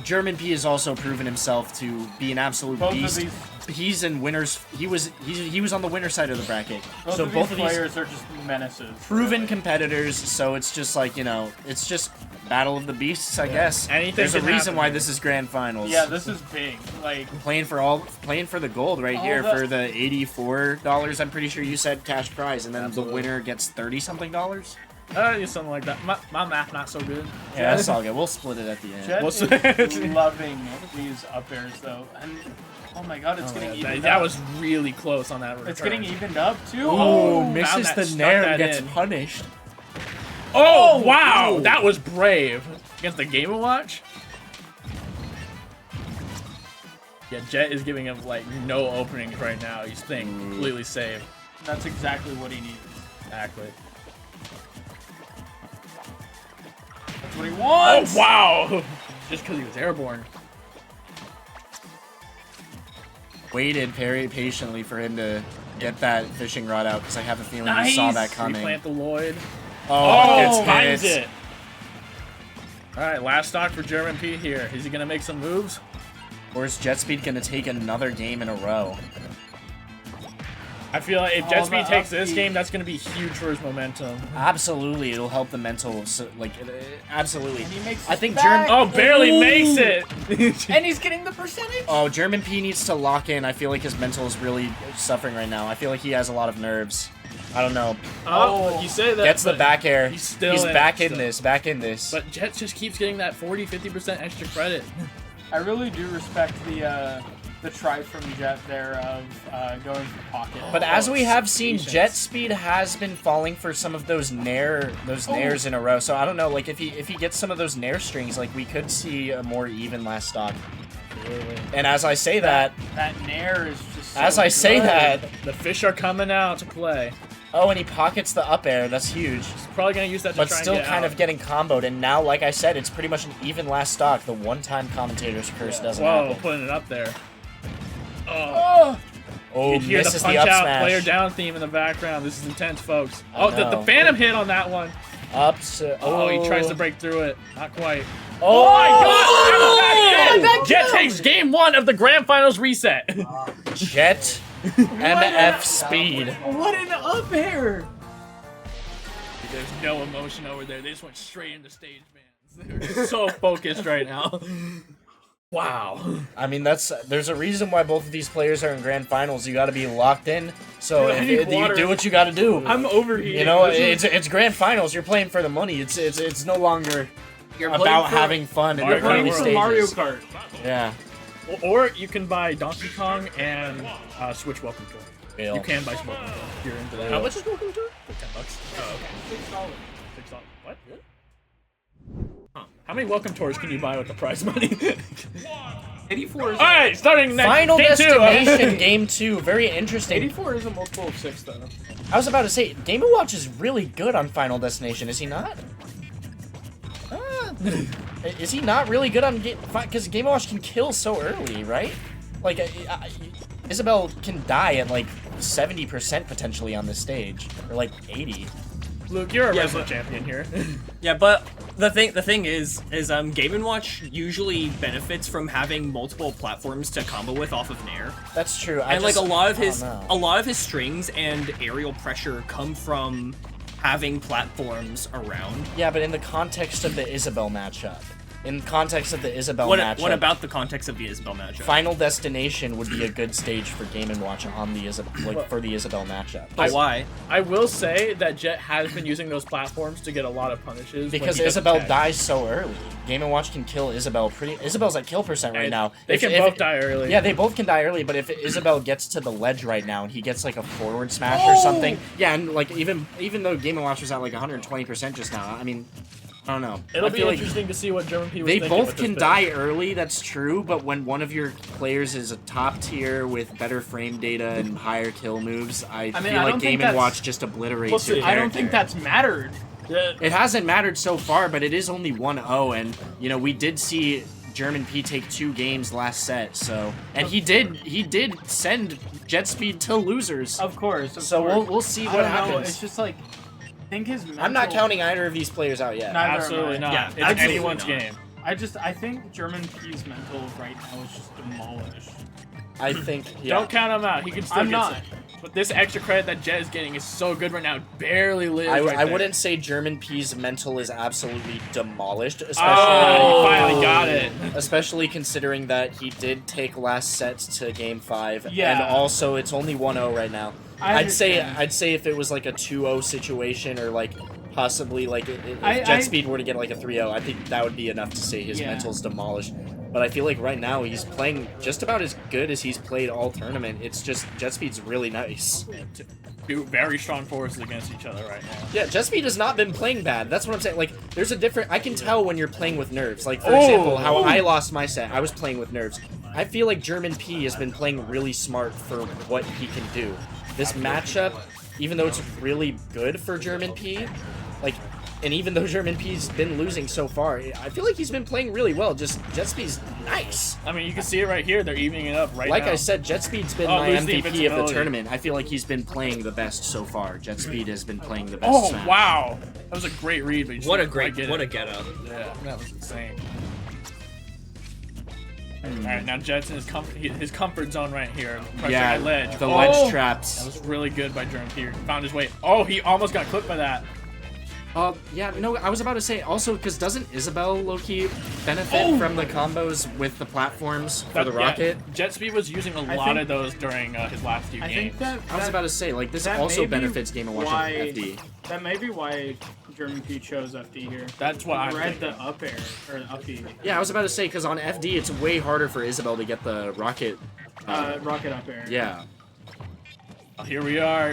German P has also proven himself to be an absolute Both of beast. these- He's in winners. He was on the winner side of the bracket. Both so of both these of these players are just menaces. proven competitors. So it's just like, you know, it's just battle of the beasts, I guess. Anything There's a can reason happen. why this is grand finals. Yeah, this is big. Like, playing for the gold right All here the- for the $84. I'm pretty sure you said cash prize, and then Absolutely. the winner gets $30-something. Something like that. My math not so good. Yeah, that's all good. We'll split it at the end. Jet What's- is loving these up airs though, and oh my god, it's getting evened That up. was really close on that return. It's getting evened up too. Oh, found misses that, the stuck nair that and gets in. punished. Oh, wow! That was brave. Against the Game & Watch? Yeah, Jet is giving him, like, no openings right now. He's staying completely safe. That's exactly what he needed. Exactly. That's what he Oh, wants. wow! Just because he was airborne. Waited very patiently for him to get that fishing rod out, because I have a feeling he saw that coming. Replant the Lloyd. Oh, finds it's it. Alright, last stock for German P here. Is he going to make some moves? Or is Jet Speed going to take another game in a row? I feel like if Jet Oh, Speed the takes this upbeat. game, that's going to be huge for his momentum. Absolutely, it'll help the mental. So, like, absolutely. And he makes I it think back. German. Oh, barely makes it! And he's getting the percentage. Oh, German P needs to lock in. I feel like his mental is really suffering right now. I feel like he has a lot of nerves. I don't know. Oh, you say that. Gets the but back air. He's still He's in it, back in still. this. Back in this. But Jet just keeps getting that 40-50% extra credit. I really do respect the try from Jet there of going for pocket. But as we have seen, patience. Jet Speed has been falling for some of those nairs in a row. So I don't know, like if he gets some of those nair strings, like we could see a more even last stock. And as I say that, that nair is just. So as I say good. that, The fish are coming out to play. oh, and he pockets the up air. That's huge. He's probably going to use that to But try still and get kind out. of getting comboed. And now, like I said, it's pretty much an even last stock. The one-time commentator's curse doesn't Whoa, happen. putting it up there. Oh, Oh, you can hear the misses the, punch up out smash. player down theme in the background. This is intense, folks. I Oh, the know. phantom hit on that one. Oh, he tries to break through it. Not quite. Oh, my God! Jet takes game 1 of the grand finals reset. Jet MF Speed. What an up air! There's no emotion over there. They just went straight into stage, man. They're so focused right now. Wow. I mean, there's a reason why both of these players are in grand finals. You got to be locked in. So I need if you water. do what you got to do. I'm overheating. You know, This is- it's grand finals. You're playing for the money. It's no longer playing about for- having fun in You're the playing early for stages. Mario Kart. Yeah. Or you can buy Donkey Kong and Switch Welcome Tour. Real. You can buy Welcome Tour if you're into that. How much is Welcome Tour? For $10. Oh, okay. $6. What? Huh. How many Welcome Tours can you buy with the prize money? 84 is. All right, starting next. Final game destination, game 2. Very interesting. 84 is a multiple of 6 though. I was about to say, Game & Watch is really good on Final Destination, is he not? Is he not really good on because Game & Watch can kill so early, right? Like, Isabel can die at like 70% potentially on this stage, or like 80. Luke, you're a Yeah, wrestling but- champion here. Yeah, but the thing is Game & Watch usually benefits from having multiple platforms to combo with off of Nair. That's true. And like a lot of his know. a lot of his strings and aerial pressure come from having platforms around. Yeah, but in the context of the Isabel matchup, in context of the Isabelle What matchup. what about the context of the Isabelle matchup? Final Destination would be a good stage for Game & Watch on the for the Isabelle matchup. But why? I will say that Jet has been using those platforms to get a lot of punishes. Because Isabelle dies so early. Game & Watch can kill Isabelle Isabelle's at kill percent right now. They can both die early. Yeah, they both can die early, but if Isabelle gets to the ledge right now and he gets like a forward smash or something, yeah, and like even though Game & Watch was at like 120% just now, I mean, I don't know. It'll I be feel interesting to see what German P was they thinking both with this can build. die early, that's true, but when one of your players is a top tier with better frame data and higher kill moves, I mean, feel I like don't think Game & that's- Watch just obliterates your I don't think character. that's mattered. It hasn't mattered so far, but it is only 1-0, and you know we did see German P take 2 games last set, so and he did send Jet Speed to losers. Of course. So we'll see I what don't know, happens. It's just like, I think his mental... I'm not counting either of these players out yet. Neither am Absolutely I. not. Yeah, It's absolutely anyone's not. game. I think German P's mental right now is just demolished. I think yeah. Don't count him out. He can still I'm get not. it. But this extra credit that Jet is getting is so good right now. It barely lives I right there. wouldn't say German P's mental is absolutely demolished, especially Oh, you finally got it. especially considering that he did take last set to game 5, Yeah. and also it's only 1-0 right now. I I'd say understand. if it was like a 2-0 situation or like possibly like if I- Jet Speed were to get like a 3-0, I think that would be enough to say his Yeah. mental's demolished. But I feel like right now he's playing just about as good as he's played all tournament. It's just Jet Speed's really nice. Two very strong forces against each other right now. Yeah, Jet Speed has not been playing bad. That's what I'm saying. Like, there's a different... I can tell when you're playing with nerves. Like, for example, how I lost my set. I was playing with nerves. I feel like German P has been playing really smart for what he can do. This matchup, even though it's really good for German P, like... And even though German P's been losing so far, I feel like he's been playing really well. Just Jet Speed's nice. I mean, you can see it right here. They're evening it up right Like now. I said, Jet Speed's been Oh, my lose the MVP of the invincibility. tournament. I feel like he's been playing the best so far. Jet Speed has been playing the best. Oh, Smash. wow. That was a great read. But you just What a didn't quite great, get what it. a get up. Yeah, that was insane. Alright, now Jet's in his comfort zone right here. Pressure Yeah, that ledge. the Oh! ledge traps. That was really good by German P. Found his way. Oh, he almost got clipped by that. Yeah, no, I was about to say also because doesn't Isabelle low-key benefit from the combos with the platforms for the Yeah, rocket? Jet Speed was using a lot think- of those during his last few I games. think that I was about to say like this that also may be benefits Game & Watch on why- FD. That may be why German P chose FD here. That's what I'm read thinking. the up air or the up E. Yeah, I was about to say because on FD it's way harder for Isabelle to get the rocket. Rocket up air. Yeah, Oh, here we are.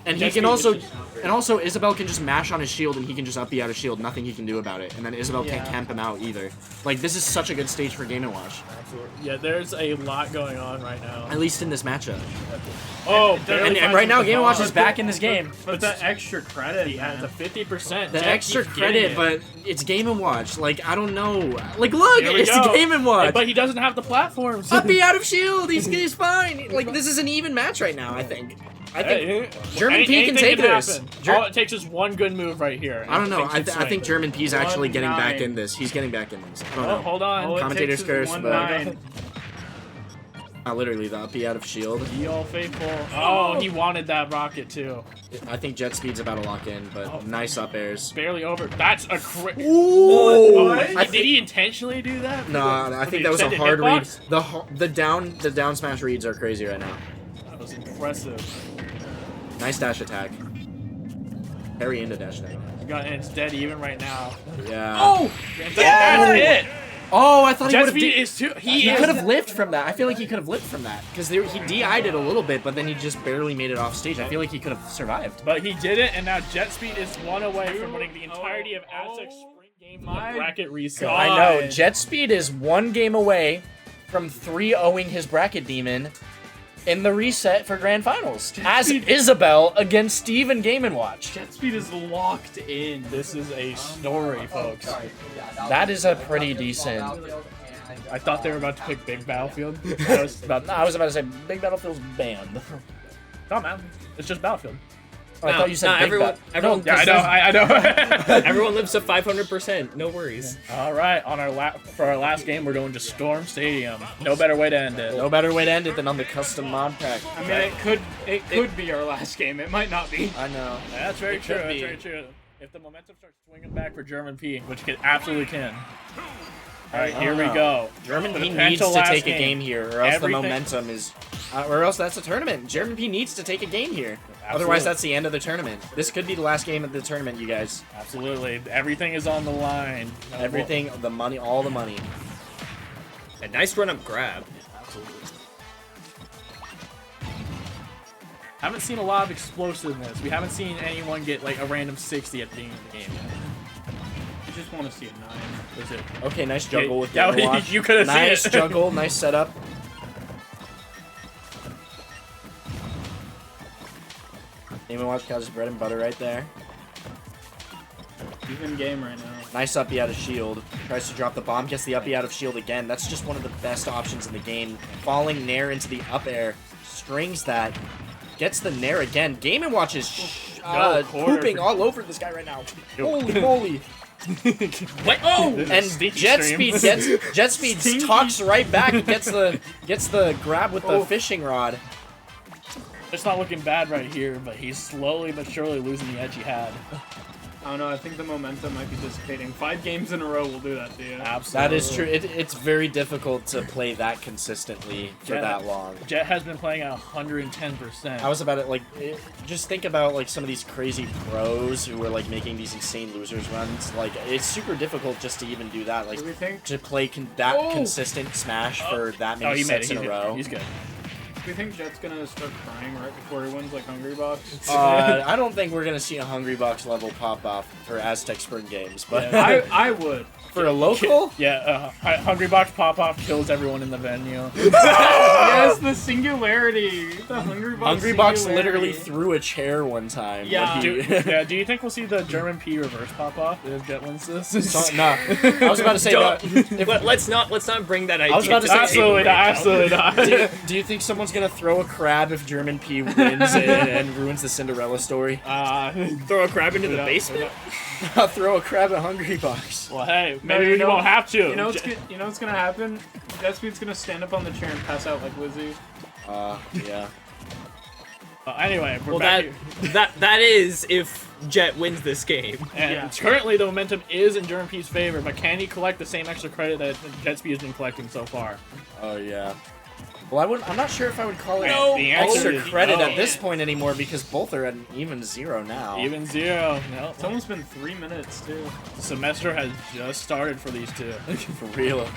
and he Jet can Speed also Isabelle can just mash on his shield and he can just up B out of shield. Nothing he can do about it, and then Isabelle can't Yeah. camp him out either. Like this is such a good stage for Game & Watch, Yeah, there's a lot going on right now. at least in this matchup. Oh, And right now Game & Watch is back in this game. But the extra credit, Yeah, man. the 50%. The Jet extra keeps getting credit, it. but it's Game & Watch. Like, I don't know. Like, look, Here we it's go. Game & Watch. But he doesn't have the platforms. Uppy out of shield. He's fine. Like, this is an even match right now, I think. I think German P can take this. All it takes is one good move right here. I don't know. Things can I think swing. German P's actually getting back 1-9. in this. He's getting back in this. I don't Oh, know. hold on. All it Commentator's takes is curse, 1-9. Not literally the Uppy out of shield. Be all faithful. Oh, he wanted that rocket too. I think Jet Speed's about to lock in, but nice up airs. Barely over. That's a crit. Ooh! Did he intentionally do that? No, I think that was a hard read. The down smash reads are crazy right now. That was impressive. Nice dash attack. Parry into dash attack. And it's dead even right now. Yeah. Oh! That's it! Oh, I thought he Jet would have. Speed is too. He could have lived from that. I feel like he could have lived from that because he DI'd it a little bit, but then he just barely made it off stage. I feel like he could have survived. But he didn't, and now Jet Speed is one away from winning the entirety of Aztec Spring Games with the bracket reset. I know. Jet Speed is one game away from 3-0ing his bracket demon in the reset for Grand Finals. As Isabelle against Steve and Game & Watch. Jet Speed is locked in. This is a story, folks. That is a pretty decent. I thought they were about to pick Big Battlefield. I was about to say Big Battlefield's banned. no, man. It's just Battlefield. Oh, I thought you said Big everyone, Bat- everyone, Yeah, I know. everyone lives to 500%. No worries. All right, on for our last game, we're going to Storm Stadium. No better way to end it. No better way to end it than on the custom mod pack. I mean, it could be our last game. It might not be. I know. That's very true. could That's be. very true. If the momentum starts swinging back for German P, which it absolutely can. All right, I here don't we know. go. German The P needs potential to last take a game here, or else Everything- the momentum is, or else that's a tournament. German P needs to take a game here. Otherwise, that's the end of the tournament. This could be the last game of the tournament, you guys. Absolutely. Everything is on the line. Everything, the money, all the money. A nice run up grab. Absolutely. Haven't seen a lot of explosiveness. We haven't seen anyone get like a random 60 at the beginning of the game yet. I just want to see a 9. Was it? Okay, nice juggle with Yeah, Game & Watch. you could have seen Nice it. juggle, nice setup. Game & Watch got his bread and butter right there. Even game right now. Nice uppy out of shield. Tries to drop the bomb, gets the uppy out of shield again. That's just one of the best options in the game. Falling nair into the up air. Strings that. Gets the nair again. Game & Watch is pooping all over this guy right now. Holy moly. What? Oh! And Stinky Jet stream. Speed Jet Speed talks right back and gets the grab with the fishing rod. It's not looking bad right here, but he's slowly but surely losing the edge he had. I don't know. I think the momentum might be dissipating. 5 games in a row will do that to you. Absolutely. That is true. It's very difficult to play that consistently for that long. Jet has been playing at 110%. I was about it, just think about, like, some of these crazy pros who are, like, making these insane losers runs. Like, it's super difficult just to even do that. Like, Do we think? to play consistent Smash for that many he made sets it. in a He's row. good. He's good. Do you think Jet's gonna start crying right before he wins like Hungry Box? I don't think we're going to see a Hungry Box level pop off for Aztec Spring Games, but I would. for a local? Yeah, Hungry Box pop-off kills everyone in the venue. Yes, the singularity. The Hungry Box. Hungry Box singularity. literally threw a chair one time. Yeah. when Do you think we'll see the German P reverse pop-off if Jet wins this? No, I was about to say, Don't- if, Let's not bring that idea. was about to say- Absolutely not. Absolutely not. do you think someone's gonna throw a crab if German P wins and ruins the Cinderella story? Throw a crab into the basement. Throw a crab at Hungry Box. Well, hey, No, maybe you won't have to. You know what's gonna happen? Jet Speed's gonna stand up on the chair and pass out like Lizzie. Yeah. Anyway, we're Well, back that is if Jet wins this game. and yeah. currently the momentum is in German P's favor, but can he collect the same extra credit that Jet Speed has been collecting so far? Oh yeah. Well, I'm not sure if I would call it No. The answer extra is credit no. at this point anymore because both are at an even 0 now. Even 0. No, It's almost been 3 minutes too. the semester has just started for these two. For real.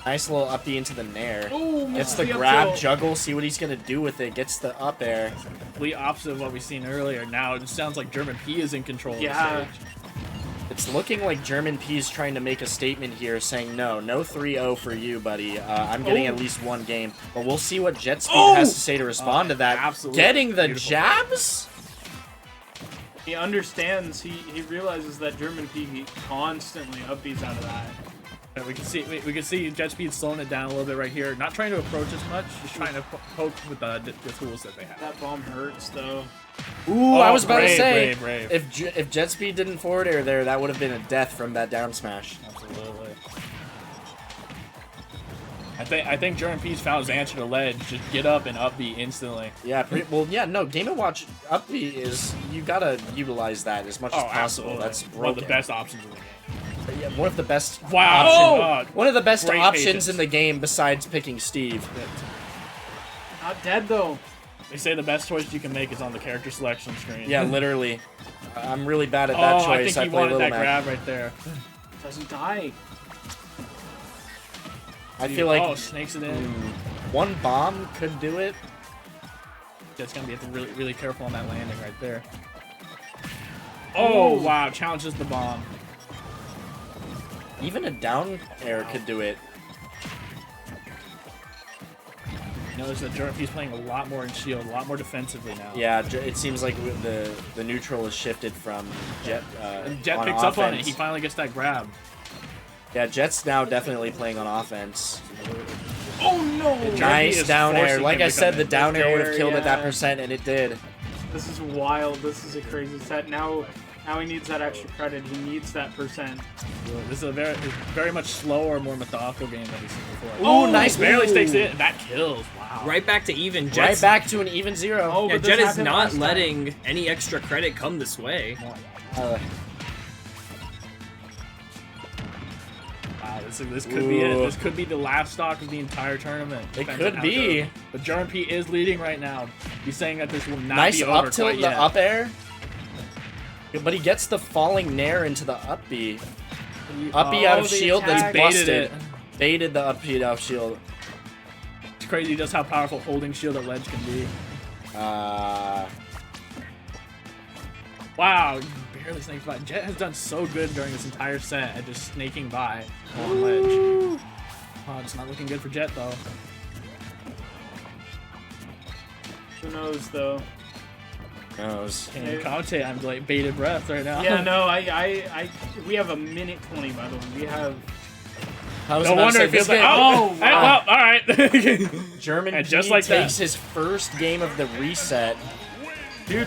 Nice little uppy into the nair. Oh, Gets the up grab, tilt. juggle, see what he's gonna do with it. Gets the up air. Complete opposite of what we've seen earlier. Now it just sounds like German P is in control Yeah. of the stage. It's looking like German P's trying to make a statement here, saying no 3-0 for you, buddy. I'm getting at least one game, but we'll see what Jet Speed has to say to respond to that. absolutely. Getting the Beautiful. jabs? He understands. He realizes that German P constantly upbeats out of that. We can see Jet Speed slowing it down a little bit right here. Not trying to approach as much, just trying to poke with the tools that they have. That bomb hurts though. Ooh, I was about to brave, say, brave. if Jet Speed didn't forward air there, that would have been a death from that down smash. Absolutely. I think German P's found his answer to ledge. Just get up and up B instantly. Yeah, no, Game & Watch up B is, you gotta utilize that as much as possible. absolutely. That's one of broken. the best options in the game. Yeah, one of the best Wow. one of the best Great options patience. in the game besides picking Steve. Not dead though. They say the best choice you can make is on the character selection screen. Yeah, literally. I'm really bad at that Oh, I choice. think he play wanted Little that Mac. grab right there. Doesn't die. I feel like snakes it in. one bomb could do it. That's gonna be really, really careful on that landing right there. Oh wow! Challenges the bomb. Even a down air could do it. Notice that German P's playing a lot more in shield, a lot more defensively now. Yeah, it seems like the neutral has shifted from Jet. And Jet on picks up on it. offense. He finally gets that grab. Yeah, Jet's now definitely playing on offense. Oh no! German P Nice is down air. forcing Like him I to said, come the in. down air would have killed at that Yeah. percent, and it did. This is wild. This is a crazy set. Now Now he needs that extra credit. He needs that percent. This is a very much slower, more methodical game than we've seen before. Oh, nice! Barely stakes it. That kills. Wow. Right back to even. Right Jet's, back to an even 0. Oh, yeah, but Jet this is happened not last time. letting any extra credit come this way. Wow, this could be it. This could be the last stock of the entire tournament. It Depends could on how be. it But German P is leading right now. He's saying that this will not Nice be up over tilt, quite the yet. uh, Up air. But he gets the falling nair into the up B. Up B out of the shield that's attack. busted. Baited Baited the up B out of shield. It's crazy just how powerful holding shield at ledge can be. Wow, barely snakes by. Jet has done so good during this entire set at just snaking by on ledge. Oh, it's not looking good for Jet though. Who knows, though? Can't even commentate. I'm like bated breath right now. Yeah, no, we have a minute 20, by the way. We have. I was No about to wonder say, it feels this like. game- Oh, Hey, wow. well, all right. German And P just like takes that. his first game of the reset. Dude,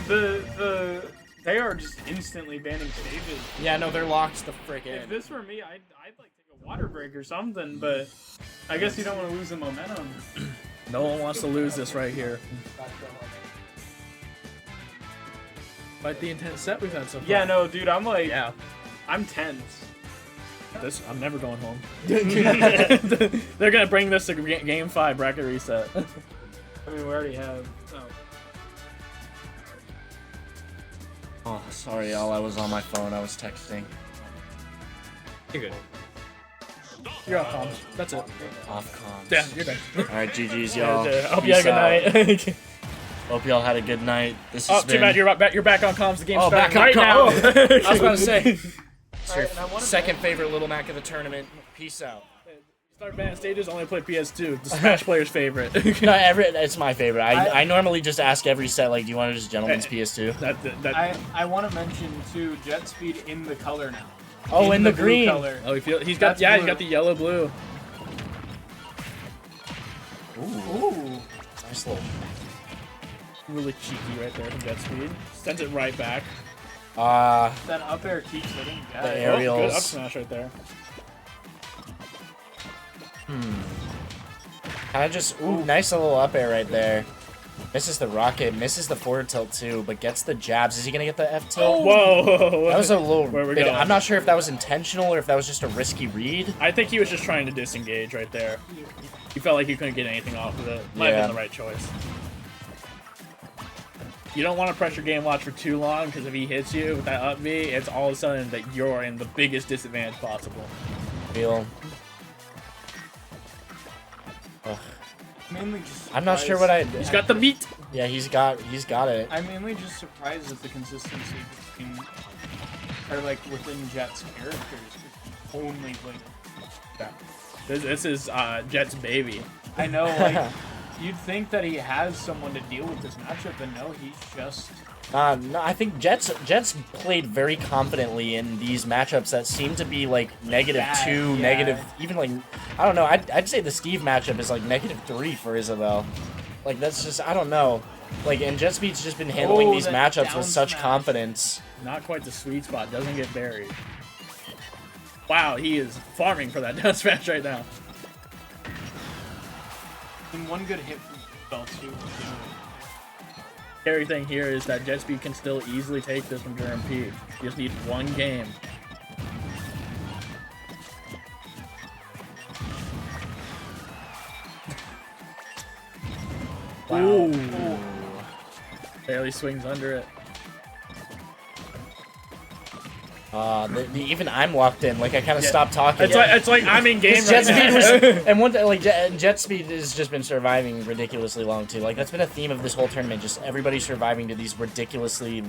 they are just instantly banning stages. Yeah, no, they're locked the frick in. If this were me, I'd like take a water break or something, but I guess you don't want to lose the momentum. No one wants to lose this right here. But the intense set we've had so far. Yeah, no, dude, I'm like, Yeah. I'm tense. I'm never going home. They're gonna bring this to game 5 bracket reset. I mean, we already have. Oh. Oh, sorry, y'all. I was on my phone. I was texting. You're good. You're off comms. That's it. Off comms. Yeah, you're done. All right, GG's, y'all. Yeah, Hope you you had had a a good night. Hope y'all had a good night. This has Too bad you're back on comms. The game's Oh, back starting on right now. comms. I was about to say. It's your Alright, and I wanna second favorite Little Mac of the tournament. Peace out. Start banning stages. Only play PS2. The Smash player's favorite. No, it's my favorite. I normally just ask every set, like, do you want to just gentleman's PS2? I want to mention too, jet speed in the color now. Oh, in the blue green. color. Oh, he's That's he's blue. got the yellow blue. Ooh. Nice little. Really cheeky right there from Jet Speed. Sends it right back. That up air keeps hitting. The Yeah. aerials. Good up smash right there. Kind of just, ooh, nice little up air right there. Misses the rocket, misses the forward tilt too, but gets the jabs. Is he gonna get the F tilt? Whoa. That was a little Where we bit. going? I'm not sure if that was intentional or if that was just a risky read. I think he was just trying to disengage right there. He felt like he couldn't get anything off of it. Might have been the right choice. You don't want to pressure game watch for too long because if he hits you with that up B, it's all of a sudden that you're in the biggest disadvantage possible. Feel. Mainly just I'm not sure what I. He's got the meat. Yeah, he's got it. I'm mainly just surprised at the consistency between, or like within Jet's characters. It's only like that. This is Jet's baby. I know, like you'd think that he has someone to deal with this matchup, but no, he's just. No, I think Jets played very confidently in these matchups that seem to be like -2, yeah. negative, even like, I don't know. I'd say the Steve matchup is like -3 for Isabel. Like that's just, I don't know. Like, and Jet Speed's just been handling these that matchups down with such smash. confidence. Not quite the sweet spot. Doesn't get buried. Wow, he is farming for that down smash right now. And one good hit from Bell too. Scary thing here is that Jet Speed can still easily take this from German P. You just need one game. Wow. Ooh. Barely swings under it. Even I'm locked in. Like I kind of stopped talking. It's like I'm in game Jet right Speed now. was, and one like Jet Speed has just been surviving ridiculously long too. Like that's been a theme of this whole tournament. Just everybody surviving to these ridiculously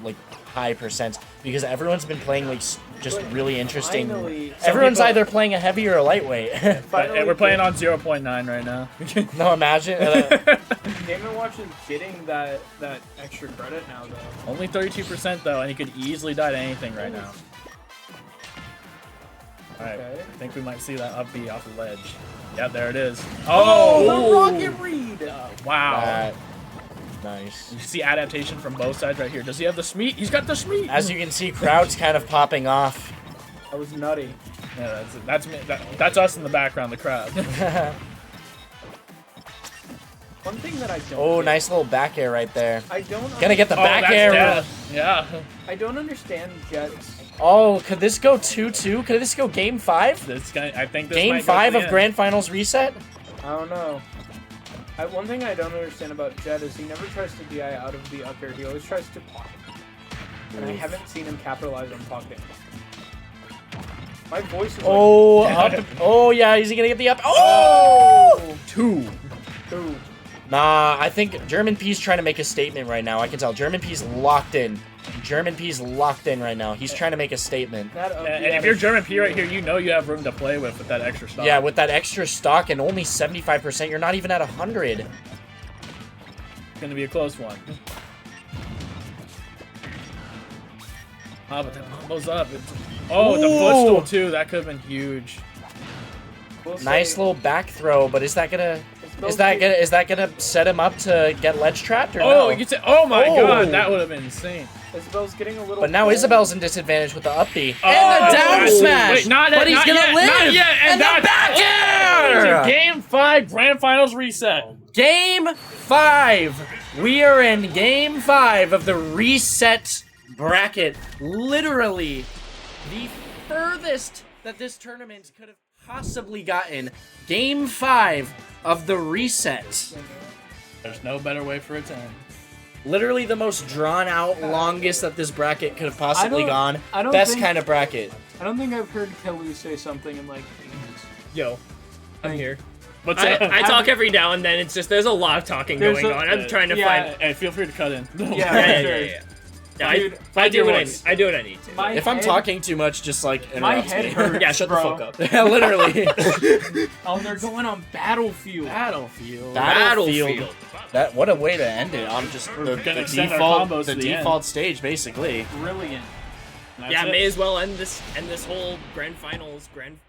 like high percents because everyone's been playing like just really interesting. Finally, Everyone's either playing a heavy or a lightweight. But we're playing on 0.9 right now. No, imagine. Game & Watch is getting that extra credit now though. Only 32% though, and he could easily die to anything right now. Alright, Okay. I think we might see that up B off the ledge. Yeah, there it is. Oh, the rocket read! Wow. Nice. You see adaptation from both sides right here. Does he have the Smeet? He's got the Smeet! As you can see, crowd's kind of popping off. That was nutty. Yeah, that's me. That's us in the background, the crowd. One thing that I don't Oh, get, nice little back air right there. I don't Gonna get the oh, back that's air. death. Yeah. I don't understand Jets. Oh, could this go 2-2? Could this go game 5? This guy, I think this Game might 5 go to of the Grand Finals reset? I don't know. One thing I don't understand about Jet is he never tries to DI out of the up air. He always tries to pocket. And I haven't seen him capitalize on pocket. My voice is Oh, like... up. Oh, yeah, is he gonna get the up? Oh! Two. Nah, I think German P's trying to make a statement right now. I can tell. German P's locked in. German P's locked in right now. He's trying to make a statement. And if you're German P right here, you know you have room to play with that extra stock. Yeah, with that extra stock and only 75%, you're not even at 100. It's gonna be a close one. Oh, but the combo's up. Oh, the footstool too. That could have been huge. Nice little back throw, but is that gonna set him up to get ledge trapped or Oh, no? you said, oh my Oh. god, that would have been insane. Isabel's getting a little. But now Isabel's in disadvantage with the up B. Oh, And the down wait, smash! not but he's not gonna yet, live! Not yet, and the back air! Game 5 Grand Finals reset. Game 5! We are in Game 5 of the reset bracket. Literally, the furthest that this tournament could have possibly gotten. Game 5 of the reset. There's no better way for it to end. Literally the most drawn out, longest that this bracket could have possibly gone. I don't Best think- kind of bracket. I don't think I've heard Kalu say something in like ages. Yo, I'm here. What's up? I talk every now and then. It's just there's a lot of talking There's going a- on. I'm trying to yeah. find. Hey, feel free to cut in. Yeah. Dude, I do your what voice. I do what I need to. My If I'm head- talking too much, just like my interrupt head me. hurts. Yeah, shut bro. the fuck up. Yeah, literally. Oh, they're going on Battlefield. Battlefield. Battlefield. That what a way to end it on just the gonna extend our default combos the to the end. default stage basically. Brilliant. That's Yeah, it. may as well end this whole grand finals game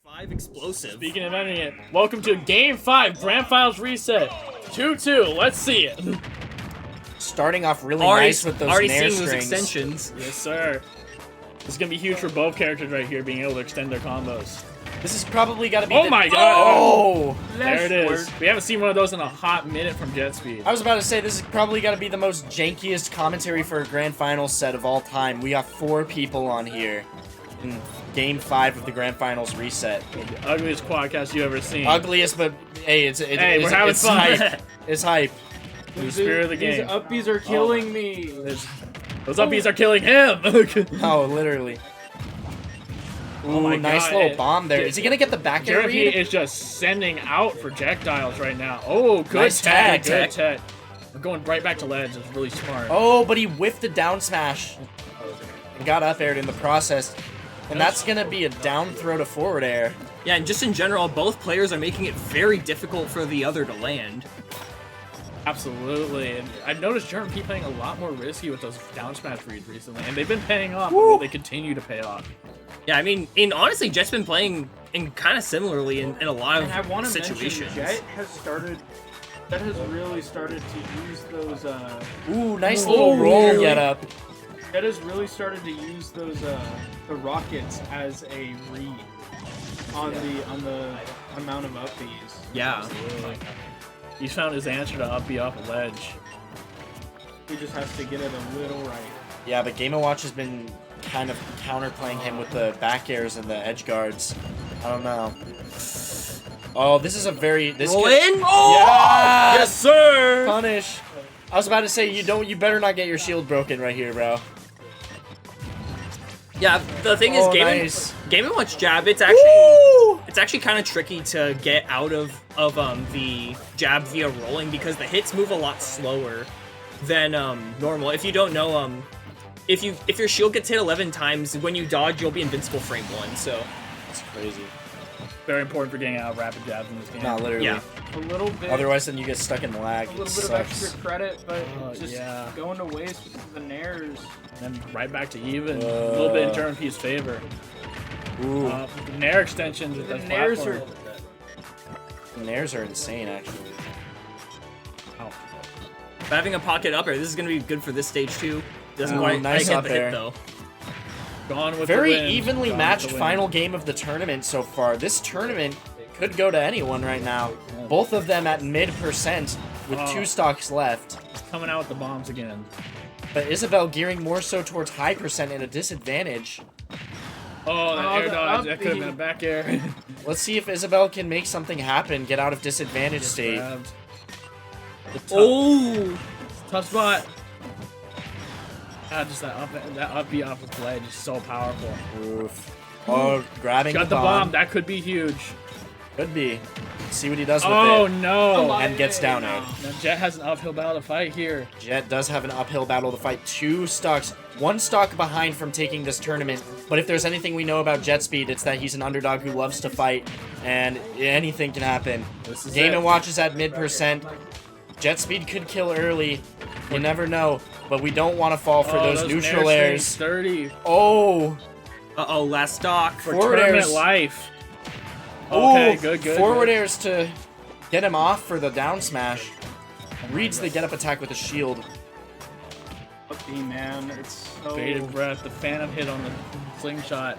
5 explosive. Speaking of ending it, welcome to Game 5 Grand Finals reset. 2-2. Let's see it. Starting off really nice with those already nair seeing those strings. extensions. Yes, sir. This is gonna be huge for both characters right here, being able to extend their combos. This is probably got to be. Oh my god! Oh! There it is. We haven't seen one of those in a hot minute from Jet Speed. I was about to say this is probably got to be the most jankiest commentary for a grand finals set of all time. We got 4 people on here in Game 5 of the grand finals reset. The ugliest quadcast you ever seen. Ugliest, but hey, it's we're having it's fun. hype. It's hype. The spirit of the These game. upbees are killing me. Those upbeats are killing him. Oh, literally. Ooh, my nice God. little bomb there. Is he gonna get the back air Jeremy read? is just sending out projectiles right now. Oh, good Nice tag. Good tech. I'm going right back to ledge. It's really smart. Oh, but he whiffed the down smash. And got up aired in the process. And that's gonna be a down throw to forward air. Yeah, and just in general, both players are making it very difficult for the other to land. Absolutely. And I've noticed German P playing a lot more risky with those down smash reads recently, and they've been paying off. And will they continue to pay off? Yeah, I mean, honestly, Jet's been playing in kind of similarly in a lot And I of want to situations. mention, Jet has started. Jet has really started to use those. Ooh, nice little roll get up. Jet has really started to use those the rockets as a read on the amount of upbees. Yeah. He's found his answer to up B off a ledge. He just has to get it a little right. Yeah, but Game & Watch has been kind of counterplaying him with the back airs and the edge guards. I don't know. Oh, this is a very... Roll in? Oh! Yes! Yes, sir! Punish. I was about to say, you better not get your shield broken right here, bro. Yeah, the thing is, Oh, Game nice. & Watch jab, it's actually kind of tricky to get out of the jab via rolling because the hits move a lot slower than normal. If you don't know, if your shield gets hit 11 times, when you dodge, you'll be invincible frame 1. So That's crazy. Very important for getting out of rapid jabs in this game. No, literally. yeah, A little bit. Otherwise, then you get stuck in lag. a It little bit of sucks. extra credit, but Oh, just yeah. going to waste with the nairs. And then right back to even. A little bit in German P's favor. Ooh, Nair extensions with The that nairs platform. the nairs are insane, actually. But having a pocket up air, this is gonna be good for this stage too. Doesn't Ooh, quite nice get up the hit air. though. Gone with Very the win. evenly Gone matched with the win. final game of the tournament so far. This tournament could go to anyone right now. Both of them at mid% with 2 stocks left. He's coming out with the bombs again. But Isabel gearing more so towards high percent at a disadvantage. Oh, that air the dodge. up That could have been a back air. Let's see if Isabel can make something happen, get out of disadvantage state. Grabbed. Oh! Tough spot. Just that up B off the ledge is so powerful. Oof. Oh, grabbing Got the bomb. That could be huge. Could be. See what he does with Oh it. no! And gets down aired. Now Jet has an uphill battle to fight here. Jet does have an uphill battle to fight. 2 stocks. 1 stock behind from taking this tournament. But if there's anything we know about Jet Speed, it's that he's an underdog who loves to fight. And anything can happen. Game & Watch is at mid%. Jet Speed could kill early. You never know. But we don't want to fall for those neutral air airs. strings 30 Oh! Uh-oh, last stock. for Forward tournament airs. life. Okay, Ooh, good. Forward airs to get him off for the down smash. Reads the get up attack with a shield. Up B, man. It's so... Bated breath. The phantom hit on the slingshot.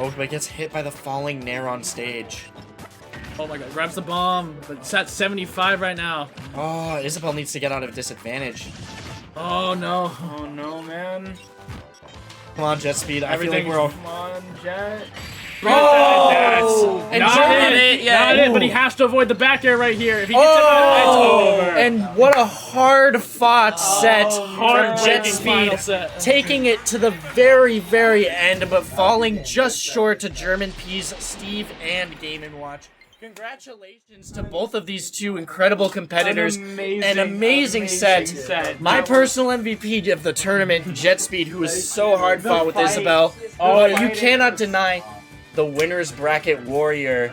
Oh, but gets hit by the falling Nair on stage. Oh my god, grabs the bomb, but it's at 75 right now. Oh, Isabel needs to get out of disadvantage. Oh no. Oh no, man. Come on, Jet Speed. I feel like we're all. Come on, Jet. Oh! And Not Jet- it, yeah. not it, but he has to avoid the back air right here. If he gets it out, it's over. And what a hard fought set from Jet Heartbreaking final Speed. set. Taking it to the very, very end, but falling just short to German P's Steve and Game & Watch. Congratulations to both of these two incredible competitors. An amazing set. My personal MVP of the tournament, Jet Speed, who was so hard fought with Isabel. Oh, you cannot deny the winner's bracket warrior,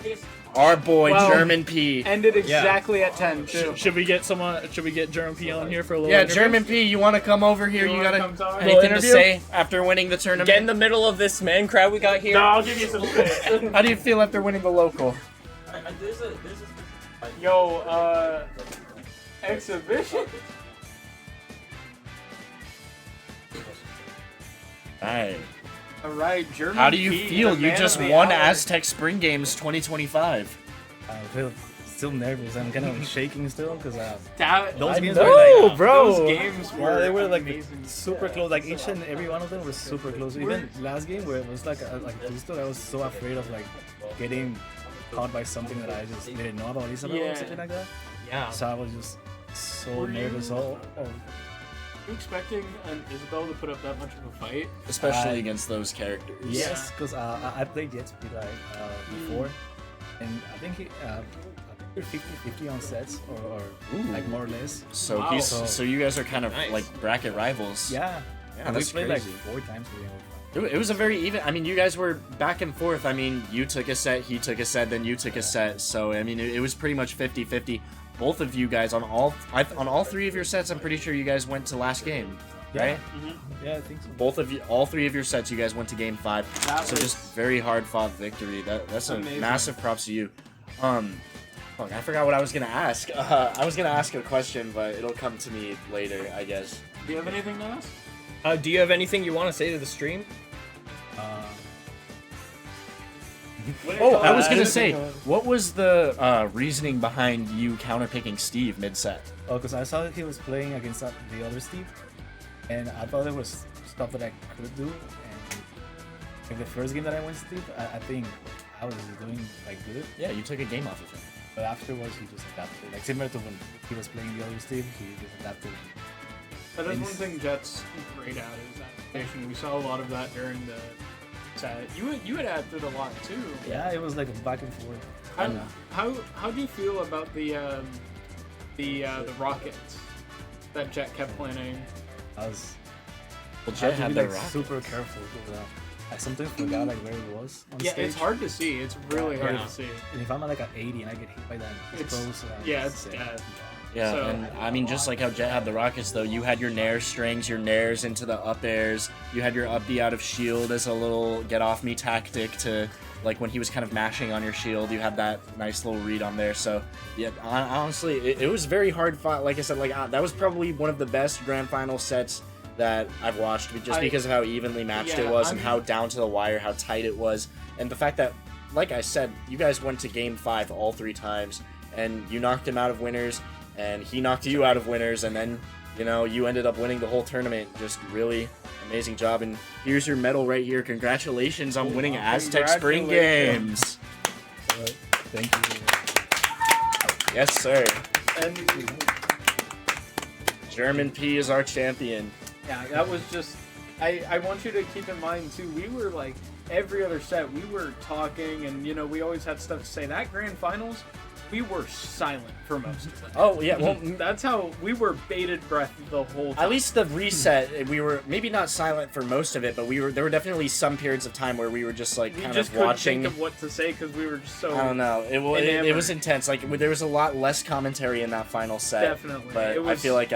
our boy Well, German P. Ended exactly at 10, too. Should we get someone? Should we get German P on here for a little? Yeah, interview? German P, you want to come over here? You wanna got come talk? anything to Interview? say after winning the tournament? Get in the middle of this man crowd we got here. No, I'll give you some space. How do you feel after winning the local? Yo, exhibition? Alright. Alright, German How do you P, feel? the You man just of the won hour. Aztec Spring Games 2025. I feel still nervous. I'm kind of shaking still because Those games know, were like, bro. Those games were, they were like amazing. super close. Like each and every one of them was super close. Even last game where it was like two-still, I was so afraid of like getting caught by something that I just didn't know about Isabel Yeah. or something like that. Yeah. So I was just so Were nervous. you- Oh, Are you expecting an Isabel to put up that much of a fight? Especially against those characters. yes, because I played Jet Speed like before, and I think he. We're 50-50 on sets, or like more or less. So Wow. he's so you guys are kind of Nice. like bracket rivals. Yeah, Yeah, and we that's played crazy. like 4 times we It was a very even. I mean, you guys were back and forth. I mean, you took a set, he took a set, then you took a set. So I mean, it was pretty much 50-50. Both of you guys on all 3 of your sets. I'm pretty sure you guys went to last game, right? Yeah, I think so. Both of you, all 3 of your sets, you guys went to game 5. That So was just very hard fought victory. That's a amazing. massive props to you. Fuck, I forgot what I was gonna ask. I was gonna ask a question, but it'll come to me later, I guess. Do you have anything to ask? Do you have anything you want to say to the stream? Oh, I was gonna say, what was the reasoning behind you counterpicking Steve mid-set? Oh, because I saw that he was playing against the other Steve, and I thought there was stuff that I could do. And like the first game that I went Steve, I think I was doing like good, Yeah, you took a game off of him. but afterwards he just adapted. Like similar to when he was playing the other Steve, he just adapted. That is one thing Jet's great at is adaptation. We saw a lot of that during the set. You had adapted a lot too. Yeah, it was like a back and forth. How do you feel about the rockets that Jet kept planning? I was Well, I Jet had to had be the like rocket. super careful because I sometimes forgot like where it was on Yeah, stage. it's hard to see. It's really hard Yeah. to see. And if I'm at like an 80 and I get hit by that, it's close. Yeah, it's sad. dead. Yeah, So- and I mean, just like how Jet had the rockets, though, you had your nair strings, your nairs into the up airs. You had your up B out of shield as a little get off me tactic to, like, when he was kind of mashing on your shield, you had that nice little read on there. So, yeah, honestly, it was very hard fought. Like I said, like that was probably one of the best grand final sets that I've watched, just because of how evenly matched it was and how down to the wire, how tight it was, and the fact that, like I said, you guys went to Game 5 all 3 times, and you knocked him out of winners, and he knocked you out of winners, and then, you know, you ended up winning the whole tournament. Just really amazing job, and here's your medal right here. Congratulations on winning Aztec Spring Games. Thank you. Yes, sir. And German P is our champion. yeah, that was just. I want you to keep in mind too. We were like every other set. We were talking, and you know, we always had stuff to say. That grand finals, we were silent for most of it. Oh, yeah, well, That's how we were bated breath the whole time. at least the reset, we were maybe not silent for most of it, but there were definitely some periods of time where we were just like we kind just of couldn't watching. think of what to say because we were just so. I don't know. It was intense. Like there was a lot less commentary in that final set. Definitely. But It I was- feel like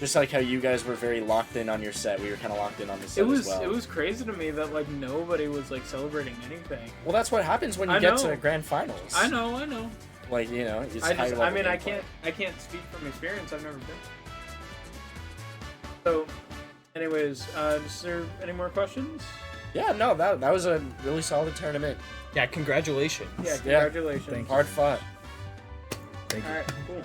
just like how you guys were very locked in on your set, we were kind of locked in on the set It was as well. it was crazy to me that like nobody was like celebrating anything. Well, that's what happens when you I get know. to grand finals. I know. Like, you know, it's I high just, level I mean, I gameplay. can't speak from experience. I've never been. So, anyways, is there any more questions? Yeah, no, that was a really solid tournament. Yeah, congratulations. Yeah, congratulations. Thank Hard fought. Thank you. All right, cool.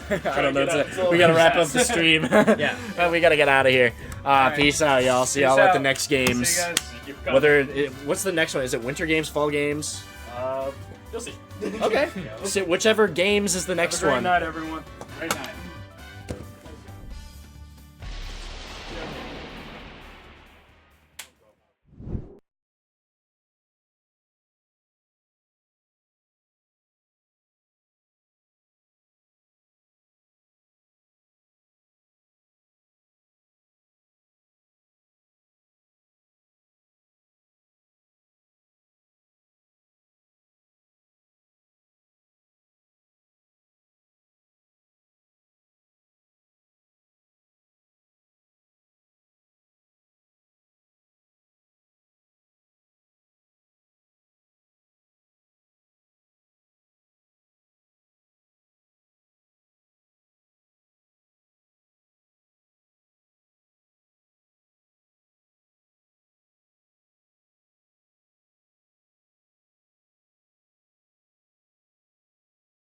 I don't know. get out. It's It's a we gotta little wrap up the stream. Yeah. We gotta get out of here. right. Peace out, y'all. See y'all Peace at the out. next games. See you guys. What's the next one? Is it winter games, fall games? You'll see. Okay. So whichever games is the Have next a great one. night, everyone. Great night.